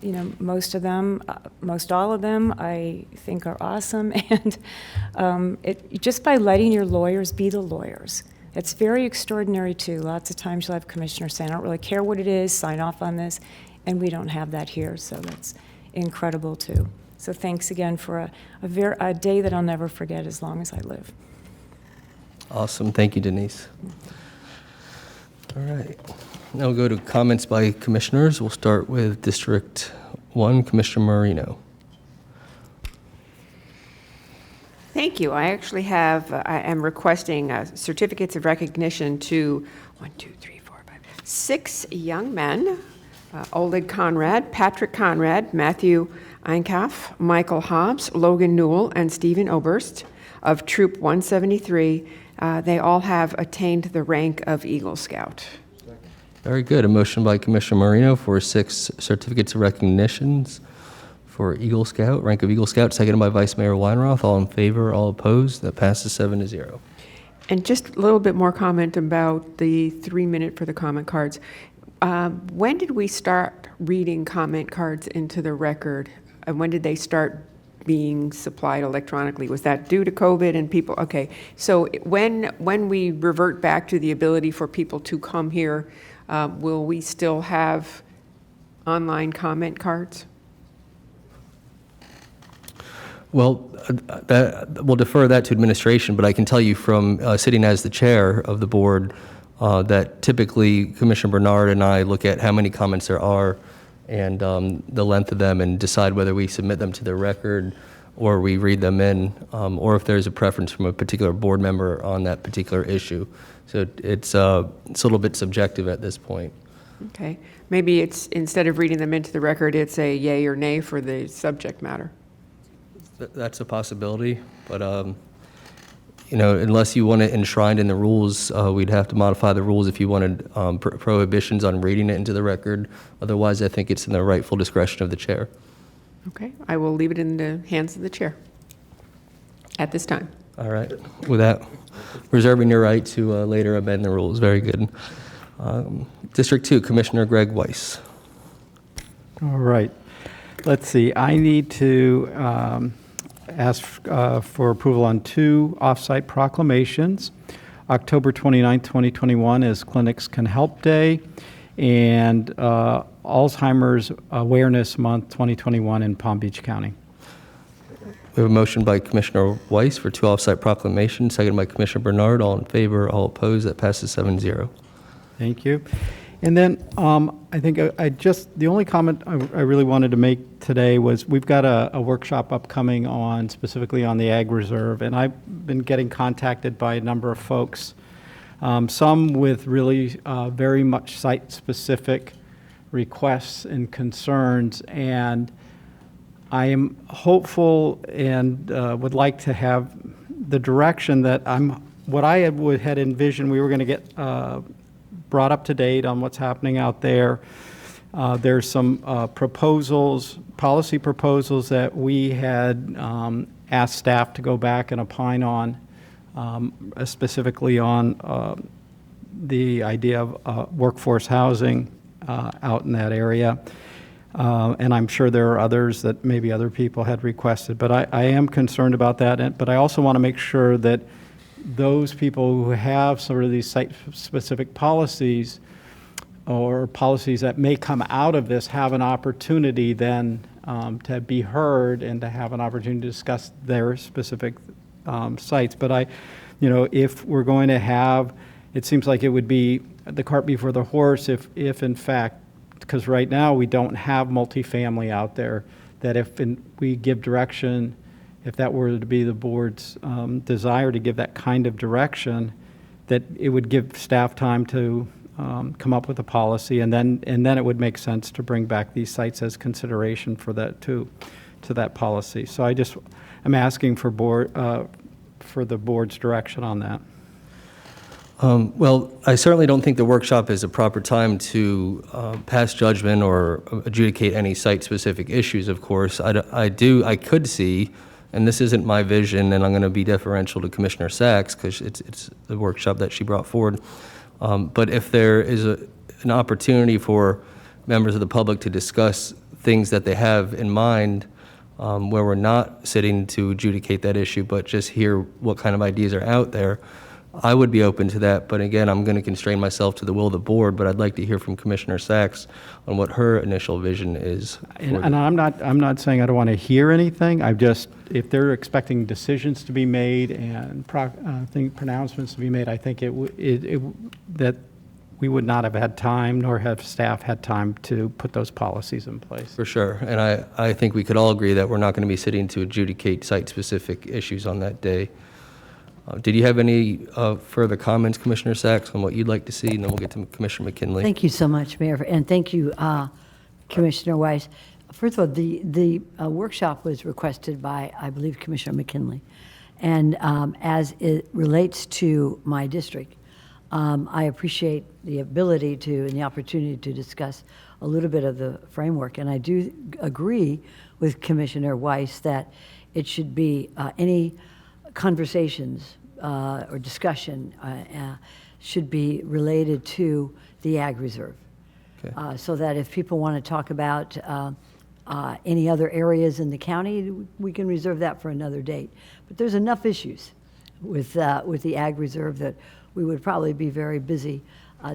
You know, most all of them, I think are awesome. And just by letting your lawyers be the lawyers, it's very extraordinary too. Lots of times you'll have commissioners saying, I don't really care what it is, sign off on this. And we don't have that here, so that's incredible too. So thanks again for a day that I'll never forget as long as I live. Awesome. Thank you, Denise. All right. Now we'll go to comments by commissioners. We'll start with District 1, Commissioner Marino. Thank you. I actually have, I am requesting certificates of recognition to 6 young men, Oleg Conrad, Patrick Conrad, Matthew Einkauf, Michael Hobbs, Logan Newell, and Stephen Oberst of Troop 173. They all have attained the rank of Eagle Scout. Very good. A motion by Commissioner Marino for 6 certificates of recognitions for Eagle Scout, rank of Eagle Scout, seconded by Vice Mayor Weinroth. All in favor, all opposed. That passes 7-0. And just a little bit more comment about the 3-minute for the comment cards. When did we start reading comment cards into the record? And when did they start being supplied electronically? Was that due to COVID and people? Okay, so when we revert back to the ability for people to come here, will we still have online comment cards? Well, we'll defer that to administration, but I can tell you from sitting as the chair of the board that typically Commissioner Bernard and I look at how many comments there are and the length of them and decide whether we submit them to the record or we read them in, or if there's a preference from a particular board member on that particular issue. So it's a little bit subjective at this point. Okay, maybe it's, instead of reading them into the record, it's a yay or nay for the subject matter. That's a possibility, but you know, unless you want it enshrined in the rules, we'd have to modify the rules if you wanted prohibitions on reading it into the record. Otherwise, I think it's in the rightful discretion of the chair. Okay, I will leave it in the hands of the chair at this time. All right. With that, reserving your right to later amend the rules. Very good. District 2, Commissioner Greg Weiss. All right. Let's see. I need to ask for approval on 2 off-site proclamations. October 29th, 2021 is Clinics Can Help Day, and Alzheimer's Awareness Month 2021 in Palm Beach County. We have a motion by Commissioner Weiss for 2 off-site proclamations, seconded by Commissioner Bernard. All in favor, all opposed. That passes 7-0. Thank you. And then I think the only comment I really wanted to make today was we've got a workshop upcoming on, specifically on the Ag Reserve, and I've been getting contacted by a number of folks, some with really very much site-specific requests and concerns, and I am hopeful and would like to have the direction that what I had envisioned we were going to get brought up to date on what's happening out there. There's some policy proposals that we had asked staff to go back and opine on, specifically on the idea of workforce housing out in that area. And I'm sure there are others that maybe other people had requested, but I am concerned about that. But I also want to make sure that those people who have sort of these site-specific policies or policies that may come out of this have an opportunity then to be heard and to have an opportunity to discuss their specific sites. But if we're going to have, it seems like it would be the cart before the horse if in fact, because right now we don't have multifamily out there, that if we give direction, if that were to be the board's desire to give that kind of direction, that it would give staff time to come up with a policy, and then it would make sense to bring back these sites as consideration for that to that policy. So I'm asking for the board's direction on that. Well, I certainly don't think the workshop is a proper time to pass judgment or adjudicate any site-specific issues, of course. I could see, and this isn't my vision, and I'm going to be deferential to Commissioner Sachs because it's the workshop that she brought forward. But if there is an opportunity for members of the public to discuss things that they have in mind, where we're not sitting to adjudicate that issue, but just hear what kind of ideas are out there, I would be open to that. But again, I'm going to constrain myself to the will of the board, but I'd like to hear from Commissioner Sachs on what her initial vision is. And I'm not saying I don't want to hear anything. If they're expecting decisions to be made and pronouncements to be made, I think that we would not have had time, nor have staff had time to put those policies in place. For sure. And I think we could all agree that we're not going to be sitting to adjudicate site-specific issues on that day. Did you have any further comments, Commissioner Sachs, on what you'd like to see? And then we'll get to Commissioner McKinley. Thank you so much, Mayor, and thank you, Commissioner Weiss. First of all, the workshop was requested by, I believe, Commissioner McKinley. And as it relates to my district, I appreciate the ability and the opportunity to discuss a little bit of the framework. And I do agree with Commissioner Weiss that it should be any conversations or discussion should be related to the Ag Reserve. Okay. So that if people want to talk about any other areas in the county, we can reserve that for another date. But there's enough issues with the Ag Reserve that we would probably be very busy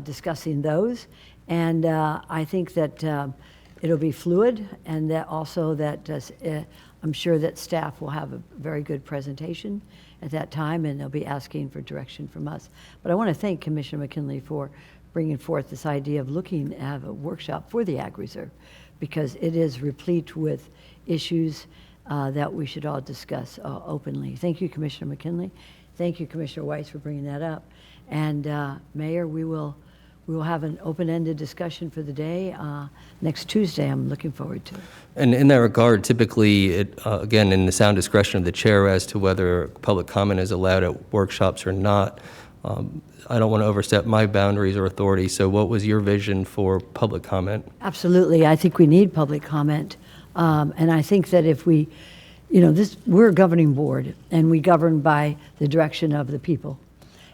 discussing those. And I think that it'll be fluid, and that also that I'm sure that staff will have a very good presentation at that time, and they'll be asking for direction from us. But I want to thank Commissioner McKinley for bringing forth this idea of looking to have a workshop for the Ag Reserve, because it is replete with issues that we should all discuss openly. Thank you, Commissioner McKinley. Thank you, Commissioner Weiss, for bringing that up. And Mayor, we will have an open-ended discussion for the day next Tuesday. I'm looking forward to it. And in that regard, typically, again, in the sound discretion of the chair as to whether public comment is allowed at workshops or not, I don't want to overstep my boundaries or authority. So what was your vision for public comment? Absolutely. I think we need public comment. And I think that if we're a governing board, and we govern by the direction of the people.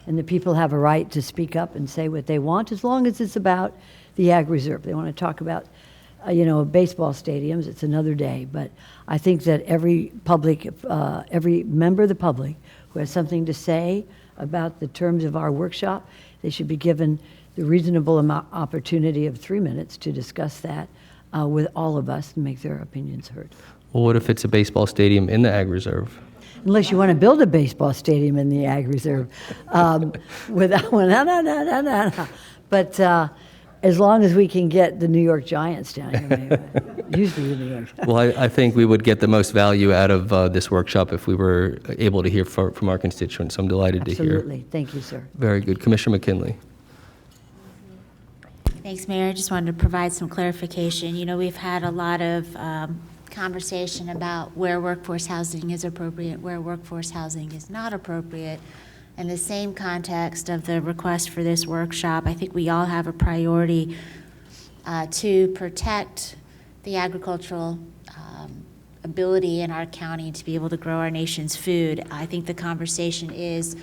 And the people have a right to speak up and say what they want, as long as it's about the Ag Reserve. They want to talk about, baseball stadiums, it's another day. But I think that every member of the public who has something to say about the terms of our workshop, they should be given the reasonable opportunity of 3 minutes to discuss that with all of us and make their opinions heard. Well, what if it's a baseball stadium in the Ag Reserve? Unless you want to build a baseball stadium in the Ag Reserve. Without one, no. But as long as we can get the New York Giants down here, maybe. Usually the New York Giants. Well, I think we would get the most value out of this workshop if we were able to hear from our constituents. So I'm delighted to hear. Absolutely. Thank you, sir. Very good. Commissioner McKinley. Thanks, Mayor. I just wanted to provide some clarification. We've had a lot of conversation about where workforce housing is appropriate, where workforce housing is not appropriate. In the same context of the request for this workshop, I think we all have a priority to protect the agricultural ability in our county to be able to grow our nation's food. I think the conversation is,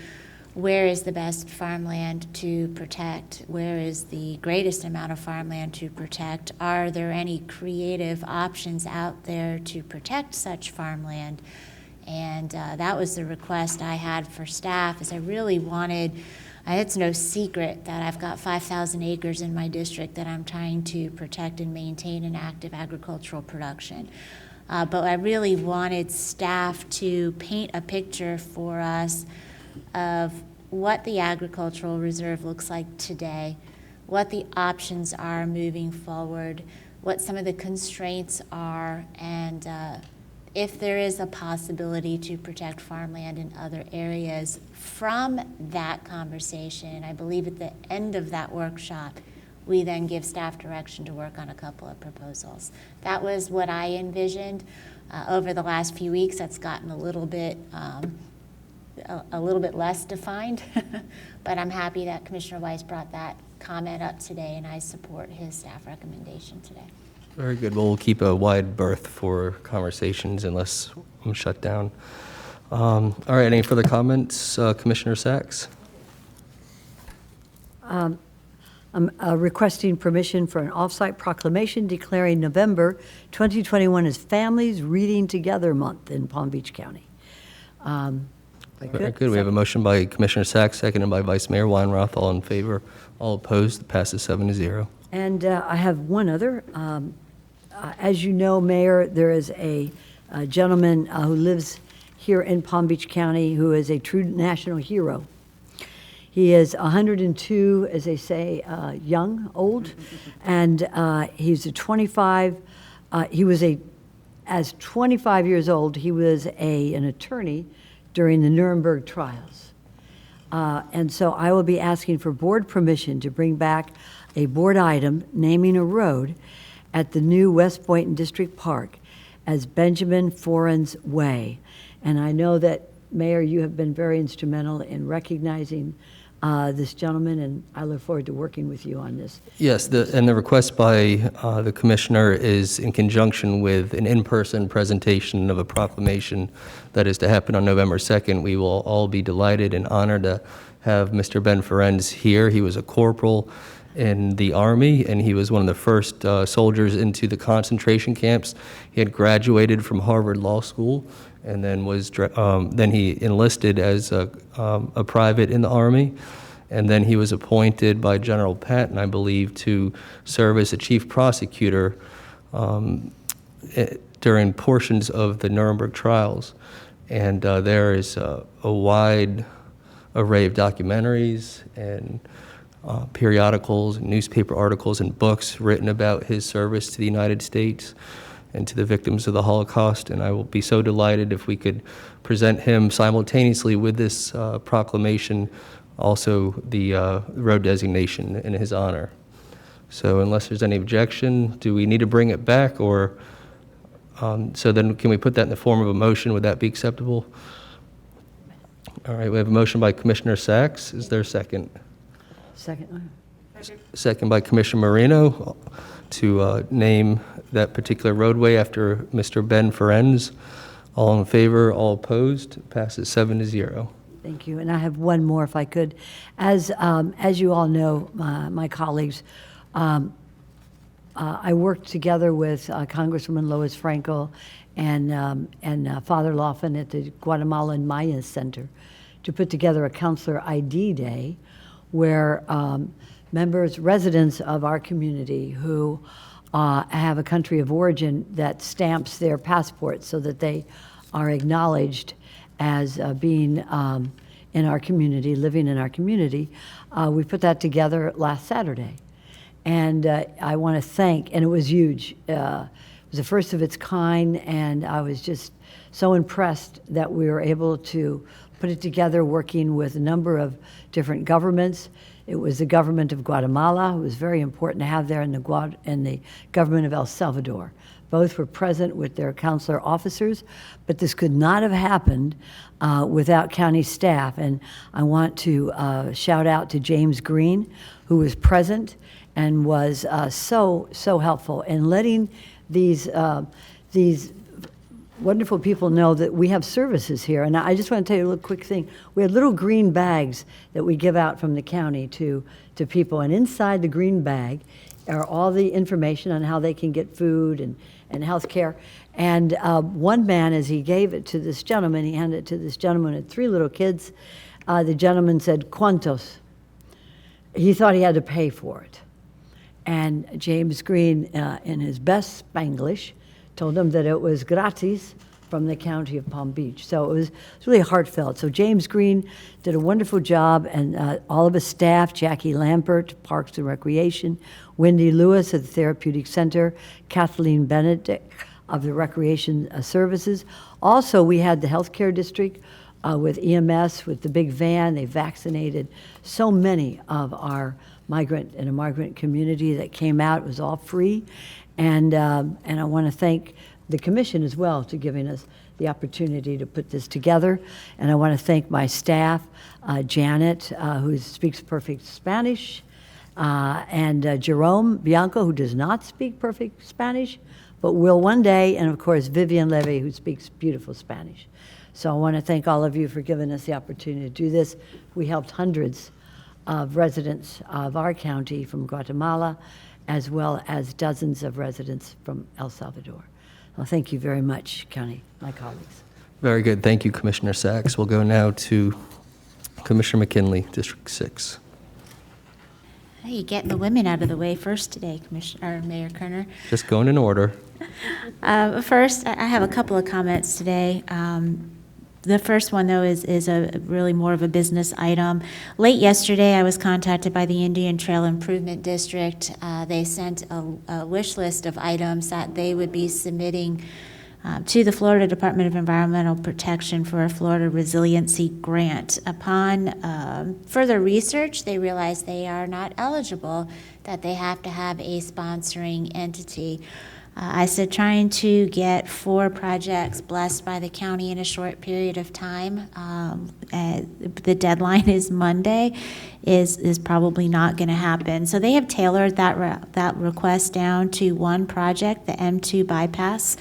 where is the best farmland to protect? Where is the greatest amount of farmland to protect? Are there any creative options out there to protect such farmland? And that was the request I had for staff, is I really wanted, it's no secret that I've got 5,000 acres in my district that I'm trying to protect and maintain an active agricultural production. But I really wanted staff to paint a picture for us of what the agricultural reserve looks like today, what the options are moving forward, what some of the constraints are, and if there is a possibility to protect farmland in other areas. From that conversation, I believe at the end of that workshop, we then give staff direction to work on a couple of proposals. That was what I envisioned. Over the last few weeks, that's gotten a little bit less defined, but I'm happy that Commissioner Weiss brought that comment up today, and I support his staff recommendation today. Very good. Well, we'll keep a wide berth for conversations unless I'm shut down. All right, any further comments? Commissioner Sacks? I'm requesting permission for an off-site proclamation declaring November 2021 as Families Reading Together Month in Palm Beach County. Very good. We have a motion by Commissioner Sacks, seconded by Vice Mayor Weinroth. All in favor, all opposed, it passes 7-0. And I have one other. As you know, Mayor, there is a gentleman who lives here in Palm Beach County who is a true national hero. He is 102, as they say, old, and he's a 25. He was as 25 years old, he was an attorney during the Nuremberg trials. And so I will be asking for board permission to bring back a board item naming a road at the new West Boynton District Park as Benjamin Foran's Way. And I know that, Mayor, you have been very instrumental in recognizing this gentleman, and I look forward to working with you on this. Yes, and the request by the Commissioner is in conjunction with an in-person presentation of a proclamation that is to happen on November 2nd. We will all be delighted and honored to have Mr. Ben Ferenz here. He was a corporal in the Army, and he was one of the first soldiers into the concentration camps. He had graduated from Harvard Law School, and then then he enlisted as a private in the Army, and then he was appointed by General Patton, I believe, to serve as a chief prosecutor during portions of the Nuremberg trials. And there is a wide array of documentaries and periodicals, newspaper articles, and books written about his service to the United States and to the victims of the Holocaust. And I will be so delighted if we could present him simultaneously with this proclamation, also the road designation in his honor. So unless there's any objection, do we need to bring it back, or so then can we put that in the form of a motion? Would that be acceptable? All right, we have a motion by Commissioner Sacks. Is there a second? Second. Second by Commissioner Moreno to name that particular roadway after Mr. Ben Ferenz. All in favor, all opposed, passes 7-0. Thank you. And I have one more, if I could. As you all know, my colleagues, I worked together with Congresswoman Lois Frankel and Father Laughlin at the Guatemalan Maya Center to put together a Counselor ID Day where residents of our community who have a country of origin that stamps their passports so that they are acknowledged as being in our community, living in our community. We put that together last Saturday. And I want to thank, and it was huge. It was the first of its kind, and I was just so impressed that we were able to put it together working with a number of different governments. It was the government of Guatemala. It was very important to have there, and the government of El Salvador. Both were present with their consular officers, but this could not have happened without county staff. And I want to shout out to James Green, who was present and was so helpful in letting these wonderful people know that we have services here. And I just want to tell you a little quick thing. We have little green bags that we give out from the county to people, and inside the green bag are all the information on how they can get food and health care. And one man, as he gave it to this gentleman, he handed it to this gentleman with 3 little kids. The gentleman said, "Cuantos?" He thought he had to pay for it. And James Green, in his best Spanglish, told him that it was gratis from the county of Palm Beach. So it was really heartfelt. So James Green did a wonderful job, and all of his staff, Jackie Lampert, Parks and Recreation, Wendy Lewis at the Therapeutic Center, Kathleen Benedict, of the recreation services. Also, we had the healthcare district with EMS, with the big van. They vaccinated so many of our migrant and immigrant community that came out. It was all free. And I want to thank the commission as well to giving us the opportunity to put this together. And I want to thank my staff, Janet, who speaks perfect Spanish, and Jerome Bianco, who does not speak perfect Spanish, but will one day, and of course Vivian Levy, who speaks beautiful Spanish. So I want to thank all of you for giving us the opportunity to do this. We helped hundreds of residents of our county from Guatemala, as well as dozens of residents from El Salvador. Well, thank you very much, County, my colleagues. Very good. Thank you, Commissioner Sachs. We'll go now to Commissioner McKinley, District 6. Hey, getting the women out of the way first today, Commissioner, or Mayor Kerner. Just going in order. First, I have a couple of comments today. The first one, though, is a really more of a business item. Late yesterday, I was contacted by the Indian Trail Improvement District. They sent a wish list of items that they would be submitting to the Florida Department of Environmental Protection for a Florida Resiliency Grant. Upon further research, they realized they are not eligible, that they have to have a sponsoring entity. I said trying to get 4 projects blessed by the county in a short period of time, the deadline is Monday, is probably not going to happen. So they have tailored that request down to one project, the M2 bypass.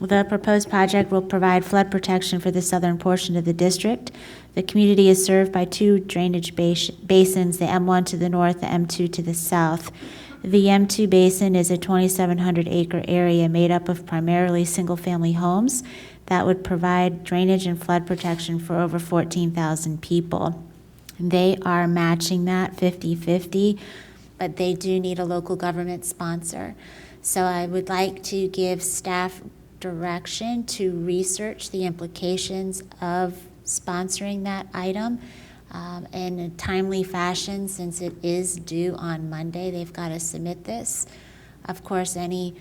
The proposed project will provide flood protection for the southern portion of the district. The community is served by 2 drainage basins, the M1 to the north, the M2 to the south. The M2 basin is a 2,700-acre area made up of primarily single-family homes that would provide drainage and flood protection for over 14,000 people. They are matching that 50-50, but they do need a local government sponsor. So I would like to give staff direction to research the implications of sponsoring that item. In a timely fashion, since it is due on Monday. They've got to submit this. Of course, any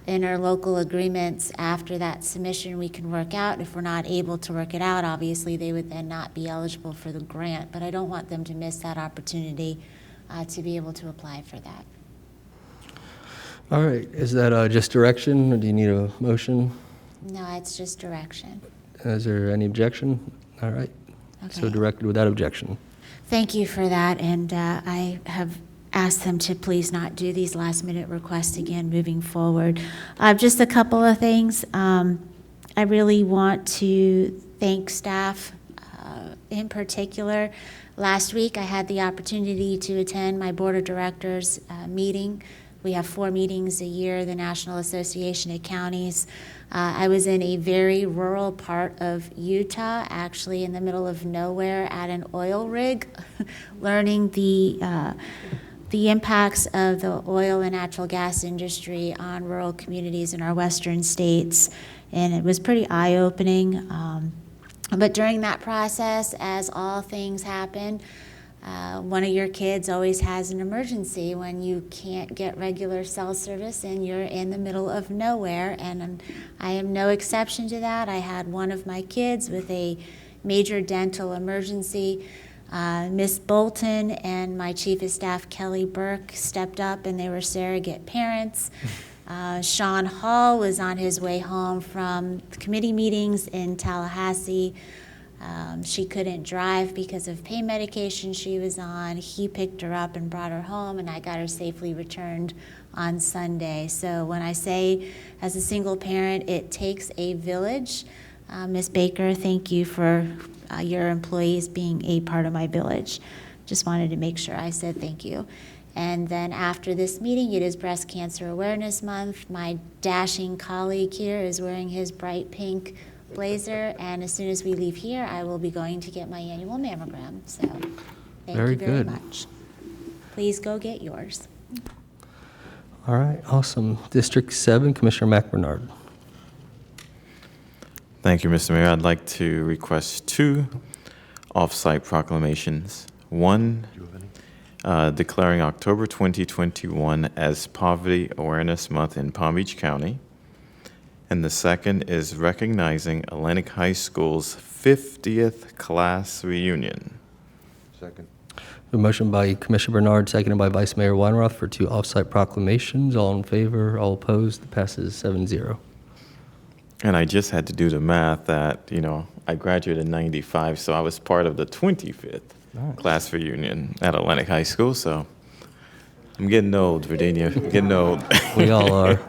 interlocal agreements after that submission we can work out. If we're not able to work it out, obviously they would then not be eligible for the grant, but I don't want them to miss that opportunity to be able to apply for that. All right. Is that just direction, or do you need a motion? No, it's just direction. Is there any objection? All right. Okay. So directed without objection. Thank you for that, and I have asked them to please not do these last-minute requests again moving forward. Just a couple of things. I really want to thank staff in particular. Last week, I had the opportunity to attend my Board of Directors meeting. We have 4 meetings a year, the National Association of Counties. I was in a very rural part of Utah, actually in the middle of nowhere at an oil rig, learning the impacts of the oil and natural gas industry on rural communities in our western states, and it was pretty eye-opening. But during that process, as all things happen, one of your kids always has an emergency when you can't get regular cell service and you're in the middle of nowhere, and I am no exception to that. I had one of my kids with a major dental emergency. Miss Bolton and my Chief of Staff, Kelly Burke, stepped up, and they were surrogate parents. Sean Hall was on his way home from committee meetings in Tallahassee. She couldn't drive because of pain medication she was on. He picked her up and brought her home, and I got her safely returned on Sunday. So when I say as a single parent, it takes a village. Ms. Baker, thank you for your employees being a part of my village. Just wanted to make sure I said thank you. And then after this meeting, it is Breast Cancer Awareness Month. My dashing colleague here is wearing his bright pink blazer, and as soon as we leave here, I will be going to get my annual mammogram. So thank you very much. Please go get yours. All right, awesome. District 7, Commissioner McBernard. Thank you, Mr. Mayor. I'd like to request 2 off-site proclamations. One, declaring October 2021 as Poverty Awareness Month in Palm Beach County, And the second is recognizing Atlantic High School's 50th class reunion. Second. A motion by Commissioner Bernard, seconded by Vice Mayor Weinroth for 2 off-site proclamations. All in favor, all opposed, passes 7-0. And I just had to do the math that, I graduated in 95, so I was part of the 25th class reunion at Atlantic High School, so I'm getting old, Virginia, I'm getting old. We all are.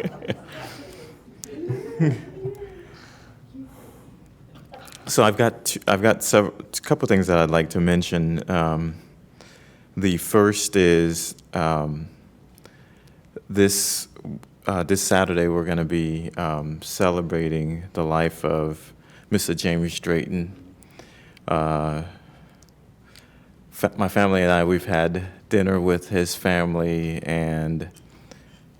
So I've got a couple things that I'd like to mention. The first is this Saturday we're going to be celebrating the life of Mr. James Drayton. My family and I, we've had dinner with his family, and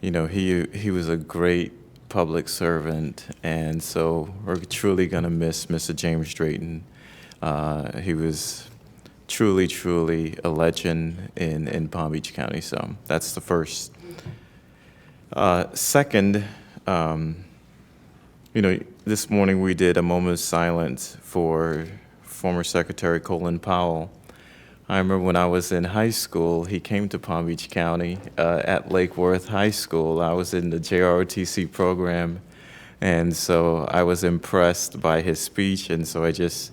he was a great public servant, and so we're truly going to miss Mr. James Drayton. He was truly a legend in Palm Beach County, so that's the first. Second, this morning we did a moment of silence for former Secretary Colin Powell. I remember when I was in high school, he came to Palm Beach County at Lake Worth High School. I was in the JROTC program, and so I was impressed by his speech, and so I just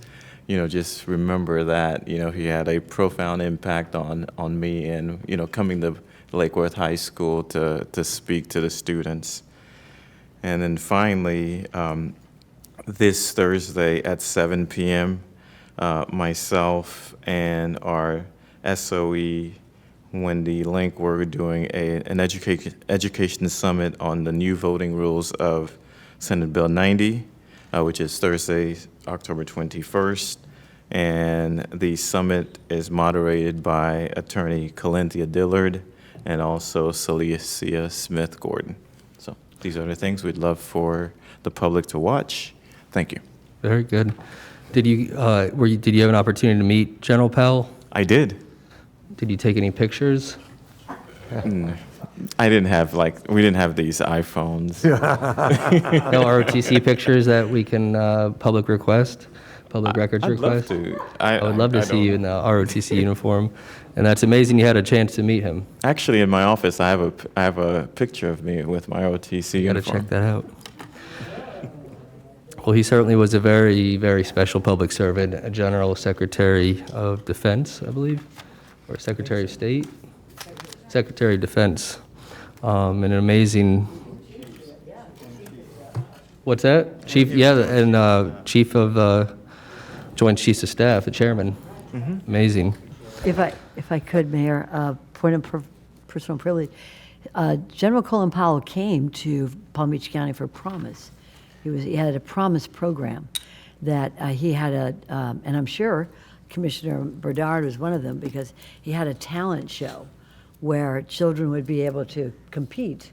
remember that, he had a profound impact on me, and, coming to Lake Worth High School to speak to the students. And then finally, this Thursday at 7 p.m., myself and our SOE, Wendy Link, we're doing an education summit on the new voting rules of Senate Bill 90, which is Thursday, October 21st. And the summit is moderated by Attorney Calenthia Dillard and also Celicia Smith Gordon. So these are the things we'd love for the public to watch. Thank you. Very good. Did you have an opportunity to meet General Powell? I did. Did you take any pictures? I didn't have we didn't have these iPhones. No ROTC pictures that we can public request, public records I'd request? love to. I would love to see you in the ROTC uniform, and that's amazing you had a chance to meet him. Actually, in my office, I have a picture of me with my ROTC You got to uniform. check that out. Well, he certainly was a very, very special public servant, a General Secretary of Defense, I believe, or Secretary of State? Secretary of Defense. And an amazing... What's that? Chief, yeah, and Chief of, Joint Chiefs of Staff, the chairman. Amazing. If I could, Mayor, point of personal privilege, General Colin Powell came to Palm Beach County for Promise. He had a Promise program that he had and I'm sure Commissioner Bernard was one of them, because he had a talent show where children would be able to compete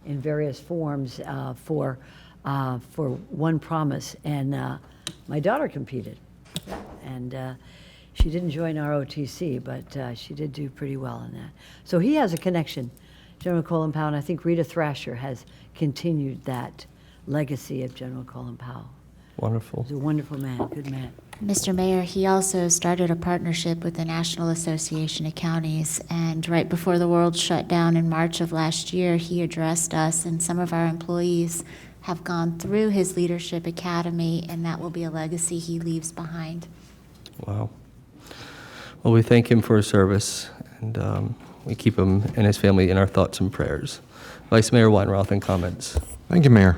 in various forms for one Promise. And my daughter competed, and she didn't join ROTC, but she did do pretty well in that. So he has a connection, General Colin Powell, and I think Rita Thrasher has continued that legacy of General Colin Powell. Wonderful. He's a wonderful man, good man. Mr. Mayor, he also started a partnership with the National Association of Counties, and right before the world shut down in March of last year, he addressed us, and some of our employees have gone through his Leadership Academy, and that will be a legacy he leaves behind. Wow. Well, we thank him for his service, and we keep him and his family in our thoughts and prayers. Vice Mayor Weinroth, in comments. Thank you, Mayor.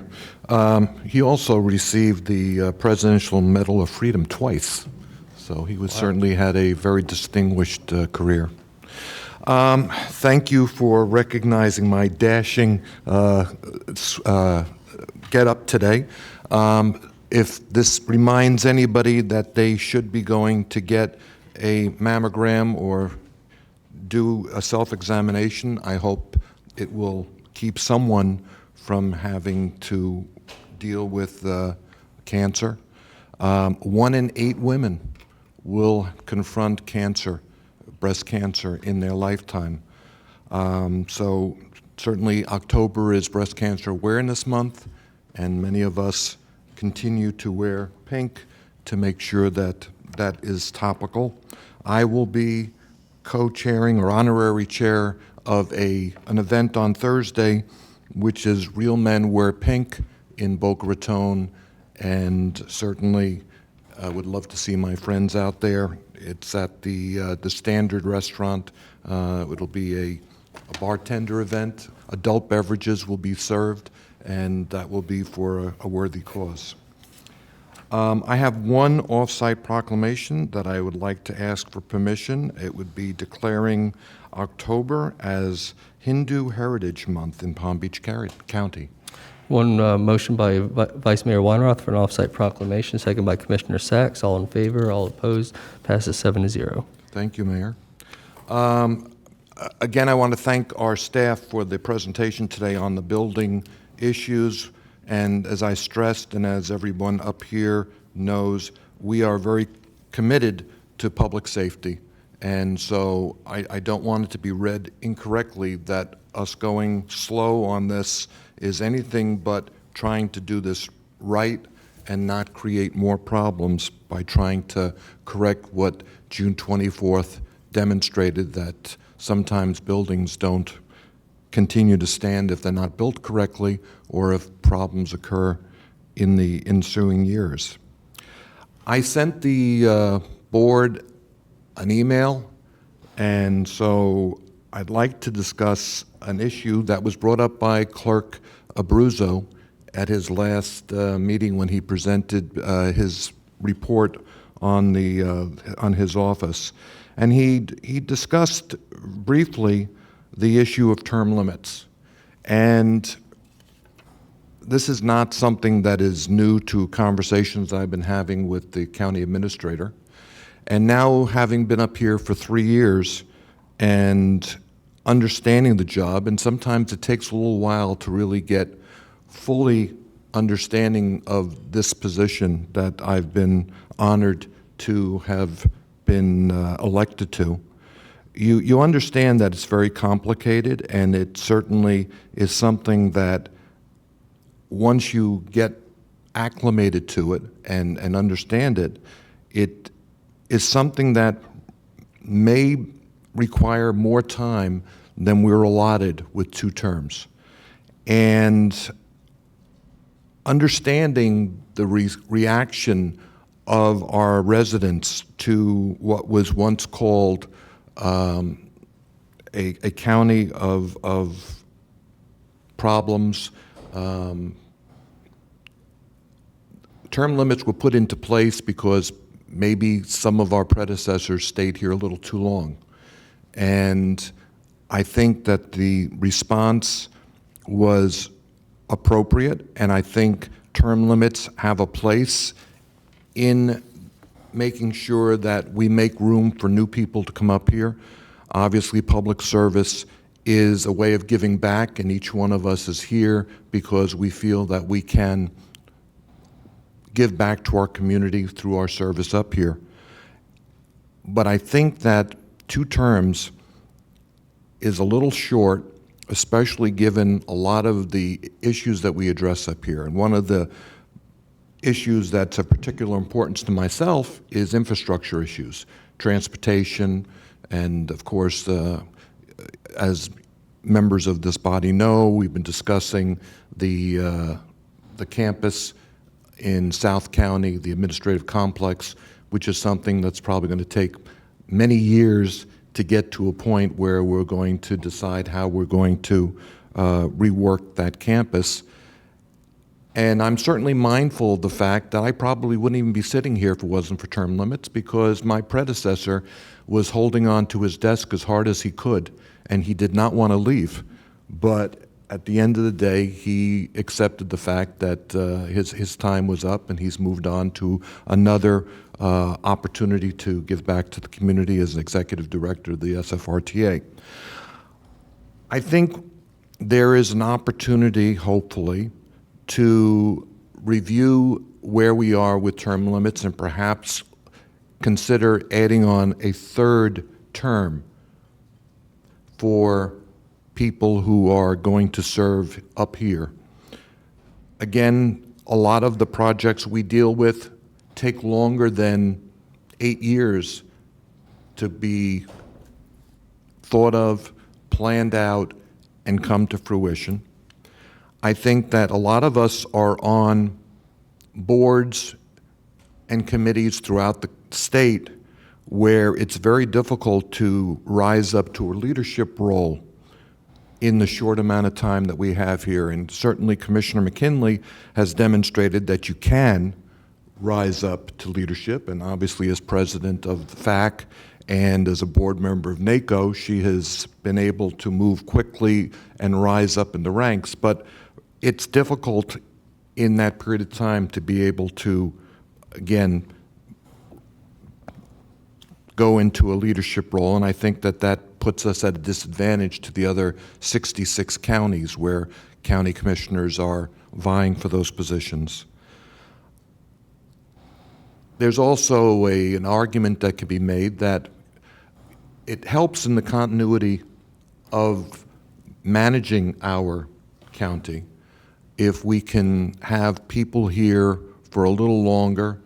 He also received the Presidential Medal of Freedom twice, so he certainly had a very distinguished career. Thank you for recognizing my dashing get-up today. If this reminds anybody that they should be going to get a mammogram or do a self-examination, I hope it will keep someone from having to deal with cancer. 1 in 8 women will confront cancer, breast cancer, in their lifetime. So certainly October is Breast Cancer Awareness Month. and many of us continue to wear pink to make sure that that is topical. I will be co-chairing or honorary chair of an event on Thursday, which is Real Men Wear Pink in Boca Raton, and certainly would love to see my friends out there. It's at the Standard Restaurant. It'll be a bartender event. Adult beverages will be served, and that will be for a worthy cause. I have one off-site proclamation that I would like to ask for permission. It would be declaring October as Hindu Heritage Month in Palm Beach County. One motion by Vice Mayor Weinroth for an off-site proclamation, second by Commissioner Sacks. All in favor, all opposed, passes 7-0. Thank you, Mayor. Again, I want to thank our staff for the presentation today on the building issues. And as I stressed, and as everyone up here knows, we are very committed to public safety. And so I don't want it to be read incorrectly that us going slow on this is anything but trying to do this right and not create more problems by trying to correct what June 24th demonstrated, that sometimes buildings don't continue to stand if they're not built correctly or if problems occur in the ensuing years. I sent the board an email, and so I'd like to discuss an issue that was brought up by Clerk Abruzzo at his last meeting when he presented his report on his office. And he discussed briefly the issue of term limits. And this is not something that is new to conversations I've been having with the county administrator. And now, having been up here for 3 years and understanding the job, and sometimes it takes a little while to really get fully understanding of this position that I've been honored to have been elected to. You understand that it's very complicated, and it certainly is something that once you get acclimated to it and understand it, it is something that may require more time than we're allotted with 2 terms. And understanding the reaction of our residents to what was once called a county of problems. Term limits were put into place because maybe some of our predecessors stayed here a little too long. And I think that the response was appropriate, and I think term limits have a place in making sure that we make room for new people to come up here. Obviously, public service is a way of giving back, and each one of us is here because we feel that we can give back to our community through our service up here. But I think that 2 terms is a little short, especially given a lot of the issues that we address up here. And one of the issues that's of particular importance to myself is infrastructure issues, transportation, and of course, as members of this body know, we've been discussing the campus in South County, the administrative complex, which is something that's probably going to take many years to get to a point where we're going to decide how we're going to rework that campus. And I'm certainly mindful of the fact that I probably wouldn't even be sitting here if it wasn't for term limits, because my predecessor was holding on to his desk as hard as he could, and he did not want to leave. But at the end of the day, he accepted the fact that his time was up, and he's moved on to another opportunity to give back to the community as executive director of the SFRTA. I think there is an opportunity, hopefully, to review where we are with term limits and perhaps consider adding on a 3rd term for people who are going to serve up here. Again, a lot of the projects we deal with take longer than 8 years to be thought of, planned out, and come to fruition. I think that a lot of us are on boards and committees throughout the state where it's very difficult to rise up to a leadership role in the short amount of time that we have here. And certainly Commissioner McKinley has demonstrated that you can rise up to leadership, and obviously as president of the FAC and as a board member of NACO, she has been able to move quickly and rise up in the ranks. But it's difficult in that period of time to be able to, again, go into a leadership role, and I think that that puts us at a disadvantage to the other 66 counties where county commissioners are vying for those positions. There's also an argument that can be made that it helps in the continuity of managing our county if we can have people here for a little longer.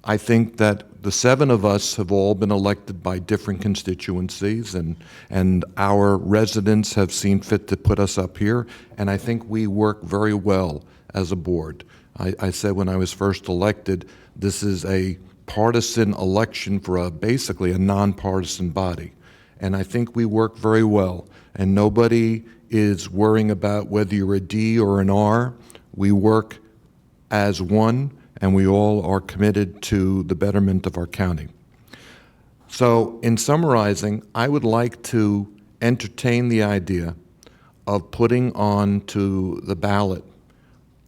I think that the 7 of us have all been elected by different constituencies, and our residents have seen fit to put us up here, and I think we work very well as a board. I said when I was first elected, this is a partisan election for basically a nonpartisan body, and I think we work very well, and nobody is worrying about whether you're a D or an R. We work as one, and we all are committed to the betterment of our county. So in summarizing, I would like to entertain the idea of putting on to the ballot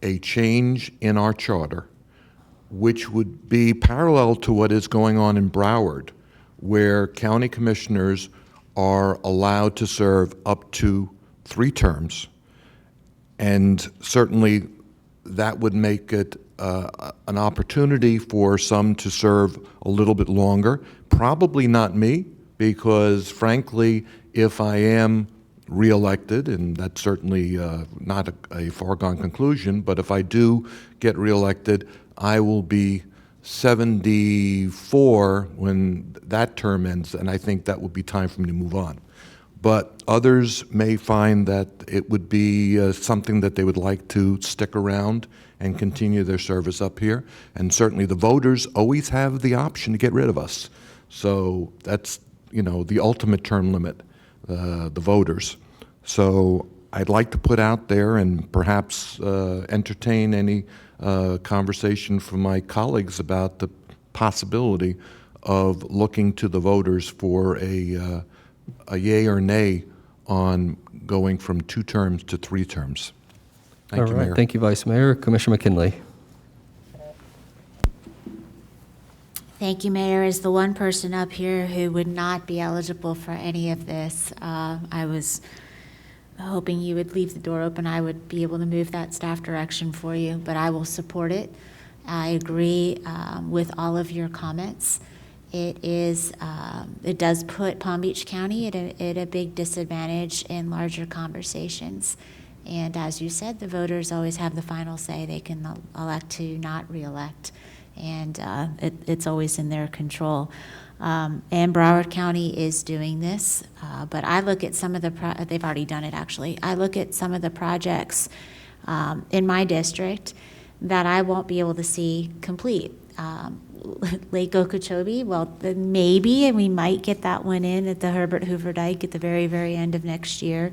a change in our charter, which would be parallel to what is going on in Broward, where county commissioners are allowed to serve up to 3 terms. And certainly that would make it an opportunity for some to serve a little bit longer. Probably not me, because frankly, if I am reelected, and that's certainly not a foregone conclusion, but if I do get reelected, I will be 74 when that term ends, and I think that will be time for me to move on. But others may find that it would be something that they would like to stick around and continue their service up here. And certainly the voters always have the option to get rid of us. So that's, the ultimate term limit, the voters. So I'd like to put out there and perhaps entertain any conversation from my colleagues about the possibility of looking to the voters for a yay or nay on going from 2 terms to 3 terms. Thank you, Mayor. Thank you, Vice Mayor. Commissioner McKinley. Thank you, Mayor. As the one person up here who would not be eligible for any of this, I was hoping you would leave the door open. I would be able to move that staff direction for you, but I will support it. I agree with all of your comments. It does put Palm Beach County at a big disadvantage in larger conversations. And as you said, the voters always have the final say. They can elect to not reelect, and it's always in their control. And Broward County is doing this, but I look at some of they've already done it actually. I look at some of the projects in my district that I won't be able to see complete. Lake Okeechobee, well, then maybe, and we might get that one in at the Herbert Hoover Dike at the very, very end of next year.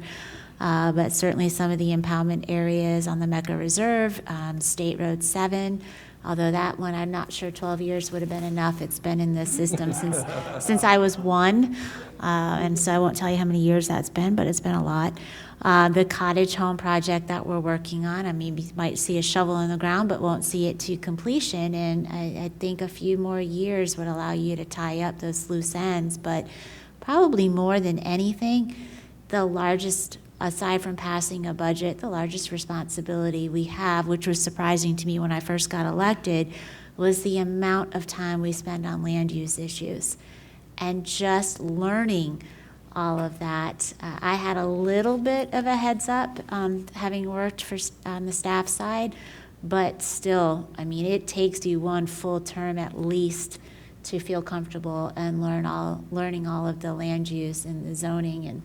But certainly some of the impoundment areas on the Mecca Reserve, State Road 7, although that one, I'm not sure 12 years would have been enough. It's been in the system since I was 1, and so I won't tell you how many years that's been, but it's been a lot. The cottage home project that we're working on, I mean, you might see a shovel in the ground, but won't see it to completion, and I think a few more years would allow you to tie up those loose ends, but probably more than anything, the largest, aside from passing a budget, the largest responsibility we have, which was surprising to me when I first got elected, was the amount of time we spend on land use issues. And just learning all of that, I had a little bit of a heads up, having worked on the staff side, But still, I mean, it takes you one full term at least to feel comfortable and learning all of the land use and the zoning and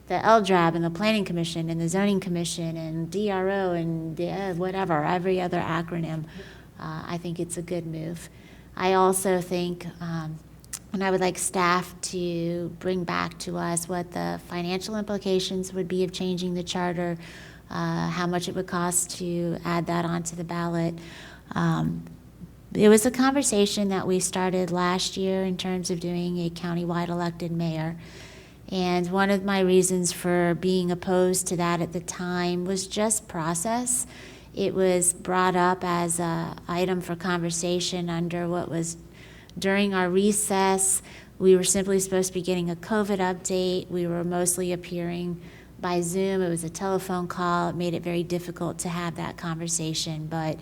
the LDRAB and the Planning Commission and the Zoning Commission and DRO and whatever, every other acronym. I think it's a good move. I also think, and I would like staff to bring back to us what the financial implications would be of changing the charter, how much it would cost to add that onto the ballot. It was a conversation that we started last year in terms of doing a countywide elected mayor. And one of my reasons for being opposed to that at the time was just process. It was brought up as an item for conversation under what was during our recess. We were simply supposed to be getting a COVID update. We were mostly appearing by Zoom. It was a telephone call. It made it very difficult to have that conversation. But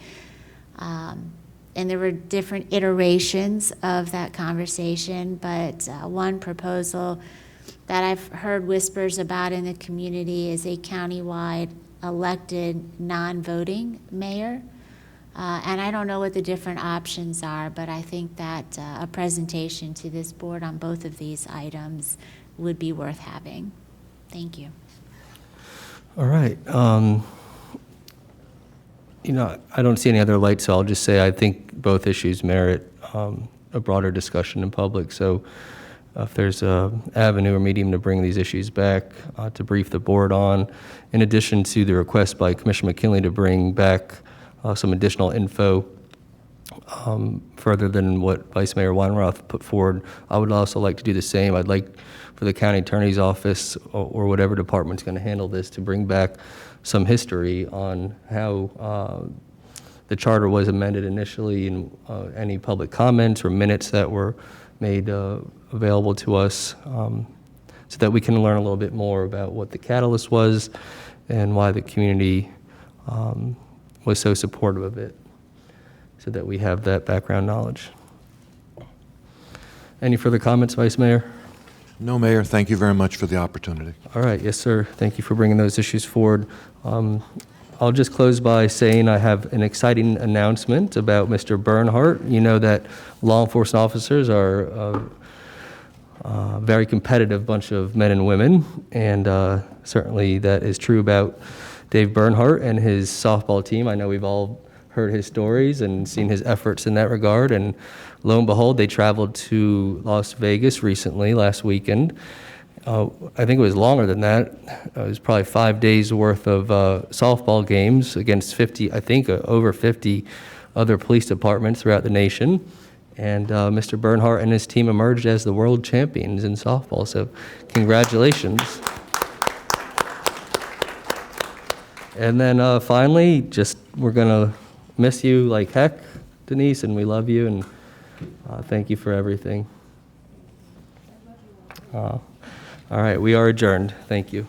and there were different iterations of that conversation. But one proposal that I've heard whispers about in the community is a countywide elected non-voting mayor. And I don't know what the different options are, but I think that a presentation to this board on both of these items would be worth having. Thank you. All right. I don't see any other lights, so I'll just say I think both issues merit a broader discussion in public. So if there's an avenue or medium to bring these issues back to brief the board on, in addition to the request by Commissioner McKinley to bring back some additional info further than what Vice Mayor Weinroth put forward, I would also like to do the same. I'd like for the county attorney's office or whatever department's going to handle this to bring back some history on how the charter was amended initially and any public comments or minutes that were made available to us so that we can learn a little bit more about what the catalyst was and why the community was so supportive of it, so that we have that background knowledge. Any further comments, Vice Mayor? No, Mayor, thank you very much for the opportunity. All right, yes, sir. Thank you for bringing those issues forward. I'll just close by saying I have an exciting announcement about Mr. Bernhardt. You know that law enforcement officers are a very competitive bunch of men and women, and certainly that is true about Dave Bernhardt and his softball team. I know we've all heard his stories and seen his efforts in that regard, and lo and behold, they traveled to Las Vegas recently, last weekend. I think it was longer than that. It was probably 5 days worth of softball games against 50, I think over 50 other police departments throughout the nation. And Mr. Bernhardt and his team emerged as the world champions in softball, so congratulations. And then finally, we're gonna miss you like heck, Denise, and we love you, and thank you for everything. All right, we are adjourned. Thank you.